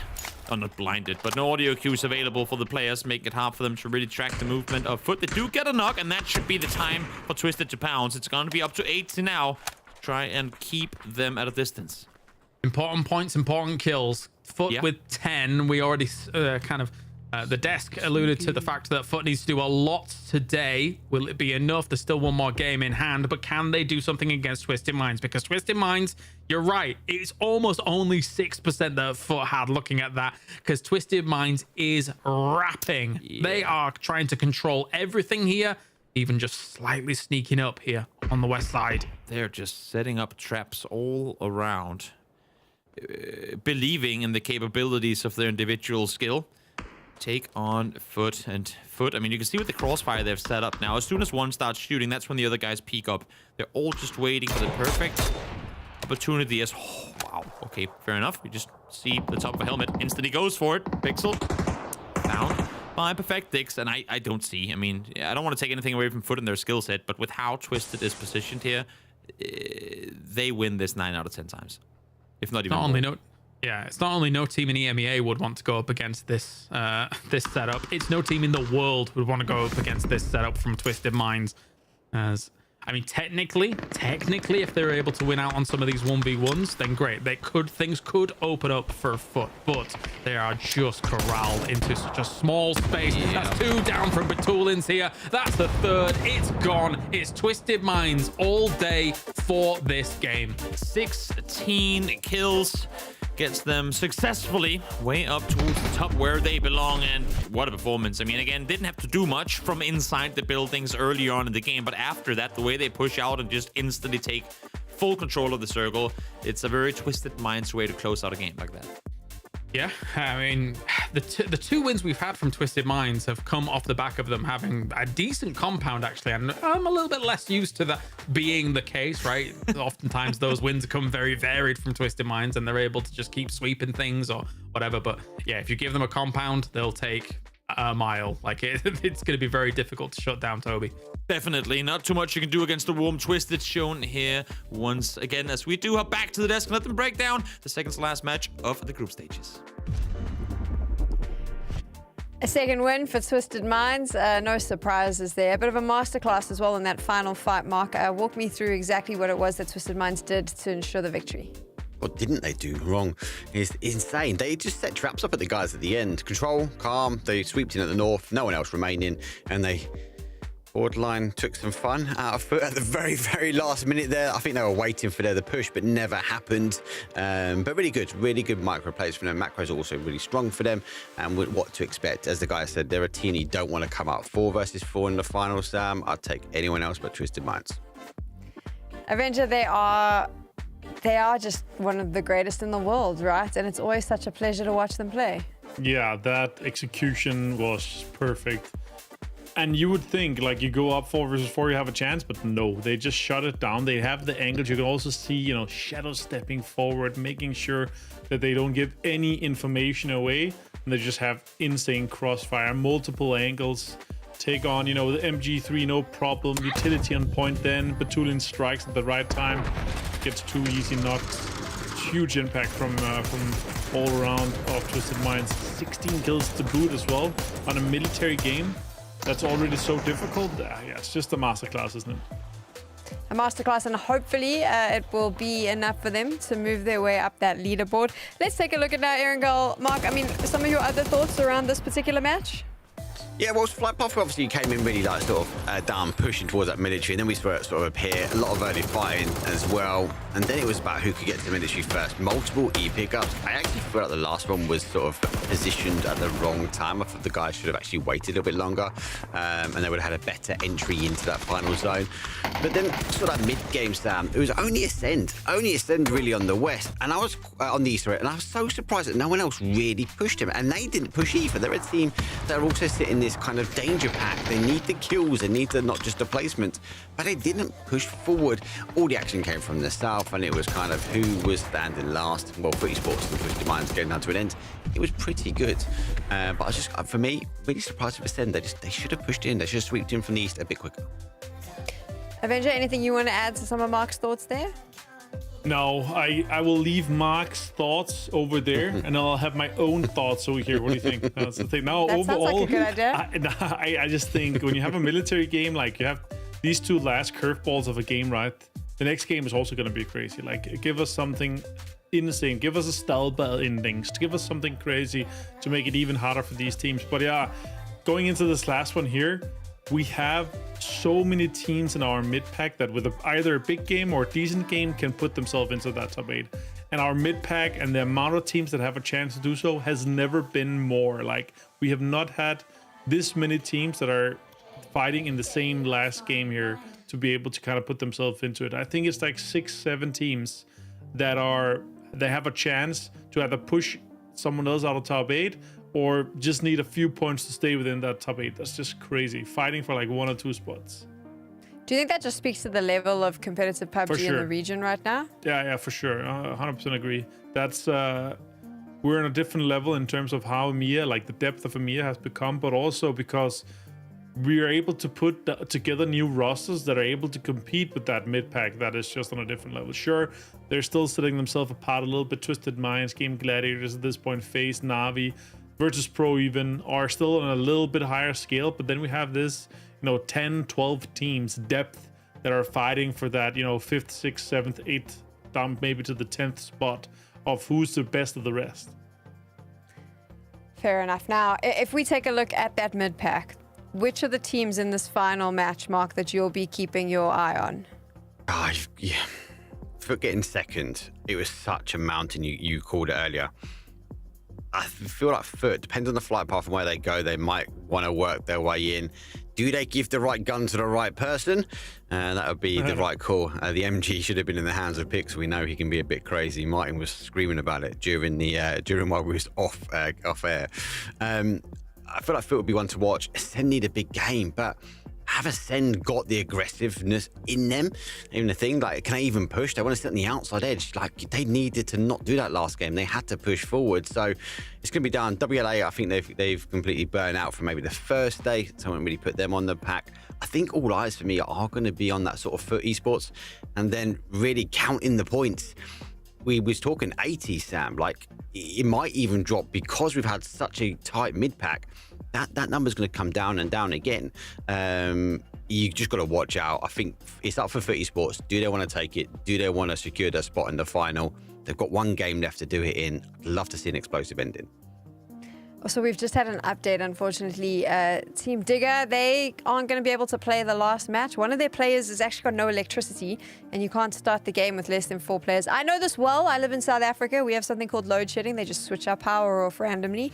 Oh, not blinded, but no audio cues available for the players, making it hard for them to really track the movement of Foot. They do get a knock, and that should be the time for Twisted to pounce. It's going to be up to 80 now. Try and keep them at a distance. Important points, important kills. Foot with 10. We already kind of The desk alluded to the fact that Foot needs to do a lot today. Will it be enough? There's still one more game in hand, but can they do something against Twisted Minds? Because Twisted Minds, you're right, it's almost only 6% that Foot had looking at that, because Twisted Minds is rapping. Yeah. They are trying to control everything here, even just slightly sneaking up here on the west side. They're just setting up traps all around, believing in the capabilities of their individual skill. Take on Foot, and Foot, I mean, you can see with the crossfire they've set up now. As soon as one starts shooting, that's when the other guys peek up. They're all just waiting for the perfect opportunity. As wow, okay, fair enough. You just see the top of a helmet, instantly goes for it. Pixel found by Perfect Dix, and I don't see. I mean, I don't want to take anything away from Foot and their skill set, but with how Twisted is positioned here, they win this 9 out of 10 times, if not even more. Yeah, it's not only no team in EMEA would want to go up against this this setup, it's no team in the world would want to go up against this setup from Twisted Minds. As I mean, technically, if they're able to win out on some of these 1v1s, then great. Things could open up for Foot, but they are just corralled into such a small space. Yeah. That's 2 down from Batulins here. That's the 3rd. It's gone. It's Twisted Minds all day for this game. 16 kills. Gets them successfully way up towards the top where they belong, and what a performance. I mean, again, didn't have to do much from inside the buildings early on in the game, but after that, the way they push out and just instantly take full control of the circle, it's a very Twisted Minds way to close out a game like that. Yeah, I mean, the two wins we've had from Twisted Minds have come off the back of them having a decent compound, actually. And I'm a little bit less used to that being the case, right? Oftentimes those wins come very varied from Twisted Minds, and they're able to just keep sweeping things or whatever. But yeah, if you give them a compound, they'll take a mile. Like it's going to be very difficult to shut down Toby. Definitely not too much you can do against the warm Twisted, shown here once again as we do hop back to the desk and let them break down the second to last match of the group stages. A second win for Twisted Minds. No surprises there. A bit of a masterclass as well in that final fight, Mark. Walk me through exactly what it was that Twisted Minds did to ensure the victory. What didn't they do wrong? It's insane. They just set traps up at the guys at the end. Control, calm, they sweeped in at the north, no one else remaining, and they borderline took some fun out of Foot at the very, very last minute there. I think they were waiting for the push, but never happened. But really good micro plays from them. Macros are also really strong for them, and what to expect. As the guy said, they're a team you don't want to come out 4 versus 4 in the final, Sam. I'd take anyone else but Twisted Minds. Avenger, they are just one of the greatest in the world, right? And it's always such a pleasure to watch them play. Yeah, that execution was perfect. And you would think, like, you go up 4 versus 4, you have a chance, but no, they just shut it down. They have the angles. You can also see, you know, Shadow stepping forward, making sure that they don't give any information away. And they just have insane crossfire, multiple angles. Take on, you know, the MG3, no problem. Utility on point then. Batulin strikes at the right time. Gets 2 easy knocks. Huge impact from all around of Twisted Minds. 16 kills to boot as well on a military game. That's already so difficult. Yeah, it's just a masterclass, isn't it? A masterclass, and hopefully it will be enough for them to move their way up that leaderboard. Let's take a look at now, Erangel. Mark, I mean, some of your other thoughts around this particular match? Yeah, well, Flightpath obviously came in really like sort of down, pushing towards that military, and then we saw it sort of appear, a lot of early fighting as well, and then it was about who could get to the military first. Multiple E pickups. I actually feel like the last one was sort of positioned at the wrong time. I thought the guys should have actually waited a little bit longer, and they would have had a better entry into that final zone. But then sort of that mid-game, Sam, it was only Ascend really on the west, and I was on the Easter egg, and I was so surprised that no one else really pushed him, and they didn't push either. They're a team that are also sitting this kind of danger pack. They need the kills, they need the not just the placement, but they didn't push forward. All the action came from the south, and it was kind of who was standing last. Well, for Esports, the Twisted Minds going down to an end. It was pretty good, but I was just, for me, really surprised with Ascend. They should have pushed in. They should have swept in from the east a bit quicker. Avenger, anything you want to add to some of Mark's thoughts there? No, I will leave Mark's thoughts over there, and I'll have my own thoughts over here. What do you think? That's the thing. Now, that overall, sounds like a good idea. I just think when you have a military game, like you have these 2 last curveballs of a game, right? The next game is also going to be crazy. Like, give us something insane. Give us a Stalbell endings. Give us something crazy to make it even harder for these teams. But yeah, going into this last one here, we have so many teams in our mid pack that with either a big game or a decent game can put themselves into that top 8. And our mid pack and the amount of teams that have a chance to do so has never been more. Like, we have not had this many teams that are fighting in the same last game here to be able to kind of put themselves into it. I think it's like 6-7 teams that have a chance to either push someone else out of top 8 or just need a few points to stay within that top 8. That's just crazy. Fighting for like 1 or 2 spots. Do you think that just speaks to the level of competitive PUBG in the region right now? Yeah, for sure. 100% agree. That's we're on a different level in terms of how EMEA, like the depth of EMEA has become, but also because we are able to put together new rosters that are able to compete with that mid pack that is just on a different level. Sure, they're still setting themselves apart a little bit. Twisted Minds, Game Gladiators at this point, FaZe, Na'Vi, Virtus Pro even are still on a little bit higher scale, but then we have this 10, 12 teams depth that are fighting for that 5th, 6th, 7th, 8th, down maybe to the 10th spot of who's the best of the rest. Fair enough. Now, if we take a look at that mid pack, which are the teams in this final match, Mark, that you'll be keeping your eye on? Yeah. For getting second, it was such a mountain. You called it earlier. I feel like Foot, depends on the flight path and where they go, they might want to work their way in. Do they give the right gun to the right person? That would be the right call. The MG should have been in the hands of Pix. We know he can be a bit crazy. Martin was screaming about it during while we was off air. I feel like Foot would be one to watch. Ascend need a big game, but have Ascend got the aggressiveness in them? Even the thing, like, can they even push? They want to sit on the outside edge. Like, they needed to not do that last game. They had to push forward. So it's going to be down. WLA, I think they've completely burned out from maybe the first day. Someone really put them on the pack. I think all eyes for me are going to be on that sort of Foot Esports and then really counting the points. We was talking 80, Sam. Like, it might even drop because we've had such a tight mid pack. That number's going to come down and down again. You just got to watch out. I think it's up for Foot Esports. Do they want to take it? Do they want to secure their spot in the final? They've got one game left to do it in. I'd love to see an explosive ending. So we've just had an update, unfortunately. Team Digger, they aren't going to be able to play the last match. One of their players has actually got no electricity, and you can't start the game with less than 4 players. I know this well. I live in South Africa. We have something called load shedding. They just switch our power off randomly.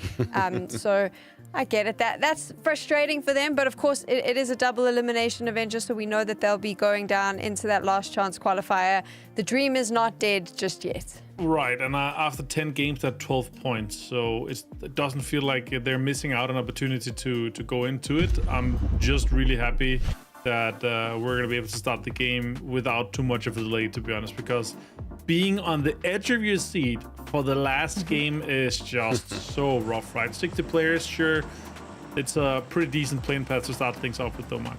So I get it. That's frustrating for them, but of course it is a double elimination event, just so we know that they'll be going down into that last chance qualifier. The dream is not dead just yet. Right, and after 10 games, at 12 points, so it doesn't feel like they're missing out on an opportunity to go into it. I'm just really happy that we're going to be able to start the game without too much of a delay, to be honest, because being on the edge of your seat for the last game is just so rough, right? 60 players, sure, it's a pretty decent playing path to start things off with, though, Mark.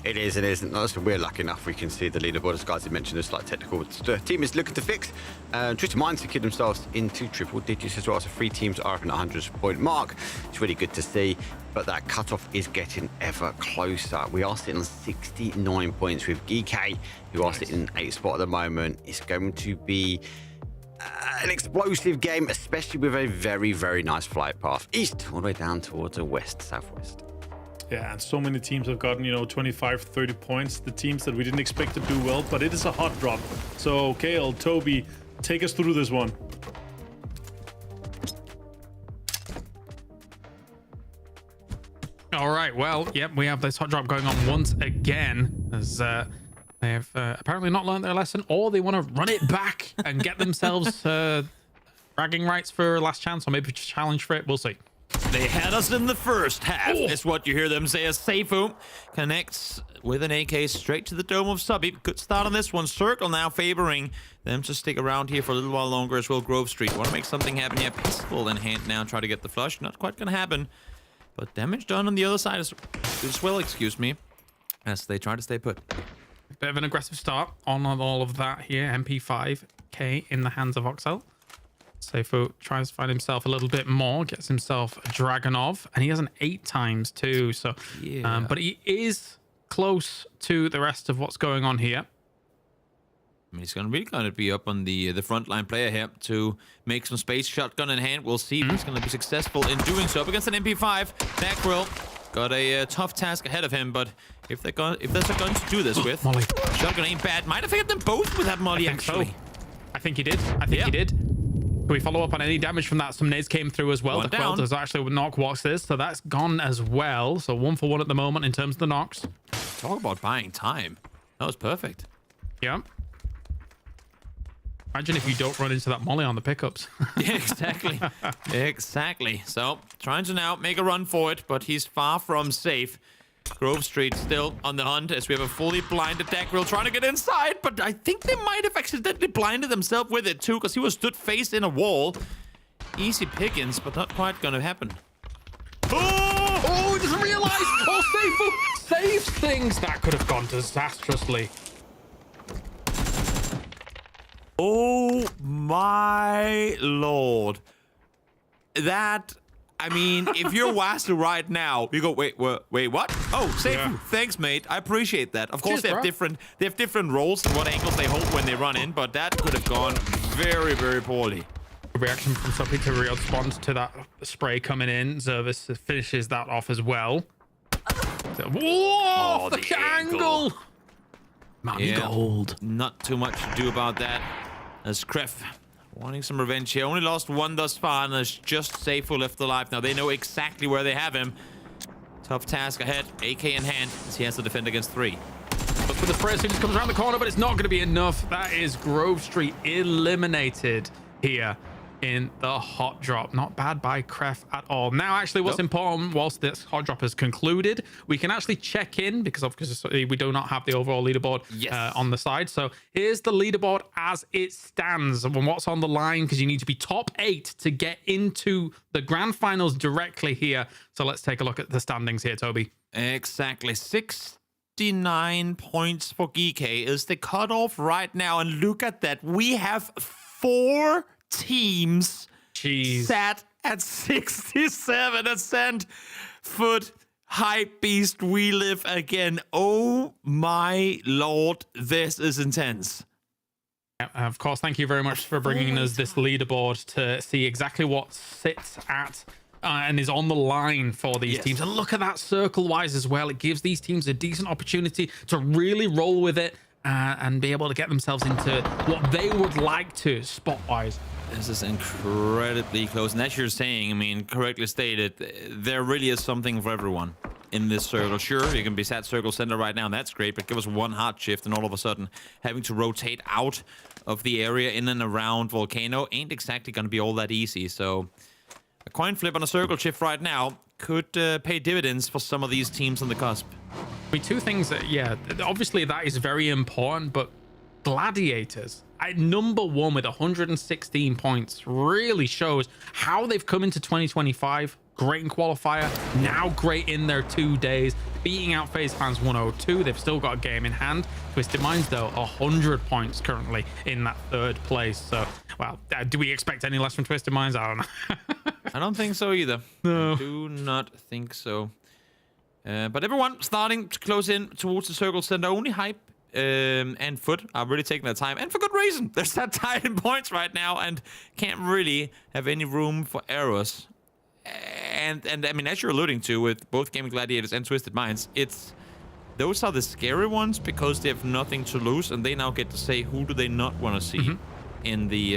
It is, it isn't. We're lucky enough we can see the leaderboard. As guys have mentioned, a slight technical. The team is looking to fix. Twisted Minds secured themselves into triple digits as well. So 3 teams are up in the 100-point mark. It's really good to see. But that cutoff is getting ever closer. We are sitting on 69 points with GK, who are sitting in 8th spot at the moment. It's going to be an explosive game, especially with a very, very nice flight path. East, all the way down towards the west, southwest. Yeah, and so many teams have gotten, 25, 30 points. The teams that we didn't expect to do well, but it is a hot drop. So, Kale, Toby, take us through this one. All right, well, yep, we have this hot drop going on once again, as they have apparently not learned their lesson, or they want to run it back and get themselves bragging rights for last chance, or maybe just challenge for it. We'll see. They had us in the first half. Is what you hear them say as Seifu connects with an AK straight to the dome of Subby. Good start on this one. Circle now favoring them to stick around here for a little while longer as well. Grove Street want to make something happen here. Pistol in hand now, try to get the flush. Not quite going to happen. But damage done on the other side as well, excuse me, as they try to stay put. Bit of an aggressive start on all of that here. MP5K in the hands of Oxel. Seifu tries to find himself a little bit more, gets himself a Dragonov, and he has an 8 times too. So, yeah. But he is close to the rest of what's going on here. I mean, he's really going to be up on the frontline player here to make some space. Shotgun in hand. We'll see if he's going to be successful in doing so. Up against an MP5, Dagrill got a tough task ahead of him, but if there's a gun to do this with, Molly. Shotgun ain't bad. Might have hit them both with that Molly, actually. So. I think he did. He did. Can we follow up on any damage from that? Some nades came through as well. One The down. Quilt is actually with knock boxes, so that's gone as well. So 1 for 1 at the moment in terms of the knocks. Talk about buying time. That was perfect. Yeah. Imagine if you don't run into that Molly on the pickups. Yeah, exactly. Exactly. So, trying to now make a run for it, but he's far from safe. Grove Street still on the hunt as we have a fully blinded Dagrill trying to get inside, but I think they might have accidentally blinded themselves with it too, because he was stood face in a wall. Easy pickings, but not quite gonna happen. Oh, he doesn't realize. Oh, saves things. That could have gone disastrously. Oh my lord. That, I mean, if you're Wasu right now, you go, wait, what? Oh, safe. Yeah. Thanks, mate. I appreciate that. Of course, Cheers, they have different roles and what angles they hold when they run in, but that could have gone very, very poorly. Reaction from Soppy to responds to that spray coming in. Zervis finishes that off as well. Whoa! the The angle! Money gold. Not too much to do about that. As Kref wanting some revenge here. Only lost one thus far, and is just safe who left alive. Now they know exactly where they have him. Tough task ahead. AK in hand as he has to defend against 3. But for the spray as soon as it comes around the corner, but it's not going to be enough. That is Grove Street eliminated here in the hot drop. Not bad by Kref at all. Now, actually, what's important, whilst this hot drop has concluded, we can actually check in because obviously we do not have the overall leaderboard on the side. So here's the leaderboard as it stands and what's on the line, because you need to be top 8 to get into the grand finals directly here. So let's take a look at the standings here, Toby. Exactly. 69 points for GK is the cutoff right now. And look at that. We have 4 teams sat at 67. Ascent, Foot, Hype Beast, We Live Again. Oh my lord, this is intense. Of course, thank you very much for bringing us this leaderboard to see exactly what sits at and is on the line for these teams. And look at that circle-wise as well. It gives these teams a decent opportunity to really roll with it and be able to get themselves into what they would like to spot-wise. This is incredibly close. And as you're saying, I mean, correctly stated, there really is something for everyone in this circle. Sure, you can be sat circle center right now, and that's great, but give us one hard shift, and all of a sudden, having to rotate out of the area in and around Volcano ain't exactly going to be all that easy. So a coin flip on a circle shift right now could pay dividends for some of these teams on the cusp. I mean, 2 things that, obviously that is very important, but Gladiators at number 1 with 116 points really shows how they've come into 2025. Great in qualifier, now great in their 2 days, beating out FaZe Fans 102. They've still got a game in hand. Twisted Minds, though, 100 points currently in that 3rd place. So, well, do we expect any less from Twisted Minds? I don't know. I don't think so either. No. I do not think so. But everyone starting to close in towards the circle center. Only Hype and Foot are really taking their time, and for good reason. They're that tight in points right now and can't really have any room for errors. And I mean, as you're alluding to with both Gaming Gladiators and Twisted Minds, those are the scary ones because they have nothing to lose, and they now get to say who do they not want to see in the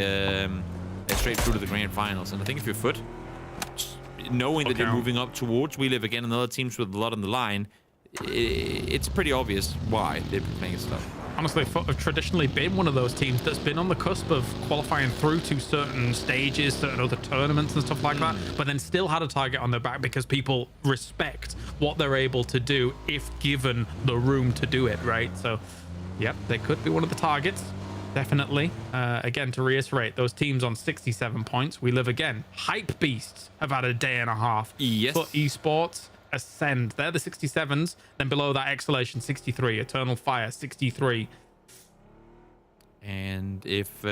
straight through to the grand finals. And I think if you're Foot, knowing that you're moving up towards We Live Again and other teams with a lot on the line, it's pretty obvious why they've been playing stuff. Honestly, Foot have traditionally been one of those teams that's been on the cusp of qualifying through to certain stages, certain other tournaments and stuff like that, but then still had a target on their back because people respect what they're able to do if given the room to do it, right? So, yep, they could be one of the targets, definitely. Again, to reiterate, those teams on 67 points, We Live Again. Hype Beasts have had a day and a half. Yes. Foot Esports, Ascend, they're the 67s. Then below that, Exhalation 63, Eternal Fire 63. And if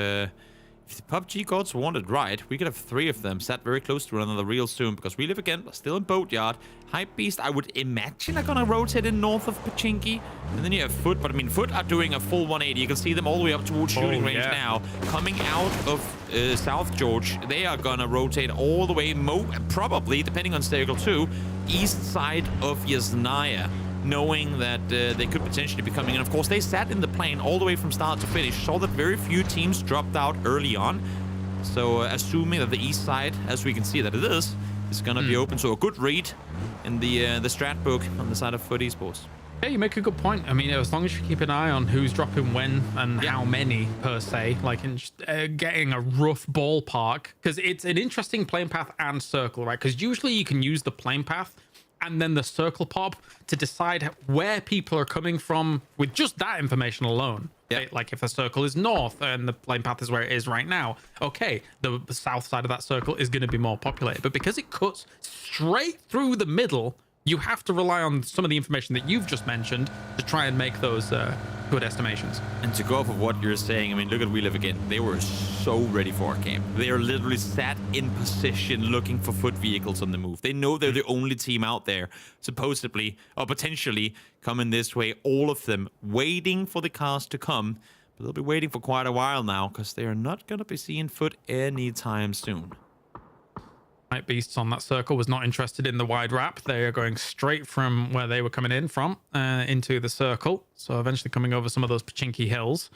if the PUBG gods wanted right, we could have 3 of them sat very close to one another real soon, because we live again, still in Boatyard. Hypebeast, I would imagine, are gonna rotate in north of Pachinki. And then you have Foot, but I mean, Foot are doing a full 180. You can see them all the way up towards shooting range now. Coming out of South George, they are gonna rotate all the way, probably, depending on Circle 2, east side of Yasnaya, knowing that they could potentially be coming in. Of course, they sat in the plane all the way from start to finish, saw that very few teams dropped out early on. So assuming that the east side, as we can see that it is going to be open. So a good read in the strat book on the side of Foot Esports. Yeah, you make a good point. I mean, as long as you keep an eye on who's dropping when and how many per se, like in just, getting a rough ballpark, because it's an interesting plane path and circle, right? Because usually you can use the plane path and then the circle pop to decide where people are coming from with just that information alone. Yeah. Like if the circle is north and the plane path is where it is right now, okay, the south side of that circle is going to be more populated. But because it cuts straight through the middle, you have to rely on some of the information that you've just mentioned to try and make those good estimations. And to go off of what you're saying, I mean, look at We Live Again. They were so ready for our game. They are literally sat in position looking for Foot vehicles on the move. They know they're the only team out there, supposedly, or potentially, coming this way. All of them waiting for the cars to come. But they'll be waiting for quite a while now, because they are not going to be seeing Foot anytime soon. Night Beasts on that circle was not interested in the wide wrap. They are going straight from where they were coming in from into the circle. So eventually coming over some of those Pachinki hills.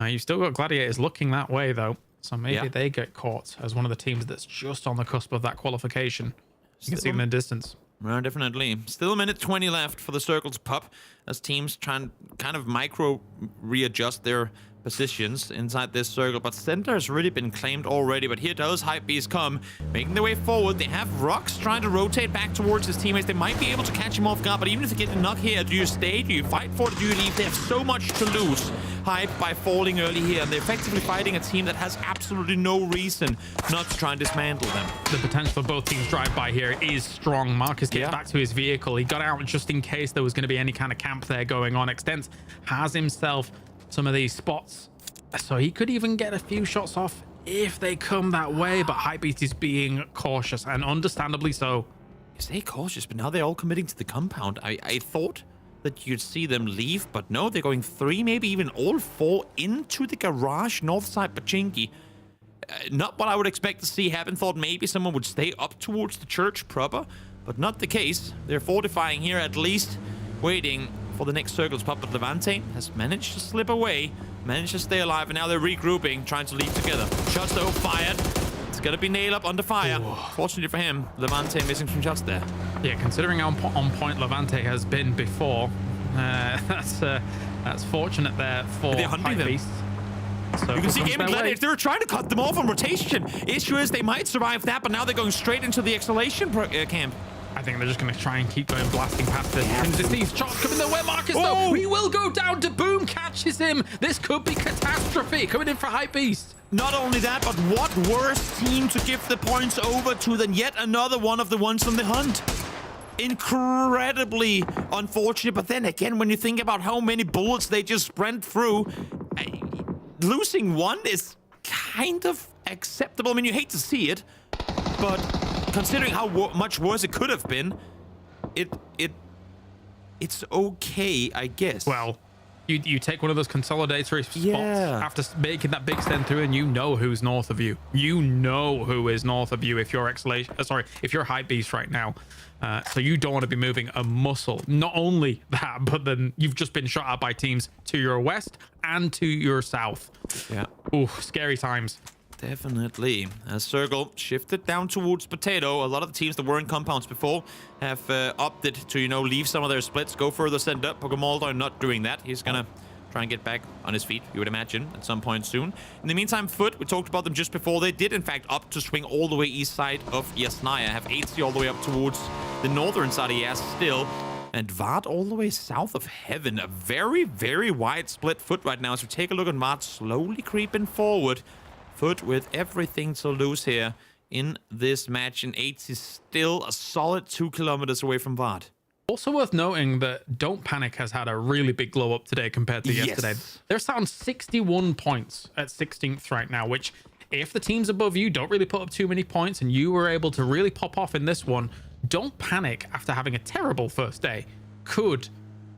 You've still got Gladiators looking that way though. So maybe they get caught as one of the teams that's just on the cusp of that qualification. You can see them in the distance. Well, definitely. Still a minute 20 left for the circle to pop as teams try and kind of micro readjust their positions inside this circle, but center has really been claimed already. But here does Hypebeast come, making their way forward. They have Rocks trying to rotate back towards his teammates. They might be able to catch him off guard, but even if they get the knock here, do you stay? Do you fight for it? Do you leave? They have so much to lose. Hype by falling early here, and they're effectively fighting a team that has absolutely no reason not to try and dismantle them. The potential for both teams drive by here is strong. Marcus gets back to his vehicle. He got out just in case there was going to be any kind of camp there going on. Extens has himself some of these spots, so he could even get a few shots off if they come that way. But Hypebeast is being cautious, and understandably so. You say cautious, but now they're all committing to the compound. I thought that you'd see them leave, but no, they're going 3, maybe even all 4 into the garage north side Pachinki. Not what I would expect to see happen. Thought maybe someone would stay up towards the church proper, but not the case. They're fortifying here, at least waiting for the next circle's pop. But Levante has managed to slip away, managed to stay alive, and now they're regrouping, trying to leave together. Shots though fired. It's gonna be nailed up under fire. Fortunately for him, Levante missing some shots there. Yeah, considering how on point Levante has been before, that's fortunate there for Hypebeast. So you can see Game and Gladiators, they're trying to cut them off on rotation. Issue is they might survive that, but now they're going straight into the exhalation camp. I think they're just going to try and keep going, blasting past this. And just these shots coming their way. Marcus, though, he will go down to Boom, catches him. This could be catastrophe coming in for Hypebeast. Not only that, but what worse team to give the points over to than yet another one of the ones on the hunt. Incredibly unfortunate, but then again, when you think about how many bullets they just sprint through, losing one is kind of acceptable. I mean, you hate to see it, but considering how much worse it could have been, it's okay, I guess. Well, you take one of those consolidatory spots after making that big send through, and you know who's north of you. You know who is north of you if you're if you're Hypebeast right now. So you don't want to be moving a muscle. Not only that, but then you've just been shot at by teams to your west and to your south. Yeah. Ooh, scary times. Definitely. As Circle shifted down towards Potato, a lot of the teams that were in compounds before have opted to, leave some of their splits, go further send up. Pokemaldo not doing that. He's gonna try and get back on his feet, you would imagine, at some point soon. In the meantime, Foot, we talked about them just before. They did, in fact, opt to swing all the way east side of Yasnaya. Have 8C all the way up towards the northern side of Yas still. And Vard all the way south of Heaven. A very, very wide split Foot right now. So take a look at Vard slowly creeping forward. Foot with everything to lose here in this match. And 8 is still a solid 2 kilometers away from Vard. Also worth noting that Don't Panic has had a really big glow up today compared to yesterday. They're sat on 61 points at 16th right now, which if the teams above you don't really put up too many points and you were able to really pop off in this one, don't panic after having a terrible first day. Could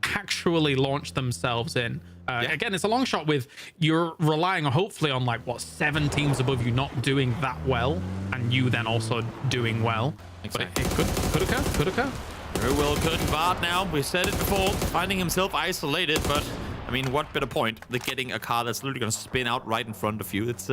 actually launch themselves in. Again, it's a long shot with you're relying hopefully on like 7 teams above you not doing that well, and you then also doing well. Exactly. But it could occur. Very well could. Bart now, we said it before, finding himself isolated, but I mean, what better point than getting a car that's literally going to spin out right in front of you? It's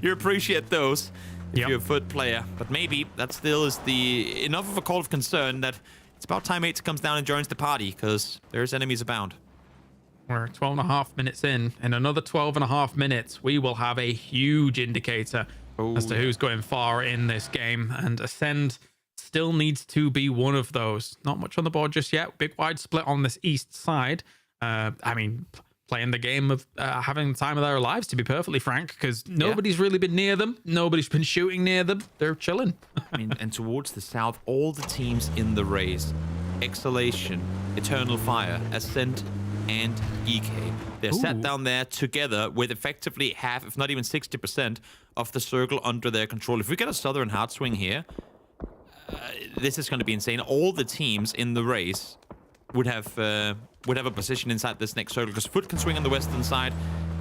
you appreciate those if you're a foot player, but maybe that still is enough of a call of concern that it's about time Mates comes down and joins the party, because there's enemies abound. We're 12.5 minutes in. In another 12.5 minutes, we will have a huge indicator as to who's going far in this game. And Ascend still needs to be one of those. Not much on the board just yet. Big wide split on this east side. I mean, playing the game of having the time of their lives, to be perfectly frank, because nobody's really been near them. Nobody's been shooting near them. They're chilling. I mean, and towards the south, all the teams in the race, Exhalation, Eternal Fire, Ascent, and EK. They're sat down there together with effectively half, if not even 60% of the circle under their control. If we get a Southern hard swing here, this is going to be insane. All the teams in the race would have a position inside this next circle, because Foot can swing on the western side.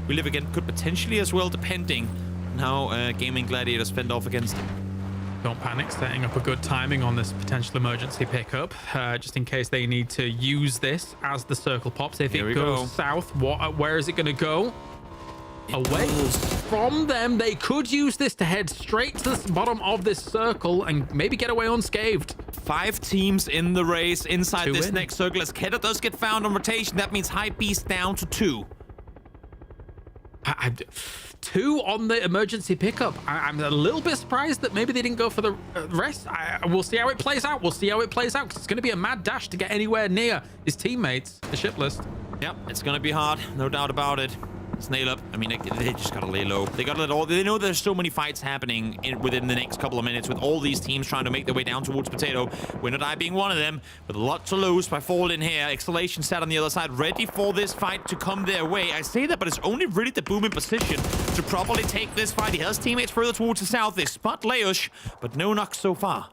We live again could potentially as well, depending on how Gaming Gladiators fend off against him. Don't panic, setting up a good timing on this potential emergency pickup, just in case they need to use this as the circle pops. If it goes south, where is it going to go? Away from them. They could use this to head straight to the bottom of this circle and maybe get away unscathed. 5 teams in the race inside this next circle. As Keda does get found on rotation, that means High Beast down to 2. 2 on the emergency pickup. I'm a little bit surprised that maybe they didn't go for the rest. We'll see how it plays out. We'll see how it plays out, because it's going to be a mad dash to get anywhere near his teammates, the ship list. Yep, it's going to be hard. No doubt about it. Snail up. I mean, they just gotta lay low. They gotta let all. They know there's so many fights happening within the next couple of minutes, with all these teams trying to make their way down towards Potato. Winner Die being one of them, with a lot to lose by falling here. Exhalation sat on the other side, ready for this fight to come their way. I say that, but it's only really the Boom in position to properly take this fight. He has teammates further towards the south. They spot Leosh, but no knocks so far.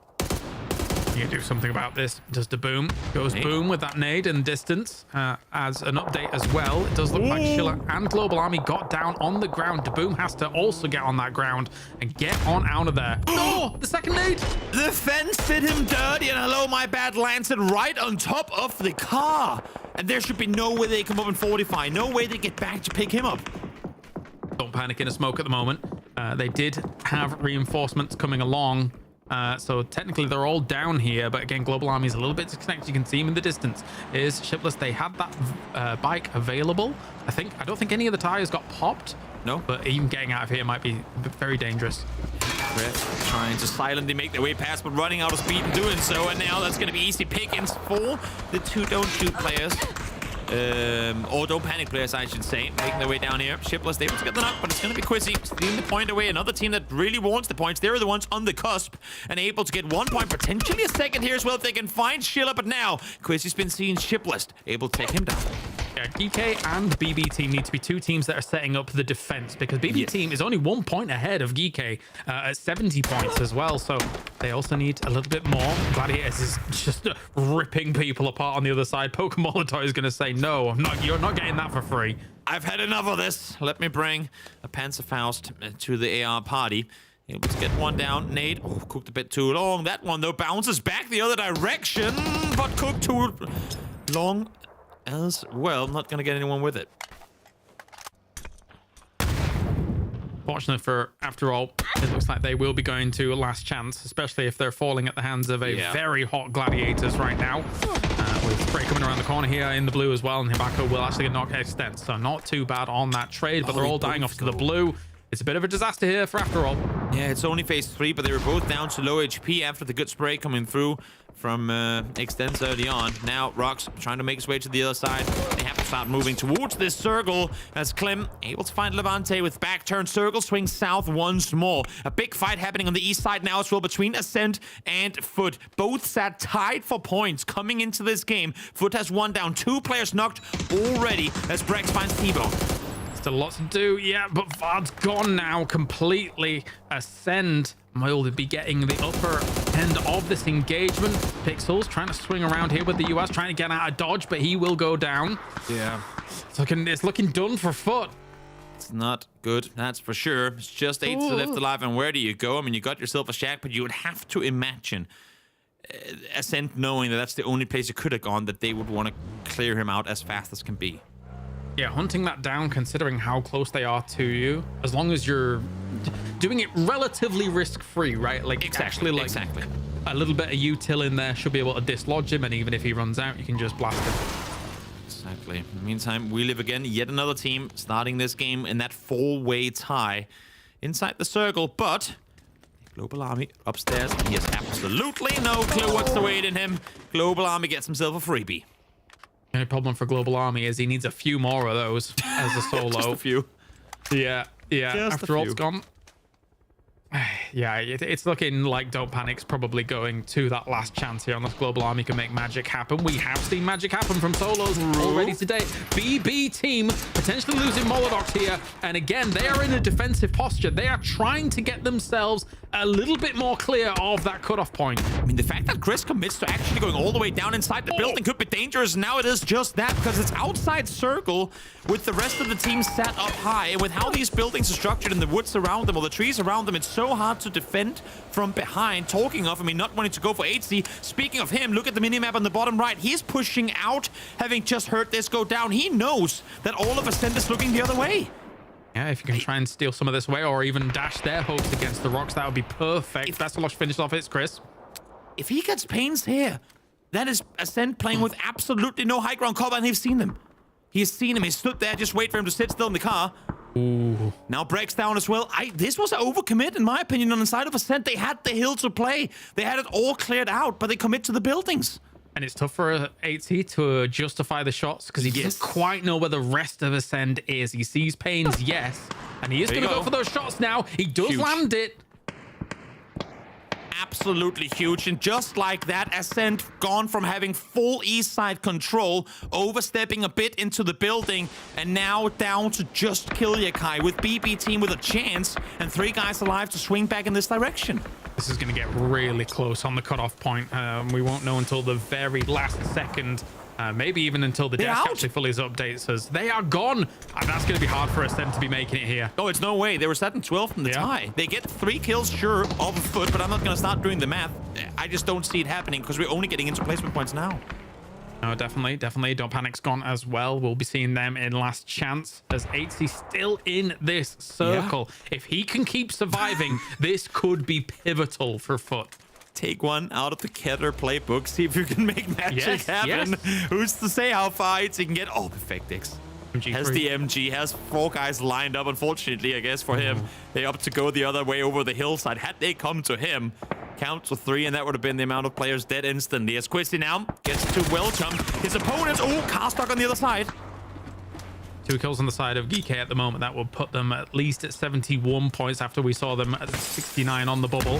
You do something about this. Does the Boom goes Boom with that nade in distance. As an update as well, it does look like Schiller and Global Army got down on the ground. The Boom has to also get on that ground and get on out of there. Oh, the second nade. The fence did him dirty, and hello, my bad, landed right on top of the car. And there should be no way they come up and fortify. No way they get back to pick him up. Don't panic in a smoke at the moment. They did have reinforcements coming along. So technically they're all down here, but again, Global Army is a little bit disconnected. You can see him in the distance. Is shipless. They had that bike available. I don't think any of the tires got popped. No, but even getting out of here might be very dangerous. Trying to silently make their way past, but running out of speed in doing so. And now that's going to be easy pickings for the 2 don't shoot players. Or don't panic players, I should say, making their way down here. Shipless able to get the knock, but it's going to be Quizzy stealing the point away. Another team that really wants the points. They're the ones on the cusp and able to get 1 point, potentially a second here as well if they can find Schiller. But now Quizzy's been seen shipless, able to take him down. Yeah, GK and BB team need to be 2 teams that are setting up the defense, because BB team is only 1 point ahead of GK at 70 points as well. So they also need a little bit more. Gladiators is just ripping people apart on the other side. Pokemon is going to say, no, you're not getting that for free. I've had enough of this. Let me bring a Panzerfaust to the AR party. Able to get one down. Nade, cooked a bit too long. That one, though, bounces back the other direction, but cooked too long as well. Not going to get anyone with it. Fortunately for After All, it looks like they will be going to a last chance, especially if they're falling at the hands of a very hot Gladiators right now. With Spray coming around the corner here in the blue as well, and Hibako will actually get knocked extent. So not too bad on that trade, but they're all dying off to the blue. It's a bit of a disaster here for After All. Yeah, it's only phase 3, but they were both down to low HP after the good spray coming through from Extents early on. Now, Rox trying to make his way to the other side. They have to start moving towards this circle as Clem able to find Levante with back turn circle, swing south once more. A big fight happening on the east side now as well between Ascent and Foot. Both sat tied for points coming into this game. Foot has 1 down, 2 players knocked already as Brex finds T-Bone. Still lots to do. Yeah, but Vard's gone now completely. Ascend will be getting the upper end of this engagement. Pixels trying to swing around here with the US, trying to get out of dodge, but he will go down. Yeah. It's looking done for Foot. It's not good, that's for sure. It's just 8 left alive, and where do you go? I mean, you got yourself a shack, but you would have to imagine Ascent knowing that that's the only place you could have gone, that they would want to clear him out as fast as can be. Yeah, hunting that down, considering how close they are to you, as long as you're doing it relatively risk-free, right? Like, Exactly. a little bit of util in there should be able to dislodge him, and even if he runs out, you can just blast him. Exactly. In the meantime, we live again. Yet another team starting this game in that 4-way tie inside the circle, but Global Army upstairs. He has absolutely no clue what's awaiting him. Global Army gets himself a freebie. The only problem for Global Army is he needs a few more of those as a solo. Just a few. Yeah. Just After a all's few. gone. Yeah, it's looking like Don't Panic's probably going to that last chance here unless Global Army can make magic happen. We have seen magic happen from solos already today. BB team potentially losing Molodox here. And again, they are in a defensive posture. They are trying to get themselves a little bit more clear of that cutoff point. I mean, the fact that Chris commits to actually going all the way down inside the building could be dangerous. Now it is just that, because it's outside circle with the rest of the team set up high. And with how these buildings are structured in the woods around them or the trees around them, it's so hard to defend from behind. Talking of, I mean, not wanting to go for 8C. Speaking of him, look at the minimap on the bottom right. He's pushing out, having just heard this go down. He knows that all of Ascend is looking the other way. Yeah, if you can try and steal some of this away or even dash their hopes against the rocks, that would be perfect. That's a lot finished off. It's Chris. If he gets pains here, that is Ascend playing with absolutely no high ground cover, and he's seen them. He has seen him. He stood there, just wait for him to sit still in the car. Ooh. Now breaks down as well. This was an overcommit, in my opinion, on the side of Ascent. They had the hill to play. They had it all cleared out, but they commit to the buildings. And it's tough for 8C to justify the shots because he doesn't quite know where the rest of Ascend is. He sees Pains, yes. And he is going to go for those shots now. He does land it. Absolutely huge. And just like that, Ascent gone from having full east side control, overstepping a bit into the building, and now down to just kill Yakai with BB team with a chance and 3 guys alive to swing back in this direction. This is going to get really close on the cutoff point. We won't know until the very last second. Maybe even until the desk actually fully updates us. They are gone. And that's going to be hard for Ascent to be making it here. Oh, it's no way. They were set in 12th in the tie. They get 3 kills, sure, off a foot, but I'm not going to start doing the math. I just don't see it happening because we're only getting into placement points now. No, definitely. Don't Panic's gone as well. We'll be seeing them in last chance as 8C still in this circle. Yeah. If he can keep surviving, this could be pivotal for Foot. Take one out of the Keter playbook. See if you can make magic happen. Who's to say how far he can get? Oh, Perfectix. Has the MG, has 4 guys lined up, unfortunately, I guess, for him. They opt to go the other way over the hillside. Had they come to him, count to 3, and that would have been the amount of players dead instantly. As Quisty now gets to well jump. His opponent, car stuck on the other side. 2 kills on the side of GK at the moment. That will put them at least at 71 points after we saw them at 69 on the bubble.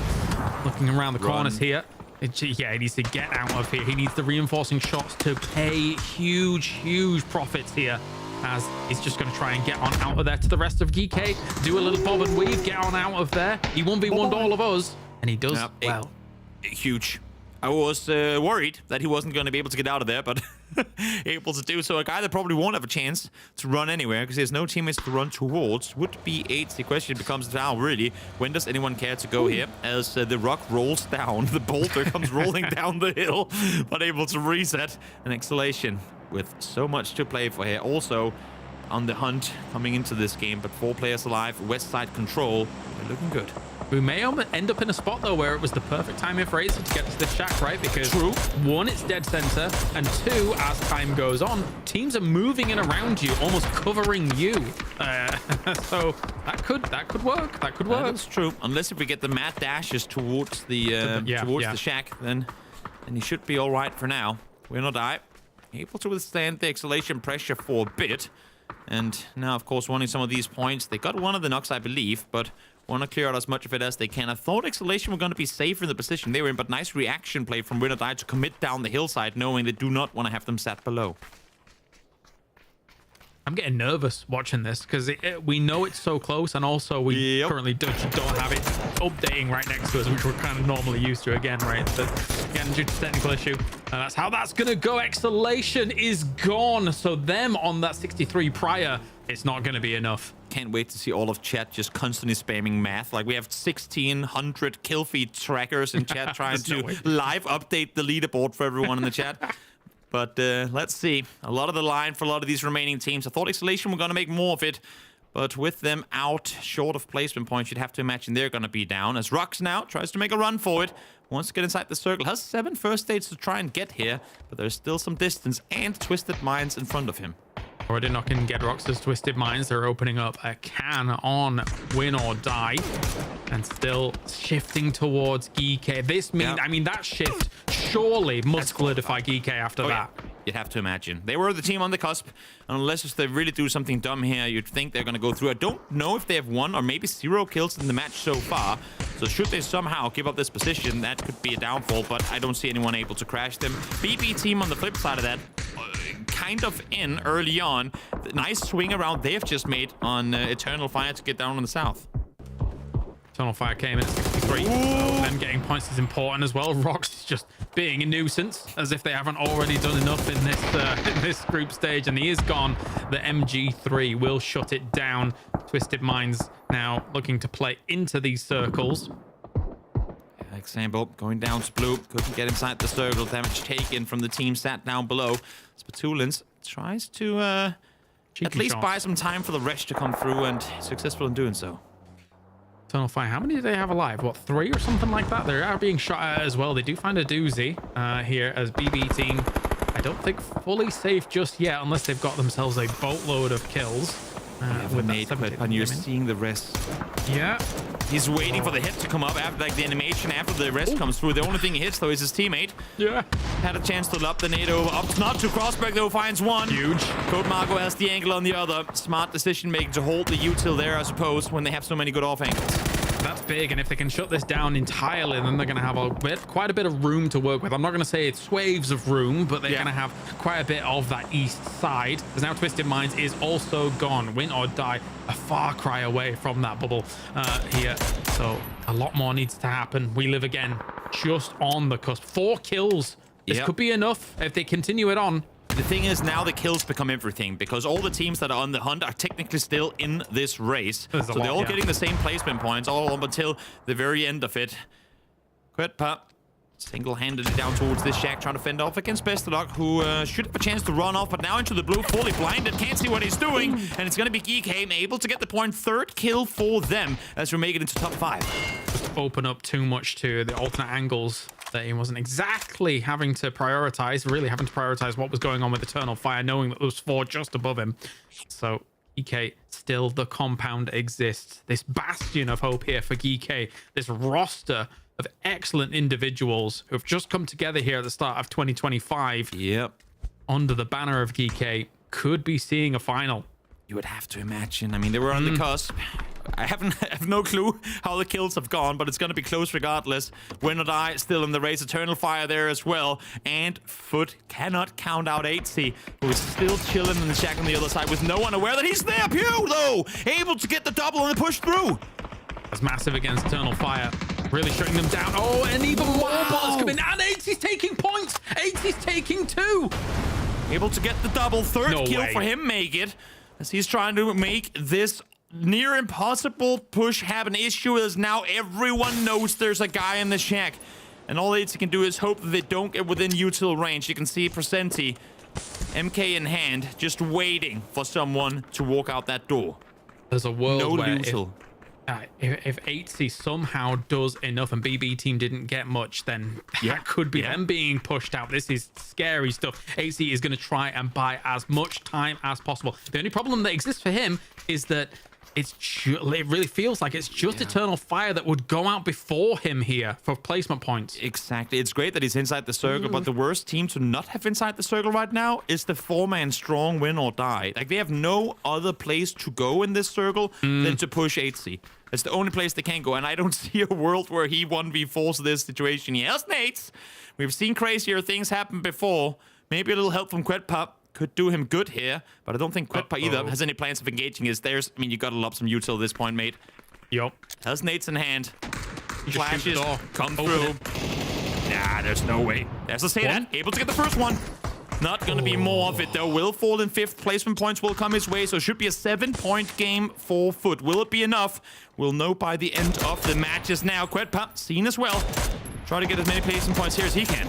Looking around the corners here. Yeah, he needs to get out of here. He needs the reinforcing shots to pay huge profits here, as he's just going to try and get on out of there to the rest of GK. Do a little bob and weave, get on out of there. He 1v1'd all of us, and he does well. Huge. I was worried that he wasn't going to be able to get out of there, but able to do so. A guy that probably won't have a chance to run anywhere because there's no teammates to run towards would be 8. The question becomes now, really, when does anyone care to go here? As the rock rolls down, the boulder comes rolling down the hill, but able to reset. An exhalation with so much to play for here. Also on the hunt coming into this game, but 4 players alive, west side control. They're looking good. We may end up in a spot, though, where it was the perfect time for Razer to get to this shack, right? Because 1, it's dead center, and 2, as time goes on, teams are moving in around you, almost covering you. So that could work. That could work. That's true. Unless if we get the mad dashes towards the the shack, then he should be all right for now. We're not able to withstand the exhalation pressure for a bit. And now, of course, wanting some of these points. They got one of the knocks, I believe, but want to clear out as much of it as they can. I thought Exhalation were going to be safer in the position they were in, but nice reaction play from Winner Die to commit down the hillside, knowing they do not want to have them sat below. I'm getting nervous watching this because we know it's so close, and also we currently don't have it updating right next to us, which we're kind of normally used to again, right? But again, due to technical issue, that's how that's gonna go. Exhalation is gone, so them on that 63 prior, it's not gonna be enough. Can't wait to see all of chat just constantly spamming math. Like we have 1,600 kill feed trackers in chat trying to live update the leaderboard for everyone in the chat. But let's see. A lot of the line for a lot of these remaining teams. I thought Exhalation were going to make more of it, but with them out short of placement points, you'd have to imagine they're going to be down. As Rux now tries to make a run for it, wants to get inside the circle, has 7 first aids to try and get here, but there's still some distance and Twisted Minds in front of him. Already knocking Gedrox's Twisted Minds. They're opening up a can on Win or Die, and still shifting towards GK. This means, I mean, that shift surely must solidify GK after that. Yeah. You'd have to imagine. They were the team on the cusp. Unless they really do something dumb here, you'd think they're going to go through. I don't know if they have 1 or maybe 0 kills in the match so far. So should they somehow give up this position, that could be a downfall, but I don't see anyone able to crash them. BB team on the flip side of that, kind of in early on. The nice swing around they've just made on Eternal Fire to get down on the south. Eternal Fire came in at 63. So them getting points is important as well. Rox is just being a nuisance, as if they haven't already done enough in this group stage, and he is gone. The MG3 will shut it down. Twisted Minds now looking to play into these circles. Example, going down to blue, couldn't get inside the circle. Damage taken from the team sat down below. Spatulins tries to at least buy some time for the rest to come through, and successful in doing so. Eternal Fire, how many do they have alive? What, 3 or something like that? They are being shot at as well. They do find a doozy here as BB team, I don't think fully safe just yet, unless they've got themselves a boatload of kills. With made, and you're seeing the rest. Yeah. He's waiting for the hit to come up after, like, the animation after the rest comes through. The only thing he hits, though, is his teammate. Yeah. Had a chance to lob the nade over. Up not to Crossback, though, finds 1. Huge. Code Marco has the angle on the other. Smart decision making to hold the util there, I suppose, when they have so many good off angles. That's big, and if they can shut this down entirely, then they're going to have quite a bit of room to work with. I'm not going to say it's swaves of room, but they're going to have quite a bit of that east side. Because now Twisted Minds is also gone. Win or Die, a far cry away from that bubble here. So a lot more needs to happen. We live again just on the cusp. 4 kills. This could be enough if they continue it on. The thing is, now the kills become everything, because all the teams that are on the hunt are technically still in this race. So they're all getting the same placement points all up until the very end of it. Quetpa single-handedly down towards this shack, trying to fend off against Bestalock, who should have a chance to run off, but now into the blue, fully blinded, can't see what he's doing, and it's going to be GK able to get the point. 3rd kill for them as we make it into top 5. Just open up too much to the alternate angles that he wasn't exactly having to prioritize, really having to prioritize what was going on with Eternal Fire, knowing that there was 4 just above him. So GK, still the compound exists. This bastion of hope here for GK, this roster of excellent individuals who have just come together here at the start of 2025. Yep. Under the banner of GK, could be seeing a final. You would have to imagine. I mean, they were on the cusp. I have no clue how the kills have gone, but it's going to be close regardless. Win or Die still in the race. Eternal Fire there as well. And Foot cannot count out 8C, who is still chilling in the shack on the other side with no one aware that he's there. Pew, though, able to get the double and the push through. That's massive against Eternal Fire. Really shutting them down. Oh, and even more bullets come in. And 8C's taking points. 8C's taking 2. Able to get the double. 3rd kill for him, make it. As he's trying to make this near impossible push happen. Issue is now everyone knows there's a guy in the shack. And all 8C can do is hope that they don't get within util range. You can see Presenti, MK in hand, just waiting for someone to walk out that door. There's a world where if 8C somehow does enough and BB team didn't get much, then that could be them being pushed out. This is scary stuff. 8C is going to try and buy as much time as possible. The only problem that exists for him is that it really feels like it's just Eternal Fire that would go out before him here for placement points. Exactly. It's great that he's inside the circle, but the worst team to not have inside the circle right now is the 4-man strong Win or Die. Like, they have no other place to go in this circle than to push 8C. It's the only place they can go, and I don't see a world where he 1v4s this situation. He has nades. We've seen crazier things happen before. Maybe a little help from Quetpup. could do him good here, but I don't think Quetpa either has any plans of engaging his stairs. I mean, you gotta lob some util at this point, mate. Yup. Has nades in hand. Shoot Flashes the door. come Open through. it. Nah, there's no way. There's a say that. Able to get the first one. Not gonna be more of it though. Will fall in 5th. Placement points will come his way, so it should be a 7-point game for Foot. Will it be enough? We'll know by the end of the matches now. Quetpa seen as well. Try to get as many placement points here as he can.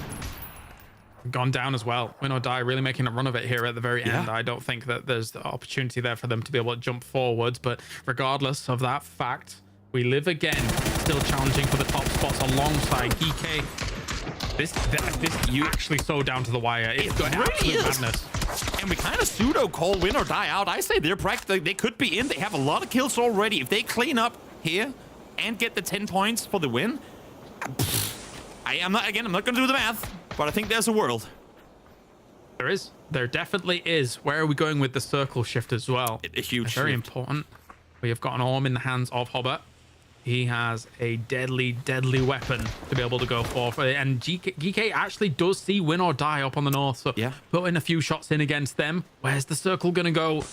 Gone down as well. Win or die, really making a run of it here at the very end. I don't think that there's the opportunity there for them to be able to jump forwards, but regardless of that fact, we live again, still challenging for the top spots alongside GK. This you actually so down to the wire. It's got absolute madness. And we kind of pseudo call win or die out. I say they're practically, they could be in. They have a lot of kills already. If they clean up here and get the 10 points for the win, I'm not going to do the math, but I think there's a world. There is. There definitely is. Where are we going with the circle shift as well? A huge Very shift. important. We have got an arm in the hands of Hobbit. He has a deadly, deadly weapon to be able to go for. And GK actually does see win or die up on the north. So putting a few shots in against them. Where's the circle going to go?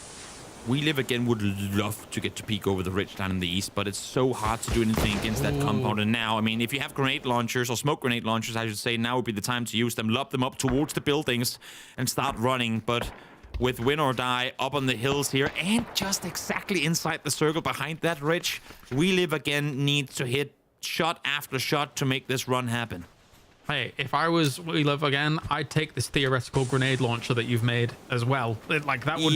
We Live Again would love to get to peek over the ridge down in the east, but it's so hard to do anything against that compound. And now, I mean, if you have grenade launchers, or smoke grenade launchers, I should say, now would be the time to use them. Lob them up towards the buildings and start running. But with win or die up on the hills here and just exactly inside the circle behind that ridge, We Live Again needs to hit shot after shot to make this run happen. Hey, if I was We Live Again, I'd take this theoretical grenade launcher that you've made as well. Like that would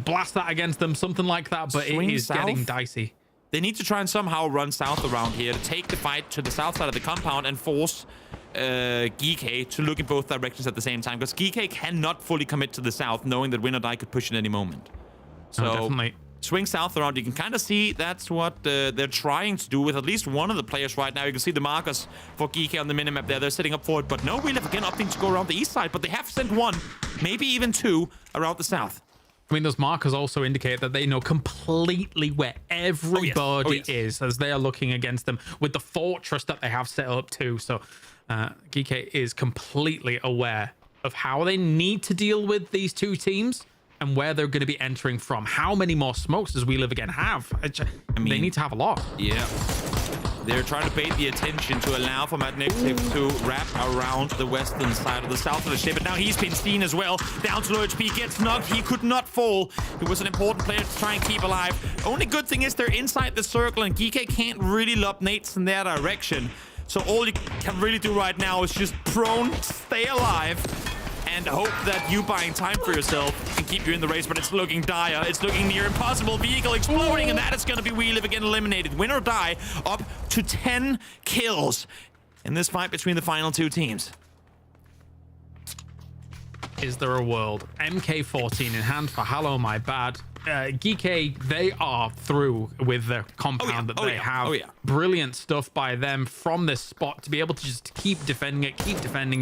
blast that against them, something like that, but Swing it is south? getting dicey. They need to try and somehow run south around here to take the fight to the south side of the compound and force GK to look in both directions at the same time, because GK cannot fully commit to the south, knowing that win or die could push at any moment. So definitely. Swing south around. You can kind of see that's what they're trying to do with at least one of the players right now. You can see the markers for GK on the minimap there. They're setting up for it, but no, We Live Again opting to go around the east side, but they have sent one, maybe even two, around the south. I mean, those markers also indicate that they know completely where everybody is as they are looking against them with the fortress that they have set up too. So GK is completely aware of how they need to deal with these two teams and where they're going to be entering from. How many more smokes does We Live Again have? I mean, they need to have a lot. Yeah. They're trying to bait the attention to allow for Magnetic to wrap around the western side of the south of the ship. But now he's been seen as well. Down to low HP, gets knocked. He could not fall. He was an important player to try and keep alive. Only good thing is they're inside the circle, and GK can't really lob nades in their direction. So all you can really do right now is just prone, stay alive, and hope that you buying time for yourself can keep you in the race, but it's looking dire. It's looking near impossible. Vehicle exploding, and that is going to be We Live Again eliminated. Win or die, up to 10 kills in this fight between the final two teams. Is there a world? MK14 in hand for Hello My Bad. GK, they are through with the compound that they have. Brilliant stuff by them from this spot to be able to just keep defending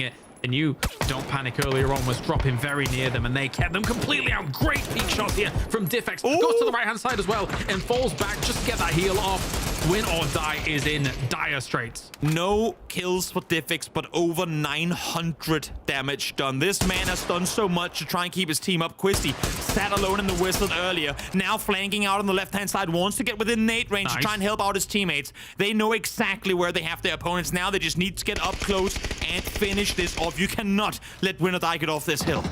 it. And you, don't panic, earlier on was dropping very near them, and they kept them completely out. Great peek shots here from Diffex. Goes to the right-hand side as well and falls back just to get that heal off. Win or die is in dire straits. No kills for Diffex, but over 900 damage done. This man has done so much to try and keep his team up. Quisty sat alone in the whistle earlier. Now flanking out on the left-hand side. Wants to get within nade range to try and help out his teammates. They know exactly where they have their opponents. Now they just need to get up close and finish this off. You cannot let Win or Die get off this hill.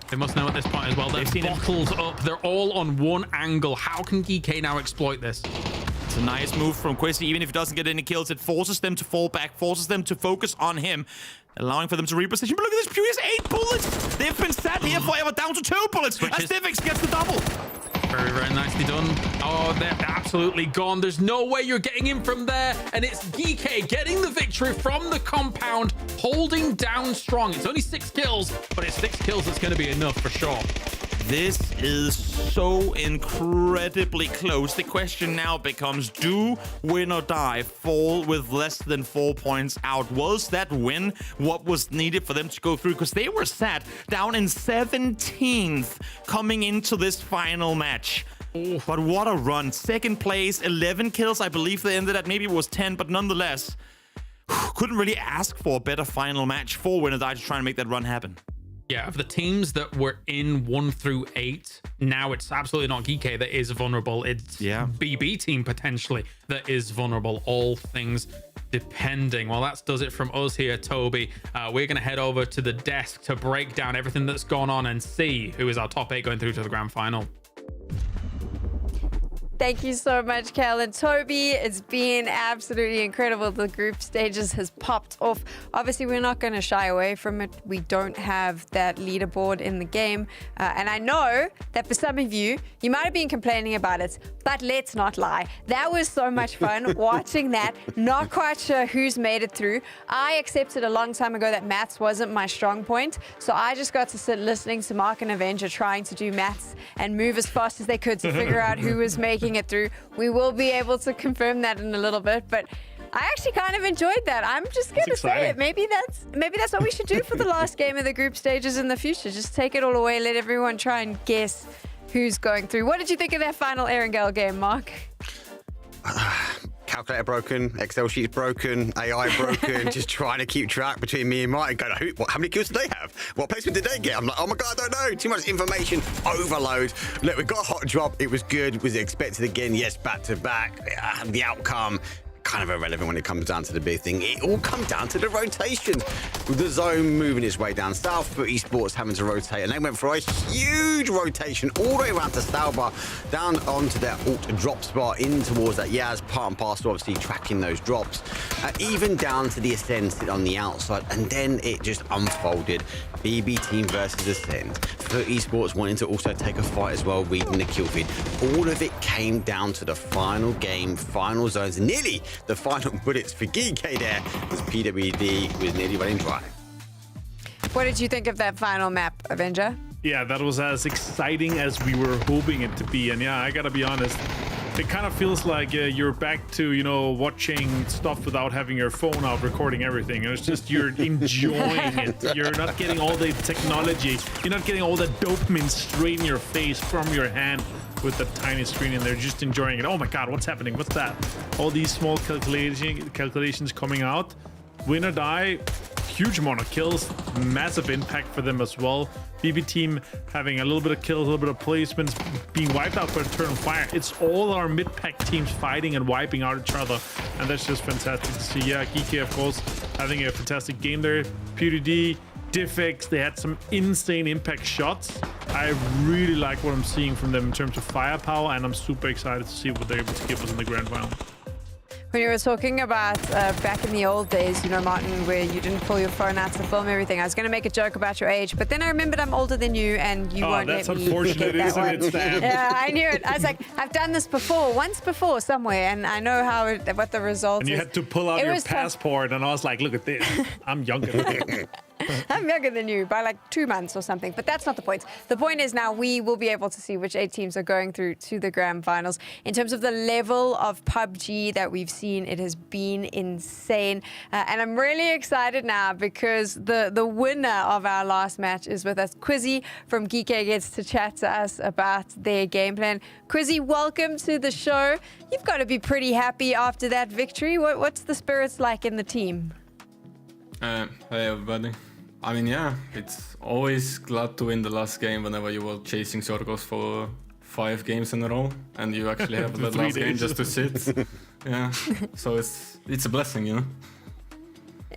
They must know at this point as well. They're bottled up. They're all on one angle. How can GK now exploit this? It's a nice move from Quisty. Even if he doesn't get any kills, it forces them to fall back, forces them to focus on him, allowing for them to reposition. But look at this, Furious, 8 bullets! They've been sat here forever, down to 2 bullets, as Diffex gets the double. Very, very nicely done. Oh, they're absolutely gone. There's no way you're getting in from there. And it's GK getting the victory from the compound, holding down strong. It's only 6 kills, but it's 6 kills that's going to be enough for sure. This is so incredibly close. The question now becomes, do Win or Die fall with less than 4 points out? Was that win what was needed for them to go through? Because they were sat down in 17th coming into this final match. But what a run. Second place, 11 kills. I believe they ended at, maybe it was 10, but nonetheless, couldn't really ask for a better final match for Win or Die to try and make that run happen. Yeah, of the teams that were in 1 through 8, now it's absolutely not GK that is vulnerable. It's BB team potentially that is vulnerable. All things depending. Well, that does it from us here, Toby. We're going to head over to the desk to break down everything that's gone on and see who is our top 8 going through to the grand final. Thank you so much, Kel and Toby. It's been absolutely incredible. The group stages has popped off. Obviously, we're not going to shy away from it. We don't have that leaderboard in the game. And I know that for some of you, you might have been complaining about it, but let's not lie. That was so much fun watching that. Not quite sure who's made it through. I accepted a long time ago that maths wasn't my strong point. So I just got to sit listening to Mark and Avenger trying to do maths and move as fast as they could to figure out who was making it through. We will be able to confirm that in a little bit, but I actually kind of enjoyed that. I'm just going to say it. Maybe that's what we should do for the last game of the group stages in the future. Just take it all away, let everyone try and guess who's going through. What did you think of that final Erangel game, Mark? Calculator broken, Excel sheets broken, AI broken, just trying to keep track between me and Mike. Going, how many kills did they have? What placement did they get? I'm like, oh my God, I don't know. Too much information overload. Look, we got a hot drop. It was good. Was it expected again? Yes, back to back. The outcome, kind of irrelevant when it comes down to the big thing. It all comes down to the rotations. With the zone moving its way down south, but Esports having to rotate, and they went for a huge rotation all the way around to Stalbar, down onto their alt drop spot, in towards that Yaz, part and parcel, obviously tracking those drops, even down to the Ascend on the outside, and then it just unfolded. BB team versus Ascend. For Esports wanting to also take a fight as well, reading the kill feed. All of it came down to the final game, final zones, nearly the final bullets for GK there, as PWD was nearly running dry. What did you think of that final map, Avenger? Yeah, that was as exciting as we were hoping it to be. And yeah, I gotta be honest, it kind of feels like you're back to, you know, watching stuff without having your phone out, recording everything. And it's just you're enjoying it. You're not getting all the technology. You're not getting all the dopamine straight in your face from your hand with the tiny screen in there, just enjoying it. Oh my God, what's happening? What's that? All these small calculations coming out. Win or die, huge amount of kills, massive impact for them as well. BB team having a little bit of kills, a little bit of placements, being wiped out for a turn of fire. It's all our mid-pack teams fighting and wiping out each other, and that's just fantastic to see. Yeah, GK, of course, having a fantastic game there. PUBG, Diffx, they had some insane impact shots. I really like what I'm seeing from them in terms of firepower, and I'm super excited to see what they're able to give us in the grand final. When you were talking about back in the old days, you know, Martin, where you didn't pull your phone out to film everything, I was going to make a joke about your age, but then I remembered I'm older than you, and you won't let me. That's unfortunate, isn't it, Stan? Yeah, I knew it. I was like, I've done this before, once before somewhere, and I know what the result is. And you had to pull out your passport, and I was like, look at this. I'm younger than you. I'm younger than you by like 2 months or something, but that's not the point. The point is now we will be able to see which 8 teams are going through to the grand finals. In terms of the level of PUBG that we've seen, it has been insane. And I'm really excited now because the winner of our last match is with us. Quizzy from Geeky gets to chat to us about their game plan. Quizzy, welcome to the show. You've got to be pretty happy after that victory. What's the spirits like in the team? Hey everybody. I mean, yeah, it's always glad to win the last game whenever you were chasing circles for 5 games in a row and you actually have that last game just to sit. Yeah, so it's a blessing, you know?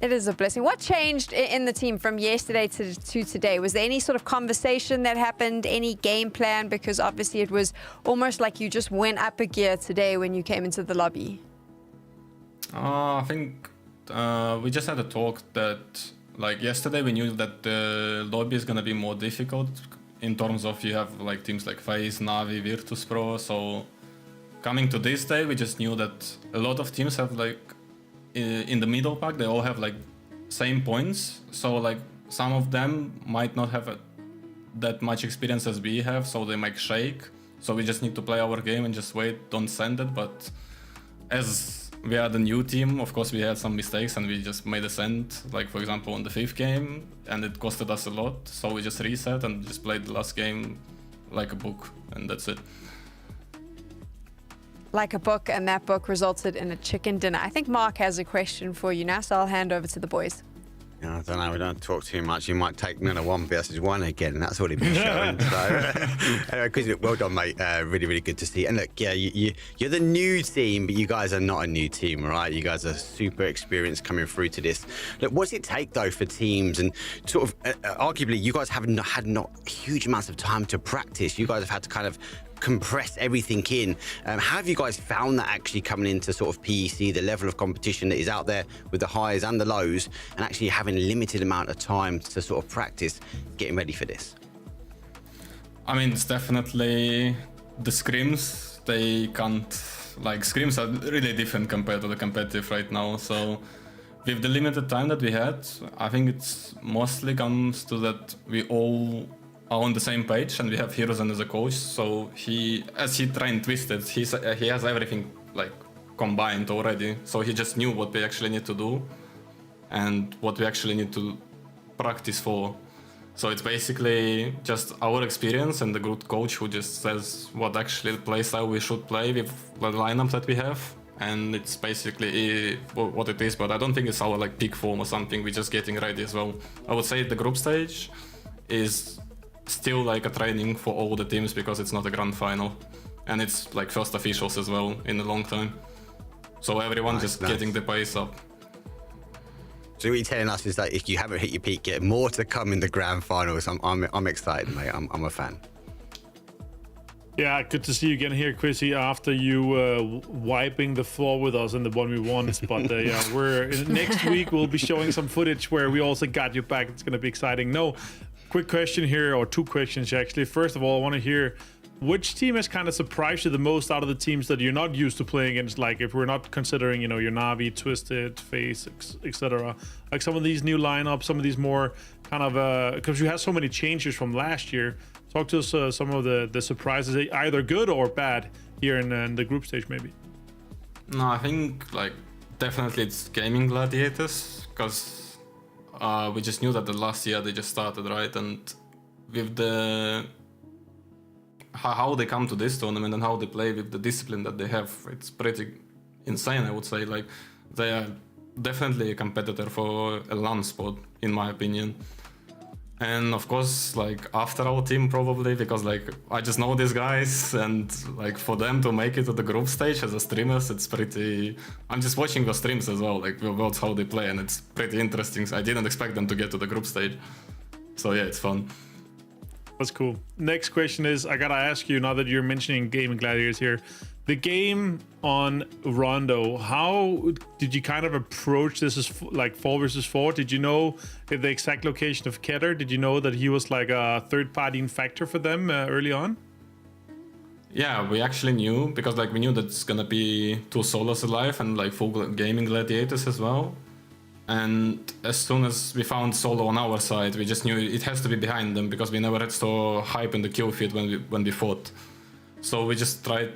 It is a blessing. What changed in the team from yesterday to today? Was there any sort of conversation that happened, any game plan? Because obviously it was almost like you just went up a gear today when you came into the lobby. I think we just had a talk that, like, yesterday we knew that the lobby is gonna be more difficult in terms of you have like teams like FaZe, Navi, Virtus.pro. So coming to this day, we just knew that a lot of teams have like in the middle pack, they all have like same points. So like some of them might not have that much experience as we have, so they might shake. So we just need to play our game and just wait, don't send it. But as we are the new team, of course we had some mistakes and we just made a send, like for example on the 5th game, and it costed us a lot, so we just reset and just played the last game like a book, and that's it. Like a book, and that book resulted in a chicken dinner. I think Mark has a question for you now, so I'll hand over to the boys. I don't know. We don't talk too much. You might take me on a 1v1 again, and that's already been shown. So, anyway, Chris, well done, mate. Really, really good to see. And look, yeah, you're the new team, but you guys are not a new team, right? You guys are super experienced coming through to this. Look, what does it take though for teams and sort of arguably, you guys have had not huge amounts of time to practice. You guys have had to kind of compress everything in. How have you guys found that actually coming into sort of PEC, the level of competition that is out there with the highs and the lows, and actually having a limited amount of time to sort of practice getting ready for this? I mean, it's definitely the scrims. They can't, like, scrims are really different compared to the competitive right now. So with the limited time that we had, I think it's mostly comes to that we all are on the same page and we have Hirozen as a coach. So as he trained Twisted, he has everything like combined already. So he just knew what we actually need to do and what we actually need to practice for. So it's basically just our experience and the good coach who just says what actually play style we should play with the lineup that we have. And it's basically what it is, but I don't think it's our like peak form or something. We're just getting ready as well. I would say the group stage is still like a training for all the teams because it's not a grand final. And it's like first officials as well in a long time. So everyone just getting the pace up. So what you're telling us is that if you haven't hit your peak yet, more to come in the grand finals. I'm excited, mate. I'm a fan. Yeah, good to see you again here, Chrissy, after you wiping the floor with us in the 1v1s. But yeah, next week we'll be showing some footage where we also got you back. It's going to be exciting. No, quick question here, or two questions actually. First of all, I want to hear which team has kind of surprised you the most out of the teams that you're not used to playing against, like if we're not considering, you know, your Na'Vi, Twisted, FaZe, etc. Like some of these new lineups, some of these more kind of, because you had so many changes from last year. Talk to us some of the surprises, either good or bad, here in the group stage, maybe. No, I think like definitely it's gaming gladiators, because we just knew that the last year they just started, right? And with the how they come to this tournament and how they play with the discipline that they have, it's pretty insane, I would say. Like they are definitely a competitor for a LAN spot, in my opinion. And of course, like after our team probably, because like I just know these guys, and like for them to make it to the group stage as a streamers, it's pretty. I'm just watching the streams as well, like about how they play, and it's pretty interesting. I didn't expect them to get to the group stage, so yeah, it's fun. That's cool. Next question is, I gotta ask you, now that you're mentioning gaming gladiators here, the game on Rondo, how did you kind of approach this as like 4 versus 4? Did you know if the exact location of Keter? Did you know that he was like a third-party factor for them early on? Yeah, we actually knew, because like we knew that it's gonna be 2 solos alive and like full gaming gladiators as well. And as soon as we found solo on our side, we just knew it has to be behind them, because we never had to hype in the kill feed when we fought. So we just tried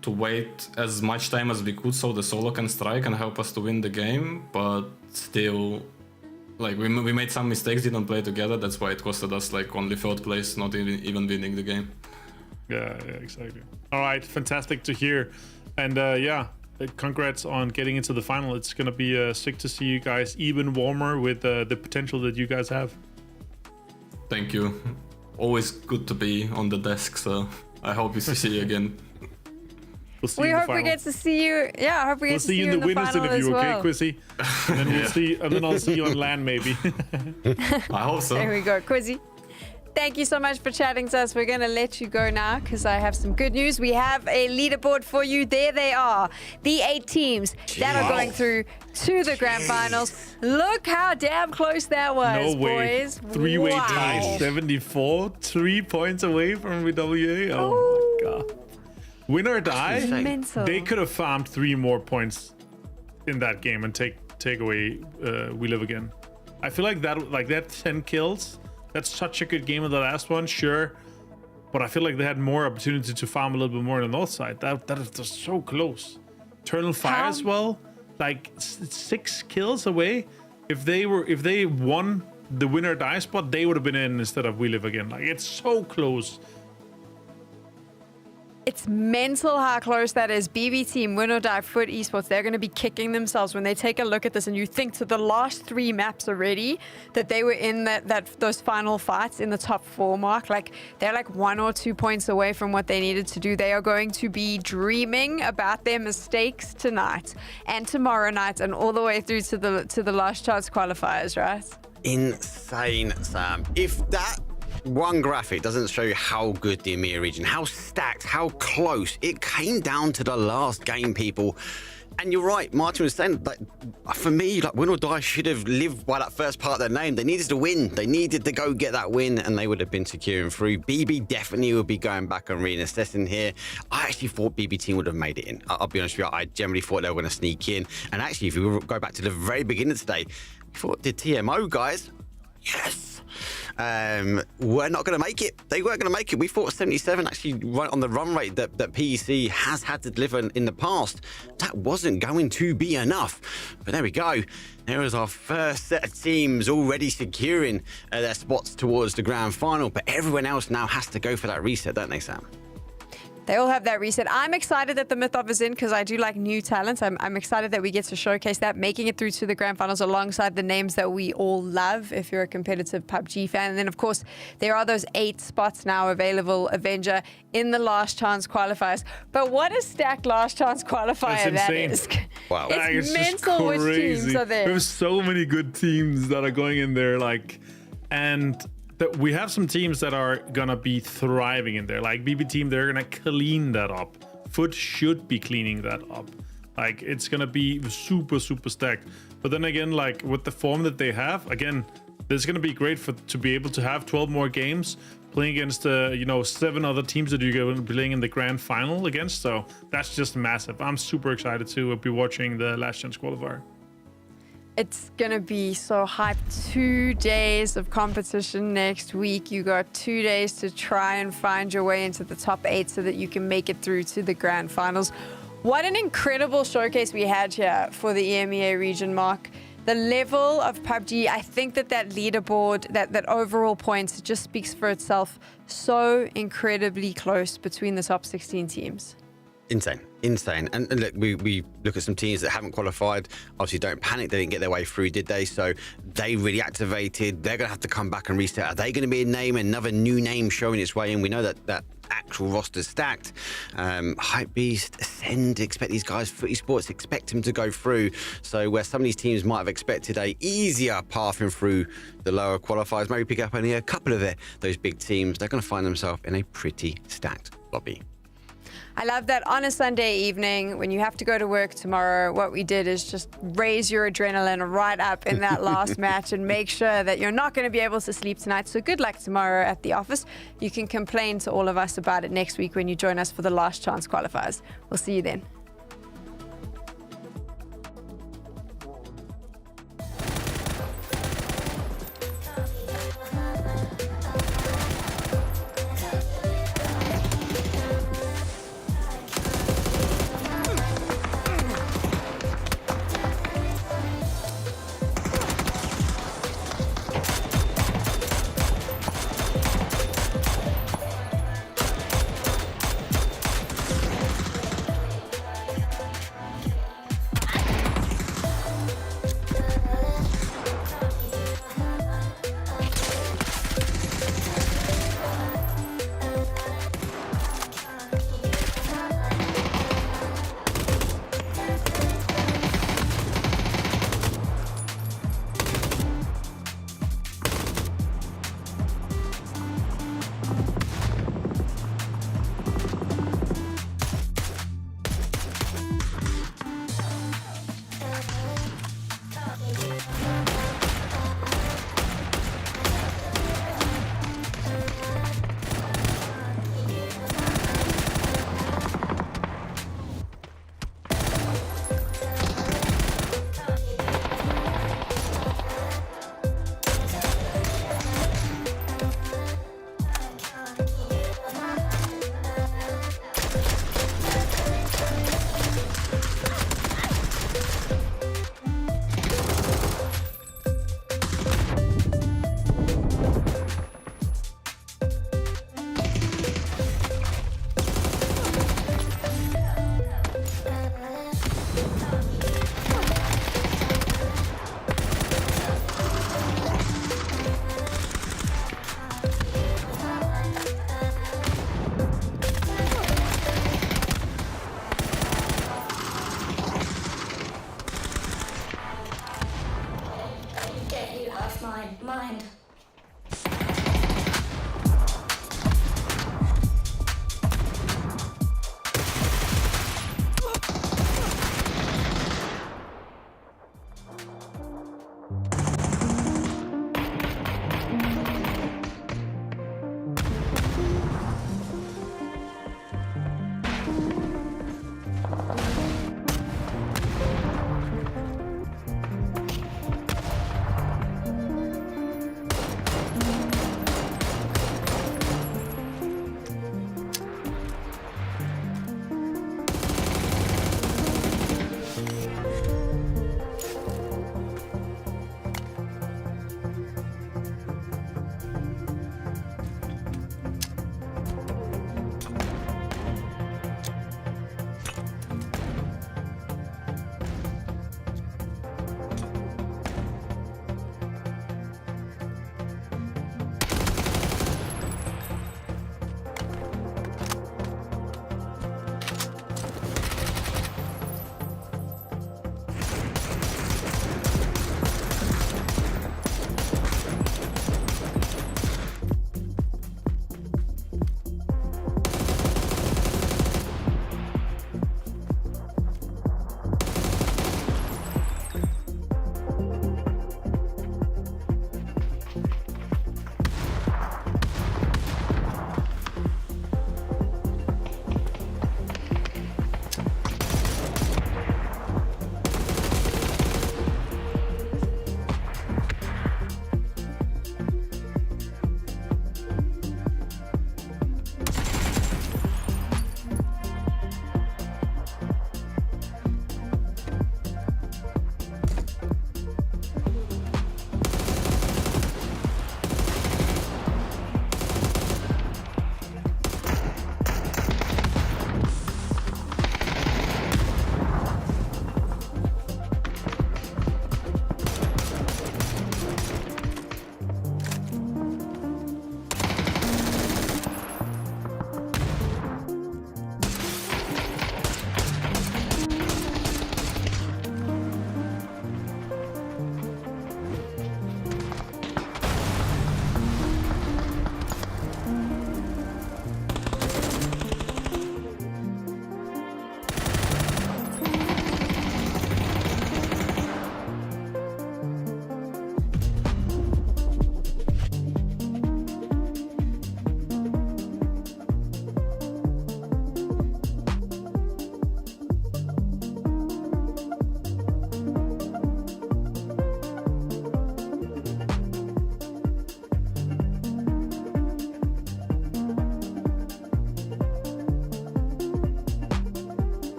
to wait as much time as we could so the solo can strike and help us to win the game, but still, like we made some mistakes, didn't play together. That's why it costed us like only 3rd place, not even winning the game. Yeah, exactly. All right, fantastic to hear. And yeah, congrats on getting into the final. It's gonna be sick to see you guys even warmer with the potential that you guys have. Thank you. Always good to be on the desk, so I hope we see you again. We hope we get to see you. Yeah, I hope we get to see you in the winners interview, okay, Quizzy? And then we'll see. And then I'll see you on LAN, maybe. I hope so. There we go, Quizzy. Thank you so much for chatting to us. We're going to let you go now because I have some good news. We have a leaderboard for you. There they are. The 8 teams that are going through to the grand finals. Look how damn close that was, no way. boys. 3-way tie, 74, 3 points away from WA. Oh my god. Win or die, Mental. they could have farmed 3 more points in that game and take away We Live Again. I feel like that 10 kills, that's such a good game of the last one, sure. But I feel like they had more opportunity to farm a little bit more on the north side. That is just so close. Eternal Fire as well, like 6 kills away. If they won the win or die spot, they would have been in instead of We Live Again. Like, it's so close. It's mental how close that is. BB Team, Win or Die, Foot Esports, they're going to be kicking themselves when they take a look at this and you think to the last 3 maps already that they were in those final fights in the top 4 mark. Like, they're like 1 or 2 points away from what they needed to do. They are going to be dreaming about their mistakes tonight and tomorrow night and all the way through to the last chance qualifiers, right? Insane, Sam. If that one graphic doesn't show you how good the EMEA region, how stacked, how close, it came down to the last game, people. And you're right, Martin was saying, like, for me, like, Win or Die should have lived by that first part of their name. They needed to win. They needed to go get that win, and they would have been securing through. BB definitely would be going back and reassessing here. I actually thought BB team would have made it in. I'll be honest with you, I generally thought they were going to sneak in. And actually, if we go back to the very beginning today, we thought, did TMO, guys? Yes. We're not going to make it. They weren't going to make it. We thought 77 actually right on the run rate that PEC has had to deliver in the past. That wasn't going to be enough. But there we go. There was our first set of teams already securing their spots towards the grand final. But everyone else now has to go for that reset, don't they, Sam? They all have that reset. I'm excited that the Mythov is in because I do like new talents. I'm excited that we get to showcase that, making it through to the grand finals alongside the names that we all love if you're a competitive PUBG fan. And then, of course, there are those 8 spots now available, Avenger, in the last chance qualifiers. But what a stacked last chance qualifier that is. Wow. It's mental which teams are there. There's so many good teams that are going in there, and we have some teams that are gonna be thriving in there. Like BB team, they're gonna clean that up. Foot should be cleaning that up. Like, it's gonna be super stacked. But then again, like with the form that they have, again, this is gonna be great to be able to have 12 more games playing against 7 other teams that you're going to be playing in the grand final against. So that's just massive. I'm super excited to be watching the last chance qualifier. It's going to be so hyped. 2 days of competition next week. You got 2 days to try and find your way into the top 8 so that you can make it through to the grand finals. What an incredible showcase we had here for the EMEA region, Mark. The level of PUBG, I think that leaderboard, that overall points just speaks for itself. So incredibly close between the top 16 teams. Insane. And look, we look at some teams that haven't qualified. Obviously, don't panic. They didn't get their way through, did they? So they really activated. They're going to have to come back and reset. Are they going to be a name, another new name showing its way in? We know that actual roster's stacked. Hype Beast, Ascend, expect these guys, Foot Esports, expect them to go through. So where some of these teams might have expected a easier pathing through the lower qualifiers, maybe pick up only a couple of those big teams, they're going to find themselves in a pretty stacked lobby. I love that on a Sunday evening when you have to go to work tomorrow, what we did is just raise your adrenaline right up in that last match and make sure that you're not going to be able to sleep tonight. So good luck tomorrow at the office. You can complain to all of us about it next week when you join us for the last chance qualifiers. We'll see you then.